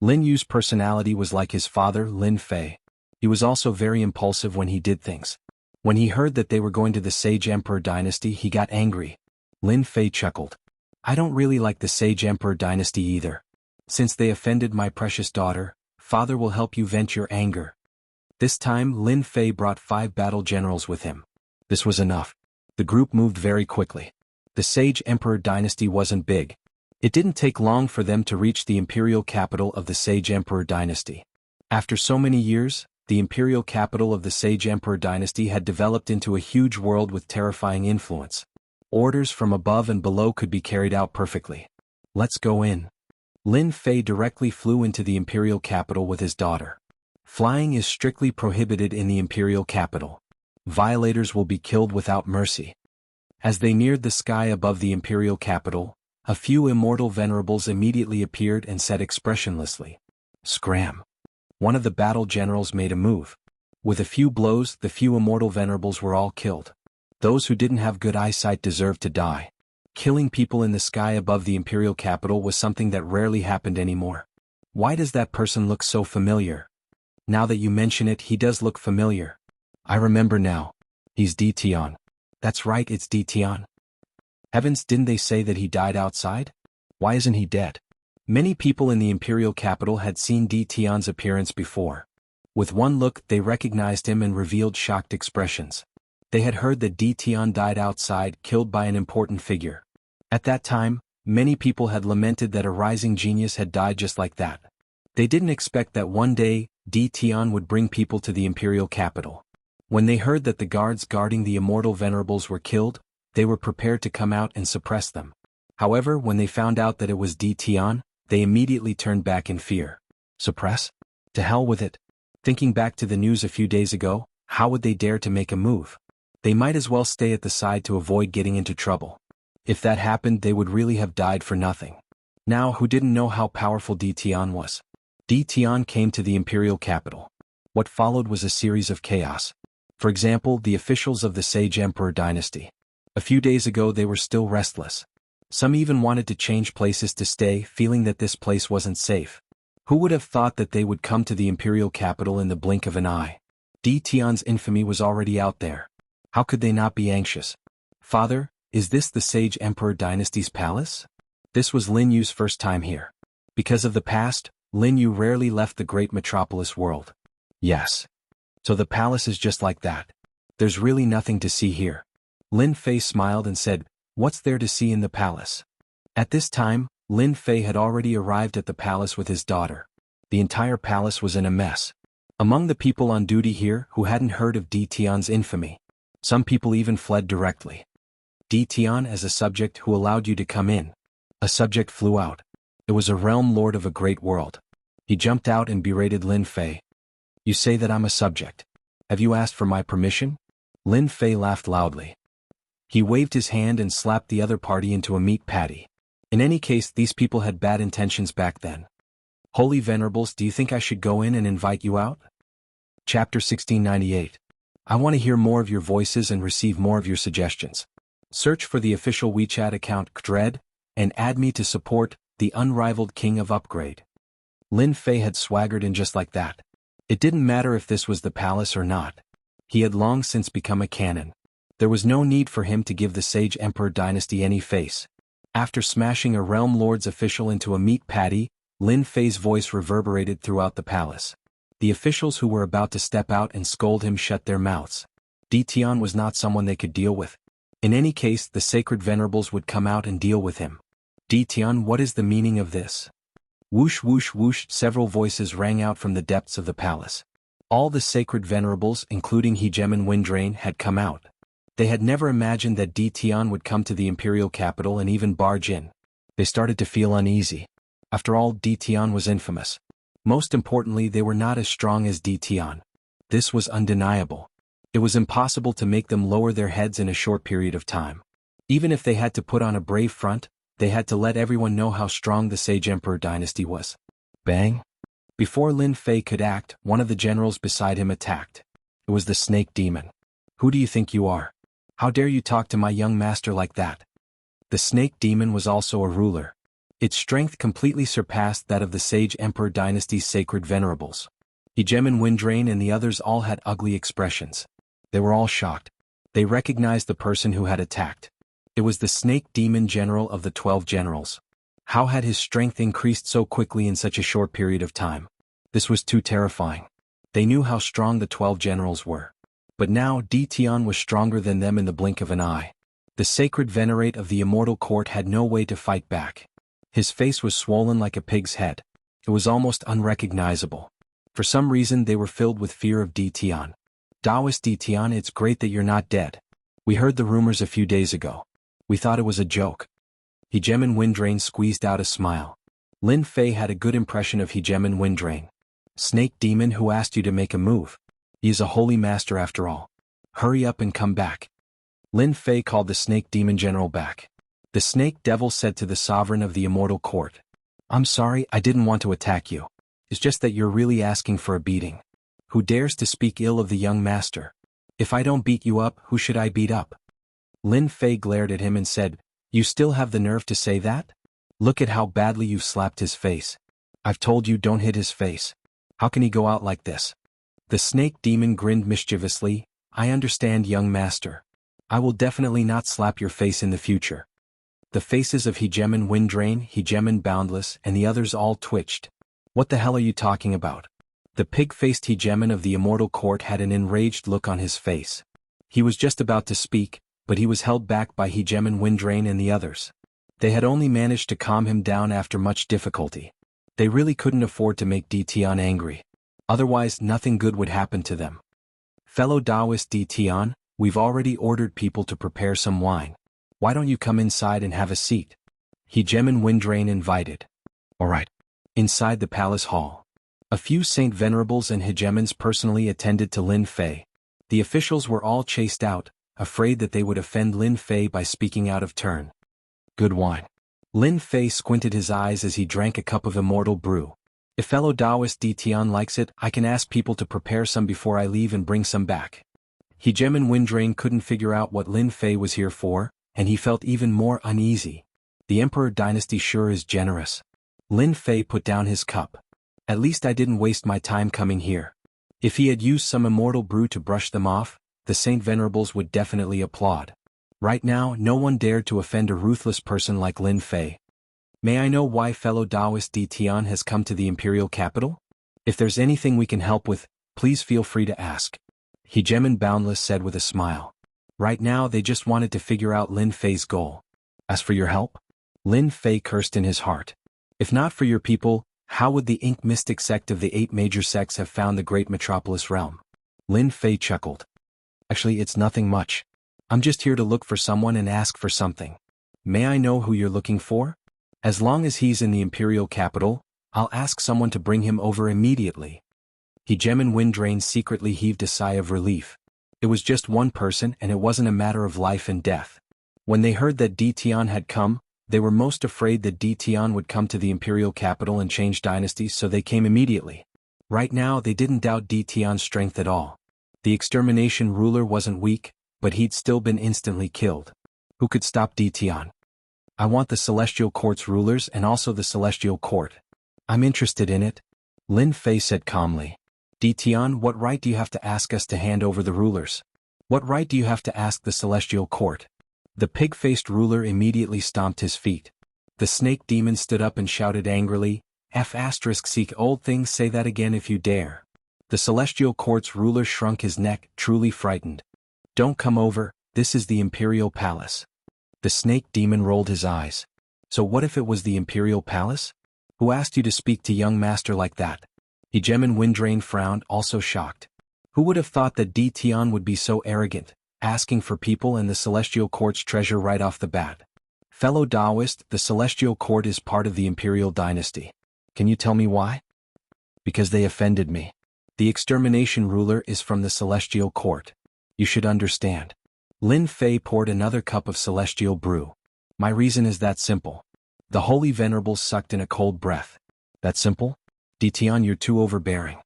Lin Yu's personality was like his father, Lin Fei. He was also very impulsive when he did things. When he heard that they were going to the Sage Emperor dynasty, he got angry. Lin Fei chuckled. I don't really like the Sage Emperor dynasty either. Since they offended my precious daughter, father will help you vent your anger. This time Lin Fei brought 5 battle generals with him. This was enough. The group moved very quickly. The Sage Emperor dynasty wasn't big. It didn't take long for them to reach the imperial capital of the Sage Emperor dynasty. After so many years, the imperial capital of the Sage Emperor dynasty had developed into a huge world with terrifying influence. Orders from above and below could be carried out perfectly. Let's go in. Lin Fei directly flew into the imperial capital with his daughter. Flying is strictly prohibited in the imperial capital. Violators will be killed without mercy. As they neared the sky above the imperial capital, a few immortal venerables immediately appeared and said expressionlessly, "Scram." One of the battle generals made a move. With a few blows, the few immortal venerables were all killed. Those who didn't have good eyesight deserved to die. Killing people in the sky above the imperial capital was something that rarely happened anymore. Why does that person look so familiar? Now that you mention it, he does look familiar. I remember now. He's Di Tian. That's right, it's Di Tian. Heavens, didn't they say that he died outside? Why isn't he dead? Many people in the imperial capital had seen Di Tian's appearance before. With one look, they recognized him and revealed shocked expressions. They had heard that Di Tian died outside, killed by an important figure. At that time, many people had lamented that a rising genius had died just like that. They didn't expect that one day, Di Tian would bring people to the imperial capital. When they heard that the guards guarding the immortal venerables were killed, they were prepared to come out and suppress them. However, when they found out that it was Di Tian, they immediately turned back in fear. Suppress? To hell with it. Thinking back to the news a few days ago, how would they dare to make a move? They might as well stay at the side to avoid getting into trouble. If that happened, they would really have died for nothing. Now, who didn't know how powerful Di Tian was? Di Tian came to the imperial capital. What followed was a series of chaos. For example, the officials of the Sage Emperor dynasty. A few days ago they were still restless. Some even wanted to change places to stay, feeling that this place wasn't safe. Who would have thought that they would come to the imperial capital in the blink of an eye? Di Tian's infamy was already out there. How could they not be anxious? Father, is this the Sage Emperor dynasty's palace? This was Lin Yu's first time here. Because of the past, Lin Yu rarely left the great metropolis world. Yes. So the palace is just like that. There's really nothing to see here. Lin Fei smiled and said, "What's there to see in the palace?" At this time, Lin Fei had already arrived at the palace with his daughter. The entire palace was in a mess. Among the people on duty here who hadn't heard of Di Tian's infamy, some people even fled directly. Di Tian as a subject who allowed you to come in. A subject flew out. It was a realm lord of a great world. He jumped out and berated Lin Fei. You say that I'm a subject. Have you asked for my permission? Lin Fei laughed loudly. He waved his hand and slapped the other party into a meat patty. In any case, these people had bad intentions back then. Holy Venerables, do you think I should go in and invite you out? Chapter 1698. I want to hear more of your voices and receive more of your suggestions. Search for the official WeChat account Dread, and add me to support the unrivaled king of upgrade. Lin Fei had swaggered in just like that. It didn't matter if this was the palace or not. He had long since become a canon. There was no need for him to give the Sage Emperor dynasty any face. After smashing a realm lord's official into a meat patty, Lin Fei's voice reverberated throughout the palace. The officials who were about to step out and scold him shut their mouths. Di Tian was not someone they could deal with. In any case, the sacred venerables would come out and deal with him. Di Tian, what is the meaning of this? Whoosh whoosh whoosh, several voices rang out from the depths of the palace. All the sacred venerables, including Hegemon Windrain, had come out. They had never imagined that Di Tian would come to the imperial capital and even barge in. They started to feel uneasy. After all, Di Tian was infamous. Most importantly, they were not as strong as Di Tian. This was undeniable. It was impossible to make them lower their heads in a short period of time. Even if they had to put on a brave front, they had to let everyone know how strong the Sage Emperor dynasty was. Bang! Before Lin Fei could act, one of the generals beside him attacked. It was the snake demon. Who do you think you are? How dare you talk to my young master like that? The snake demon was also a ruler. Its strength completely surpassed that of the Sage Emperor dynasty's sacred venerables. Hegemen Windrain and the others all had ugly expressions. They were all shocked. They recognized the person who had attacked. It was the snake demon general of the 12 generals. How had his strength increased so quickly in such a short period of time? This was too terrifying. They knew how strong the 12 generals were. But now Di Tian was stronger than them in the blink of an eye. The sacred venerate of the immortal court had no way to fight back. His face was swollen like a pig's head. It was almost unrecognizable. For some reason they were filled with fear of Di Tian. Taoist Di Tian, it's great that you're not dead. We heard the rumors a few days ago. We thought it was a joke. Hegemen Windrain squeezed out a smile. Lin Fei had a good impression of Hegemen Windrain. Snake demon who asked you to make a move. He is a holy master after all. Hurry up and come back. Lin Fei called the snake demon general back. The snake devil said to the sovereign of the immortal court, I'm sorry, I didn't want to attack you. It's just that you're really asking for a beating. Who dares to speak ill of the young master? If I don't beat you up, who should I beat up? Lin Fei glared at him and said, You still have the nerve to say that? Look at how badly you've slapped his face. I've told you don't hit his face. How can he go out like this? The snake demon grinned mischievously, I understand, young master. I will definitely not slap your face in the future. The faces of Hegemen Windrain, Hegemen Boundless, and the others all twitched. What the hell are you talking about? The pig-faced Hegemen of the immortal court had an enraged look on his face. He was just about to speak, but he was held back by Hegemen Windrain and the others. They had only managed to calm him down after much difficulty. They really couldn't afford to make Di Tian angry. Otherwise nothing good would happen to them. Fellow Taoist Di Tian, we've already ordered people to prepare some wine. Why don't you come inside and have a seat? Hegemen Windrain invited. All right. Inside the palace hall. A few Saint Venerables and Hegemens personally attended to Lin Fei. The officials were all chased out, afraid that they would offend Lin Fei by speaking out of turn. Good wine. Lin Fei squinted his eyes as he drank a cup of immortal brew. If fellow Taoist Di Tian likes it, I can ask people to prepare some before I leave and bring some back. Hegemen Windrain couldn't figure out what Lin Fei was here for, and he felt even more uneasy. The Emperor dynasty sure is generous. Lin Fei put down his cup. At least I didn't waste my time coming here. If he had used some immortal brew to brush them off, the Saint Venerables would definitely applaud. Right now, no one dared to offend a ruthless person like Lin Fei. May I know why fellow Taoist Di Tian has come to the imperial capital? If there's anything we can help with, please feel free to ask. Hegemen Boundless said with a smile. Right now they just wanted to figure out Lin Fei's goal. As for your help? Lin Fei cursed in his heart. If not for your people, how would the Ink Mystic sect of the 8 major sects have found the great metropolis realm? Lin Fei chuckled. Actually, it's nothing much. I'm just here to look for someone and ask for something. May I know who you're looking for? As long as he's in the imperial capital, I'll ask someone to bring him over immediately. Hegemen Windrain secretly heaved a sigh of relief. It was just one person and it wasn't a matter of life and death. When they heard that Di Tian had come, they were most afraid that Di Tian would come to the imperial capital and change dynasties, so they came immediately. Right now they didn't doubt Di Tian's strength at all. The extermination ruler wasn't weak, but he'd still been instantly killed. Who could stop Di Tian? I want the Celestial Court's rulers and also the Celestial Court. I'm interested in it. Lin Fei said calmly. Di Tian, what right do you have to ask us to hand over the rulers? What right do you have to ask the Celestial Court? The pig-faced ruler immediately stomped his feet. The snake demon stood up and shouted angrily, Seek old things, say that again if you dare. The Celestial Court's ruler shrunk his neck, truly frightened. Don't come over, this is the Imperial Palace. The snake demon rolled his eyes. So what if it was the Imperial Palace? Who asked you to speak to young master like that? Hegemen Windrain frowned, also shocked. Who would have thought that Di Tian would be so arrogant, asking for people and the Celestial Court's treasure right off the bat? Fellow Taoist, the Celestial Court is part of the Imperial Dynasty. Can you tell me why? Because they offended me. The extermination ruler is from the Celestial Court. You should understand. Lin Fei poured another cup of celestial brew. My reason is that simple. The holy venerables sucked in a cold breath. That simple? Ditian, you're too overbearing.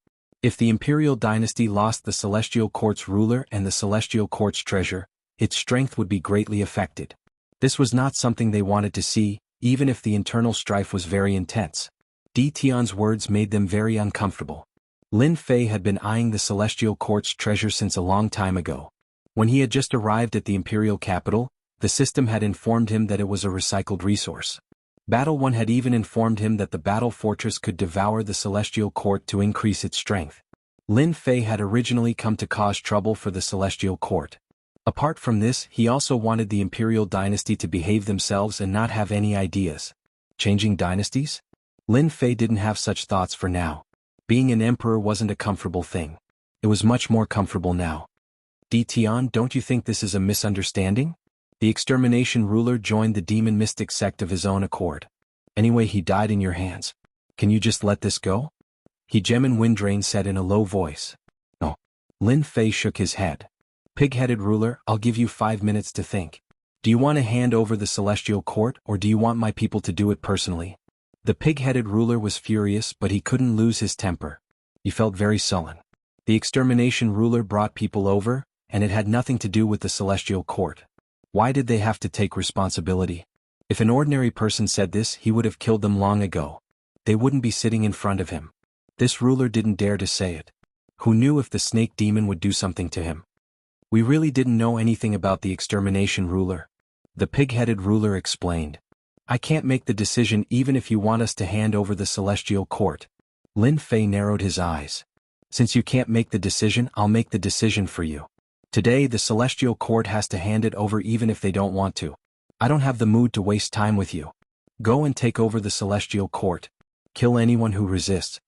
If the imperial dynasty lost the celestial court's ruler and the celestial court's treasure, its strength would be greatly affected. This was not something they wanted to see, even if the internal strife was very intense. Ditian's words made them very uncomfortable. Lin Fei had been eyeing the celestial court's treasure since a long time ago. When he had just arrived at the imperial capital, the system had informed him that it was a recycled resource. Battle 1 had even informed him that the battle fortress could devour the celestial court to increase its strength. Lin Fei had originally come to cause trouble for the celestial court. Apart from this, he also wanted the imperial dynasty to behave themselves and not have any ideas. Changing dynasties? Lin Fei didn't have such thoughts for now. Being an emperor wasn't a comfortable thing. It was much more comfortable now. Ditian, don't you think this is a misunderstanding? The extermination ruler joined the demon mystic sect of his own accord. Anyway, he died in your hands. Can you just let this go? Hegemon Windrain said in a low voice. No. Lin Fei shook his head. Pig-headed ruler, I'll give you 5 minutes to think. Do you want to hand over the celestial court, or do you want my people to do it personally? The pig-headed ruler was furious, but he couldn't lose his temper. He felt very sullen. The extermination ruler brought people over, and it had nothing to do with the celestial court. Why did they have to take responsibility? If an ordinary person said this, he would have killed them long ago. They wouldn't be sitting in front of him. This ruler didn't dare to say it. Who knew if the snake demon would do something to him? We really didn't know anything about the extermination ruler. The pig-headed ruler explained. I can't make the decision even if you want us to hand over the celestial court. Lin Fei narrowed his eyes. Since you can't make the decision, I'll make the decision for you. Today, the celestial court has to hand it over even if they don't want to. I don't have the mood to waste time with you. Go and take over the celestial court. Kill anyone who resists.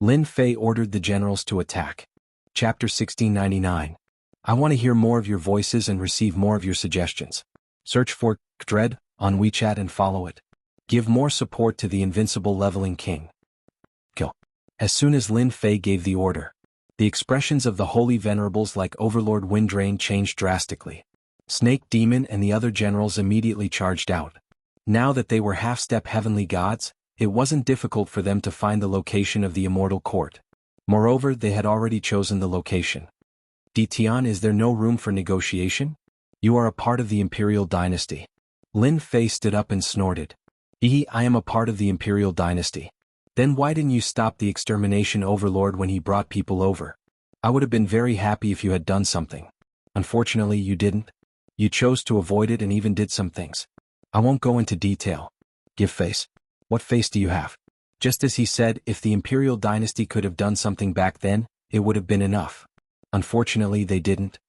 Lin Fei ordered the generals to attack. Chapter 1699. I want to hear more of your voices and receive more of your suggestions. Search for Dread on WeChat and follow it. Give more support to the invincible leveling king. Kill. As soon as Lin Fei gave the order, the expressions of the holy venerables like Overlord Windrain changed drastically. Snake Demon and the other generals immediately charged out. Now that they were half-step heavenly gods, it wasn't difficult for them to find the location of the immortal court. Moreover, they had already chosen the location. Ditian, is there no room for negotiation? You are a part of the imperial dynasty. Lin Fei stood up and snorted. I am a part of the imperial dynasty. Then why didn't you stop the extermination overlord when he brought people over? I would have been very happy if you had done something. Unfortunately, you didn't. You chose to avoid it and even did some things. I won't go into detail. Give face. What face do you have? Just as he said, if the imperial dynasty could have done something back then, it would have been enough. Unfortunately, they didn't.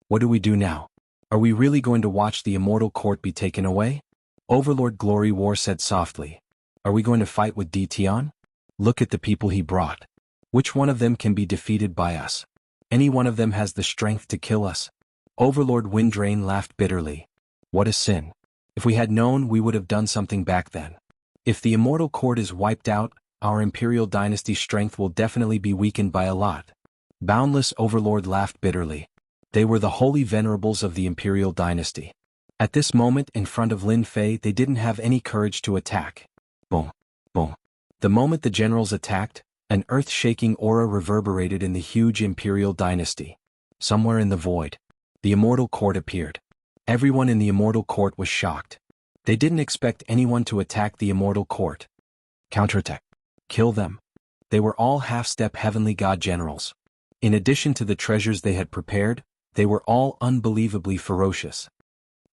What do we do now? Are we really going to watch the immortal court be taken away? Overlord Glory War said softly. Are we going to fight with Ditian? Look at the people he brought. Which one of them can be defeated by us? Any one of them has the strength to kill us. Overlord Windrain laughed bitterly. What a sin. If we had known, we would have done something back then. If the immortal court is wiped out, our imperial dynasty's strength will definitely be weakened by a lot. Boundless Overlord laughed bitterly. They were the holy venerables of the imperial dynasty. At this moment, in front of Lin Fei, they didn't have any courage to attack. Boom. Boom. The moment the generals attacked, an earth-shaking aura reverberated in the huge imperial dynasty. Somewhere in the void, the immortal court appeared. Everyone in the immortal court was shocked. They didn't expect anyone to attack the immortal court. Counterattack. Kill them. They were all half-step heavenly god generals. In addition to the treasures they had prepared, they were all unbelievably ferocious.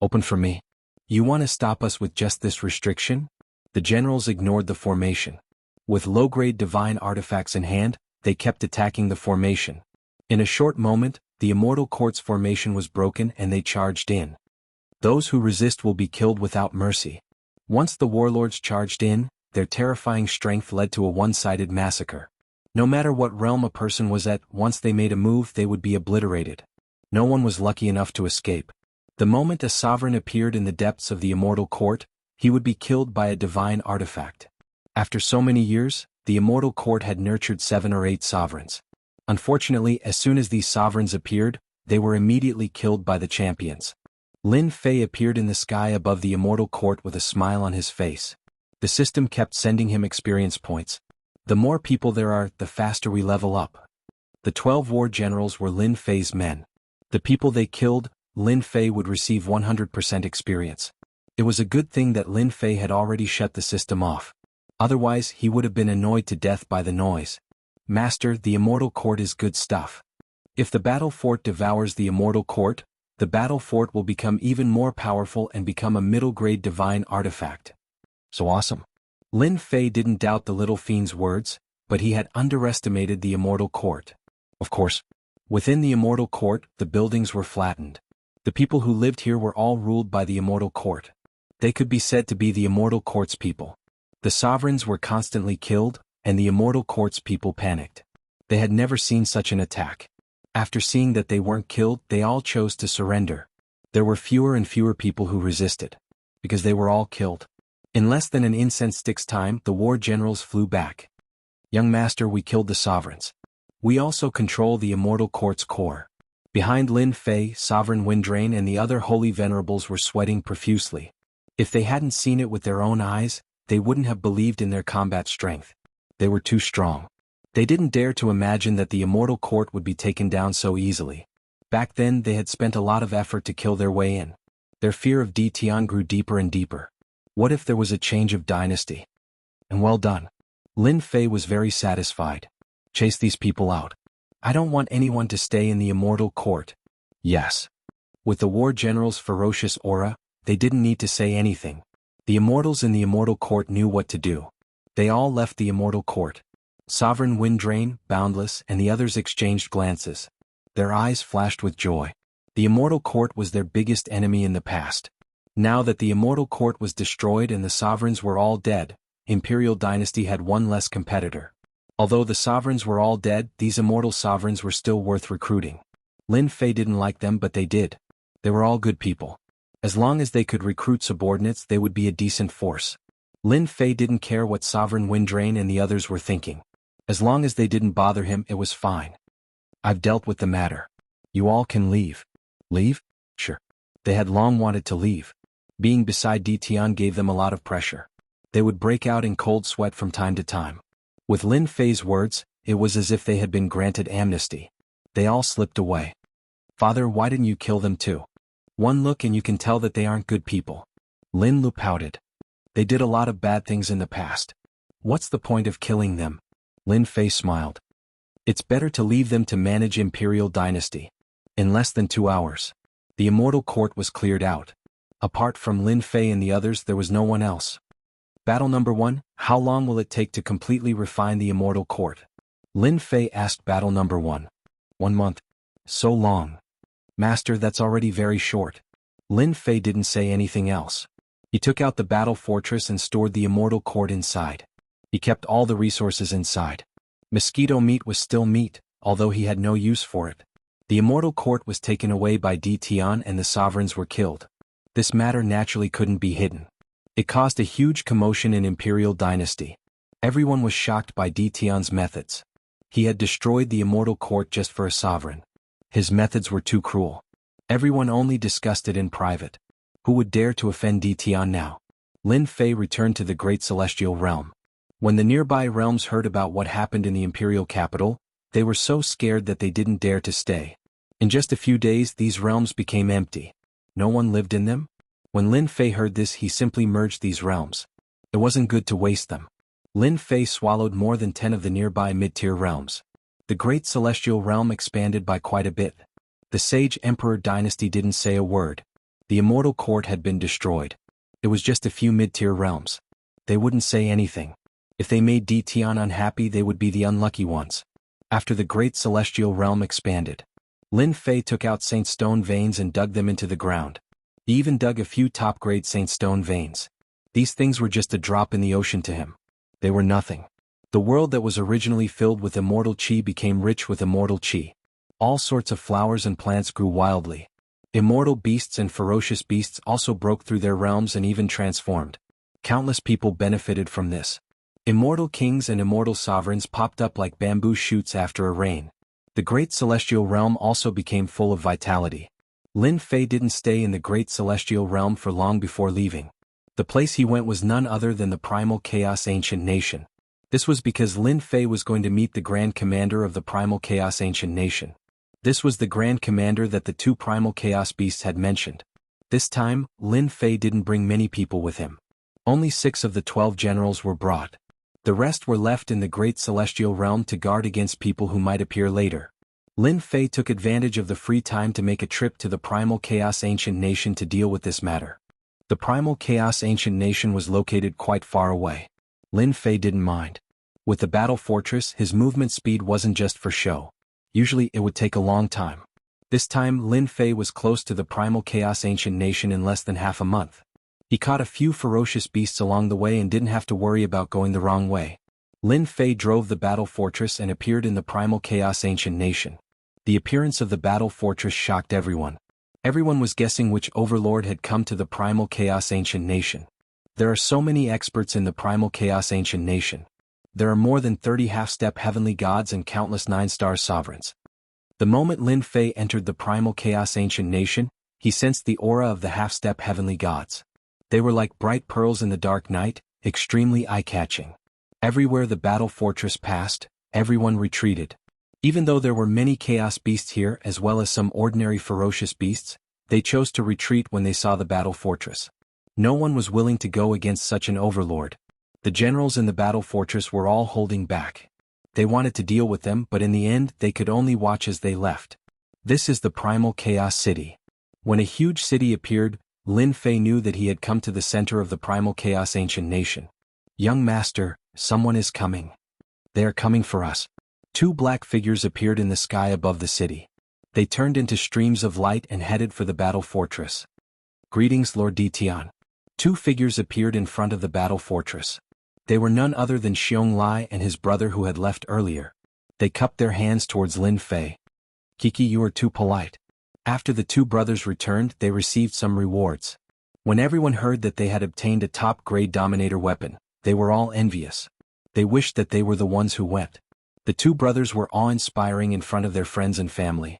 Open for me. You want to stop us with just this restriction? The generals ignored the formation. With low-grade divine artifacts in hand, they kept attacking the formation. In a short moment, the immortal court's formation was broken and they charged in. Those who resist will be killed without mercy. Once the warlords charged in, their terrifying strength led to a one-sided massacre. No matter what realm a person was at, once they made a move, they would be obliterated. No one was lucky enough to escape. The moment a sovereign appeared in the depths of the immortal court, he would be killed by a divine artifact. After so many years, the immortal court had nurtured 7 or 8 sovereigns. Unfortunately, as soon as these sovereigns appeared, they were immediately killed by the champions. Lin Fei appeared in the sky above the immortal court with a smile on his face. The system kept sending him experience points. The more people there are, the faster we level up. The 12 war generals were Lin Fei's men. The people they killed, Lin Fei would receive 100% experience. It was a good thing that Lin Fei had already shut the system off. Otherwise, he would have been annoyed to death by the noise. Master, the immortal court is good stuff. If the battle fort devours the immortal court, the battle fort will become even more powerful and become a middle-grade divine artifact. So awesome. Lin Fei didn't doubt the little fiend's words, but he had underestimated the immortal court. Of course, within the immortal court, the buildings were flattened. The people who lived here were all ruled by the immortal court. They could be said to be the immortal court's people. The sovereigns were constantly killed, and the immortal court's people panicked. They had never seen such an attack. After seeing that they weren't killed, they all chose to surrender. There were fewer and fewer people who resisted, because they were all killed. In less than an incense stick's time, the war generals flew back. Young master, we killed the sovereigns. We also control the immortal court's core. Behind Lin Fei, Sovereign Windrain and the other holy venerables were sweating profusely. If they hadn't seen it with their own eyes, they wouldn't have believed in their combat strength. They were too strong. They didn't dare to imagine that the immortal court would be taken down so easily. Back then they had spent a lot of effort to kill their way in. Their fear of Tian grew deeper and deeper. What if there was a change of dynasty? And well done. Lin Fei was very satisfied. Chase these people out. I don't want anyone to stay in the immortal court. Yes. With the war general's ferocious aura, they didn't need to say anything. The immortals in the immortal court knew what to do. They all left the immortal court. Sovereign Windrain, Boundless, and the others exchanged glances. Their eyes flashed with joy. The immortal court was their biggest enemy in the past. Now that the immortal court was destroyed and the sovereigns were all dead, Imperial Dynasty had one less competitor. Although the sovereigns were all dead, these immortal sovereigns were still worth recruiting. Lin Fei didn't like them, but they did. They were all good people. As long as they could recruit subordinates, they would be a decent force. Lin Fei didn't care what Sovereign Windrain and the others were thinking. As long as they didn't bother him, it was fine. I've dealt with the matter. You all can leave. Leave? Sure. They had long wanted to leave. Being beside Tian gave them a lot of pressure. They would break out in cold sweat from time to time. With Lin Fei's words, it was as if they had been granted amnesty. They all slipped away. Father, why didn't you kill them too? One look and you can tell that they aren't good people. Lin Lu pouted. They did a lot of bad things in the past. What's the point of killing them? Lin Fei smiled. It's better to leave them to manage Imperial Dynasty. In less than 2 hours, the immortal court was cleared out. Apart from Lin Fei and the others, there was no one else. Battle number 1, how long will it take to completely refine the immortal court? Lin Fei asked battle number 1. 1 month. So long. Master, that's already very short. Lin Fei didn't say anything else. He took out the battle fortress and stored the immortal court inside. He kept all the resources inside. Mosquito meat was still meat, although he had no use for it. The immortal court was taken away by Tian and the sovereigns were killed. This matter naturally couldn't be hidden. It caused a huge commotion in Imperial Dynasty. Everyone was shocked by Tian's methods. He had destroyed the immortal court just for a sovereign. His methods were too cruel. Everyone only discussed it in private. Who would dare to offend Tian now? Lin Fei returned to the Great Celestial Realm. When the nearby realms heard about what happened in the imperial capital, they were so scared that they didn't dare to stay. In just a few days, these realms became empty. No one lived in them? When Lin Fei heard this, he simply merged these realms. It wasn't good to waste them. Lin Fei swallowed more than 10 of the nearby mid-tier realms. The Great Celestial Realm expanded by quite a bit. The Sage Emperor Dynasty didn't say a word. The Immortal Court had been destroyed. It was just a few mid-tier realms. They wouldn't say anything. If they made Tian unhappy, they would be the unlucky ones. After the Great Celestial Realm expanded, Lin Fei took out Saint Stone veins and dug them into the ground. He even dug a few top-grade Saint Stone veins. These things were just a drop in the ocean to him. They were nothing. The world that was originally filled with immortal chi became rich with immortal chi. All sorts of flowers and plants grew wildly. Immortal beasts and ferocious beasts also broke through their realms and even transformed. Countless people benefited from this. Immortal kings and immortal sovereigns popped up like bamboo shoots after a rain. The great celestial realm also became full of vitality. Lin Fei didn't stay in the great celestial realm for long before leaving. The place he went was none other than the Primal Chaos Ancient Nation. This was because Lin Fei was going to meet the Grand Commander of the Primal Chaos Ancient Nation. This was the Grand Commander that the two Primal Chaos Beasts had mentioned. This time, Lin Fei didn't bring many people with him. Only 6 of the 12 generals were brought. The rest were left in the Great Celestial Realm to guard against people who might appear later. Lin Fei took advantage of the free time to make a trip to the Primal Chaos Ancient Nation to deal with this matter. The Primal Chaos Ancient Nation was located quite far away. Lin Fei didn't mind. With the battle fortress, his movement speed wasn't just for show. Usually it would take a long time. This time Lin Fei was close to the Primal Chaos Ancient Nation in less than half a month. He caught a few ferocious beasts along the way and didn't have to worry about going the wrong way. Lin Fei drove the battle fortress and appeared in the Primal Chaos Ancient Nation. The appearance of the battle fortress shocked everyone. Everyone was guessing which overlord had come to the Primal Chaos Ancient Nation. There are so many experts in the Primal Chaos Ancient Nation. There are more than 30 half-step heavenly gods and countless 9-star sovereigns. The moment Lin Fei entered the Primal Chaos Ancient Nation, he sensed the aura of the half-step heavenly gods. They were like bright pearls in the dark night, extremely eye-catching. Everywhere the battle fortress passed, everyone retreated. Even though there were many chaos beasts here as well as some ordinary ferocious beasts, they chose to retreat when they saw the battle fortress. No one was willing to go against such an overlord. The generals in the battle fortress were all holding back. They wanted to deal with them, but in the end they could only watch as they left. This is the Primal Chaos City. When a huge city appeared, Lin Fei knew that he had come to the center of the Primal Chaos Ancient Nation. Young master, someone is coming. They are coming for us. 2 black figures appeared in the sky above the city. They turned into streams of light and headed for the battle fortress. Greetings, Lord Ditian. 2 figures appeared in front of the battle fortress. They were none other than Xiong Lai and his brother who had left earlier. They cupped their hands towards Lin Fei. Kiki, you are too polite. After the 2 brothers returned, they received some rewards. When everyone heard that they had obtained a top-grade Dominator weapon, they were all envious. They wished that they were the ones who went. The 2 brothers were awe-inspiring in front of their friends and family.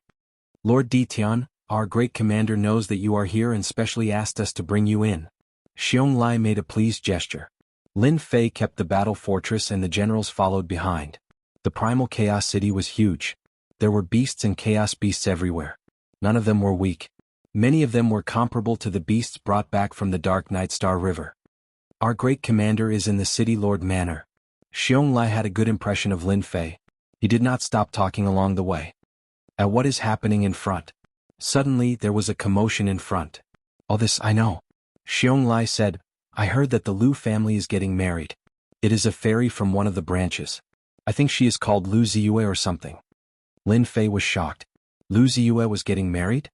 Lord Ditian, our great commander knows that you are here and specially asked us to bring you in. Xiong Lai made a pleased gesture. Lin Fei kept the battle fortress and the generals followed behind. The Primal Chaos City was huge. There were beasts and chaos beasts everywhere. None of them were weak. Many of them were comparable to the beasts brought back from the Dark Night Star River. Our great commander is in the City Lord Manor. Xiong Lai had a good impression of Lin Fei. He did not stop talking along the way. At what is happening in front? Suddenly there was a commotion in front. All this I know. Xiong Lai said, I heard that the Lu family is getting married. It is a fairy from one of the branches. I think she is called Lu Ziyue or something. Lin Fei was shocked. Lu Ziyue was getting married?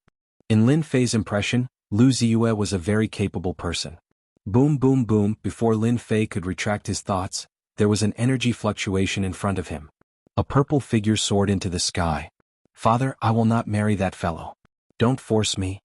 In Lin Fei's impression, Lu Ziyue was a very capable person. Boom boom boom, before Lin Fei could retract his thoughts, there was an energy fluctuation in front of him. A purple figure soared into the sky. Father, I will not marry that fellow. Don't force me.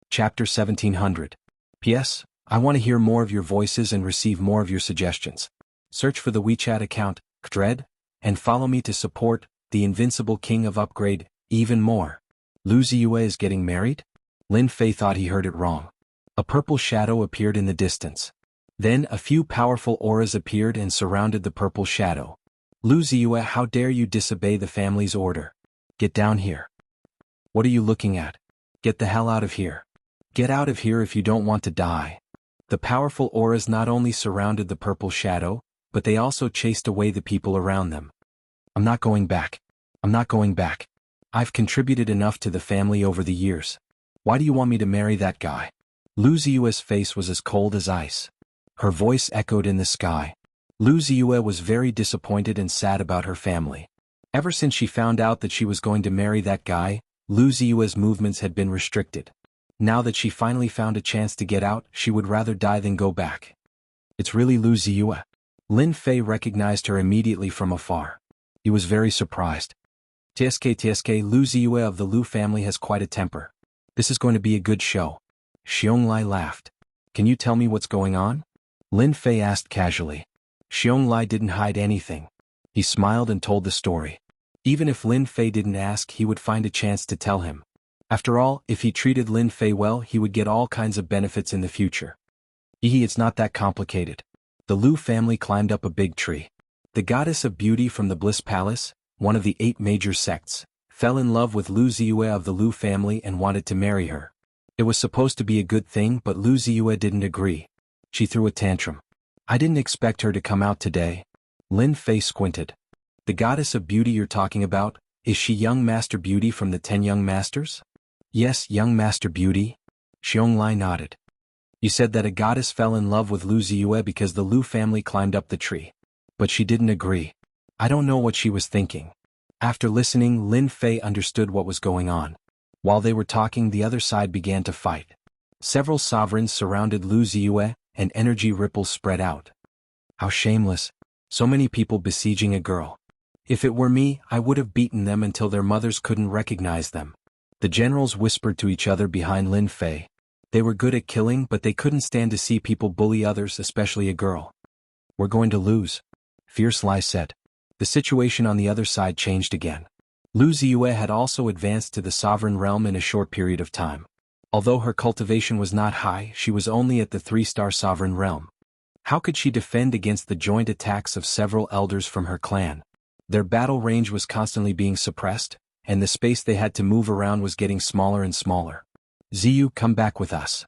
Chapter 1700. P.S. I want to hear more of your voices and receive more of your suggestions. Search for the WeChat account, Dread, and follow me to support the Invincible King of Upgrade, even more. Lu Ziyue is getting married? Lin Fei thought he heard it wrong. A purple shadow appeared in the distance. Then a few powerful auras appeared and surrounded the purple shadow. Lu Ziyue, how dare you disobey the family's order? Get down here. What are you looking at? Get the hell out of here. Get out of here if you don't want to die. The powerful auras not only surrounded the purple shadow, but they also chased away the people around them. I'm not going back. I'm not going back. I've contributed enough to the family over the years. Why do you want me to marry that guy? Lu Ziyue's face was as cold as ice. Her voice echoed in the sky. Lu Ziyue was very disappointed and sad about her family. Ever since she found out that she was going to marry that guy, Lu Ziyue's movements had been restricted. Now that she finally found a chance to get out, she would rather die than go back. It's really Lu Ziyue. Lin Fei recognized her immediately from afar. He was very surprised. TSK, Lu Ziyue of the Lu family has quite a temper. This is going to be a good show. Xiong Lai laughed. Can you tell me what's going on? Lin Fei asked casually. Xiong Lai didn't hide anything. He smiled and told the story. Even if Lin Fei didn't ask, he would find a chance to tell him. After all, if he treated Lin Fei well, he would get all kinds of benefits in the future. It's not that complicated. The Lu family climbed up a big tree. The goddess of beauty from the Bliss Palace, one of the 8 major sects, fell in love with Lu Ziyue of the Lu family and wanted to marry her. It was supposed to be a good thing, but Lu Ziyue didn't agree. She threw a tantrum. I didn't expect her to come out today. Lin Fei squinted. The goddess of beauty you're talking about, is she young Master Beauty from the 10 Young Masters? Yes, young Master Beauty. Xiongli nodded. You said that a goddess fell in love with Lu Ziyue because the Lu family climbed up the tree. But she didn't agree. I don't know what she was thinking. After listening, Lin Fei understood what was going on. While they were talking, the other side began to fight. Several sovereigns surrounded Lu Ziyue, and energy ripples spread out. How shameless. So many people besieging a girl. If it were me, I would have beaten them until their mothers couldn't recognize them. The generals whispered to each other behind Lin Fei. They were good at killing, but they couldn't stand to see people bully others, especially a girl. We're going to lose. Fierce Lai said. The situation on the other side changed again. Lu Ziyue had also advanced to the sovereign realm in a short period of time. Although her cultivation was not high, she was only at the 3-star sovereign realm. How could she defend against the joint attacks of several elders from her clan? Their battle range was constantly being suppressed, and the space they had to move around was getting smaller and smaller. Ziyu, come back with us.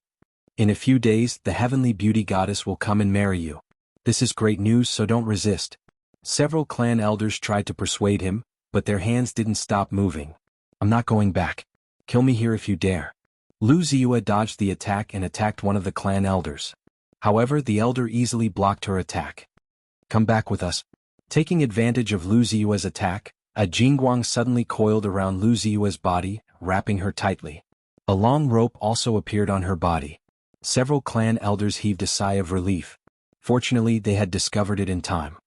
In a few days, the heavenly beauty goddess will come and marry you. This is great news, so don't resist. Several clan elders tried to persuade him, but their hands didn't stop moving. I'm not going back. Kill me here if you dare. Lu Ziyue dodged the attack and attacked one of the clan elders. However, the elder easily blocked her attack. Come back with us. Taking advantage of Lu Ziyue's attack, a jingguang suddenly coiled around Lu Ziyue's body, wrapping her tightly. A long rope also appeared on her body. Several clan elders heaved a sigh of relief. Fortunately, they had discovered it in time.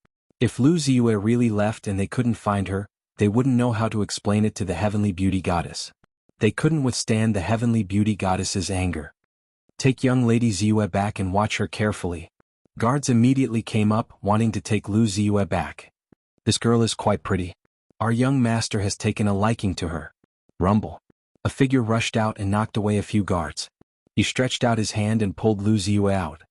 If Lu Ziyue really left and they couldn't find her, they wouldn't know how to explain it to the heavenly beauty goddess. They couldn't withstand the heavenly beauty goddess's anger. Take young lady Ziyue back and watch her carefully. Guards immediately came up, wanting to take Lu Ziyue back. This girl is quite pretty. Our young master has taken a liking to her. Rumble. A figure rushed out and knocked away a few guards. He stretched out his hand and pulled Lu Ziyue out.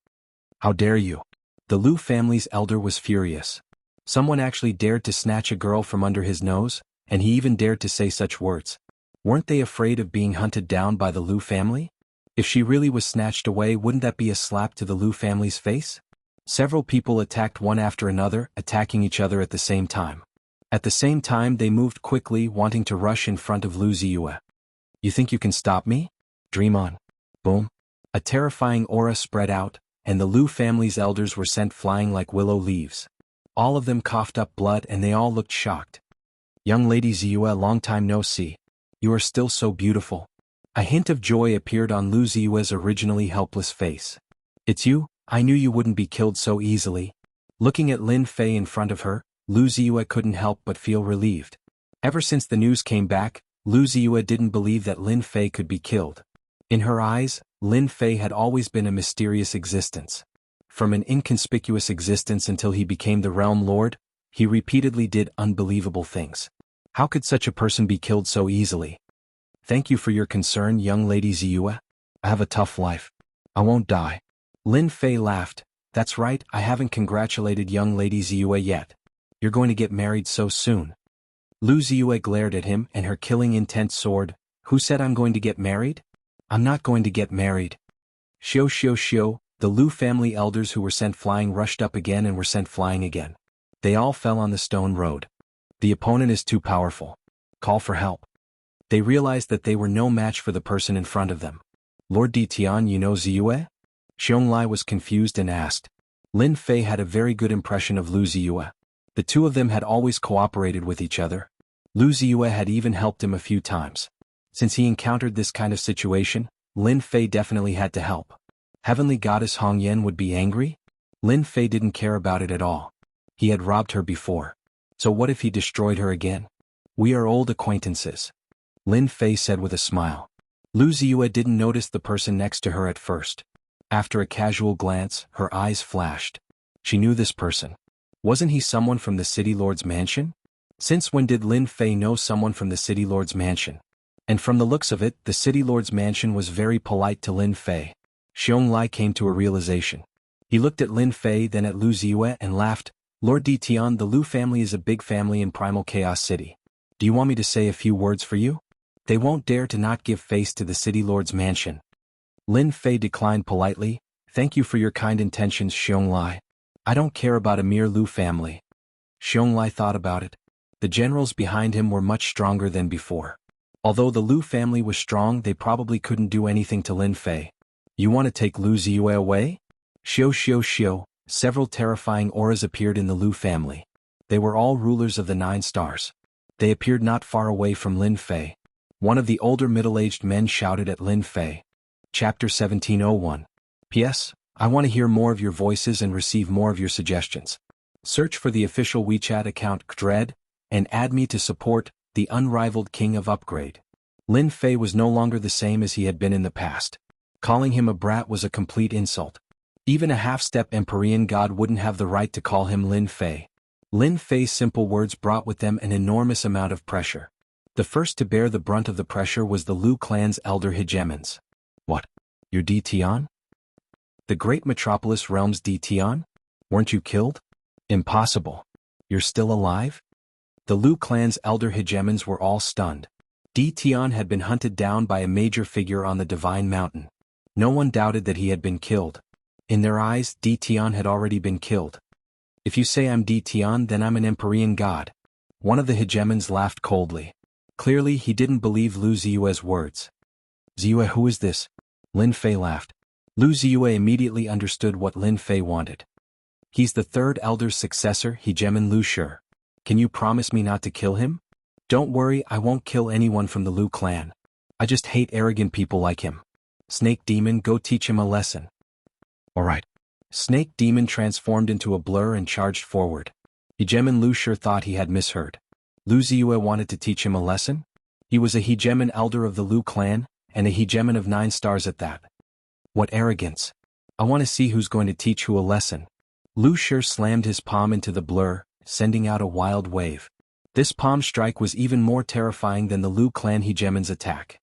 How dare you? The Lu family's elder was furious. Someone actually dared to snatch a girl from under his nose, and he even dared to say such words. Weren't they afraid of being hunted down by the Lu family? If she really was snatched away, wouldn't that be a slap to the Lu family's face? Several people attacked one after another, attacking each other at the same time. At the same time, they moved quickly, wanting to rush in front of Lu Ziyue. You think you can stop me? Dream on. Boom. A terrifying aura spread out, and the Lu family's elders were sent flying like willow leaves. All of them coughed up blood and they all looked shocked. Young lady Ziyue, long time no see. You are still so beautiful. A hint of joy appeared on Lu Ziyue's originally helpless face. It's you? I knew you wouldn't be killed so easily. Looking at Lin Fei in front of her, Lu Ziyue couldn't help but feel relieved. Ever since the news came back, Lu Ziyue didn't believe that Lin Fei could be killed. In her eyes, Lin Fei had always been a mysterious existence. From an inconspicuous existence until he became the Realm Lord, he repeatedly did unbelievable things. How could such a person be killed so easily? Thank you for your concern, young lady Ziyue. I have a tough life. I won't die. Lin Fei laughed. That's right, I haven't congratulated young lady Ziyue yet. You're going to get married so soon. Lu Ziyue glared at him and her killing intent soared. Who said I'm going to get married? I'm not going to get married. Xiao xiao xiao. The Lu family elders who were sent flying rushed up again and were sent flying again. They all fell on the stone road. The opponent is too powerful. Call for help. They realized that they were no match for the person in front of them. Lord Ditian, you know Ziyue? Xiongli was confused and asked. Lin Fei had a very good impression of Lu Ziyue. The two of them had always cooperated with each other. Lu Ziyue had even helped him a few times. Since he encountered this kind of situation, Lin Fei definitely had to help. Heavenly Goddess Hongyan would be angry? Lin Fei didn't care about it at all. He had robbed her before. So what if he destroyed her again? We are old acquaintances. Lin Fei said with a smile. Lu Ziyue didn't notice the person next to her at first. After a casual glance, her eyes flashed. She knew this person. Wasn't he someone from the City Lord's mansion? Since when did Lin Fei know someone from the city lord's mansion? And from the looks of it, the city lord's mansion was very polite to Lin Fei. Xiong Lai came to a realization. He looked at Lin Fei, then at Lu Ziyue and laughed. Lord Di Tian, the Lu family is a big family in Primal Chaos City. Do you want me to say a few words for you? They won't dare to not give face to the city lord's mansion. Lin Fei declined politely. Thank you for your kind intentions, Xiong Lai. I don't care about a mere Lu family. Xiong Lai thought about it. The generals behind him were much stronger than before. Although the Lu family was strong, they probably couldn't do anything to Lin Fei. You want to take Lu Ziyue away? Xiao Xiao Xiao. Several terrifying auras appeared in the Lu family. They were all rulers of the 9 stars. They appeared not far away from Lin Fei. One of the older middle-aged men shouted at Lin Fei. Chapter 1701. P.S. I want to hear more of your voices and receive more of your suggestions. Search for the official WeChat account Dread, and add me to support the unrivaled king of upgrade. Lin Fei was no longer the same as he had been in the past. Calling him a brat was a complete insult. Even a half-step Empyrean god wouldn't have the right to call him Lin Fei. Lin Fei's simple words brought with them an enormous amount of pressure. The first to bear the brunt of the pressure was the Lu clan's elder hegemons. What? You're Di Tian? The great metropolis realm's Di Tian? Weren't you killed? Impossible. You're still alive? The Lu clan's elder hegemons were all stunned. Di Tian had been hunted down by a major figure on the Divine Mountain. No one doubted that he had been killed. In their eyes, Di Tian had already been killed. If you say I'm Di Tian, then I'm an Empyrean god. One of the hegemons laughed coldly. Clearly, he didn't believe Lu Ziyue's words. Ziyue, who is this? Lin Fei laughed. Lu Ziyue immediately understood what Lin Fei wanted. He's the 3rd elder's successor, hegemon Lu Shi. Can you promise me not to kill him? Don't worry, I won't kill anyone from the Lu clan. I just hate arrogant people like him. Snake Demon, go teach him a lesson. Alright. Snake Demon transformed into a blur and charged forward. Hegemon Lu Shi thought he had misheard. Lu Ziyue wanted to teach him a lesson? He was a hegemon elder of the Lu clan, and a hegemon of 9 stars at that. What arrogance. I want to see who's going to teach who a lesson. Lu Shi slammed his palm into the blur, sending out a wild wave. This palm strike was even more terrifying than the Lu clan hegemon's attack.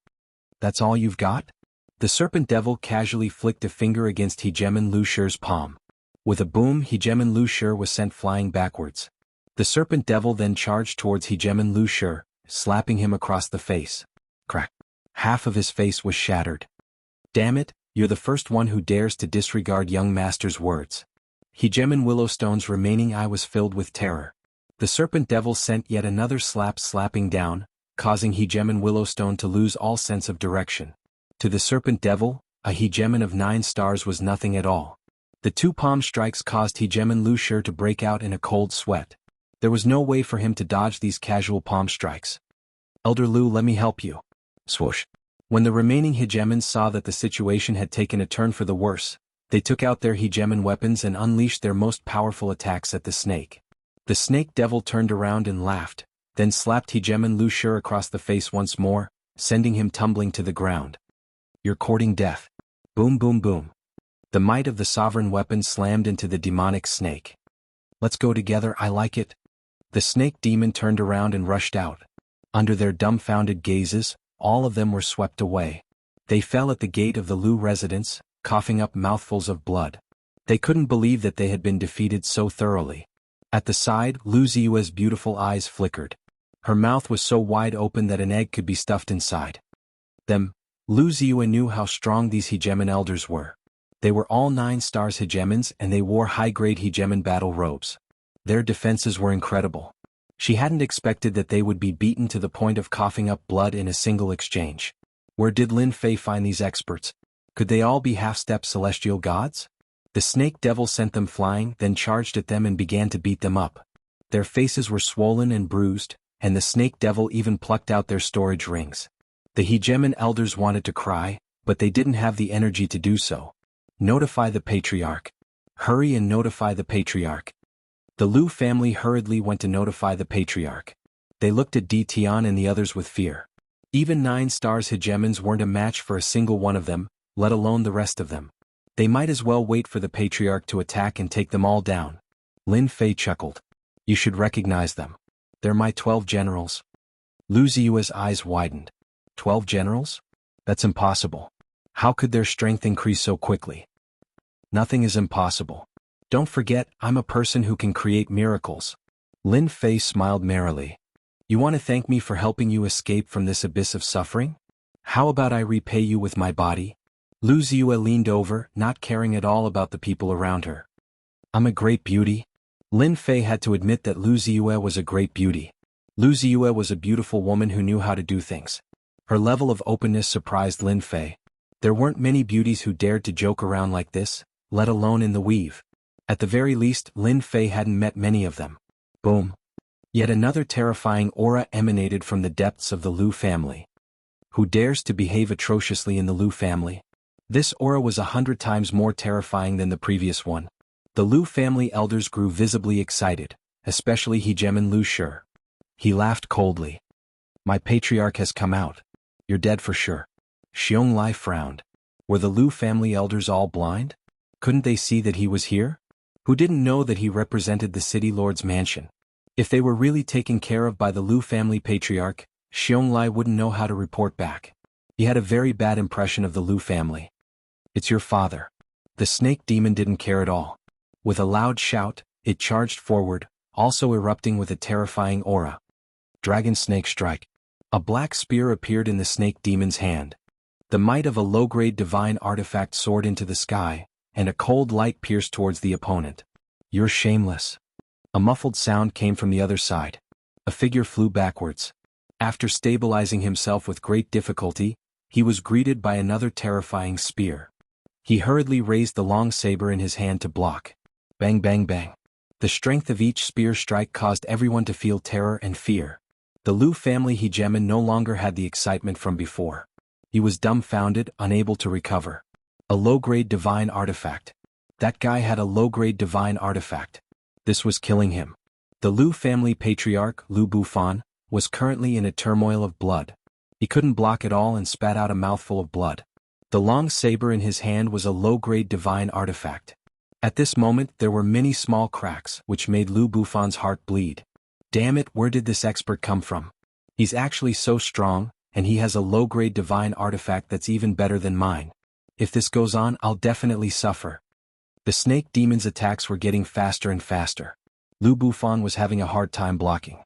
That's all you've got? The Serpent Devil casually flicked a finger against hegemon Lu Shi's palm. With a boom, hegemon Lu Shi was sent flying backwards. The Serpent Devil then charged towards hegemon Lu Shi, slapping him across the face. Crack. Half of his face was shattered. Damn it, you're the first one who dares to disregard young master's words. Hegemon Willowstone's remaining eye was filled with terror. The Serpent Devil sent yet another slap slapping down, causing hegemon Willowstone to lose all sense of direction. To the Serpent Devil, a hegemon of 9 stars was nothing at all. The 2 palm strikes caused hegemon Lu Shi to break out in a cold sweat. There was no way for him to dodge these casual palm strikes. Elder Lu, let me help you. Swoosh. When the remaining hegemons saw that the situation had taken a turn for the worse, they took out their hegemon weapons and unleashed their most powerful attacks at the snake. The Snake Devil turned around and laughed, then slapped hegemon Lu Shi across the face once more, sending him tumbling to the ground. You're courting death. Boom boom boom. The might of the sovereign weapon slammed into the demonic snake. Let's go together, I like it. The snake demon turned around and rushed out. Under their dumbfounded gazes, all of them were swept away. They fell at the gate of the Lu residence, coughing up mouthfuls of blood. They couldn't believe that they had been defeated so thoroughly. At the side, Lu Ziyue's beautiful eyes flickered. Her mouth was so wide open that an egg could be stuffed inside. Lu Ziyue knew how strong these hegemon elders were. They were all 9 stars hegemons and they wore high-grade hegemon battle robes. Their defenses were incredible. She hadn't expected that they would be beaten to the point of coughing up blood in a single exchange. Where did Lin Fei find these experts? Could they all be half-step celestial gods? The Snake Devil sent them flying, then charged at them and began to beat them up. Their faces were swollen and bruised, and the Snake Devil even plucked out their storage rings. The hegemon elders wanted to cry, but they didn't have the energy to do so. Notify the Patriarch. Hurry and notify the Patriarch. The Lu family hurriedly went to notify the Patriarch. They looked at Di Tian and the others with fear. Even 9 stars hegemons weren't a match for a single one of them, let alone the rest of them. They might as well wait for the Patriarch to attack and take them all down. Lin Fei chuckled. You should recognize them. They're my 12 generals. Lu Ziyue's eyes widened. 12 generals? That's impossible. How could their strength increase so quickly? Nothing is impossible. Don't forget, I'm a person who can create miracles. Lin Fei smiled merrily. You want to thank me for helping you escape from this abyss of suffering? How about I repay you with my body? Lu Ziyue leaned over, not caring at all about the people around her. I'm a great beauty? Lin Fei had to admit that Lu Ziyue was a great beauty. Lu Ziyue was a beautiful woman who knew how to do things. Her level of openness surprised Lin Fei. There weren't many beauties who dared to joke around like this, let alone in the weave. At the very least, Lin Fei hadn't met many of them. Boom. Yet another terrifying aura emanated from the depths of the Lu family. Who dares to behave atrociously in the Lu family? This aura was 100 times more terrifying than the previous one. The Lu family elders grew visibly excited, especially Hegeman Lu Shi. He laughed coldly. My patriarch has come out. You're dead for sure. Xiong frowned. Were the Lu family elders all blind? Couldn't they see that he was here? Who didn't know that he represented the city lord's mansion? If they were really taken care of by the Lu family patriarch, Xiong wouldn't know how to report back. He had a very bad impression of the Lu family. It's your father. The snake demon didn't care at all. With a loud shout, it charged forward, also erupting with a terrifying aura. Dragon Snake Strike. A black spear appeared in the snake demon's hand. The might of a low-grade divine artifact soared into the sky, and a cold light pierced towards the opponent. You're shameless. A muffled sound came from the other side. A figure flew backwards. After stabilizing himself with great difficulty, he was greeted by another terrifying spear. He hurriedly raised the long saber in his hand to block. Bang bang bang. The strength of each spear strike caused everyone to feel terror and fear. The Lu family hegemon no longer had the excitement from before. He was dumbfounded, unable to recover. A low-grade divine artifact. That guy had a low-grade divine artifact. This was killing him. The Lu family patriarch, Lu Bufan, was currently in a turmoil of blood. He couldn't block it all and spat out a mouthful of blood. The long saber in his hand was a low-grade divine artifact. At this moment there were many small cracks which made Lu Bufan's heart bleed. Damn it, where did this expert come from? He's actually so strong, and he has a low-grade divine artifact that's even better than mine. If this goes on, I'll definitely suffer. The snake demon's attacks were getting faster and faster. Lu Bufan was having a hard time blocking.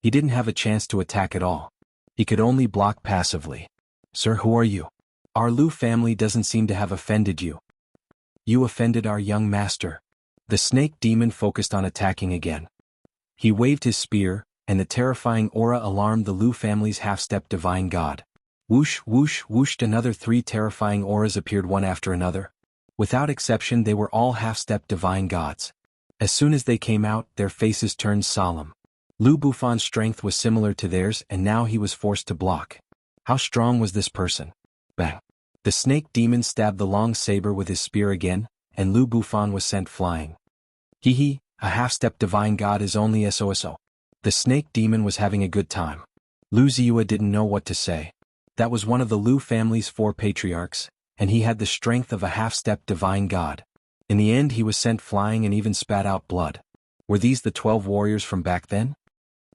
He didn't have a chance to attack at all. He could only block passively. Sir, who are you? Our Lu family doesn't seem to have offended you. You offended our young master. The snake demon focused on attacking again. He waved his spear, and the terrifying aura alarmed the Lu family's half-step divine god. Whoosh, whoosh, whoosh, another 3 terrifying auras appeared one after another. Without exception, they were all half-step divine gods. As soon as they came out, their faces turned solemn. Lu Bufan's strength was similar to theirs, and now he was forced to block. How strong was this person? Bang. The snake demon stabbed the long saber with his spear again, and Lu Bufan was sent flying. Hee, a half-step divine god is only SOSO. The snake demon was having a good time. Lu Ziyue didn't know what to say. That was one of the Lu family's 4 patriarchs, and he had the strength of a half-step divine god. In the end he was sent flying and even spat out blood. Were these the 12 warriors from back then?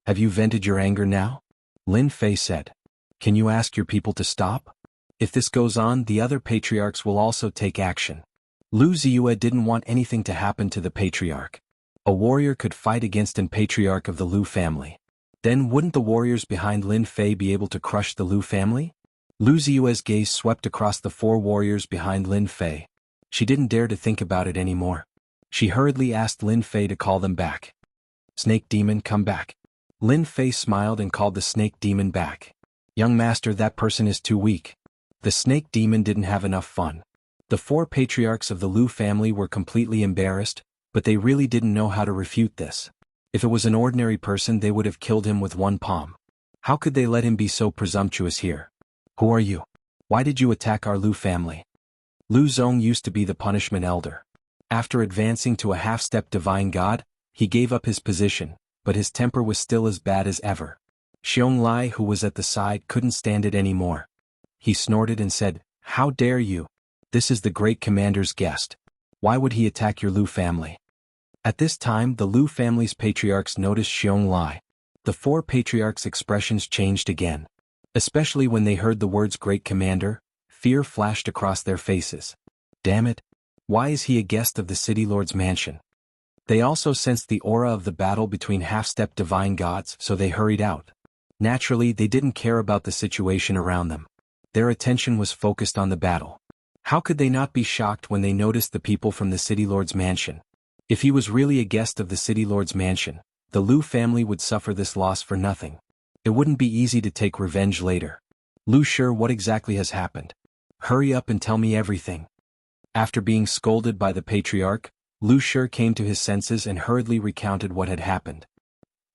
Have you vented your anger now? Lin Fei said. Can you ask your people to stop? If this goes on, the other patriarchs will also take action. Lu Ziyue didn't want anything to happen to the patriarch. A warrior could fight against an patriarch of the Lu family. Then wouldn't the warriors behind Lin Fei be able to crush the Lu family? Lu Ziyue's gaze swept across the 4 warriors behind Lin Fei. She didn't dare to think about it anymore. She hurriedly asked Lin Fei to call them back. Snake demon, come back. Lin Fei smiled and called the snake demon back. Young master, that person is too weak. The snake demon didn't have enough fun. The 4 patriarchs of the Lu family were completely embarrassed, but they really didn't know how to refute this. If it was an ordinary person, they would have killed him with one palm. How could they let him be so presumptuous here? Who are you? Why did you attack our Lu family? Lu Zong used to be the punishment elder. After advancing to a half-step divine god, he gave up his position, but his temper was still as bad as ever. Xiong Lai, who was at the side, couldn't stand it anymore. He snorted and said, How dare you? This is the great commander's guest. Why would he attack your Lu family? At this time, the Lu family's patriarchs noticed Xiong Lai. The four patriarchs' expressions changed again. Especially when they heard the words Great Commander, fear flashed across their faces. Damn it! Why is he a guest of the City Lord's mansion? They also sensed the aura of the battle between half-step divine gods, so they hurried out. Naturally, they didn't care about the situation around them. Their attention was focused on the battle. How could they not be shocked when they noticed the people from the City Lord's mansion? If he was really a guest of the City Lord's mansion, the Lu family would suffer this loss for nothing. It wouldn't be easy to take revenge later. Lu Shi, what exactly has happened? Hurry up and tell me everything. After being scolded by the patriarch, Lu Shi came to his senses and hurriedly recounted what had happened.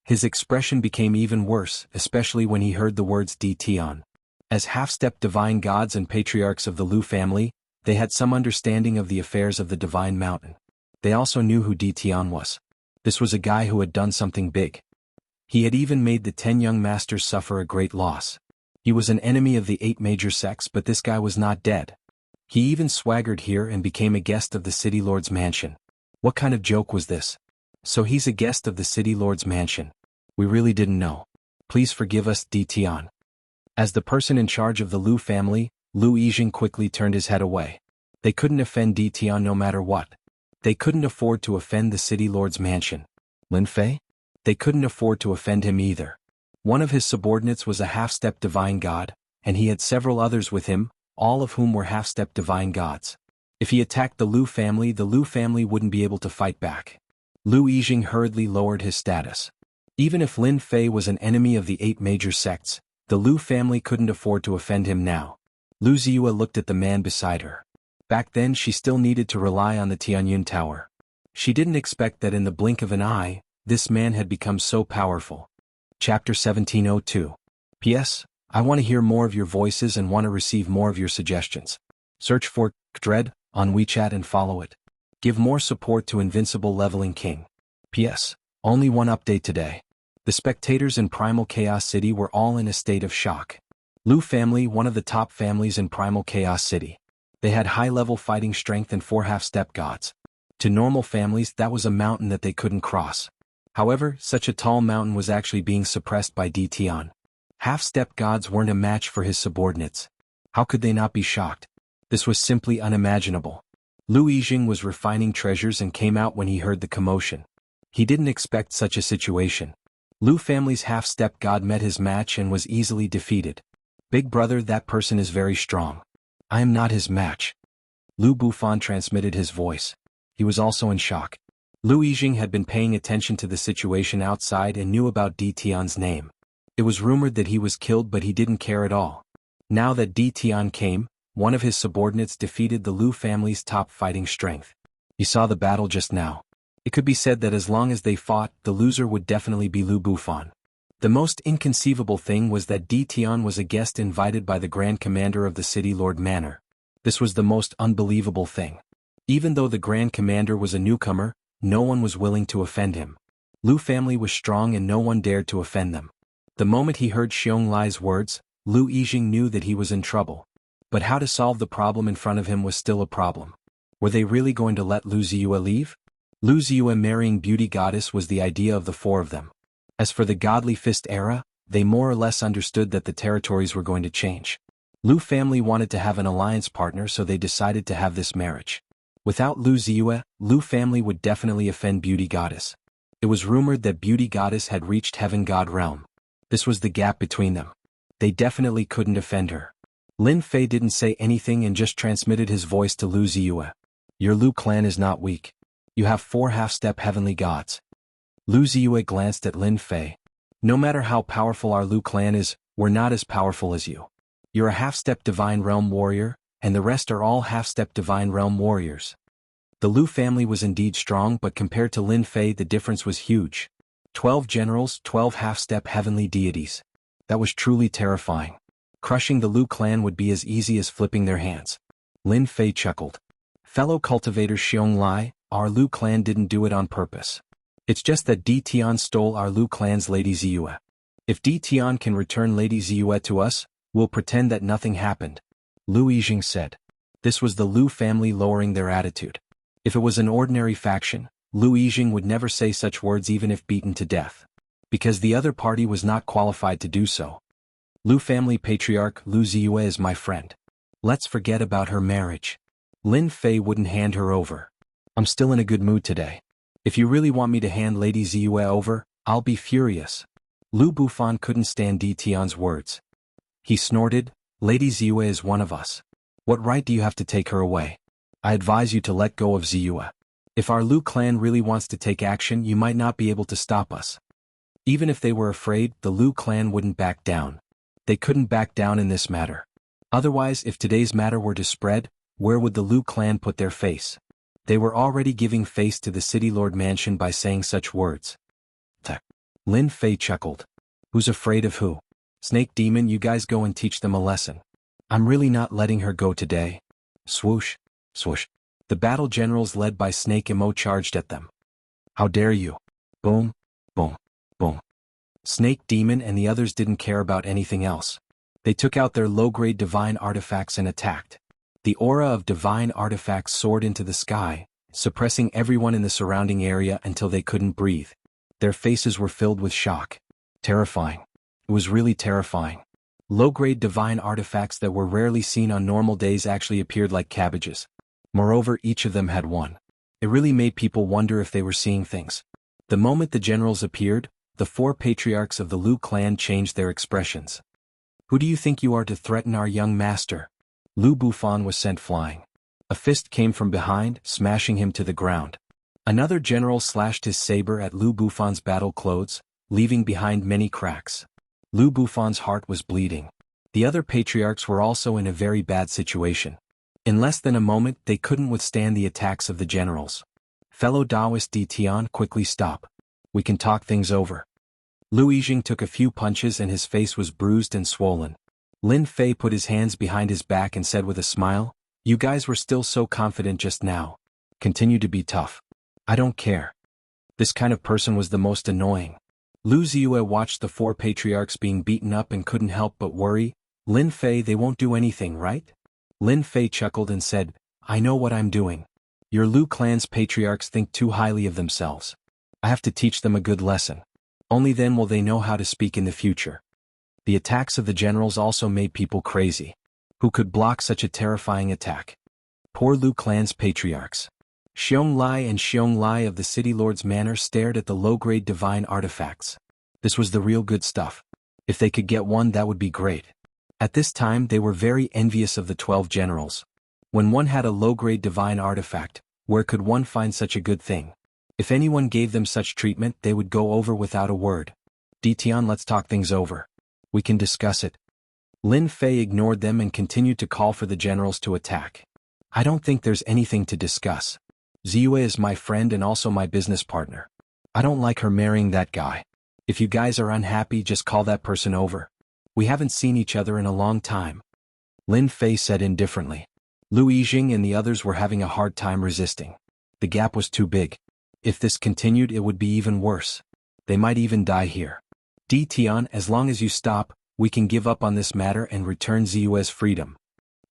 His expression became even worse, especially when he heard the words Tian. As half-step divine gods and patriarchs of the Lu family, they had some understanding of the affairs of the Divine Mountain. They also knew who Tian was. This was a guy who had done something big. He had even made the 10 young masters suffer a great loss. He was an enemy of the 8 major sects, but this guy was not dead. He even swaggered here and became a guest of the City Lord's mansion. What kind of joke was this? So he's a guest of the City Lord's mansion. We really didn't know. Please forgive us, Tian. As the person in charge of the Lu family, Lu Yijing quickly turned his head away. They couldn't offend Tian no matter what. They couldn't afford to offend the City Lord's mansion. Lin Fei? They couldn't afford to offend him either. One of his subordinates was a half-step divine god, and he had several others with him, all of whom were half-step divine gods. If he attacked the Lu family wouldn't be able to fight back. Lu Yijing hurriedly lowered his status. Even if Lin Fei was an enemy of the 8 major sects, the Lu family couldn't afford to offend him now. Lu Ziyue looked at the man beside her. Back then she still needed to rely on the Tianyun Tower. She didn't expect that in the blink of an eye, this man had become so powerful. Chapter 1702. P.S. I want to hear more of your voices and want to receive more of your suggestions. Search for Dread on WeChat and follow it. Give more support to Invincible Leveling King. P.S. Only one update today. The spectators in Primal Chaos City were all in a state of shock. Lu family, one of the top families in Primal Chaos City. They had high-level fighting strength and 4 half-step gods. To normal families, that was a mountain that they couldn't cross. However, such a tall mountain was actually being suppressed by Tian. Half-step gods weren't a match for his subordinates. How could they not be shocked? This was simply unimaginable. Lu Yijing was refining treasures and came out when he heard the commotion. He didn't expect such a situation. Lu family's half-step god met his match and was easily defeated. Big brother, that person is very strong. I am not his match. Lu Bufan transmitted his voice. He was also in shock. Lu Yijing had been paying attention to the situation outside and knew about Tian's name. It was rumored that he was killed, but he didn't care at all. Now that Tian came, one of his subordinates defeated the Lu family's top fighting strength. He saw the battle just now. It could be said that as long as they fought, the loser would definitely be Lu Bufan. The most inconceivable thing was that Tian was a guest invited by the Grand Commander of the City Lord Manor. This was the most unbelievable thing. Even though the Grand Commander was a newcomer, no one was willing to offend him. Lu family was strong and no one dared to offend them. The moment he heard Xiong Lai's words, Lu Yijing knew that he was in trouble. But how to solve the problem in front of him was still a problem. Were they really going to let Lu Ziyue leave? Lu Ziyue marrying Beauty Goddess was the idea of the 4 of them. As for the Godly Fist era, they more or less understood that the territories were going to change. Lu family wanted to have an alliance partner, so they decided to have this marriage. Without Lu Ziyue, Lu family would definitely offend Beauty Goddess. It was rumored that Beauty Goddess had reached Heaven God realm. This was the gap between them. They definitely couldn't offend her. Lin Fei didn't say anything and just transmitted his voice to Lu Ziyue. Your Lu clan is not weak. You have 4 half-step heavenly gods. Lu Ziyue glanced at Lin Fei. No matter how powerful our Lu clan is, we're not as powerful as you. You're a half-step divine realm warrior, and the rest are all half-step divine realm warriors. The Lu family was indeed strong, but compared to Lin Fei the difference was huge. 12 generals, 12 half-step heavenly deities. That was truly terrifying. Crushing the Lu clan would be as easy as flipping their hands. Lin Fei chuckled. Fellow cultivator Xiong Lai, our Lu clan didn't do it on purpose. It's just that Tian stole our Lu clan's Lady Ziyue. If Tian can return Lady Ziyue to us, we'll pretend that nothing happened. Lu Yijing said. This was the Lu family lowering their attitude. If it was an ordinary faction, Lu Yijing would never say such words even if beaten to death. because the other party was not qualified to do so. Lu family patriarch Lu Ziyue is my friend. Let's forget about her marriage. Lin Fei wouldn't hand her over. I'm still in a good mood today. If you really want me to hand Lady Ziyue over, I'll be furious. Lu Bufan couldn't stand Di Tian's words. He snorted, Lady Ziyue is one of us. What right do you have to take her away? I advise you to let go of Ziyue. If our Lu clan really wants to take action, you might not be able to stop us. Even if they were afraid, the Lu clan wouldn't back down. They couldn't back down in this matter. Otherwise, if today's matter were to spread, where would the Lu clan put their face? They were already giving face to the City Lord Mansion by saying such words. Lin Fei chuckled. Who's afraid of who? Snake Demon, you guys go and teach them a lesson. I'm really not letting her go today. Swoosh, swoosh. The battle generals led by Snake Emo charged at them. How dare you? Boom, boom, boom. Snake Demon and the others didn't care about anything else. They took out their low-grade divine artifacts and attacked. The aura of divine artifacts soared into the sky, suppressing everyone in the surrounding area until they couldn't breathe. Their faces were filled with shock. Terrifying. It was really terrifying. Low-grade divine artifacts that were rarely seen on normal days actually appeared like cabbages. Moreover, each of them had one. It really made people wonder if they were seeing things. The moment the generals appeared, the 4 patriarchs of the Lu clan changed their expressions. Who do you think you are to threaten our young master? Lu Bufan was sent flying. A fist came from behind, smashing him to the ground. Another general slashed his saber at Lu Bufan's battle clothes, leaving behind many cracks. Lu Bufan's heart was bleeding. The other patriarchs were also in a very bad situation. In less than a moment, they couldn't withstand the attacks of the generals. Fellow Taoist Di Tian, quickly stop. We can talk things over. Lu Yijing took a few punches and his face was bruised and swollen. Lin Fei put his hands behind his back and said with a smile, you guys were still so confident just now. Continue to be tough. I don't care. This kind of person was the most annoying. Lu Ziyue watched the 4 patriarchs being beaten up and couldn't help but worry. Lin Fei, they won't do anything, right? Lin Fei chuckled and said, I know what I'm doing. Your Lu clan's patriarchs think too highly of themselves. I have to teach them a good lesson. Only then will they know how to speak in the future. The attacks of the generals also made people crazy. Who could block such a terrifying attack? Poor Lu clan's patriarchs. Xiong Lai and Xiong Lai of the City Lord's Manor stared at the low-grade divine artifacts. This was the real good stuff. If they could get one, that would be great. At this time, they were very envious of the 12 generals. When one had a low-grade divine artifact, where could one find such a good thing? If anyone gave them such treatment, they would go over without a word. Di Tian, let's talk things over. We can discuss it. Lin Fei ignored them and continued to call for the generals to attack. I don't think there's anything to discuss. Ziyue is my friend and also my business partner. I don't like her marrying that guy. If you guys are unhappy, just call that person over. We haven't seen each other in a long time. Lin Fei said indifferently. Lu Yijing and the others were having a hard time resisting. The gap was too big. If this continued, it would be even worse. They might even die here. Di Tian, as long as you stop, we can give up on this matter and return Ziyue's freedom.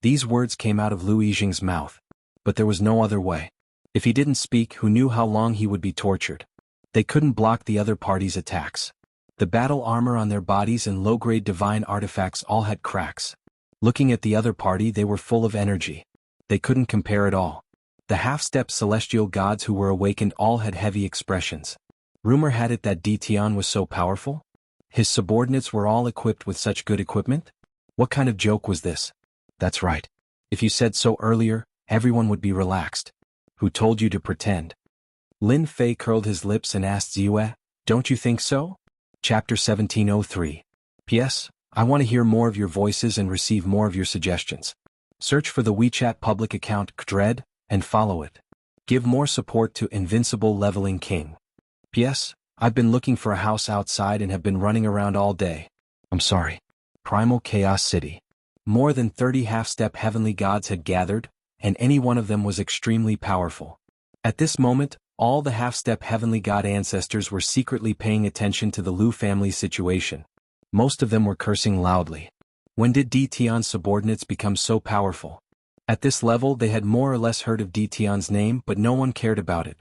These words came out of Lu Yijing's mouth. But there was no other way. If he didn't speak, who knew how long he would be tortured? They couldn't block the other party's attacks. The battle armor on their bodies and low-grade divine artifacts all had cracks. Looking at the other party, they were full of energy. They couldn't compare at all. The half-step celestial gods who were awakened all had heavy expressions. Rumor had it that Di Tian was so powerful? His subordinates were all equipped with such good equipment? What kind of joke was this? That's right. If you said so earlier, everyone would be relaxed. Who told you to pretend? Lin Fei curled his lips and asked Ziyue, don't you think so? Chapter 1703. P.S. I want to hear more of your voices and receive more of your suggestions. Search for the WeChat public account Dread and follow it. Give more support to Invincible Leveling King. P.S. I've been looking for a house outside and have been running around all day. I'm sorry. Primal Chaos City. More than 30 half-step heavenly gods had gathered, and any one of them was extremely powerful. At this moment, all the half-step heavenly god ancestors were secretly paying attention to the Lu family's situation. Most of them were cursing loudly. When did Di Tian's subordinates become so powerful? At this level, they had more or less heard of Di Tian's name, but no one cared about it.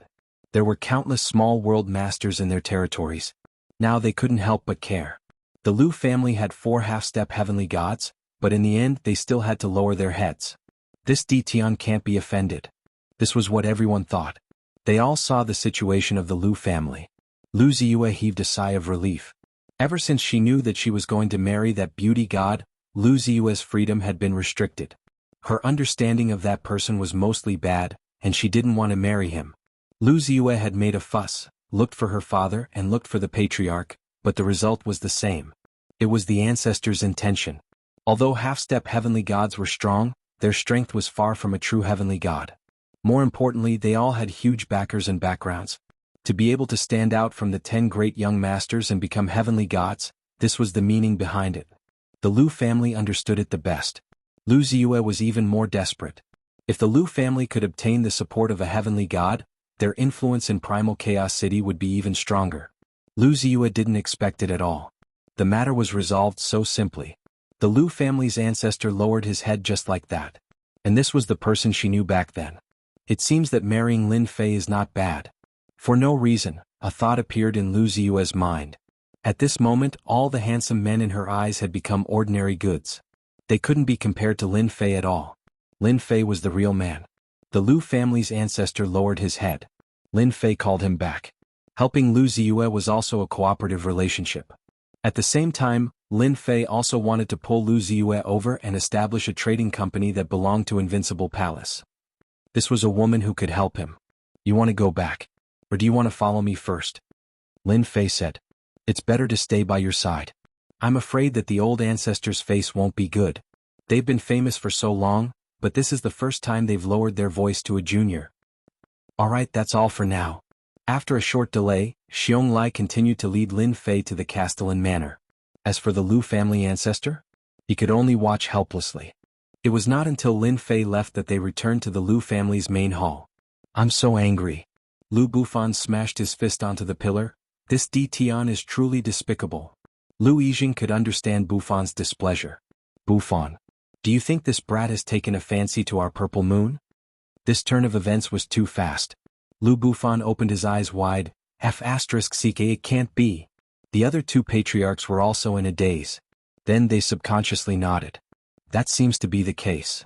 There were countless small world masters in their territories. Now they couldn't help but care. The Lu family had 4 half-step heavenly gods, but in the end they still had to lower their heads. This Tian can't be offended. This was what everyone thought. They all saw the situation of the Lu family. Lu Ziyue heaved a sigh of relief. Ever since she knew that she was going to marry that beauty god, Lu Ziyue's freedom had been restricted. Her understanding of that person was mostly bad, and she didn't want to marry him. Lu Ziyue had made a fuss, looked for her father and looked for the patriarch, but the result was the same. It was the ancestors' intention. Although half-step heavenly gods were strong, their strength was far from a true heavenly god. More importantly, they all had huge backers and backgrounds. To be able to stand out from the 10 great young masters and become heavenly gods, this was the meaning behind it. The Lu family understood it the best. Lu Ziyue was even more desperate. If the Lu family could obtain the support of a heavenly god, their influence in Primal Chaos City would be even stronger. Lu Ziyue didn't expect it at all. The matter was resolved so simply. The Lu family's ancestor lowered his head just like that. And this was the person she knew back then. It seems that marrying Lin Fei is not bad. For no reason, a thought appeared in Lu Ziyue's mind. At this moment, all the handsome men in her eyes had become ordinary goods. They couldn't be compared to Lin Fei at all. Lin Fei was the real man. The Lu family's ancestor lowered his head. Lin Fei called him back. Helping Lu Ziyue was also a cooperative relationship. At the same time, Lin Fei also wanted to pull Lu Ziyue over and establish a trading company that belonged to Invincible Palace. This was a woman who could help him. You want to go back? Or do you want to follow me first? Lin Fei said. It's better to stay by your side. I'm afraid that the old ancestors' face won't be good. They've been famous for so long, but this is the first time they've lowered their voice to a junior. Alright, that's all for now. After a short delay, Xiong Lai continued to lead Lin Fei to the Castellan Manor. As for the Lu family ancestor, he could only watch helplessly. It was not until Lin Fei left that they returned to the Lu family's main hall. I'm so angry. Lu Bufan smashed his fist onto the pillar. This Tian is truly despicable. Lu Yijing could understand Bufan's displeasure. Bufan, do you think this brat has taken a fancy to our purple moon? This turn of events was too fast. Lu Bufan opened his eyes wide. F***ck, it can't be. The other 2 patriarchs were also in a daze. Then they subconsciously nodded. That seems to be the case.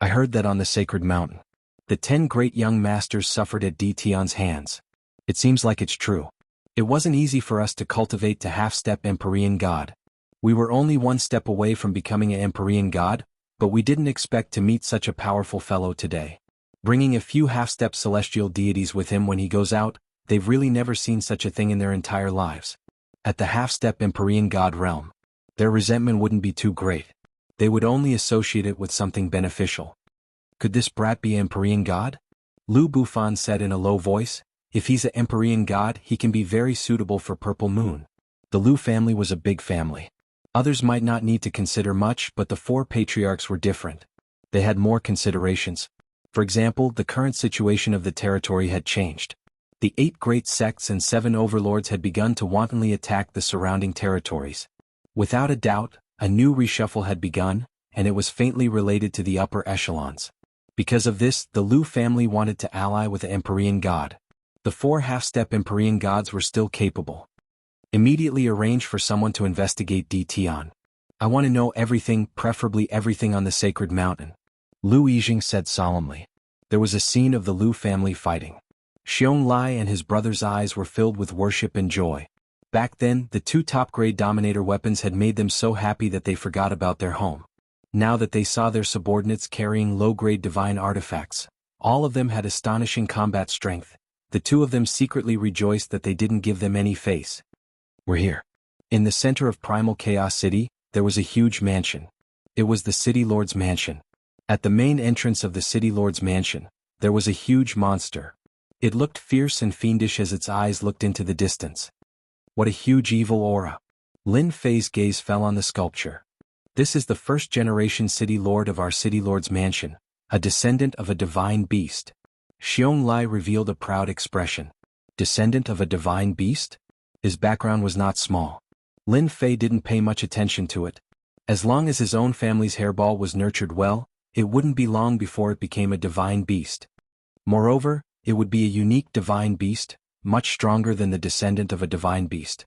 I heard that on the sacred mountain. The 10 great young masters suffered at Tian's hands. It seems like it's true. It wasn't easy for us to cultivate to half-step Empyrean God. We were only 1 step away from becoming an Empyrean God, but we didn't expect to meet such a powerful fellow today. Bringing a few half-step celestial deities with him when he goes out, they've really never seen such a thing in their entire lives. At the half-step Empyrean God realm, their resentment wouldn't be too great. They would only associate it with something beneficial. Could this brat be Empyrean God? Lu Bufan said in a low voice. If he's an Empyrean God, he can be very suitable for Purple Moon. The Lu family was a big family. Others might not need to consider much, but the 4 patriarchs were different. They had more considerations. For example, the current situation of the territory had changed. The 8 great sects and 7 overlords had begun to wantonly attack the surrounding territories. Without a doubt, a new reshuffle had begun, and it was faintly related to the upper echelons. Because of this, the Lu family wanted to ally with the Empyrean God. The 4 half-step Empyrean gods were still capable. Immediately arrange for someone to investigate Tian. I want to know everything, preferably everything on the sacred mountain. Lu Yijing said solemnly. There was a scene of the Lu family fighting. Xiong Lai and his brother's eyes were filled with worship and joy. Back then, the 2 top-grade Dominator weapons had made them so happy that they forgot about their home. Now that they saw their subordinates carrying low-grade divine artifacts, all of them had astonishing combat strength. The 2 of them secretly rejoiced that they didn't give them any face. We're here. In the center of Primal Chaos City, there was a huge mansion. It was the City Lord's mansion. At the main entrance of the City Lord's mansion, there was a huge monster. It looked fierce and fiendish as its eyes looked into the distance. What a huge evil aura. Lin Fei's gaze fell on the sculpture. This is the first-generation City Lord of our City Lord's mansion, a descendant of a divine beast. Xiong Lai revealed a proud expression. Descendant of a divine beast? His background was not small. Lin Fei didn't pay much attention to it. As long as his own family's hairball was nurtured well, it wouldn't be long before it became a divine beast. Moreover, it would be a unique divine beast, much stronger than the descendant of a divine beast.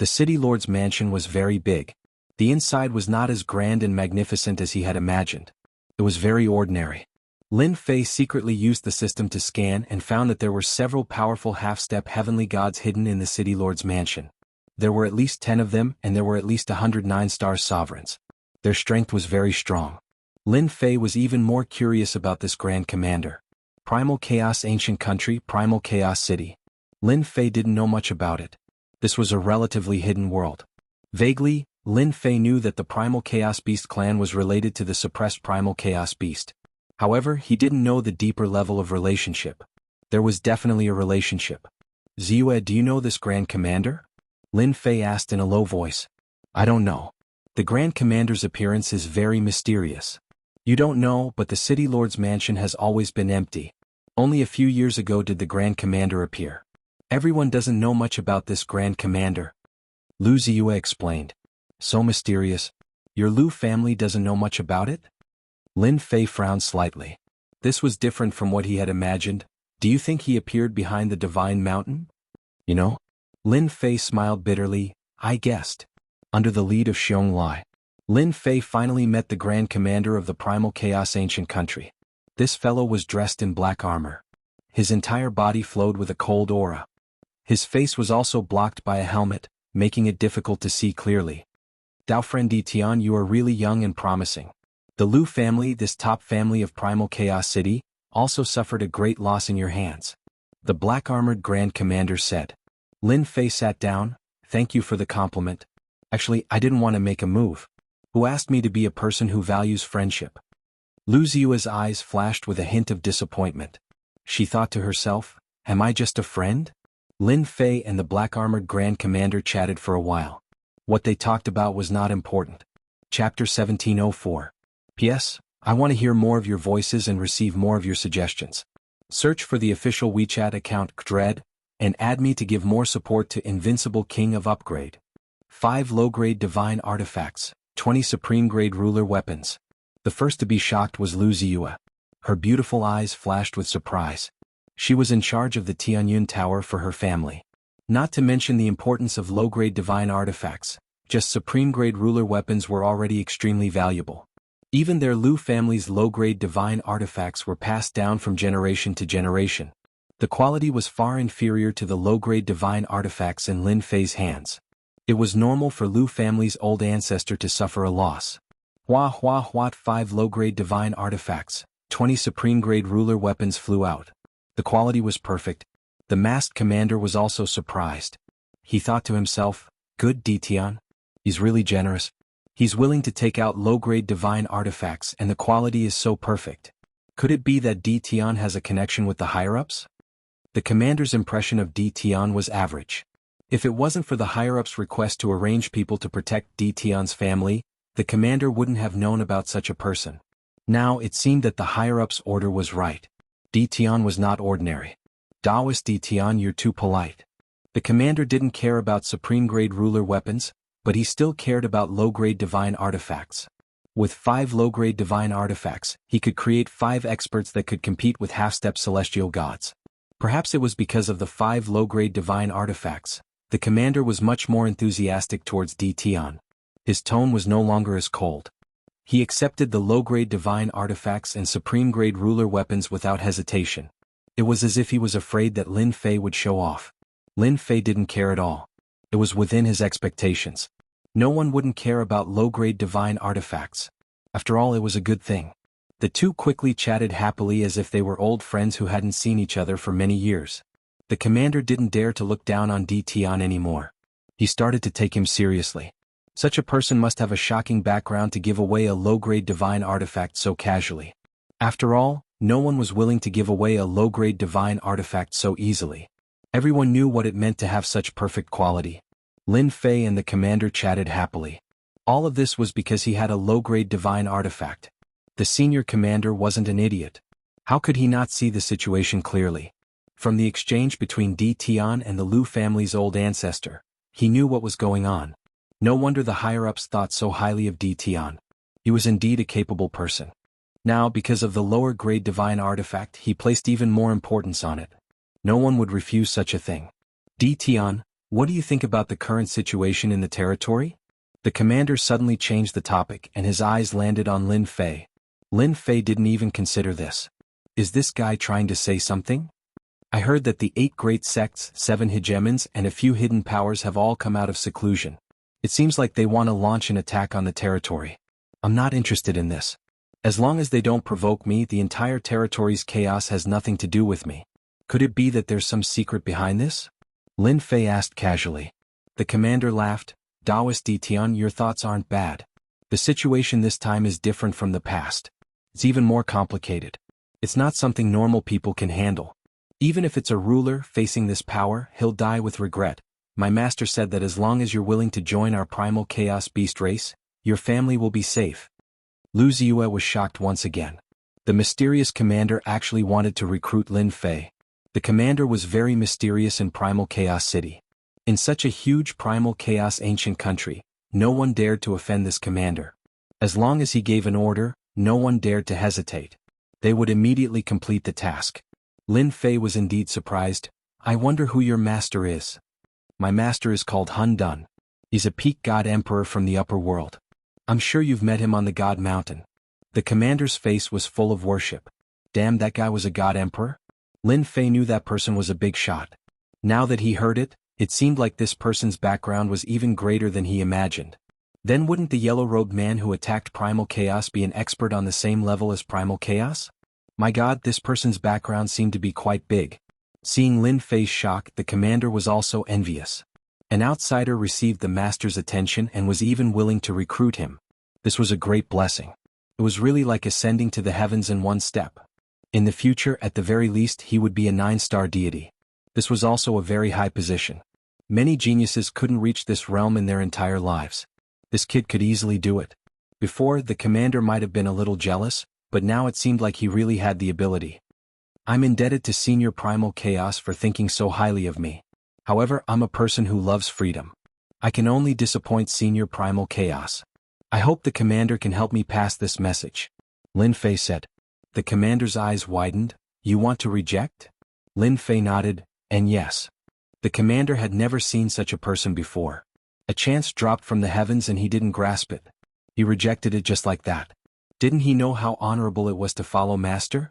The city lord's mansion was very big. The inside was not as grand and magnificent as he had imagined. It was very ordinary. Lin Fei secretly used the system to scan and found that there were several powerful half-step heavenly gods hidden in the city lord's mansion. There were at least 10 of them, and there were at least 109 star sovereigns. Their strength was very strong. Lin Fei was even more curious about this Grand Commander. Primal Chaos Ancient Country, Primal Chaos City. Lin Fei didn't know much about it. This was a relatively hidden world. Vaguely, Lin Fei knew that the Primal Chaos Beast clan was related to the suppressed Primal Chaos Beast. However, he didn't know the deeper level of relationship. There was definitely a relationship. Ziyue, do you know this Grand Commander? Lin Fei asked in a low voice. I don't know. The Grand Commander's appearance is very mysterious. You don't know, but the City Lord's mansion has always been empty. Only a few years ago did the Grand Commander appear. Everyone doesn't know much about this Grand Commander. Lu Ziyue explained. So mysterious. Your Lu family doesn't know much about it? Lin Fei frowned slightly. This was different from what he had imagined. Do you think he appeared behind the Divine Mountain? You know? Lin Fei smiled bitterly. I guessed. Under the lead of Xiong Lai, Lin Fei finally met the Grand Commander of the Primal Chaos Ancient Country. This fellow was dressed in black armor. His entire body flowed with a cold aura. His face was also blocked by a helmet, making it difficult to see clearly. Daofren Di Tian, you are really young and promising. The Lu family, this top family of Primal Chaos City, also suffered a great loss in your hands. The black-armored Grand Commander said. Lin Fei sat down. Thank you for the compliment. Actually, I didn't want to make a move. Who asked me to be a person who values friendship? Lu Ziyue's eyes flashed with a hint of disappointment. She thought to herself, am I just a friend? Lin Fei and the black-armored Grand Commander chatted for a while. What they talked about was not important. Chapter 1704. P.S. I want to hear more of your voices and receive more of your suggestions. Search for the official WeChat account Dread, and add me to give more support to Invincible King of Upgrade. 5 low-grade divine artifacts, 20 supreme-grade ruler weapons. The first to be shocked was Lu Ziyue. Her beautiful eyes flashed with surprise. She was in charge of the Tianyun Tower for her family. Not to mention the importance of low-grade divine artifacts, just supreme-grade ruler weapons were already extremely valuable. Even their Lu family's low-grade divine artifacts were passed down from generation to generation. The quality was far inferior to the low-grade divine artifacts in Lin Fei's hands. It was normal for Lu family's old ancestor to suffer a loss. 5 low-grade divine artifacts, 20 supreme-grade ruler weapons flew out. The quality was perfect. The masked commander was also surprised. He thought to himself, good Di Tian. He's really generous. He's willing to take out low-grade divine artifacts and the quality is so perfect. Could it be that Di Tian has a connection with the higher-ups? The commander's impression of Di Tian was average. If it wasn't for the higher-ups' request to arrange people to protect Di Tian's family, the commander wouldn't have known about such a person. Now it seemed that the higher-ups' order was right. Di Tian was not ordinary. Daoist Di Tian, you're too polite. The commander didn't care about supreme-grade ruler weapons, but he still cared about low-grade divine artifacts. With 5 low-grade divine artifacts, he could create 5 experts that could compete with half-step celestial gods. Perhaps it was because of the 5 low-grade divine artifacts. The commander was much more enthusiastic towards Di Tian. His tone was no longer as cold. He accepted the low-grade divine artifacts and supreme-grade ruler weapons without hesitation. It was as if he was afraid that Lin Fei would show off. Lin Fei didn't care at all. It was within his expectations. No one wouldn't care about low-grade divine artifacts. After all, it was a good thing. The two quickly chatted happily as if they were old friends who hadn't seen each other for many years. The commander didn't dare to look down on Di Tian anymore. He started to take him seriously. Such a person must have a shocking background to give away a low-grade divine artifact so casually. After all, no one was willing to give away a low-grade divine artifact so easily. Everyone knew what it meant to have such perfect quality. Lin Fei and the commander chatted happily. All of this was because he had a low-grade divine artifact. The senior commander wasn't an idiot. How could he not see the situation clearly? From the exchange between Di Tian and the Lu family's old ancestor, he knew what was going on. No wonder the higher-ups thought so highly of Di Tian. He was indeed a capable person. Now, because of the lower-grade divine artifact, he placed even more importance on it. No one would refuse such a thing. Di Tian, What do you think about the current situation in the territory? The commander suddenly changed the topic and his eyes landed on Lin Fei. Lin Fei didn't even consider this. Is this guy trying to say something? I heard that the 8 great sects, 7 hegemons and a few hidden powers have all come out of seclusion. It seems like they want to launch an attack on the territory. I'm not interested in this. As long as they don't provoke me, the entire territory's chaos has nothing to do with me. Could it be that there's some secret behind this? Lin Fei asked casually. The commander laughed. Daoist Ditian, your thoughts aren't bad. The situation this time is different from the past. It's even more complicated. It's not something normal people can handle. Even if it's a ruler facing this power, he'll die with regret. My master said that as long as you're willing to join our primal chaos beast race, your family will be safe. Lu Ziyue was shocked once again. The mysterious commander actually wanted to recruit Lin Fei. The commander was very mysterious in Primal Chaos City. In such a huge Primal Chaos ancient country, no one dared to offend this commander. As long as he gave an order, no one dared to hesitate. They would immediately complete the task. Lin Fei was indeed surprised. I wonder who your master is. My master is called Hun Dun. He's a peak god emperor from the upper world. I'm sure you've met him on the God Mountain. The commander's face was full of worship. Damn, that guy was a god emperor? Lin Fei knew that person was a big shot. Now that he heard it, it seemed like this person's background was even greater than he imagined. Then wouldn't the yellow-robed man who attacked Primal Chaos be an expert on the same level as Primal Chaos? My god, this person's background seemed to be quite big. Seeing Lin Fei's shock, the commander was also envious. An outsider received the master's attention and was even willing to recruit him. This was a great blessing. It was really like ascending to the heavens in one step. In the future, at the very least, he would be a 9-star deity. This was also a very high position. Many geniuses couldn't reach this realm in their entire lives. This kid could easily do it. Before, the commander might have been a little jealous, but now it seemed like he really had the ability. I'm indebted to Senior Primal Chaos for thinking so highly of me. However, I'm a person who loves freedom. I can only disappoint Senior Primal Chaos. I hope the commander can help me pass this message. Lin Fei said. The commander's eyes widened. You want to reject? Lin Fei nodded, and yes. The commander had never seen such a person before. A chance dropped from the heavens and he didn't grasp it. He rejected it just like that. Didn't he know how honorable it was to follow master?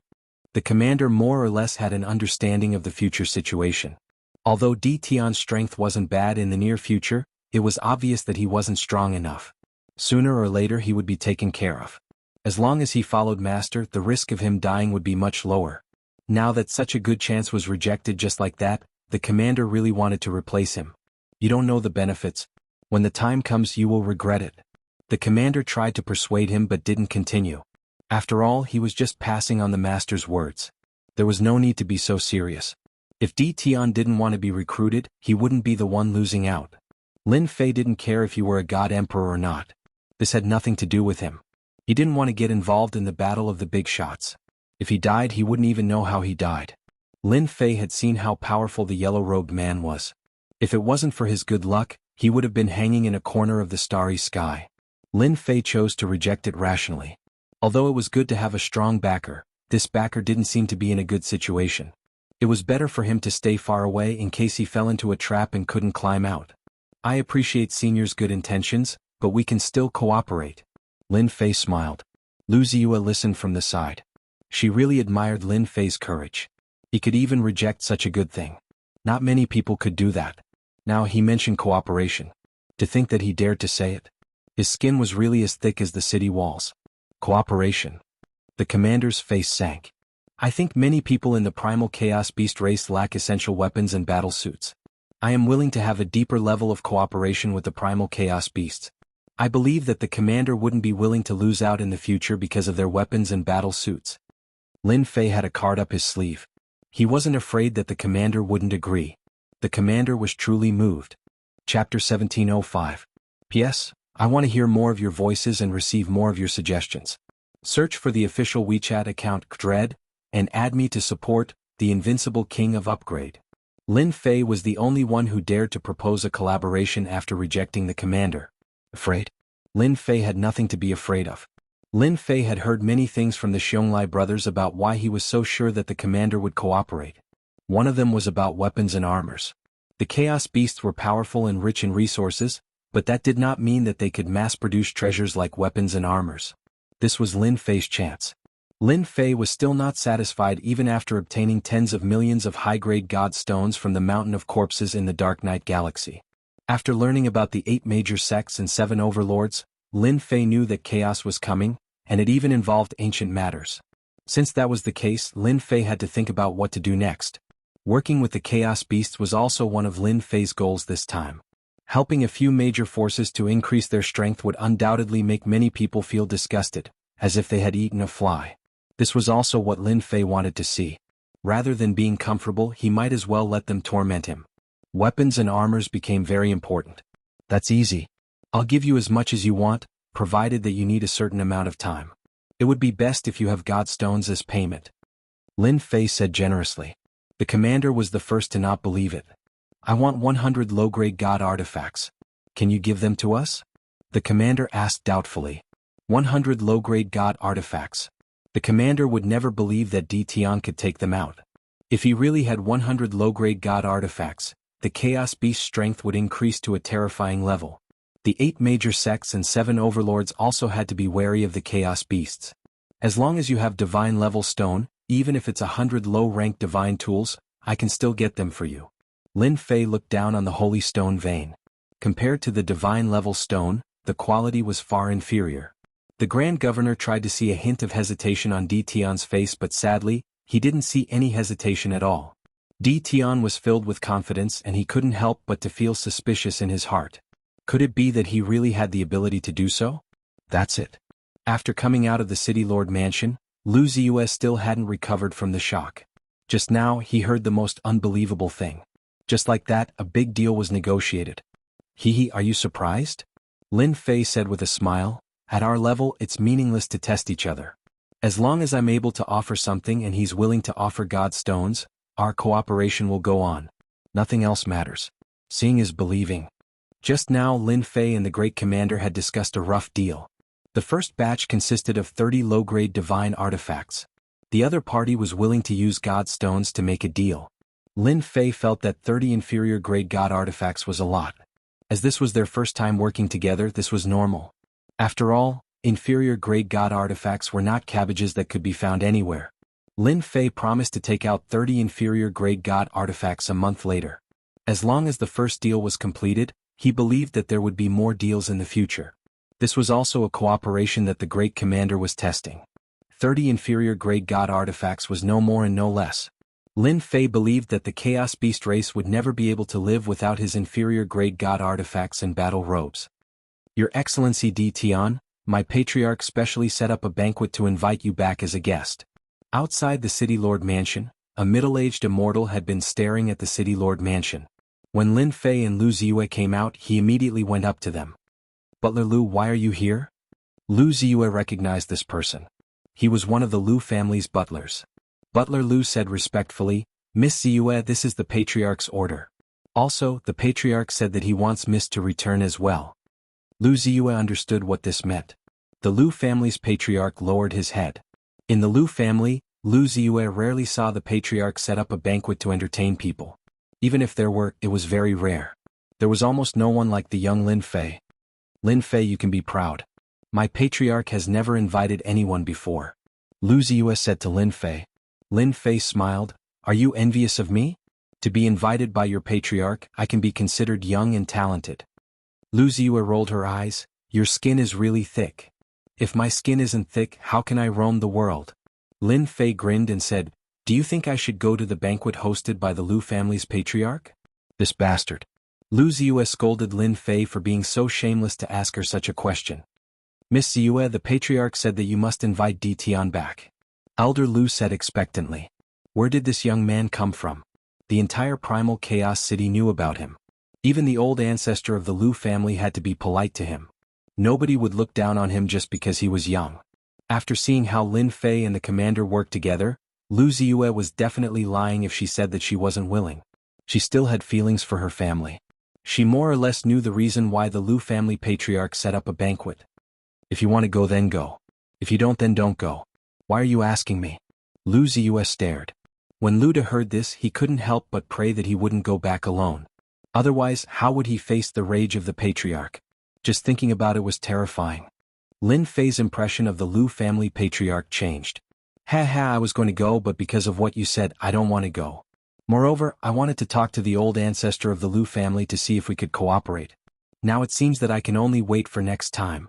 The commander more or less had an understanding of the future situation. Although Ditian's strength wasn't bad in the near future, it was obvious that he wasn't strong enough. Sooner or later he would be taken care of. As long as he followed master, the risk of him dying would be much lower. Now that such a good chance was rejected just like that, the commander really wanted to replace him. You don't know the benefits. When the time comes, you will regret it. The commander tried to persuade him but didn't continue. After all, he was just passing on the master's words. There was no need to be so serious. If Ditian didn't want to be recruited, he wouldn't be the one losing out. Lin Fei didn't care if he were a god emperor or not. This had nothing to do with him. He didn't want to get involved in the battle of the big shots. If he died, he wouldn't even know how he died. Lin Fei had seen how powerful the yellow-robed man was. If it wasn't for his good luck, he would have been hanging in a corner of the starry sky. Lin Fei chose to reject it rationally. Although it was good to have a strong backer, this backer didn't seem to be in a good situation. It was better for him to stay far away in case he fell into a trap and couldn't climb out. I appreciate Senior's good intentions, but we can still cooperate. Lin Fei smiled. Lu Ziyue listened from the side. She really admired Lin Fei's courage. He could even reject such a good thing. Not many people could do that. Now he mentioned cooperation. To think that he dared to say it. His skin was really as thick as the city walls. Cooperation. The commander's face sank. I think many people in the Primal Chaos Beast race lack essential weapons and battle suits. I am willing to have a deeper level of cooperation with the Primal Chaos Beasts. I believe that the commander wouldn't be willing to lose out in the future because of their weapons and battle suits. Lin Fei had a card up his sleeve. He wasn't afraid that the commander wouldn't agree. The commander was truly moved. Chapter 1705. P.S. I want to hear more of your voices and receive more of your suggestions. Search for the official WeChat account Dread, and add me to support the Invincible King of Upgrade. Lin Fei was the only one who dared to propose a collaboration after rejecting the commander. Afraid? Lin Fei had nothing to be afraid of. Lin Fei had heard many things from the Xiongli brothers about why he was so sure that the commander would cooperate. One of them was about weapons and armors. The Chaos Beasts were powerful and rich in resources, but that did not mean that they could mass-produce treasures like weapons and armors. This was Lin Fei's chance. Lin Fei was still not satisfied even after obtaining tens of millions of high-grade god stones from the Mountain of Corpses in the Dark Knight Galaxy. After learning about the 8 major sects and 7 overlords, Lin Fei knew that chaos was coming, and it even involved ancient matters. Since that was the case, Lin Fei had to think about what to do next. Working with the Chaos Beasts was also one of Lin Fei's goals this time. Helping a few major forces to increase their strength would undoubtedly make many people feel disgusted, as if they had eaten a fly. This was also what Lin Fei wanted to see. Rather than being comfortable, he might as well let them torment him. Weapons and armors became very important. That's easy. I'll give you as much as you want, provided that you need a certain amount of time. It would be best if you have god stones as payment. Lin Fei said generously. The commander was the first to not believe it. I want 100 low-grade god artifacts. Can you give them to us? The commander asked doubtfully. 100 low-grade god artifacts. The commander would never believe that Di Tian could take them out. If he really had 100 low-grade god artifacts, the Chaos Beast's strength would increase to a terrifying level. The 8 major sects and 7 overlords also had to be wary of the Chaos Beasts. As long as you have divine-level stone, even if it's 100 low-rank divine tools, I can still get them for you. Lin Fei looked down on the holy stone vein. Compared to the divine-level stone, the quality was far inferior. The Grand Governor tried to see a hint of hesitation on Di Tian's face, but sadly, he didn't see any hesitation at all. Di Tian was filled with confidence and he couldn't help but to feel suspicious in his heart. Could it be that he really had the ability to do so? That's it. After coming out of the City Lord Mansion, Lu Ziyue still hadn't recovered from the shock. Just now, he heard the most unbelievable thing. Just like that, a big deal was negotiated. Hehe, are you surprised? Lin Fei said with a smile. At our level, it's meaningless to test each other. As long as I'm able to offer something and he's willing to offer god stones, our cooperation will go on. Nothing else matters. Seeing is believing. Just now, Lin Fei and the Great Commander had discussed a rough deal. The first batch consisted of 30 low-grade divine artifacts. The other party was willing to use god stones to make a deal. Lin Fei felt that 30 inferior-grade god artifacts was a lot. As this was their first time working together, this was normal. After all, inferior-grade god artifacts were not cabbages that could be found anywhere. Lin Fei promised to take out 30 inferior-grade god artifacts a month later. As long as the first deal was completed, he believed that there would be more deals in the future. This was also a cooperation that the Great Commander was testing. 30 inferior-grade god artifacts was no more and no less. Lin Fei believed that the Chaos Beast race would never be able to live without his inferior-grade god artifacts and battle robes. Your Excellency Di Tian, my patriarch specially set up a banquet to invite you back as a guest. Outside the City Lord Mansion, a middle-aged immortal had been staring at the City Lord Mansion. When Lin Fei and Lu Ziyue came out, he immediately went up to them. Butler Lu, why are you here? Lu Ziyue recognized this person. He was one of the Lu family's butlers. Butler Lu said respectfully, Miss Ziyue, this is the Patriarch's order. Also, the Patriarch said that he wants Miss to return as well. Lu Ziyue understood what this meant. The Lu family's Patriarch lowered his head. In the Lu family, Lu Ziyue rarely saw the Patriarch set up a banquet to entertain people. Even if there were, it was very rare. There was almost no one like the young Lin Fei. Lin Fei, you can be proud. My Patriarch has never invited anyone before. Lu Ziyue said to Lin Fei. Lin Fei smiled. Are you envious of me? To be invited by your Patriarch, I can be considered young and talented. Lu Ziyue rolled her eyes. Your skin is really thick. If my skin isn't thick, how can I roam the world? Lin Fei grinned and said, Do you think I should go to the banquet hosted by the Lu family's Patriarch? This bastard. Lu Ziyue scolded Lin Fei for being so shameless to ask her such a question. Miss Ziyue, the Patriarch said that you must invite Di Tian back. Elder Lu said expectantly. Where did this young man come from? The entire Primal Chaos City knew about him. Even the old ancestor of the Lu family had to be polite to him. Nobody would look down on him just because he was young. After seeing how Lin Fei and the commander worked together, Lu Ziyue was definitely lying if she said that she wasn't willing. She still had feelings for her family. She more or less knew the reason why the Lu family patriarch set up a banquet. If you want to go, then go. If you don't, then don't go. Why are you asking me? Lu Ziyue stared. When Luda heard this, he couldn't help but pray that he wouldn't go back alone. Otherwise, how would he face the rage of the patriarch? Just thinking about it was terrifying. Lin Fei's impression of the Lu family patriarch changed. I was going to go, but because of what you said, I don't want to go. Moreover, I wanted to talk to the old ancestor of the Lu family to see if we could cooperate. Now it seems that I can only wait for next time.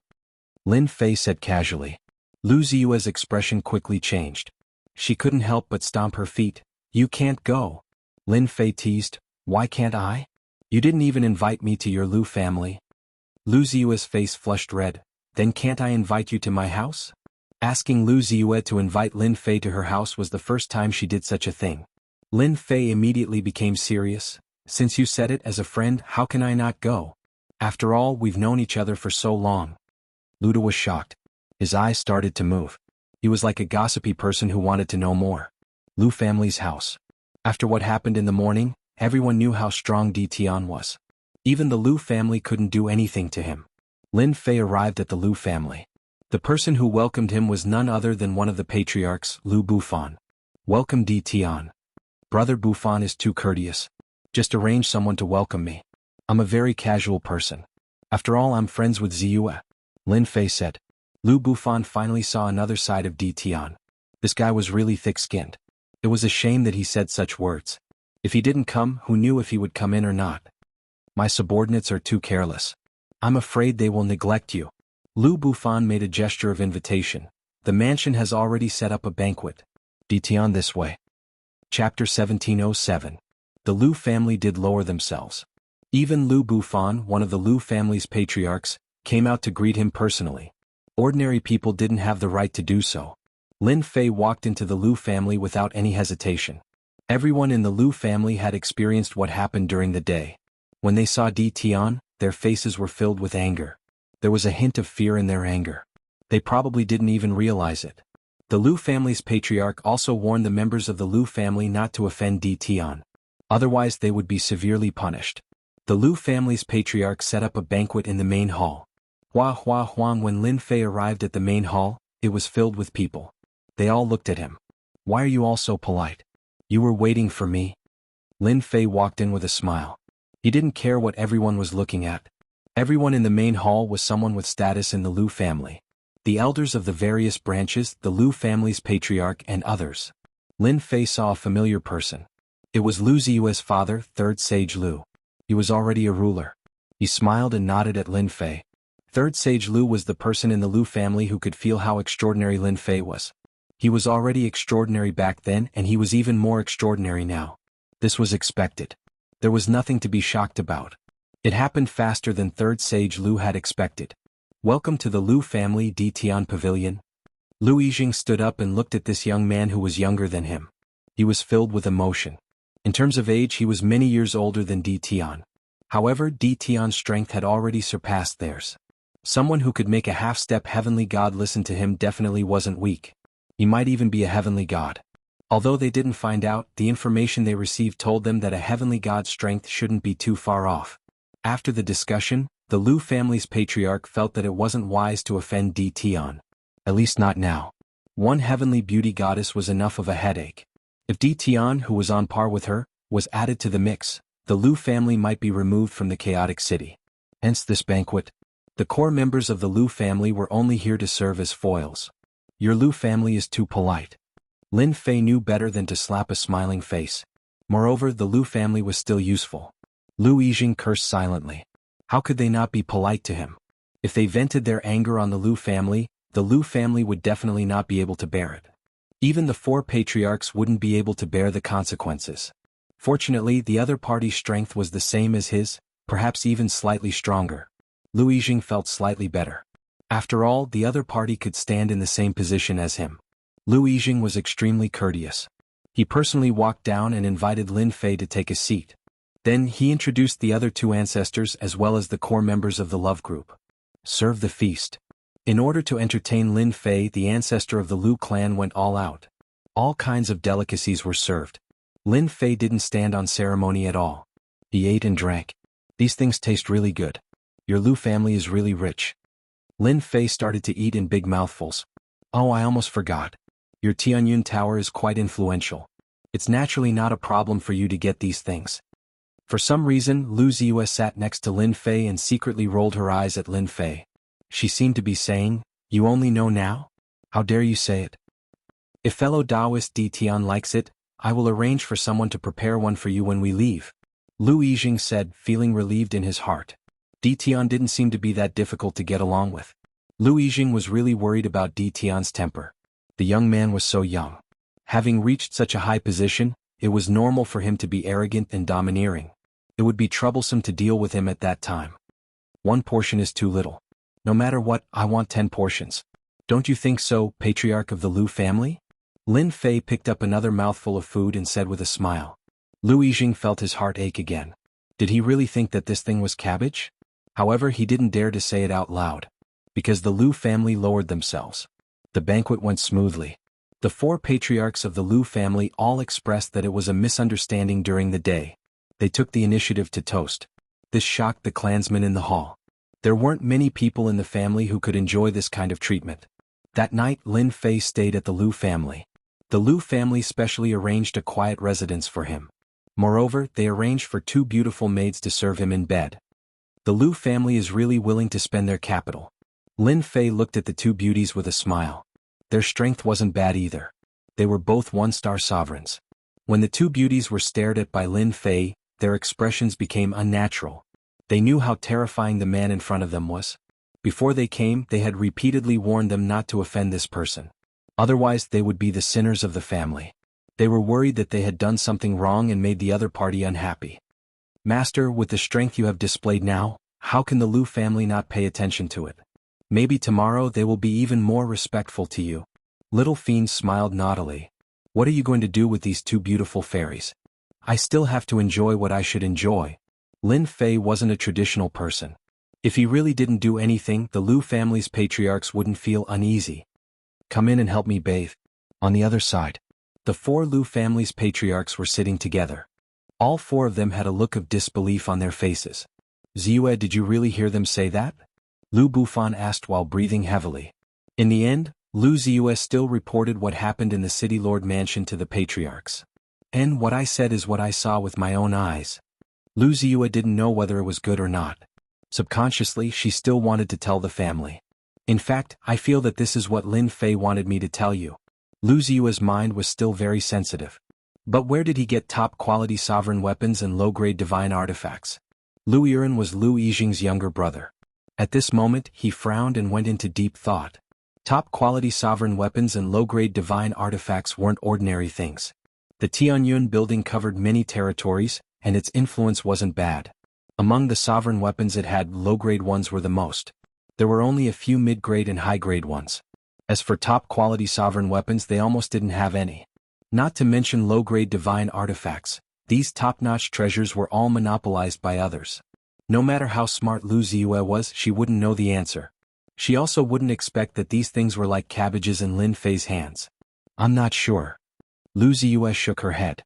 Lin Fei said casually. Lu Ziyue's expression quickly changed. She couldn't help but stomp her feet. You can't go. Lin Fei teased. Why can't I? You didn't even invite me to your Lu family. Lu Ziyue's face flushed red. Then can't I invite you to my house? Asking Lu Ziyue to invite Lin Fei to her house was the first time she did such a thing. Lin Fei immediately became serious. Since you said it as a friend, how can I not go? After all, we've known each other for so long. Luda was shocked. His eyes started to move. He was like a gossipy person who wanted to know more. Lu family's house. After what happened in the morning, everyone knew how strong Di Tian was. Even the Lu family couldn't do anything to him. Lin Fei arrived at the Lu family. The person who welcomed him was none other than one of the patriarchs, Lu Bufan. Welcome Di Tian. Brother Bufan is too courteous. Just arrange someone to welcome me. I'm a very casual person. After all, I'm friends with Ziyue. Lin Fei said. Lu Bufan finally saw another side of Di Tian. This guy was really thick-skinned. It was a shame that he said such words. If he didn't come, who knew if he would come in or not? My subordinates are too careless. I'm afraid they will neglect you. Lu Bufan made a gesture of invitation. The mansion has already set up a banquet. Di Tian this way. Chapter 1707. The Lu family did lower themselves. Even Lu Bufan, one of the Lu family's patriarchs, came out to greet him personally. Ordinary people didn't have the right to do so. Lin Fei walked into the Lu family without any hesitation. Everyone in the Lu family had experienced what happened during the day. When they saw Di Tian, their faces were filled with anger. There was a hint of fear in their anger. They probably didn't even realize it. The Lu family's patriarch also warned the members of the Lu family not to offend Di Tian. Otherwise they would be severely punished. The Lu family's patriarch set up a banquet in the main hall. When Lin Fei arrived at the main hall, it was filled with people. They all looked at him. Why are you all so polite? You were waiting for me? Lin Fei walked in with a smile. He didn't care what everyone was looking at. Everyone in the main hall was someone with status in the Lu family. The elders of the various branches, the Lu family's patriarch and others. Lin Fei saw a familiar person. It was Lu Ziyue's father, third sage Lu. He was already a ruler. He smiled and nodded at Lin Fei. Third sage Lu was the person in the Lu family who could feel how extraordinary Lin Fei was. He was already extraordinary back then and he was even more extraordinary now. This was expected. There was nothing to be shocked about. It happened faster than third sage Lu had expected. Welcome to the Lu family Di Tian Pavilion. Lu Yijing stood up and looked at this young man who was younger than him. He was filled with emotion. In terms of age he was many years older than Di Tian. However, Di Tian's strength had already surpassed theirs. Someone who could make a half-step heavenly god listen to him definitely wasn't weak. He might even be a heavenly god. Although they didn't find out, the information they received told them that a heavenly god's strength shouldn't be too far off. After the discussion, the Lu family's patriarch felt that it wasn't wise to offend Di Tian. At least not now. One heavenly beauty goddess was enough of a headache. If Di Tian, who was on par with her, was added to the mix, the Lu family might be removed from the chaotic city. Hence this banquet. The core members of the Lu family were only here to serve as foils. Your Lu family is too polite. Lin Fei knew better than to slap a smiling face. Moreover, the Lu family was still useful. Lu Yijing cursed silently. How could they not be polite to him? If they vented their anger on the Lu family would definitely not be able to bear it. Even the four patriarchs wouldn't be able to bear the consequences. Fortunately, the other party's strength was the same as his, perhaps even slightly stronger. Lu Yijing felt slightly better. After all, the other party could stand in the same position as him. Lu Yijing was extremely courteous. He personally walked down and invited Lin Fei to take a seat. Then he introduced the other two ancestors as well as the core members of the love group. Serve the feast. In order to entertain Lin Fei, the ancestor of the Lu clan went all out. All kinds of delicacies were served. Lin Fei didn't stand on ceremony at all. He ate and drank. These things taste really good. Your Lu family is really rich. Lin Fei started to eat in big mouthfuls. Oh, I almost forgot. Your Tianyun Tower is quite influential. It's naturally not a problem for you to get these things. For some reason, Lu Ziyue sat next to Lin Fei and secretly rolled her eyes at Lin Fei. She seemed to be saying, "You only know now? How dare you say it? If fellow Taoist Di Tian likes it, I will arrange for someone to prepare one for you when we leave," Lu Yijing said, feeling relieved in his heart. Di Tian didn't seem to be that difficult to get along with. Lu Yijing was really worried about Di Tian's temper. The young man was so young. Having reached such a high position, it was normal for him to be arrogant and domineering. It would be troublesome to deal with him at that time. One portion is too little. No matter what, I want 10 portions. Don't you think so, patriarch of the Lu family? Lin Fei picked up another mouthful of food and said with a smile. Lu Yijing felt his heart ache again. Did he really think that this thing was cabbage? However, he didn't dare to say it out loud. Because the Lu family lowered themselves. The banquet went smoothly. The 4 patriarchs of the Lu family all expressed that it was a misunderstanding during the day. They took the initiative to toast. This shocked the clansmen in the hall. There weren't many people in the family who could enjoy this kind of treatment. That night, Lin Fei stayed at the Lu family. The Lu family specially arranged a quiet residence for him. Moreover, they arranged for 2 beautiful maids to serve him in bed. The Lu family is really willing to spend their capital. Lin Fei looked at the 2 beauties with a smile. Their strength wasn't bad either. They were both 1-star sovereigns. When the 2 beauties were stared at by Lin Fei, their expressions became unnatural. They knew how terrifying the man in front of them was. Before they came, they had repeatedly warned them not to offend this person. Otherwise, they would be the sinners of the family. They were worried that they had done something wrong and made the other party unhappy. Master, with the strength you have displayed now, how can the Lu family not pay attention to it? Maybe tomorrow they will be even more respectful to you. Little Fiend smiled naughtily. What are you going to do with these 2 beautiful fairies? I still have to enjoy what I should enjoy. Lin Fei wasn't a traditional person. If he really didn't do anything, the Lu family's patriarchs wouldn't feel uneasy. Come in and help me bathe. On the other side, the 4 Lu family's patriarchs were sitting together. All 4 of them had a look of disbelief on their faces. Ziyue, did you really hear them say that? Lu Bufan asked while breathing heavily. In the end, Lu Ziyue still reported what happened in the city lord mansion to the patriarchs. And what I said is what I saw with my own eyes. Lu Ziyue didn't know whether it was good or not. Subconsciously, she still wanted to tell the family. In fact, I feel that this is what Lin Fei wanted me to tell you. Lu Ziyue's mind was still very sensitive. But where did he get top-quality sovereign weapons and low-grade divine artifacts? Lu Yiren was Lu Yijing's younger brother. At this moment, he frowned and went into deep thought. Top-quality sovereign weapons and low-grade divine artifacts weren't ordinary things. The Tianyun building covered many territories, and its influence wasn't bad. Among the sovereign weapons it had, low-grade ones were the most. There were only a few mid-grade and high-grade ones. As for top-quality sovereign weapons, they almost didn't have any. Not to mention low-grade divine artifacts, these top-notch treasures were all monopolized by others. No matter how smart Lu Ziyue was, she wouldn't know the answer. She also wouldn't expect that these things were like cabbages in Lin Fei's hands. I'm not sure. Lu Ziyue shook her head.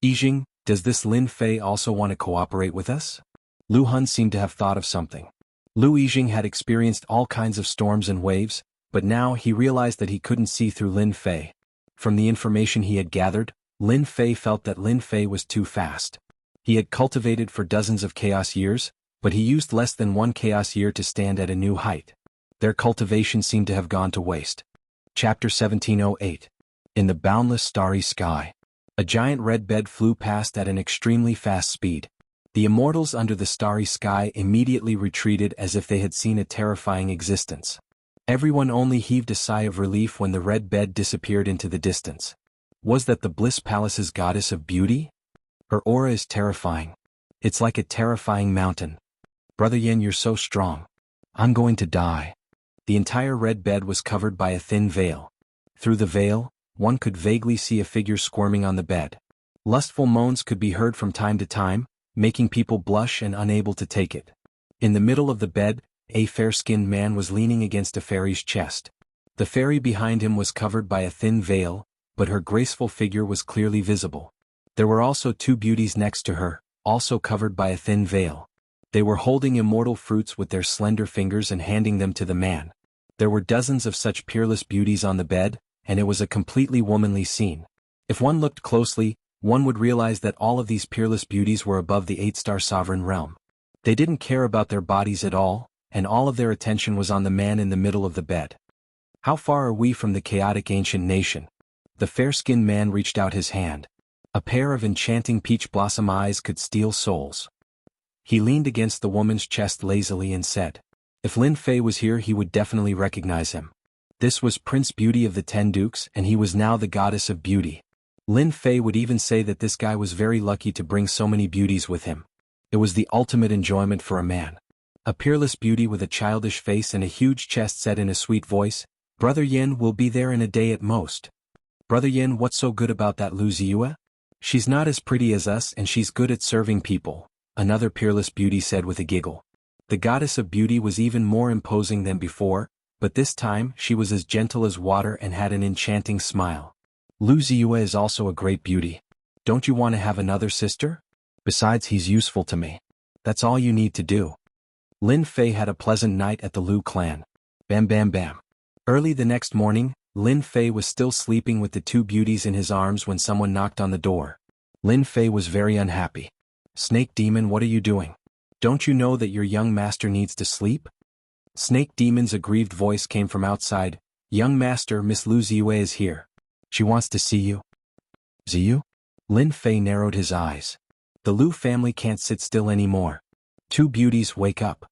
Yijing, does this Lin Fei also want to cooperate with us? Lu Hun seemed to have thought of something. Lu Yijing had experienced all kinds of storms and waves, but now he realized that he couldn't see through Lin Fei. From the information he had gathered, Lin Fei felt that Lin Fei was too fast. He had cultivated for dozens of chaos years, but he used less than 1 chaos year to stand at a new height. Their cultivation seemed to have gone to waste. Chapter 1708. In the boundless starry sky. A giant red bed flew past at an extremely fast speed. The immortals under the starry sky immediately retreated as if they had seen a terrifying existence. Everyone only heaved a sigh of relief when the red bed disappeared into the distance. Was that the Bliss Palace's goddess of beauty? Her aura is terrifying. It's like a terrifying mountain. Brother Yen, you're so strong. I'm going to die. The entire red bed was covered by a thin veil. Through the veil, one could vaguely see a figure squirming on the bed. Lustful moans could be heard from time to time, making people blush and unable to take it. In the middle of the bed, a fair-skinned man was leaning against a fairy's chest. The fairy behind him was covered by a thin veil, but her graceful figure was clearly visible. There were also 2 beauties next to her, also covered by a thin veil. They were holding immortal fruits with their slender fingers and handing them to the man. There were dozens of such peerless beauties on the bed, and it was a completely womanly scene. If one looked closely, one would realize that all of these peerless beauties were above the 8-star sovereign realm. They didn't care about their bodies at all, and all of their attention was on the man in the middle of the bed. How far are we from the chaotic ancient nation? The fair-skinned man reached out his hand. A pair of enchanting peach blossom eyes could steal souls. He leaned against the woman's chest lazily and said, "If Lin Fei was here he would definitely recognize him." This was Prince Beauty of the 10 Dukes, and he was now the goddess of beauty. Lin Fei would even say that this guy was very lucky to bring so many beauties with him. It was the ultimate enjoyment for a man. A peerless beauty with a childish face and a huge chest said in a sweet voice, "Brother Yin will be there in a day at most." "Brother Yin, what's so good about that Lu Ziyue? She's not as pretty as us and she's good at serving people," another peerless beauty said with a giggle. The goddess of beauty was even more imposing than before, but this time she was as gentle as water and had an enchanting smile. "Lu Ziyue is also a great beauty. Don't you want to have another sister? Besides, he's useful to me. That's all you need to do." Lin Fei had a pleasant night at the Lu clan. Bam bam bam. Early the next morning, Lin Fei was still sleeping with the 2 beauties in his arms when someone knocked on the door. Lin Fei was very unhappy. "Snake Demon, what are you doing? Don't you know that your young master needs to sleep?" Snake Demon's aggrieved voice came from outside. "Young master, Miss Lu Ziyue is here. She wants to see you." "Ziyu?" Lin Fei narrowed his eyes. The Lu family can't sit still anymore. 2 beauties, wake up.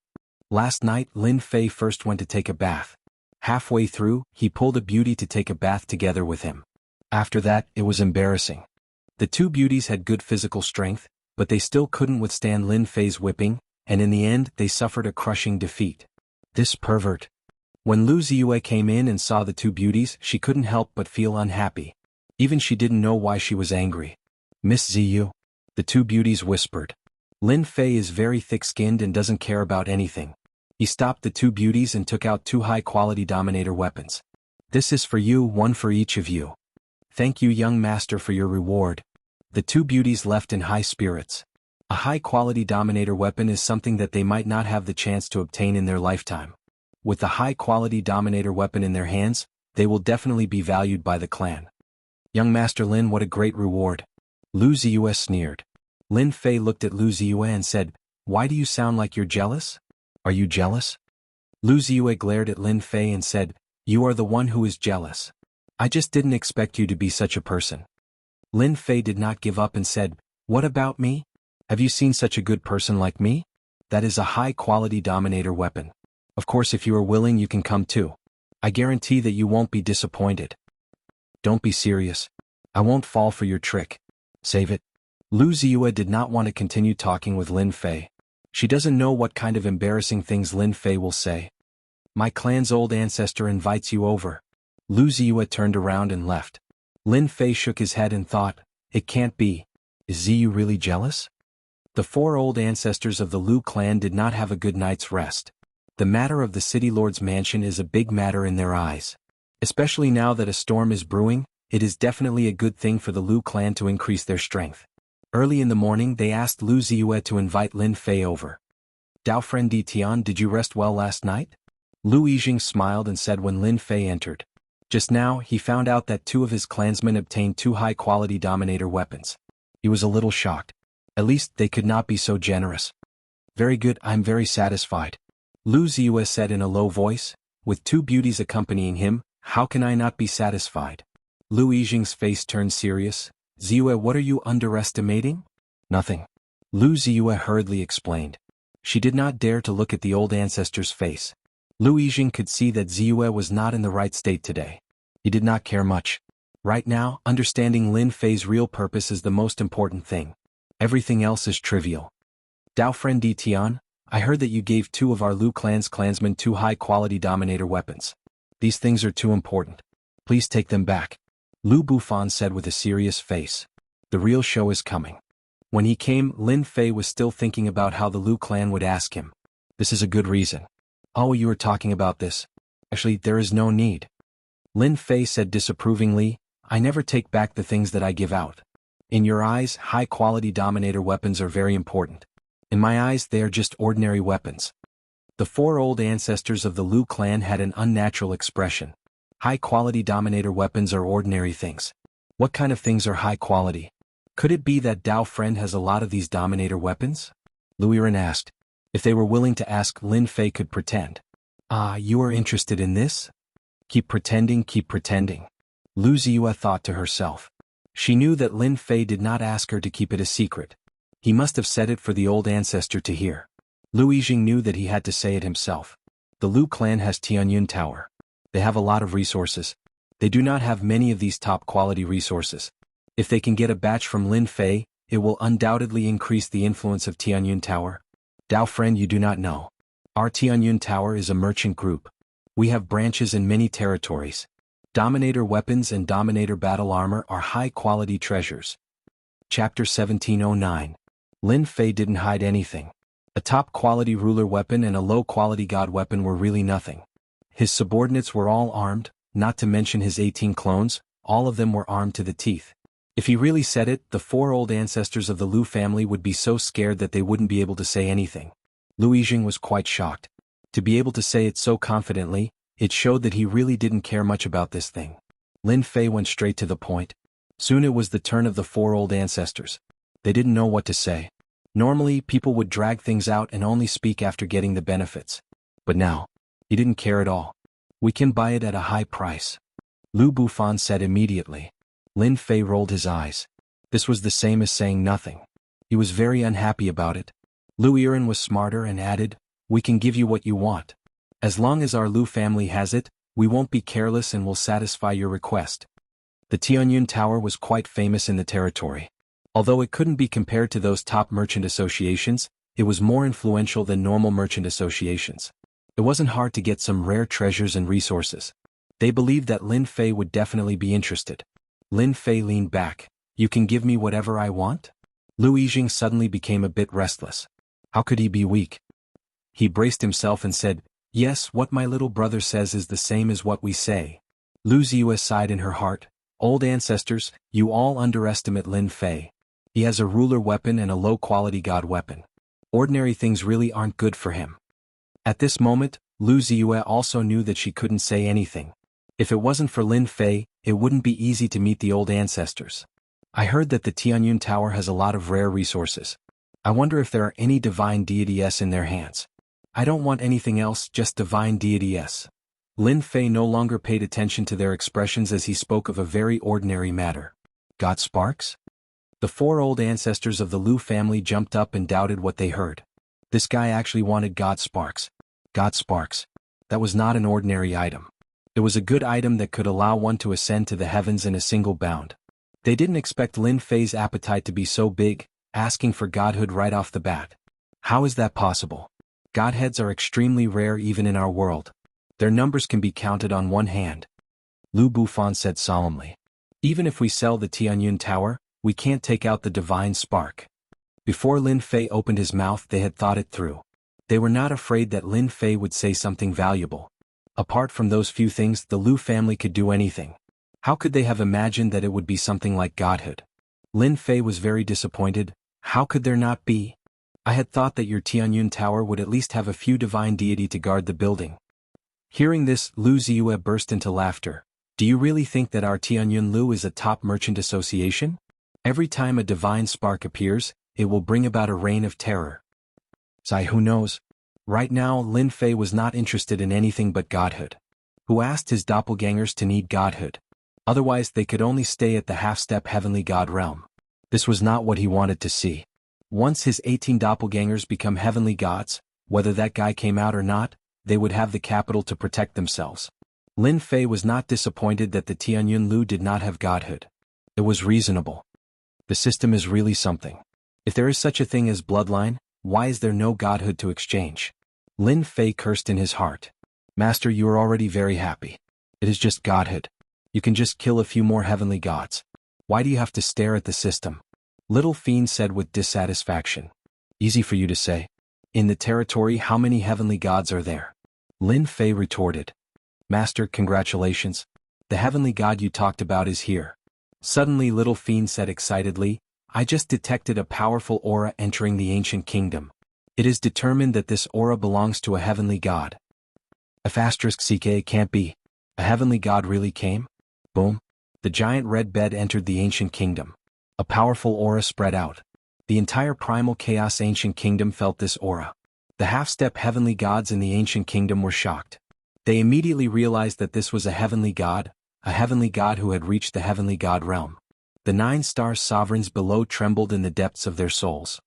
Last night, Lin Fei first went to take a bath. Halfway through, he pulled a beauty to take a bath together with him. After that, it was embarrassing. The 2 beauties had good physical strength, but they still couldn't withstand Lin Fei's whipping, and in the end they suffered a crushing defeat. This pervert. When Lu Ziyue came in and saw the 2 beauties, she couldn't help but feel unhappy. Even she didn't know why she was angry. "Miss Ziyu," the 2 beauties whispered. "Lin Fei is very thick-skinned and doesn't care about anything." He stopped the 2 beauties and took out 2 high-quality dominator weapons. "This is for you, one for each of you. Thank you, young master, for your reward." The 2 beauties left in high spirits. A high-quality dominator weapon is something that they might not have the chance to obtain in their lifetime. With the high-quality dominator weapon in their hands, they will definitely be valued by the clan. "Young Master Lin, what a great reward." Lu Ziyue sneered. Lin Fei looked at Lu Ziyue and said, "Why do you sound like you're jealous? Are you jealous?" Lu Ziyue glared at Lin Fei and said, "You are the one who is jealous. I just didn't expect you to be such a person." Lin Fei did not give up and said, "What about me? Have you seen such a good person like me? That is a high-quality dominator weapon. Of course, if you are willing you can come too. I guarantee that you won't be disappointed." "Don't be serious. I won't fall for your trick. Save it." Lu Ziyue did not want to continue talking with Lin Fei. She doesn't know what kind of embarrassing things Lin Fei will say. "My clan's old ancestor invites you over." Lu Ziyue turned around and left. Lin Fei shook his head and thought, "It can't be. Is Ziyu really jealous?" The 4 old ancestors of the Lu clan did not have a good night's rest. The matter of the city lord's mansion is a big matter in their eyes. Especially now that a storm is brewing, it is definitely a good thing for the Lu clan to increase their strength. Early in the morning they asked Lu Ziyue to invite Lin Fei over. "Dao friend Di Tian, did you rest well last night?" Lu Yijing smiled and said when Lin Fei entered. Just now, he found out that 2 of his clansmen obtained 2 high-quality dominator weapons. He was a little shocked. At least they could not be so generous. "Very good, I'm very satisfied," Lu Ziyue said in a low voice. "With 2 beauties accompanying him, how can I not be satisfied?" Lu Yijing's face turned serious. "Ziyue, what are you underestimating?" "Nothing," Lu Ziyue hurriedly explained. She did not dare to look at the old ancestor's face. Lu Yijing could see that Ziyue was not in the right state today. He did not care much. Right now, understanding Lin Fei's real purpose is the most important thing. Everything else is trivial. "Dao friend Di Tian, I heard that you gave 2 of our Lu clan's clansmen 2 high-quality dominator weapons. These things are too important. Please take them back," Lu Bufan said with a serious face. The real show is coming. When he came, Lin Fei was still thinking about how the Lu clan would ask him. "This is a good reason." "Oh, you are talking about this. Actually, there is no need." Lin Fei said disapprovingly, "I never take back the things that I give out. In your eyes, high-quality dominator weapons are very important. In my eyes, they are just ordinary weapons." The 4 old ancestors of the Lu clan had an unnatural expression. High-quality dominator weapons are ordinary things. What kind of things are high quality? Could it be that Dao friend has a lot of these Dominator weapons? Lu Yiren asked. If they were willing to ask, Lin Fei could pretend. Ah, you are interested in this? Keep pretending, keep pretending. Lu Ziyue thought to herself. She knew that Lin Fei did not ask her to keep it a secret. He must have said it for the old ancestor to hear. Lu Yijing knew that he had to say it himself. The Lu clan has Tianyun Tower. They have a lot of resources. They do not have many of these top-quality resources. If they can get a batch from Lin Fei, it will undoubtedly increase the influence of Tianyun Tower. Dao friend, you do not know. Our Tianyun Tower is a merchant group. We have branches in many territories. Dominator weapons and Dominator battle armor are high-quality treasures. Chapter 1709. Lin Fei didn't hide anything. A top-quality ruler weapon and a low-quality god weapon were really nothing. His subordinates were all armed, not to mention his 18 clones, all of them were armed to the teeth. If he really said it, the 4 old ancestors of the Lu family would be so scared that they wouldn't be able to say anything. Lu Yijing was quite shocked. To be able to say it so confidently, it showed that he really didn't care much about this thing. Lin Fei went straight to the point. Soon it was the turn of the 4 old ancestors. They didn't know what to say. Normally, people would drag things out and only speak after getting the benefits. But now, he didn't care at all. We can buy it at a high price. Lu Bufan said immediately. Lin Fei rolled his eyes. This was the same as saying nothing. He was very unhappy about it. Lu Yiren was smarter and added, we can give you what you want. As long as our Lu family has it, we won't be careless and will satisfy your request. The Tianyun Tower was quite famous in the territory. Although it couldn't be compared to those top merchant associations, it was more influential than normal merchant associations. It wasn't hard to get some rare treasures and resources. They believed that Lin Fei would definitely be interested. Lin Fei leaned back. You can give me whatever I want? Lu Yijing suddenly became a bit restless. How could he be weak? He braced himself and said, yes, what my little brother says is the same as what we say. Lu Ziyue sighed in her heart. Old ancestors, you all underestimate Lin Fei. He has a ruler weapon and a low-quality god weapon. Ordinary things really aren't good for him. At this moment, Lu Ziyue also knew that she couldn't say anything. If it wasn't for Lin Fei, it wouldn't be easy to meet the old ancestors. I heard that the Tianyun Tower has a lot of rare resources. I wonder if there are any divine deities in their hands. I don't want anything else, just divine deities. Lin Fei no longer paid attention to their expressions as he spoke of a very ordinary matter. God sparks? The 4 old ancestors of the Lu family jumped up and doubted what they heard. This guy actually wanted God sparks. God sparks. That was not an ordinary item. It was a good item that could allow one to ascend to the heavens in a single bound. They didn't expect Lin Fei's appetite to be so big, asking for godhood right off the bat. How is that possible? Godheads are extremely rare even in our world. Their numbers can be counted on one hand. Lu Bufan said solemnly. Even if we sell the Tianyun Tower, we can't take out the divine spark. Before Lin Fei opened his mouth, they had thought it through. They were not afraid that Lin Fei would say something valuable. Apart from those few things, the Lu family could do anything. How could they have imagined that it would be something like godhood? Lin Fei was very disappointed. How could there not be? I had thought that your Tianyun Tower would at least have a few divine deity to guard the building. Hearing this, Lu Ziyue burst into laughter. Do you really think that our Tianyun Lu is a top merchant association? Every time a divine spark appears, it will bring about a reign of terror. Sai, who knows? Right now, Lin Fei was not interested in anything but godhood. Who asked his doppelgangers to need godhood? Otherwise they could only stay at the half-step heavenly god realm. This was not what he wanted to see. Once his 18 doppelgangers become heavenly gods, whether that guy came out or not, they would have the capital to protect themselves. Lin Fei was not disappointed that the Tianyun Lu did not have godhood. It was reasonable. The system is really something. If there is such a thing as bloodline, why is there no godhood to exchange? Lin Fei cursed in his heart. Master, you are already very happy. It is just godhood. You can just kill a few more heavenly gods. Why do you have to stare at the system? Little Fiend said with dissatisfaction. Easy for you to say. In the territory, how many heavenly gods are there? Lin Fei retorted. Master, congratulations. The heavenly god you talked about is here. Suddenly Little Fiend said excitedly, I just detected a powerful aura entering the ancient kingdom. It is determined that this aura belongs to a heavenly god. If *CK can't be. A heavenly god really came? Boom. The giant red bed entered the ancient kingdom. A powerful aura spread out. The entire primal chaos ancient kingdom felt this aura. The half-step heavenly gods in the ancient kingdom were shocked. They immediately realized that this was a heavenly god who had reached the heavenly god realm. The 9-star sovereigns below trembled in the depths of their souls.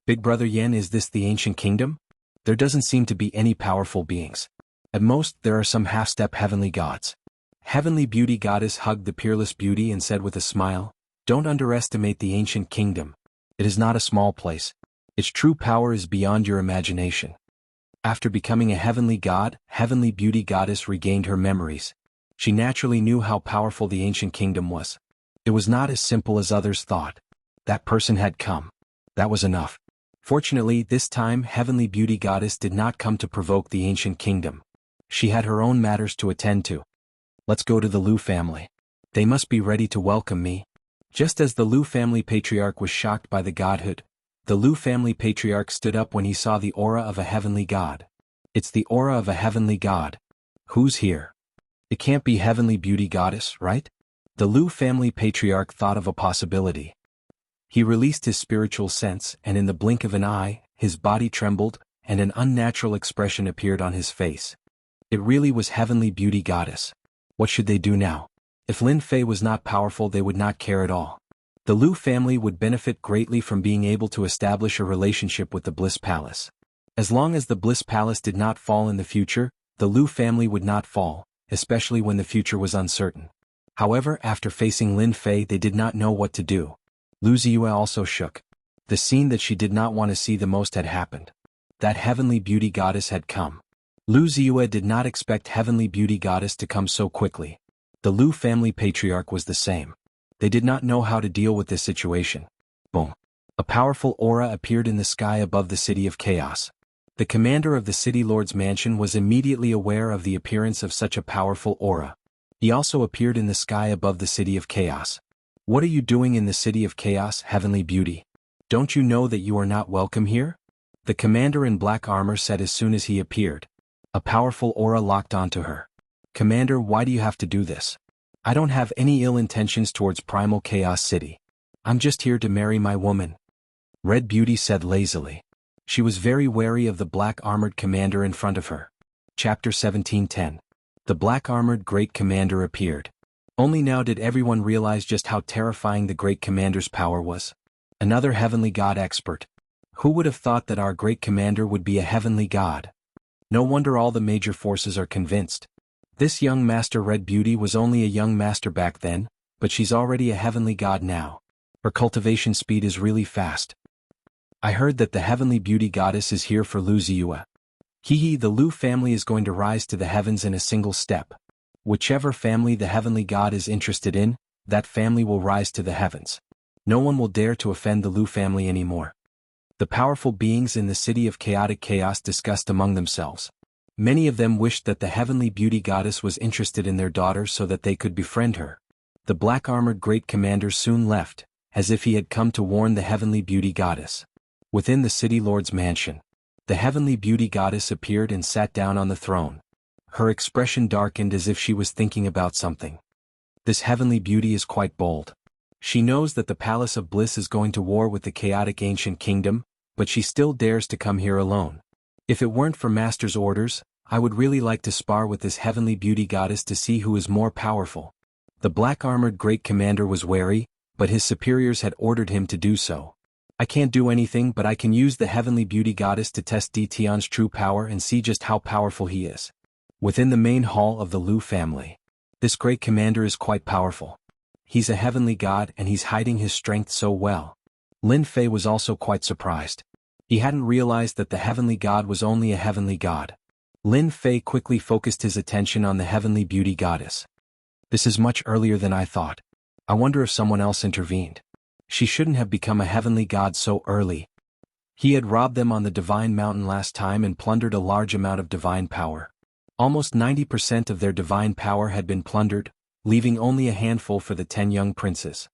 Big Brother Yen, is this the ancient kingdom? There doesn't seem to be any powerful beings. At most, there are some half-step heavenly gods. Heavenly Beauty Goddess hugged the peerless beauty and said with a smile, "Don't underestimate the ancient kingdom. It is not a small place. Its true power is beyond your imagination." After becoming a heavenly god, Heavenly Beauty Goddess regained her memories. She naturally knew how powerful the ancient kingdom was. It was not as simple as others thought. That person had come. That was enough. Fortunately, this time Heavenly Beauty Goddess did not come to provoke the ancient kingdom. She had her own matters to attend to. Let's go to the Liu family. They must be ready to welcome me. Just as the Liu family patriarch was shocked by the godhood, the Liu family patriarch stood up when he saw the aura of a heavenly god. It's the aura of a heavenly god. Who's here? It can't be Heavenly Beauty Goddess, right? The Liu family patriarch thought of a possibility. He released his spiritual sense, and in the blink of an eye, his body trembled, and an unnatural expression appeared on his face. It really was Heavenly Beauty Goddess. What should they do now? If Lin Fei was not powerful, they would not care at all. The Liu family would benefit greatly from being able to establish a relationship with the Bliss Palace. As long as the Bliss Palace did not fall in the future, the Liu family would not fall, especially when the future was uncertain. However, after facing Lin Fei, they did not know what to do. Lu Ziyue also shook. The scene that she did not want to see the most had happened. That Heavenly Beauty Goddess had come. Lu Ziyue did not expect Heavenly Beauty Goddess to come so quickly. The Liu family patriarch was the same. They did not know how to deal with this situation. Boom. A powerful aura appeared in the sky above the City of Chaos. The commander of the City Lord's mansion was immediately aware of the appearance of such a powerful aura. He also appeared in the sky above the City of Chaos. What are you doing in the City of Chaos, Heavenly Beauty? Don't you know that you are not welcome here? The commander in black armor said as soon as he appeared. A powerful aura locked onto her. Commander, why do you have to do this? I don't have any ill intentions towards Primal Chaos City. I'm just here to marry my woman. Red Beauty said lazily. She was very wary of the black-armored commander in front of her. Chapter 17:10. The black-armored Great Commander appeared. Only now did everyone realize just how terrifying the Great Commander's power was. Another heavenly god expert. Who would have thought that our Great Commander would be a heavenly god? No wonder all the major forces are convinced. This young Master Red Beauty was only a young master back then, but she's already a heavenly god now. Her cultivation speed is really fast. I heard that the Heavenly Beauty Goddess is here for Lu Ziyue. The Liu family is going to rise to the heavens in a single step. Whichever family the heavenly god is interested in, that family will rise to the heavens. No one will dare to offend the Liu family anymore. The powerful beings in the City of Chaotic Chaos discussed among themselves. Many of them wished that the Heavenly Beauty Goddess was interested in their daughter so that they could befriend her. The black-armored Great Commander soon left, as if he had come to warn the Heavenly Beauty Goddess. Within the City Lord's mansion, the Heavenly Beauty Goddess appeared and sat down on the throne. Her expression darkened as if she was thinking about something. This Heavenly Beauty is quite bold. She knows that the Palace of Bliss is going to war with the chaotic ancient kingdom, but she still dares to come here alone. If it weren't for Master's orders, I would really like to spar with this Heavenly Beauty Goddess to see who is more powerful. The black-armored Great Commander was wary, but his superiors had ordered him to do so. I can't do anything, but I can use the Heavenly Beauty Goddess to test Di Tian's true power and see just how powerful he is. Within the main hall of the Liu family, this Great Commander is quite powerful. He's a heavenly god and he's hiding his strength so well. Lin Fei was also quite surprised. He hadn't realized that the heavenly god was only a heavenly god. Lin Fei quickly focused his attention on the Heavenly Beauty Goddess. This is much earlier than I thought. I wonder if someone else intervened. She shouldn't have become a heavenly god so early. He had robbed them on the Divine Mountain last time and plundered a large amount of divine power. Almost 90% of their divine power had been plundered, leaving only a handful for the 10 young princes.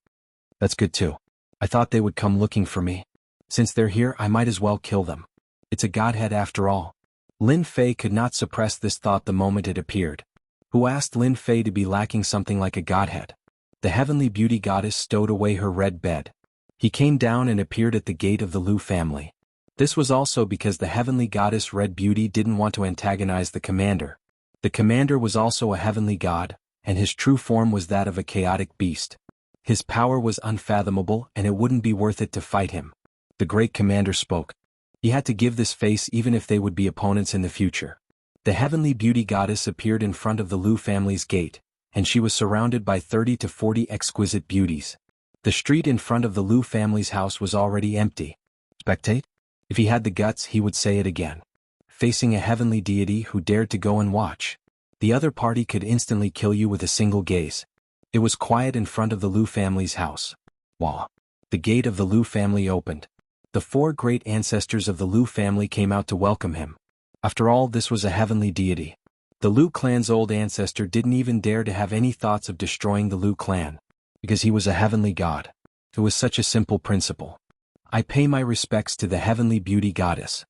That's good too. I thought they would come looking for me. Since they're here, I might as well kill them. It's a godhead after all. Lin Fei could not suppress this thought the moment it appeared. Who asked Lin Fei to be lacking something like a godhead? The Heavenly Beauty Goddess stowed away her red bed. He came down and appeared at the gate of the Lu family. This was also because the heavenly goddess Red Beauty didn't want to antagonize the commander. The commander was also a heavenly god, and his true form was that of a chaotic beast. His power was unfathomable and it wouldn't be worth it to fight him. The great commander spoke. He had to give this face even if they would be opponents in the future. The heavenly beauty goddess appeared in front of the Lu family's gate, and she was surrounded by 30 to 40 exquisite beauties. The street in front of the Lu family's house was already empty. Spectate? If he had the guts, he would say it again. Facing a heavenly deity who dared to go and watch. The other party could instantly kill you with a single gaze. It was quiet in front of the Lu family's house. Wah! The gate of the Lu family opened. The 4 great ancestors of the Lu family came out to welcome him. After all, this was a heavenly deity. The Lu clan's old ancestor didn't even dare to have any thoughts of destroying the Lu clan, because he was a heavenly god. It was such a simple principle. I pay my respects to the heavenly beauty goddess.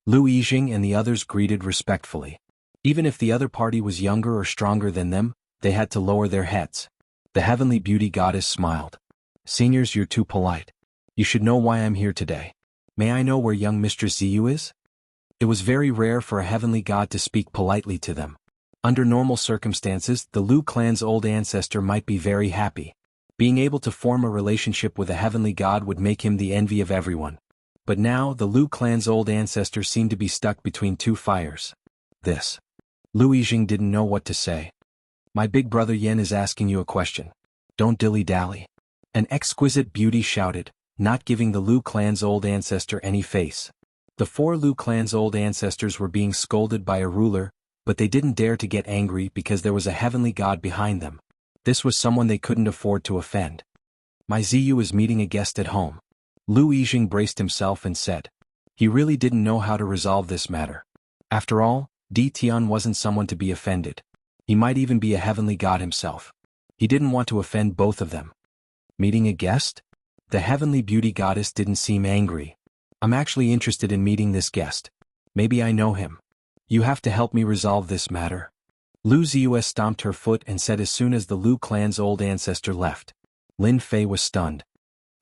Lu Yijing and the others greeted respectfully. Even if the other party was younger or stronger than them, they had to lower their heads. The heavenly beauty goddess smiled. Seniors, you're too polite. You should know why I'm here today. May I know where young Mistress Ziyu is? It was very rare for a heavenly god to speak politely to them. Under normal circumstances, the Lu clan's old ancestor might be very happy. Being able to form a relationship with a heavenly god would make him the envy of everyone. But now, the Lu clan's old ancestor seemed to be stuck between 2 fires. This. Lu Yijing didn't know what to say. My big brother Yen is asking you a question. Don't dilly-dally. An exquisite beauty shouted, not giving the Lu clan's old ancestor any face. The 4 Lu clan's old ancestors were being scolded by a ruler, but they didn't dare to get angry because there was a heavenly god behind them. This was someone they couldn't afford to offend. My Ziyu is meeting a guest at home. Lu Yijing braced himself and said. He really didn't know how to resolve this matter. After all, Di Tian wasn't someone to be offended. He might even be a heavenly god himself. He didn't want to offend both of them. Meeting a guest? The heavenly beauty goddess didn't seem angry. I'm actually interested in meeting this guest. Maybe I know him. You have to help me resolve this matter. Lu Ziyu stomped her foot and said as soon as the Lu clan's old ancestor left. Lin Fei was stunned.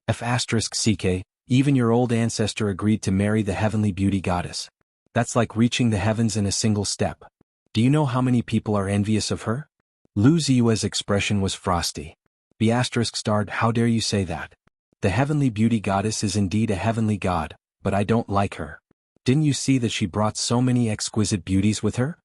F***ck, even your old ancestor agreed to marry the heavenly beauty goddess. That's like reaching the heavens in a single step. Do you know how many people are envious of her? Lu Ziyue's expression was frosty. ***, how dare you say that? The heavenly beauty goddess is indeed a heavenly god, but I don't like her. Didn't you see that she brought so many exquisite beauties with her?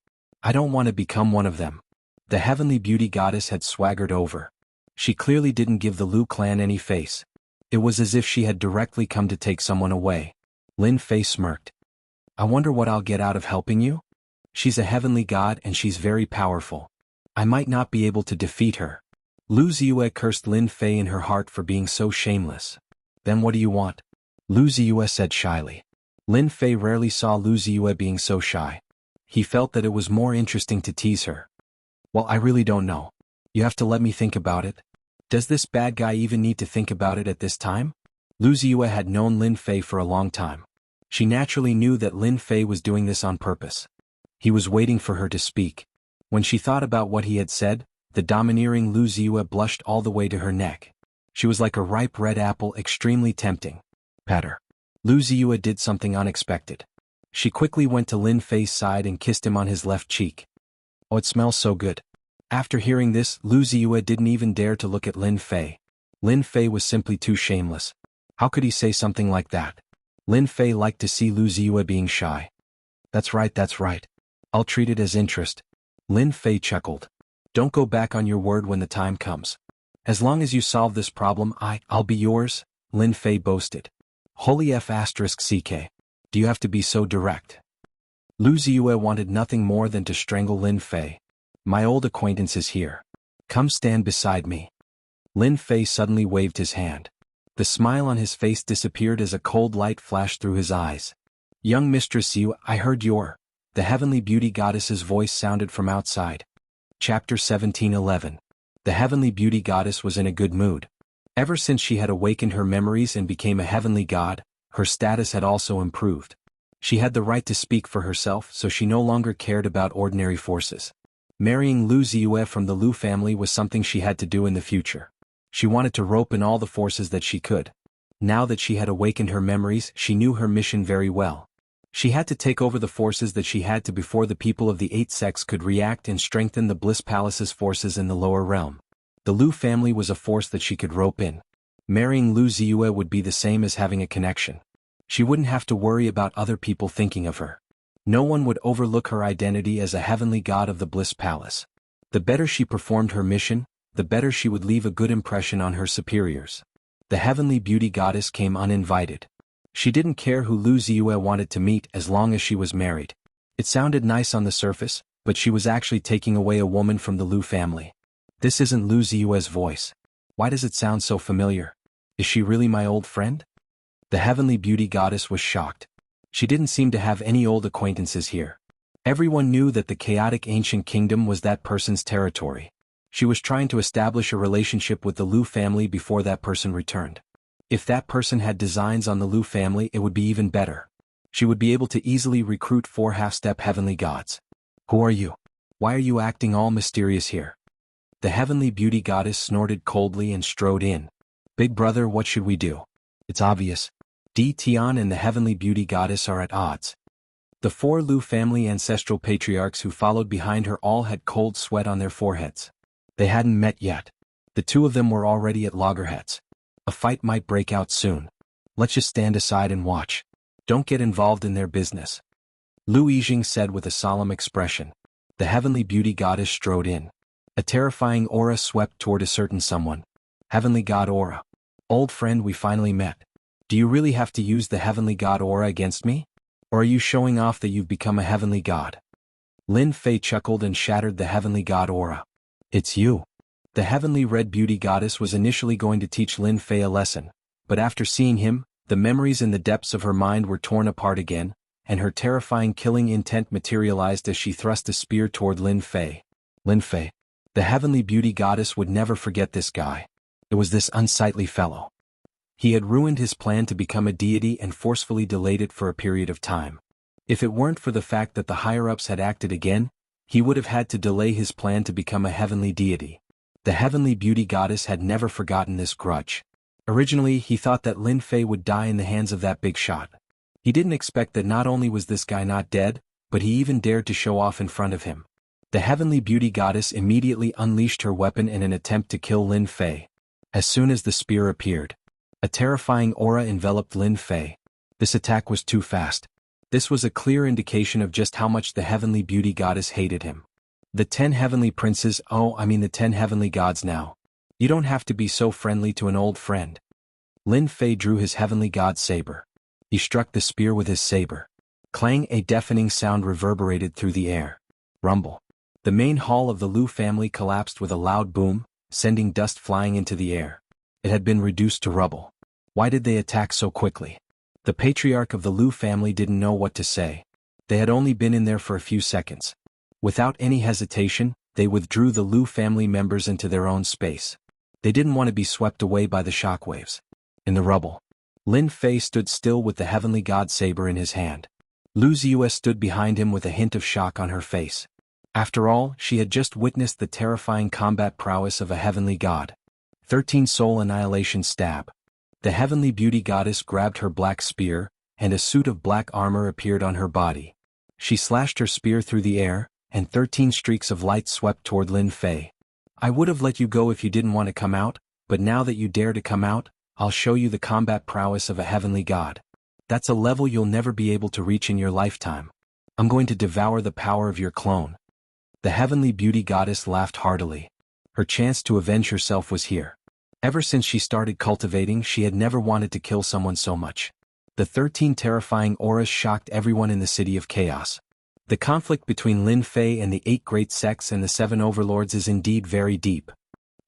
I don't want to become one of them. The heavenly beauty goddess had swaggered over. She clearly didn't give the Lu clan any face. It was as if she had directly come to take someone away. Lin Fei smirked. I wonder what I'll get out of helping you? She's a heavenly god and she's very powerful. I might not be able to defeat her. Lu Ziyue cursed Lin Fei in her heart for being so shameless. Then what do you want? Lu Ziyue said shyly. Lin Fei rarely saw Lu Ziyue being so shy. He felt that it was more interesting to tease her. Well, I really don't know. You have to let me think about it. Does this bad guy even need to think about it at this time? Lu Ziyue had known Lin Fei for a long time. She naturally knew that Lin Fei was doing this on purpose. He was waiting for her to speak. When she thought about what he had said, the domineering Lu Ziyue blushed all the way to her neck. She was like a ripe red apple, extremely tempting. Patter. Lu Ziyue did something unexpected. She quickly went to Lin Fei's side and kissed him on his left cheek. Oh, it smells so good. After hearing this, Lu Ziyue didn't even dare to look at Lin Fei. Lin Fei was simply too shameless. How could he say something like that? Lin Fei liked to see Lu Ziyue being shy. That's right. I'll treat it as interest. Lin Fei chuckled. Don't go back on your word when the time comes. As long as you solve this problem, I'll be yours, Lin Fei boasted. Holy F***ck. Do you have to be so direct? Lu Ziyue wanted nothing more than to strangle Lin Fei. My old acquaintance is here. Come stand beside me. Lin Fei suddenly waved his hand. The smile on his face disappeared as a cold light flashed through his eyes. Young Mistress Yu, I heard the heavenly beauty goddess's voice sounded from outside. Chapter 17:11. The heavenly beauty goddess was in a good mood. Ever since she had awakened her memories and became a heavenly god, her status had also improved. She had the right to speak for herself, so she no longer cared about ordinary forces. Marrying Lu Ziyue from the Lu family was something she had to do in the future. She wanted to rope in all the forces that she could. Now that she had awakened her memories, she knew her mission very well. She had to take over the forces that she had to before the people of the 8 sects could react and strengthen the Bliss Palace's forces in the lower realm. The Lu family was a force that she could rope in. Marrying Lu Ziyue would be the same as having a connection. She wouldn't have to worry about other people thinking of her. No one would overlook her identity as a heavenly god of the Bliss Palace. The better she performed her mission, the better she would leave a good impression on her superiors. The heavenly beauty goddess came uninvited. She didn't care who Lu Ziyue wanted to meet as long as she was married. It sounded nice on the surface, but she was actually taking away a woman from the Lu family. This isn't Lu Ziyue's voice. Why does it sound so familiar? Is she really my old friend? The heavenly beauty goddess was shocked. She didn't seem to have any old acquaintances here. Everyone knew that the chaotic ancient kingdom was that person's territory. She was trying to establish a relationship with the Lu family before that person returned. If that person had designs on the Lu family, it would be even better. She would be able to easily recruit 4 half-step heavenly gods. Who are you? Why are you acting all mysterious here? The heavenly beauty goddess snorted coldly and strode in. Big brother, what should we do? It's obvious. Di Tian and the heavenly beauty goddess are at odds. The 4 Lu family ancestral patriarchs who followed behind her all had cold sweat on their foreheads. They hadn't met yet. The 2 of them were already at loggerheads. A fight might break out soon. Let's just stand aside and watch. Don't get involved in their business. Lu Yijing said with a solemn expression. The heavenly beauty goddess strode in. A terrifying aura swept toward a certain someone. Heavenly god aura. Old friend, we finally met. Do you really have to use the heavenly god aura against me? Or are you showing off that you've become a heavenly god? Lin Fei chuckled and shattered the heavenly god aura. It's you. The heavenly red beauty goddess was initially going to teach Lin Fei a lesson, but after seeing him, the memories in the depths of her mind were torn apart again, and her terrifying killing intent materialized as she thrust a spear toward Lin Fei. Lin Fei. The heavenly beauty goddess would never forget this guy. It was this unsightly fellow. He had ruined his plan to become a deity and forcefully delayed it for a period of time. If it weren't for the fact that the higher-ups had acted again, he would have had to delay his plan to become a heavenly deity. The heavenly beauty goddess had never forgotten this grudge. Originally, he thought that Lin Fei would die in the hands of that big shot. He didn't expect that not only was this guy not dead, but he even dared to show off in front of him. The heavenly beauty goddess immediately unleashed her weapon in an attempt to kill Lin Fei. As soon as the spear appeared, a terrifying aura enveloped Lin Fei. This attack was too fast. This was a clear indication of just how much the heavenly beauty goddess hated him. The 10 heavenly princes, the 10 heavenly gods now. You don't have to be so friendly to an old friend. Lin Fei drew his heavenly god saber. He struck the spear with his saber. Clang, a deafening sound reverberated through the air. Rumble. The main hall of the Lu family collapsed with a loud boom, sending dust flying into the air. It had been reduced to rubble. Why did they attack so quickly? The patriarch of the Lu family didn't know what to say. They had only been in there for a few seconds. Without any hesitation, they withdrew the Lu family members into their own space. They didn't want to be swept away by the shockwaves. In the rubble, Lin Fei stood still with the heavenly god saber in his hand. Lu Ziyue stood behind him with a hint of shock on her face. After all, she had just witnessed the terrifying combat prowess of a heavenly god. 13 soul annihilation stab. The heavenly beauty goddess grabbed her black spear, and a suit of black armor appeared on her body. She slashed her spear through the air, and 13 streaks of light swept toward Lin Fei. I would have let you go if you didn't want to come out, but now that you dare to come out, I'll show you the combat prowess of a heavenly god. That's a level you'll never be able to reach in your lifetime. I'm going to devour the power of your clone. The heavenly beauty goddess laughed heartily. Her chance to avenge herself was here. Ever since she started cultivating, she had never wanted to kill someone so much. The 13 terrifying auras shocked everyone in the City of Chaos. The conflict between Lin Fei and the 8 great sects and the 7 overlords is indeed very deep.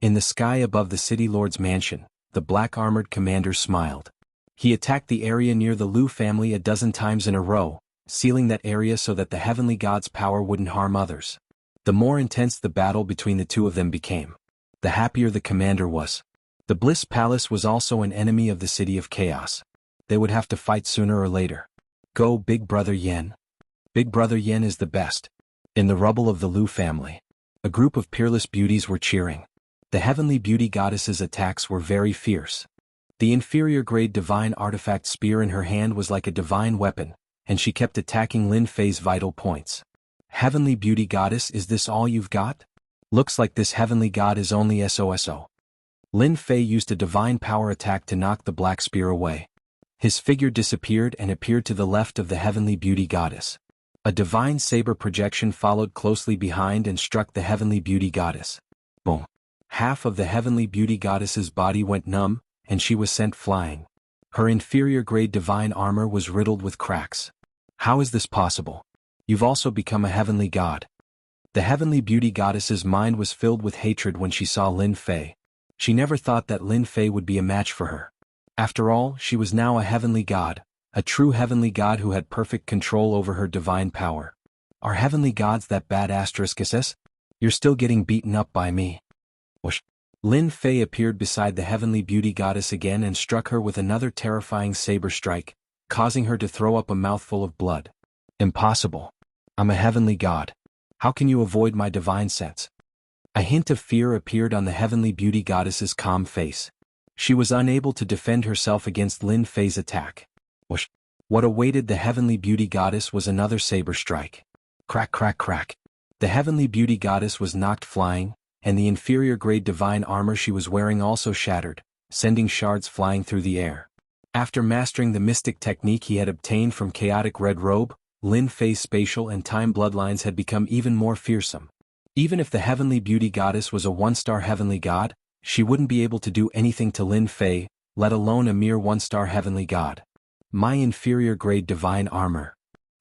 In the sky above the city lord's mansion, the black-armored commander smiled. He attacked the area near the Lu family a dozen times in a row, sealing that area so that the heavenly god's power wouldn't harm others. The more intense the battle between the 2 of them became, the happier the commander was. The Bliss Palace was also an enemy of the City of Chaos. They would have to fight sooner or later. Go, Big Brother Yen. Big Brother Yen is the best. In the rubble of the Lu family, a group of peerless beauties were cheering. The heavenly beauty goddess's attacks were very fierce. The inferior-grade divine artifact spear in her hand was like a divine weapon, and she kept attacking Lin Fei's vital points. Heavenly Beauty Goddess, is this all you've got? Looks like this heavenly god is only SOSO. Lin Fei used a divine power attack to knock the black spear away. His figure disappeared and appeared to the left of the Heavenly Beauty Goddess. A divine saber projection followed closely behind and struck the Heavenly Beauty Goddess. Boom. Half of the Heavenly Beauty Goddess's body went numb, and she was sent flying. Her inferior-grade divine armor was riddled with cracks. How is this possible? You've also become a heavenly god. The Heavenly Beauty Goddess's mind was filled with hatred when she saw Lin Fei. She never thought that Lin Fei would be a match for her. After all, she was now a heavenly god, a true heavenly god who had perfect control over her divine power. Are heavenly gods that bad? *SS? You're still getting beaten up by me. Whoosh. Lin Fei appeared beside the Heavenly Beauty Goddess again and struck her with another terrifying saber strike, causing her to throw up a mouthful of blood. Impossible. I'm a heavenly god. How can you avoid my divine sense? A hint of fear appeared on the Heavenly Beauty Goddess's calm face. She was unable to defend herself against Lin Fei's attack. Whoosh. What awaited the Heavenly Beauty Goddess was another saber strike. Crack, crack, crack. The Heavenly Beauty Goddess was knocked flying, and the inferior-grade divine armor she was wearing also shattered, sending shards flying through the air. After mastering the mystic technique he had obtained from Chaotic Red Robe, Lin Fei's spatial and time bloodlines had become even more fearsome. Even if the Heavenly Beauty Goddess was a one-star heavenly god, she wouldn't be able to do anything to Lin Fei, let alone a mere one-star heavenly god. My inferior-grade divine armor.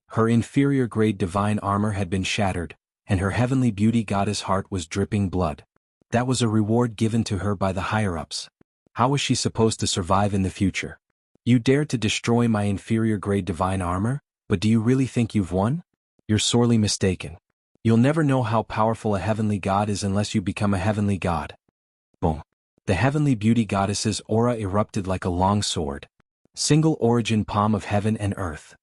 Her inferior-grade divine armor had been shattered, and her Heavenly Beauty Goddess heart was dripping blood. That was a reward given to her by the higher-ups. How was she supposed to survive in the future? You dared to destroy my inferior-grade divine armor, but do you really think you've won? You're sorely mistaken. You'll never know how powerful a heavenly god is unless you become a heavenly god. Boom. The Heavenly Beauty Goddess's aura erupted like a long sword. Single origin palm of heaven and earth.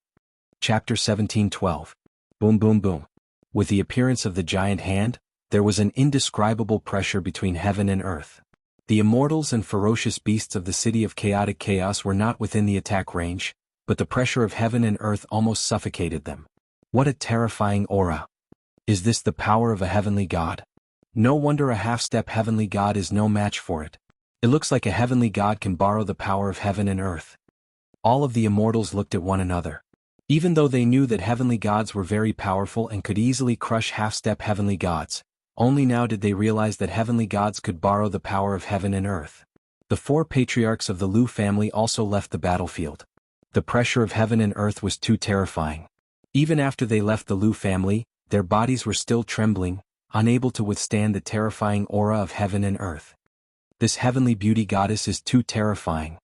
Chapter 17:12. Boom, boom, boom. With the appearance of the giant hand, there was an indescribable pressure between heaven and earth. The immortals and ferocious beasts of the city of chaotic chaos were not within the attack range, but the pressure of heaven and earth almost suffocated them. What a terrifying aura. Is this the power of a heavenly god? No wonder a half-step heavenly god is no match for it. It looks like a heavenly god can borrow the power of heaven and earth. All of the immortals looked at one another. Even though they knew that heavenly gods were very powerful and could easily crush half-step heavenly gods, only now did they realize that heavenly gods could borrow the power of heaven and earth. The four patriarchs of the Lu family also left the battlefield. The pressure of heaven and earth was too terrifying. Even after they left the Lu family, their bodies were still trembling, unable to withstand the terrifying aura of heaven and earth. This Heavenly Beauty Goddess is too terrifying.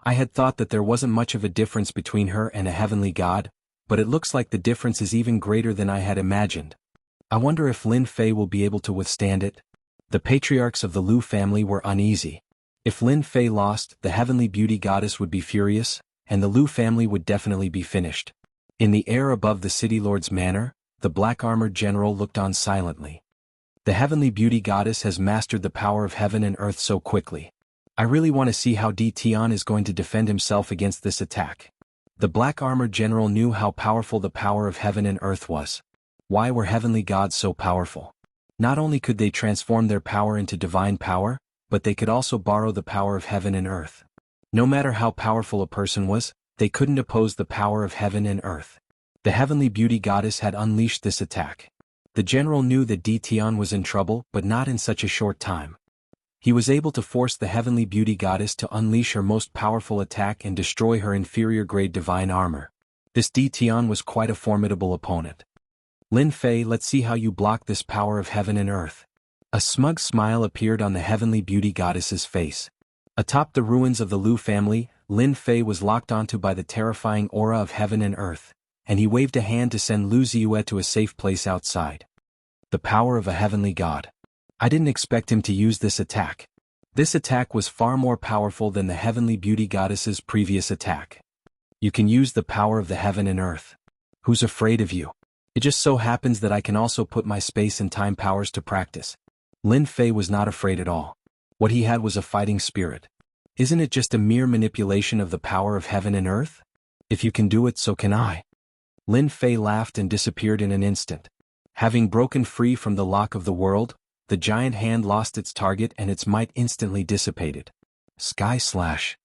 I had thought that there wasn't much of a difference between her and a heavenly god, but it looks like the difference is even greater than I had imagined. I wonder if Lin Fei will be able to withstand it. The patriarchs of the Lu family were uneasy. If Lin Fei lost, the Heavenly Beauty Goddess would be furious, and the Lu family would definitely be finished. In the air above the city lord's manor, the black-armored general looked on silently. The Heavenly Beauty Goddess has mastered the power of heaven and earth so quickly. I really want to see how Di Tian is going to defend himself against this attack. The black-armored general knew how powerful the power of heaven and earth was. Why were heavenly gods so powerful? Not only could they transform their power into divine power, but they could also borrow the power of heaven and earth. No matter how powerful a person was, they couldn't oppose the power of heaven and earth. The Heavenly Beauty Goddess had unleashed this attack. The general knew that Di Tian was in trouble, but not in such a short time. He was able to force the Heavenly Beauty Goddess to unleash her most powerful attack and destroy her inferior-grade divine armor. This Di Tian was quite a formidable opponent. Lin Fei, let's see how you block this power of heaven and earth. A smug smile appeared on the Heavenly Beauty Goddess's face. Atop the ruins of the Lu family, Lin Fei was locked onto by the terrifying aura of heaven and earth, and he waved a hand to send Lu Ziyue to a safe place outside. The power of a heavenly god. I didn't expect him to use this attack. This attack was far more powerful than the Heavenly Beauty Goddess's previous attack. You can use the power of the heaven and earth. Who's afraid of you? It just so happens that I can also put my space and time powers to practice. Lin Fei was not afraid at all. What he had was a fighting spirit. Isn't it just a mere manipulation of the power of heaven and earth? If you can do it, so can I. Lin Fei laughed and disappeared in an instant. Having broken free from the lock of the world, the giant hand lost its target and its might instantly dissipated. Sky Slash.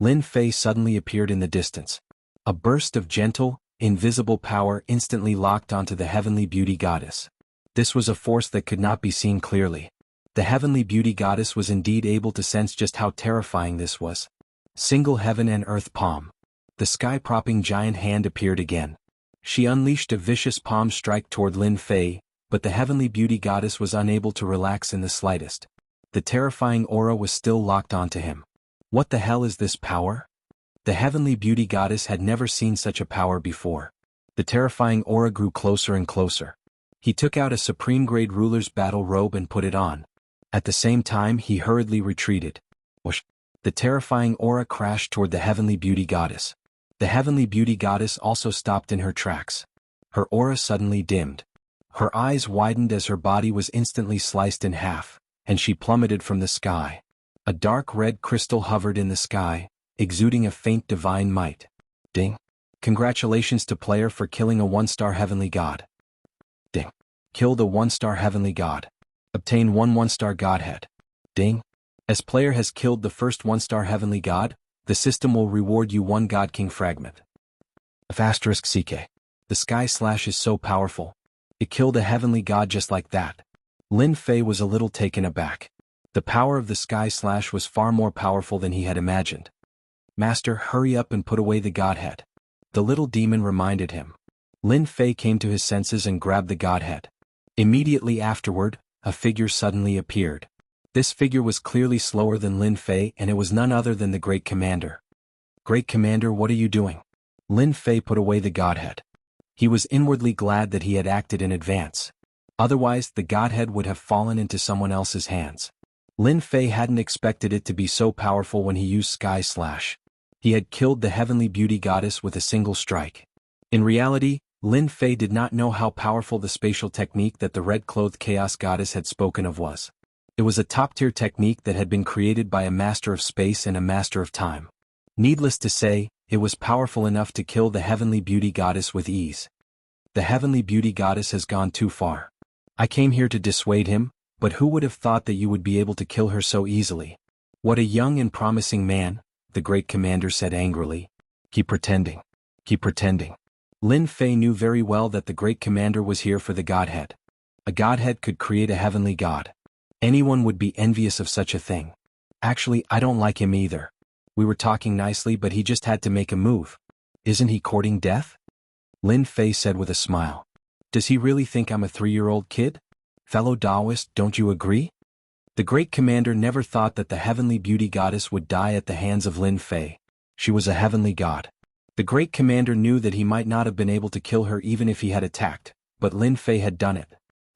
Lin Fei suddenly appeared in the distance. A burst of gentle, invisible power instantly locked onto the heavenly beauty goddess. This was a force that could not be seen clearly. The heavenly beauty goddess was indeed able to sense just how terrifying this was. Single heaven and earth palm. The sky-propping giant hand appeared again. She unleashed a vicious palm strike toward Lin Fei, but the heavenly beauty goddess was unable to relax in the slightest. The terrifying aura was still locked onto him. What the hell is this power? The heavenly beauty goddess had never seen such a power before. The terrifying aura grew closer and closer. He took out a supreme-grade ruler's battle robe and put it on. At the same time, he hurriedly retreated. Whoosh! The terrifying aura crashed toward the heavenly beauty goddess. The heavenly beauty goddess also stopped in her tracks. Her aura suddenly dimmed. Her eyes widened as her body was instantly sliced in half, and she plummeted from the sky. A dark red crystal hovered in the sky, exuding a faint divine might. Ding. Congratulations to player for killing a 1-star heavenly god. Ding. Kill the 1-star heavenly god. Obtain 1-star godhead. Ding. As player has killed the first 1-star heavenly god, the system will reward you 1 God King fragment. *CK. The Sky Slash is so powerful. It killed a heavenly god just like that. Lin Fei was a little taken aback. The power of the Sky Slash was far more powerful than he had imagined. Master, hurry up and put away the godhead. The little demon reminded him. Lin Fei came to his senses and grabbed the godhead. Immediately afterward, a figure suddenly appeared. This figure was clearly slower than Lin Fei, and it was none other than the Great Commander. Great Commander, what are you doing? Lin Fei put away the godhead. He was inwardly glad that he had acted in advance. Otherwise, the godhead would have fallen into someone else's hands. Lin Fei hadn't expected it to be so powerful when he used Sky Slash. He had killed the heavenly beauty goddess with a single strike. In reality, Lin Fei did not know how powerful the spatial technique that the red-clothed chaos goddess had spoken of was. It was a top-tier technique that had been created by a master of space and a master of time. Needless to say, it was powerful enough to kill the heavenly beauty goddess with ease. The heavenly beauty goddess has gone too far. I came here to dissuade him, but who would have thought that you would be able to kill her so easily? What a young and promising man, the Great Commander said angrily. Keep pretending. Keep pretending. Lin Fei knew very well that the Great Commander was here for the godhead. A godhead could create a heavenly god. Anyone would be envious of such a thing. Actually, I don't like him either. We were talking nicely, but he just had to make a move. Isn't he courting death? Lin Fei said with a smile. Does he really think I'm a 3-year-old kid? Fellow Taoist, don't you agree? The Great Commander never thought that the heavenly beauty goddess would die at the hands of Lin Fei. She was a heavenly god. The Great Commander knew that he might not have been able to kill her even if he had attacked, but Lin Fei had done it.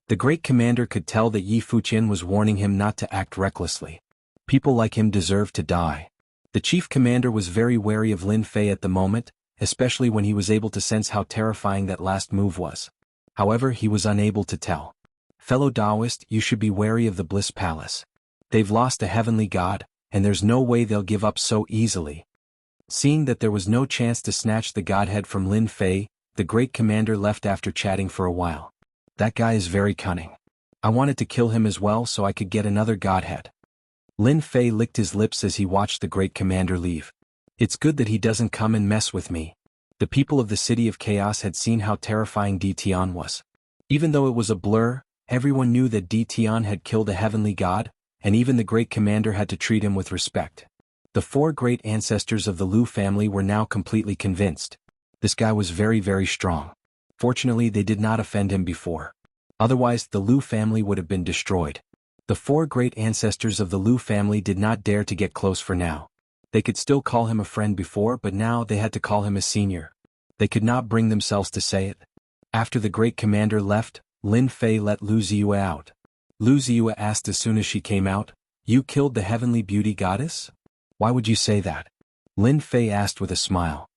The Great Commander could tell that Yi Fuqian was warning him not to act recklessly. People like him deserve to die. The Chief Commander was very wary of Lin Fei at the moment, especially when he was able to sense how terrifying that last move was. However, he was unable to tell. Fellow Taoist, you should be wary of the Bliss Palace. They've lost a heavenly god, and there's no way they'll give up so easily. Seeing that there was no chance to snatch the godhead from Lin Fei, the Great Commander left after chatting for a while. That guy is very cunning. I wanted to kill him as well so I could get another godhead. Lin Fei licked his lips as he watched the Great Commander leave. It's good that he doesn't come and mess with me. The people of the City of Chaos had seen how terrifying Di Tian was. Even though it was a blur, everyone knew that Di Tian had killed a heavenly god, and even the Great Commander had to treat him with respect. The 4 great ancestors of the Lu family were now completely convinced. This guy was very, very strong. Fortunately, they did not offend him before. Otherwise, the Lu family would have been destroyed. The 4 great ancestors of the Lu family did not dare to get close for now. They could still call him a friend before, but now they had to call him a senior. They could not bring themselves to say it. After the Great Commander left, Lin Fei let Lu Ziyue out. Lu Ziyue asked as soon as she came out, "You killed the heavenly beauty goddess? Why would you say that?" Lin Fei asked with a smile.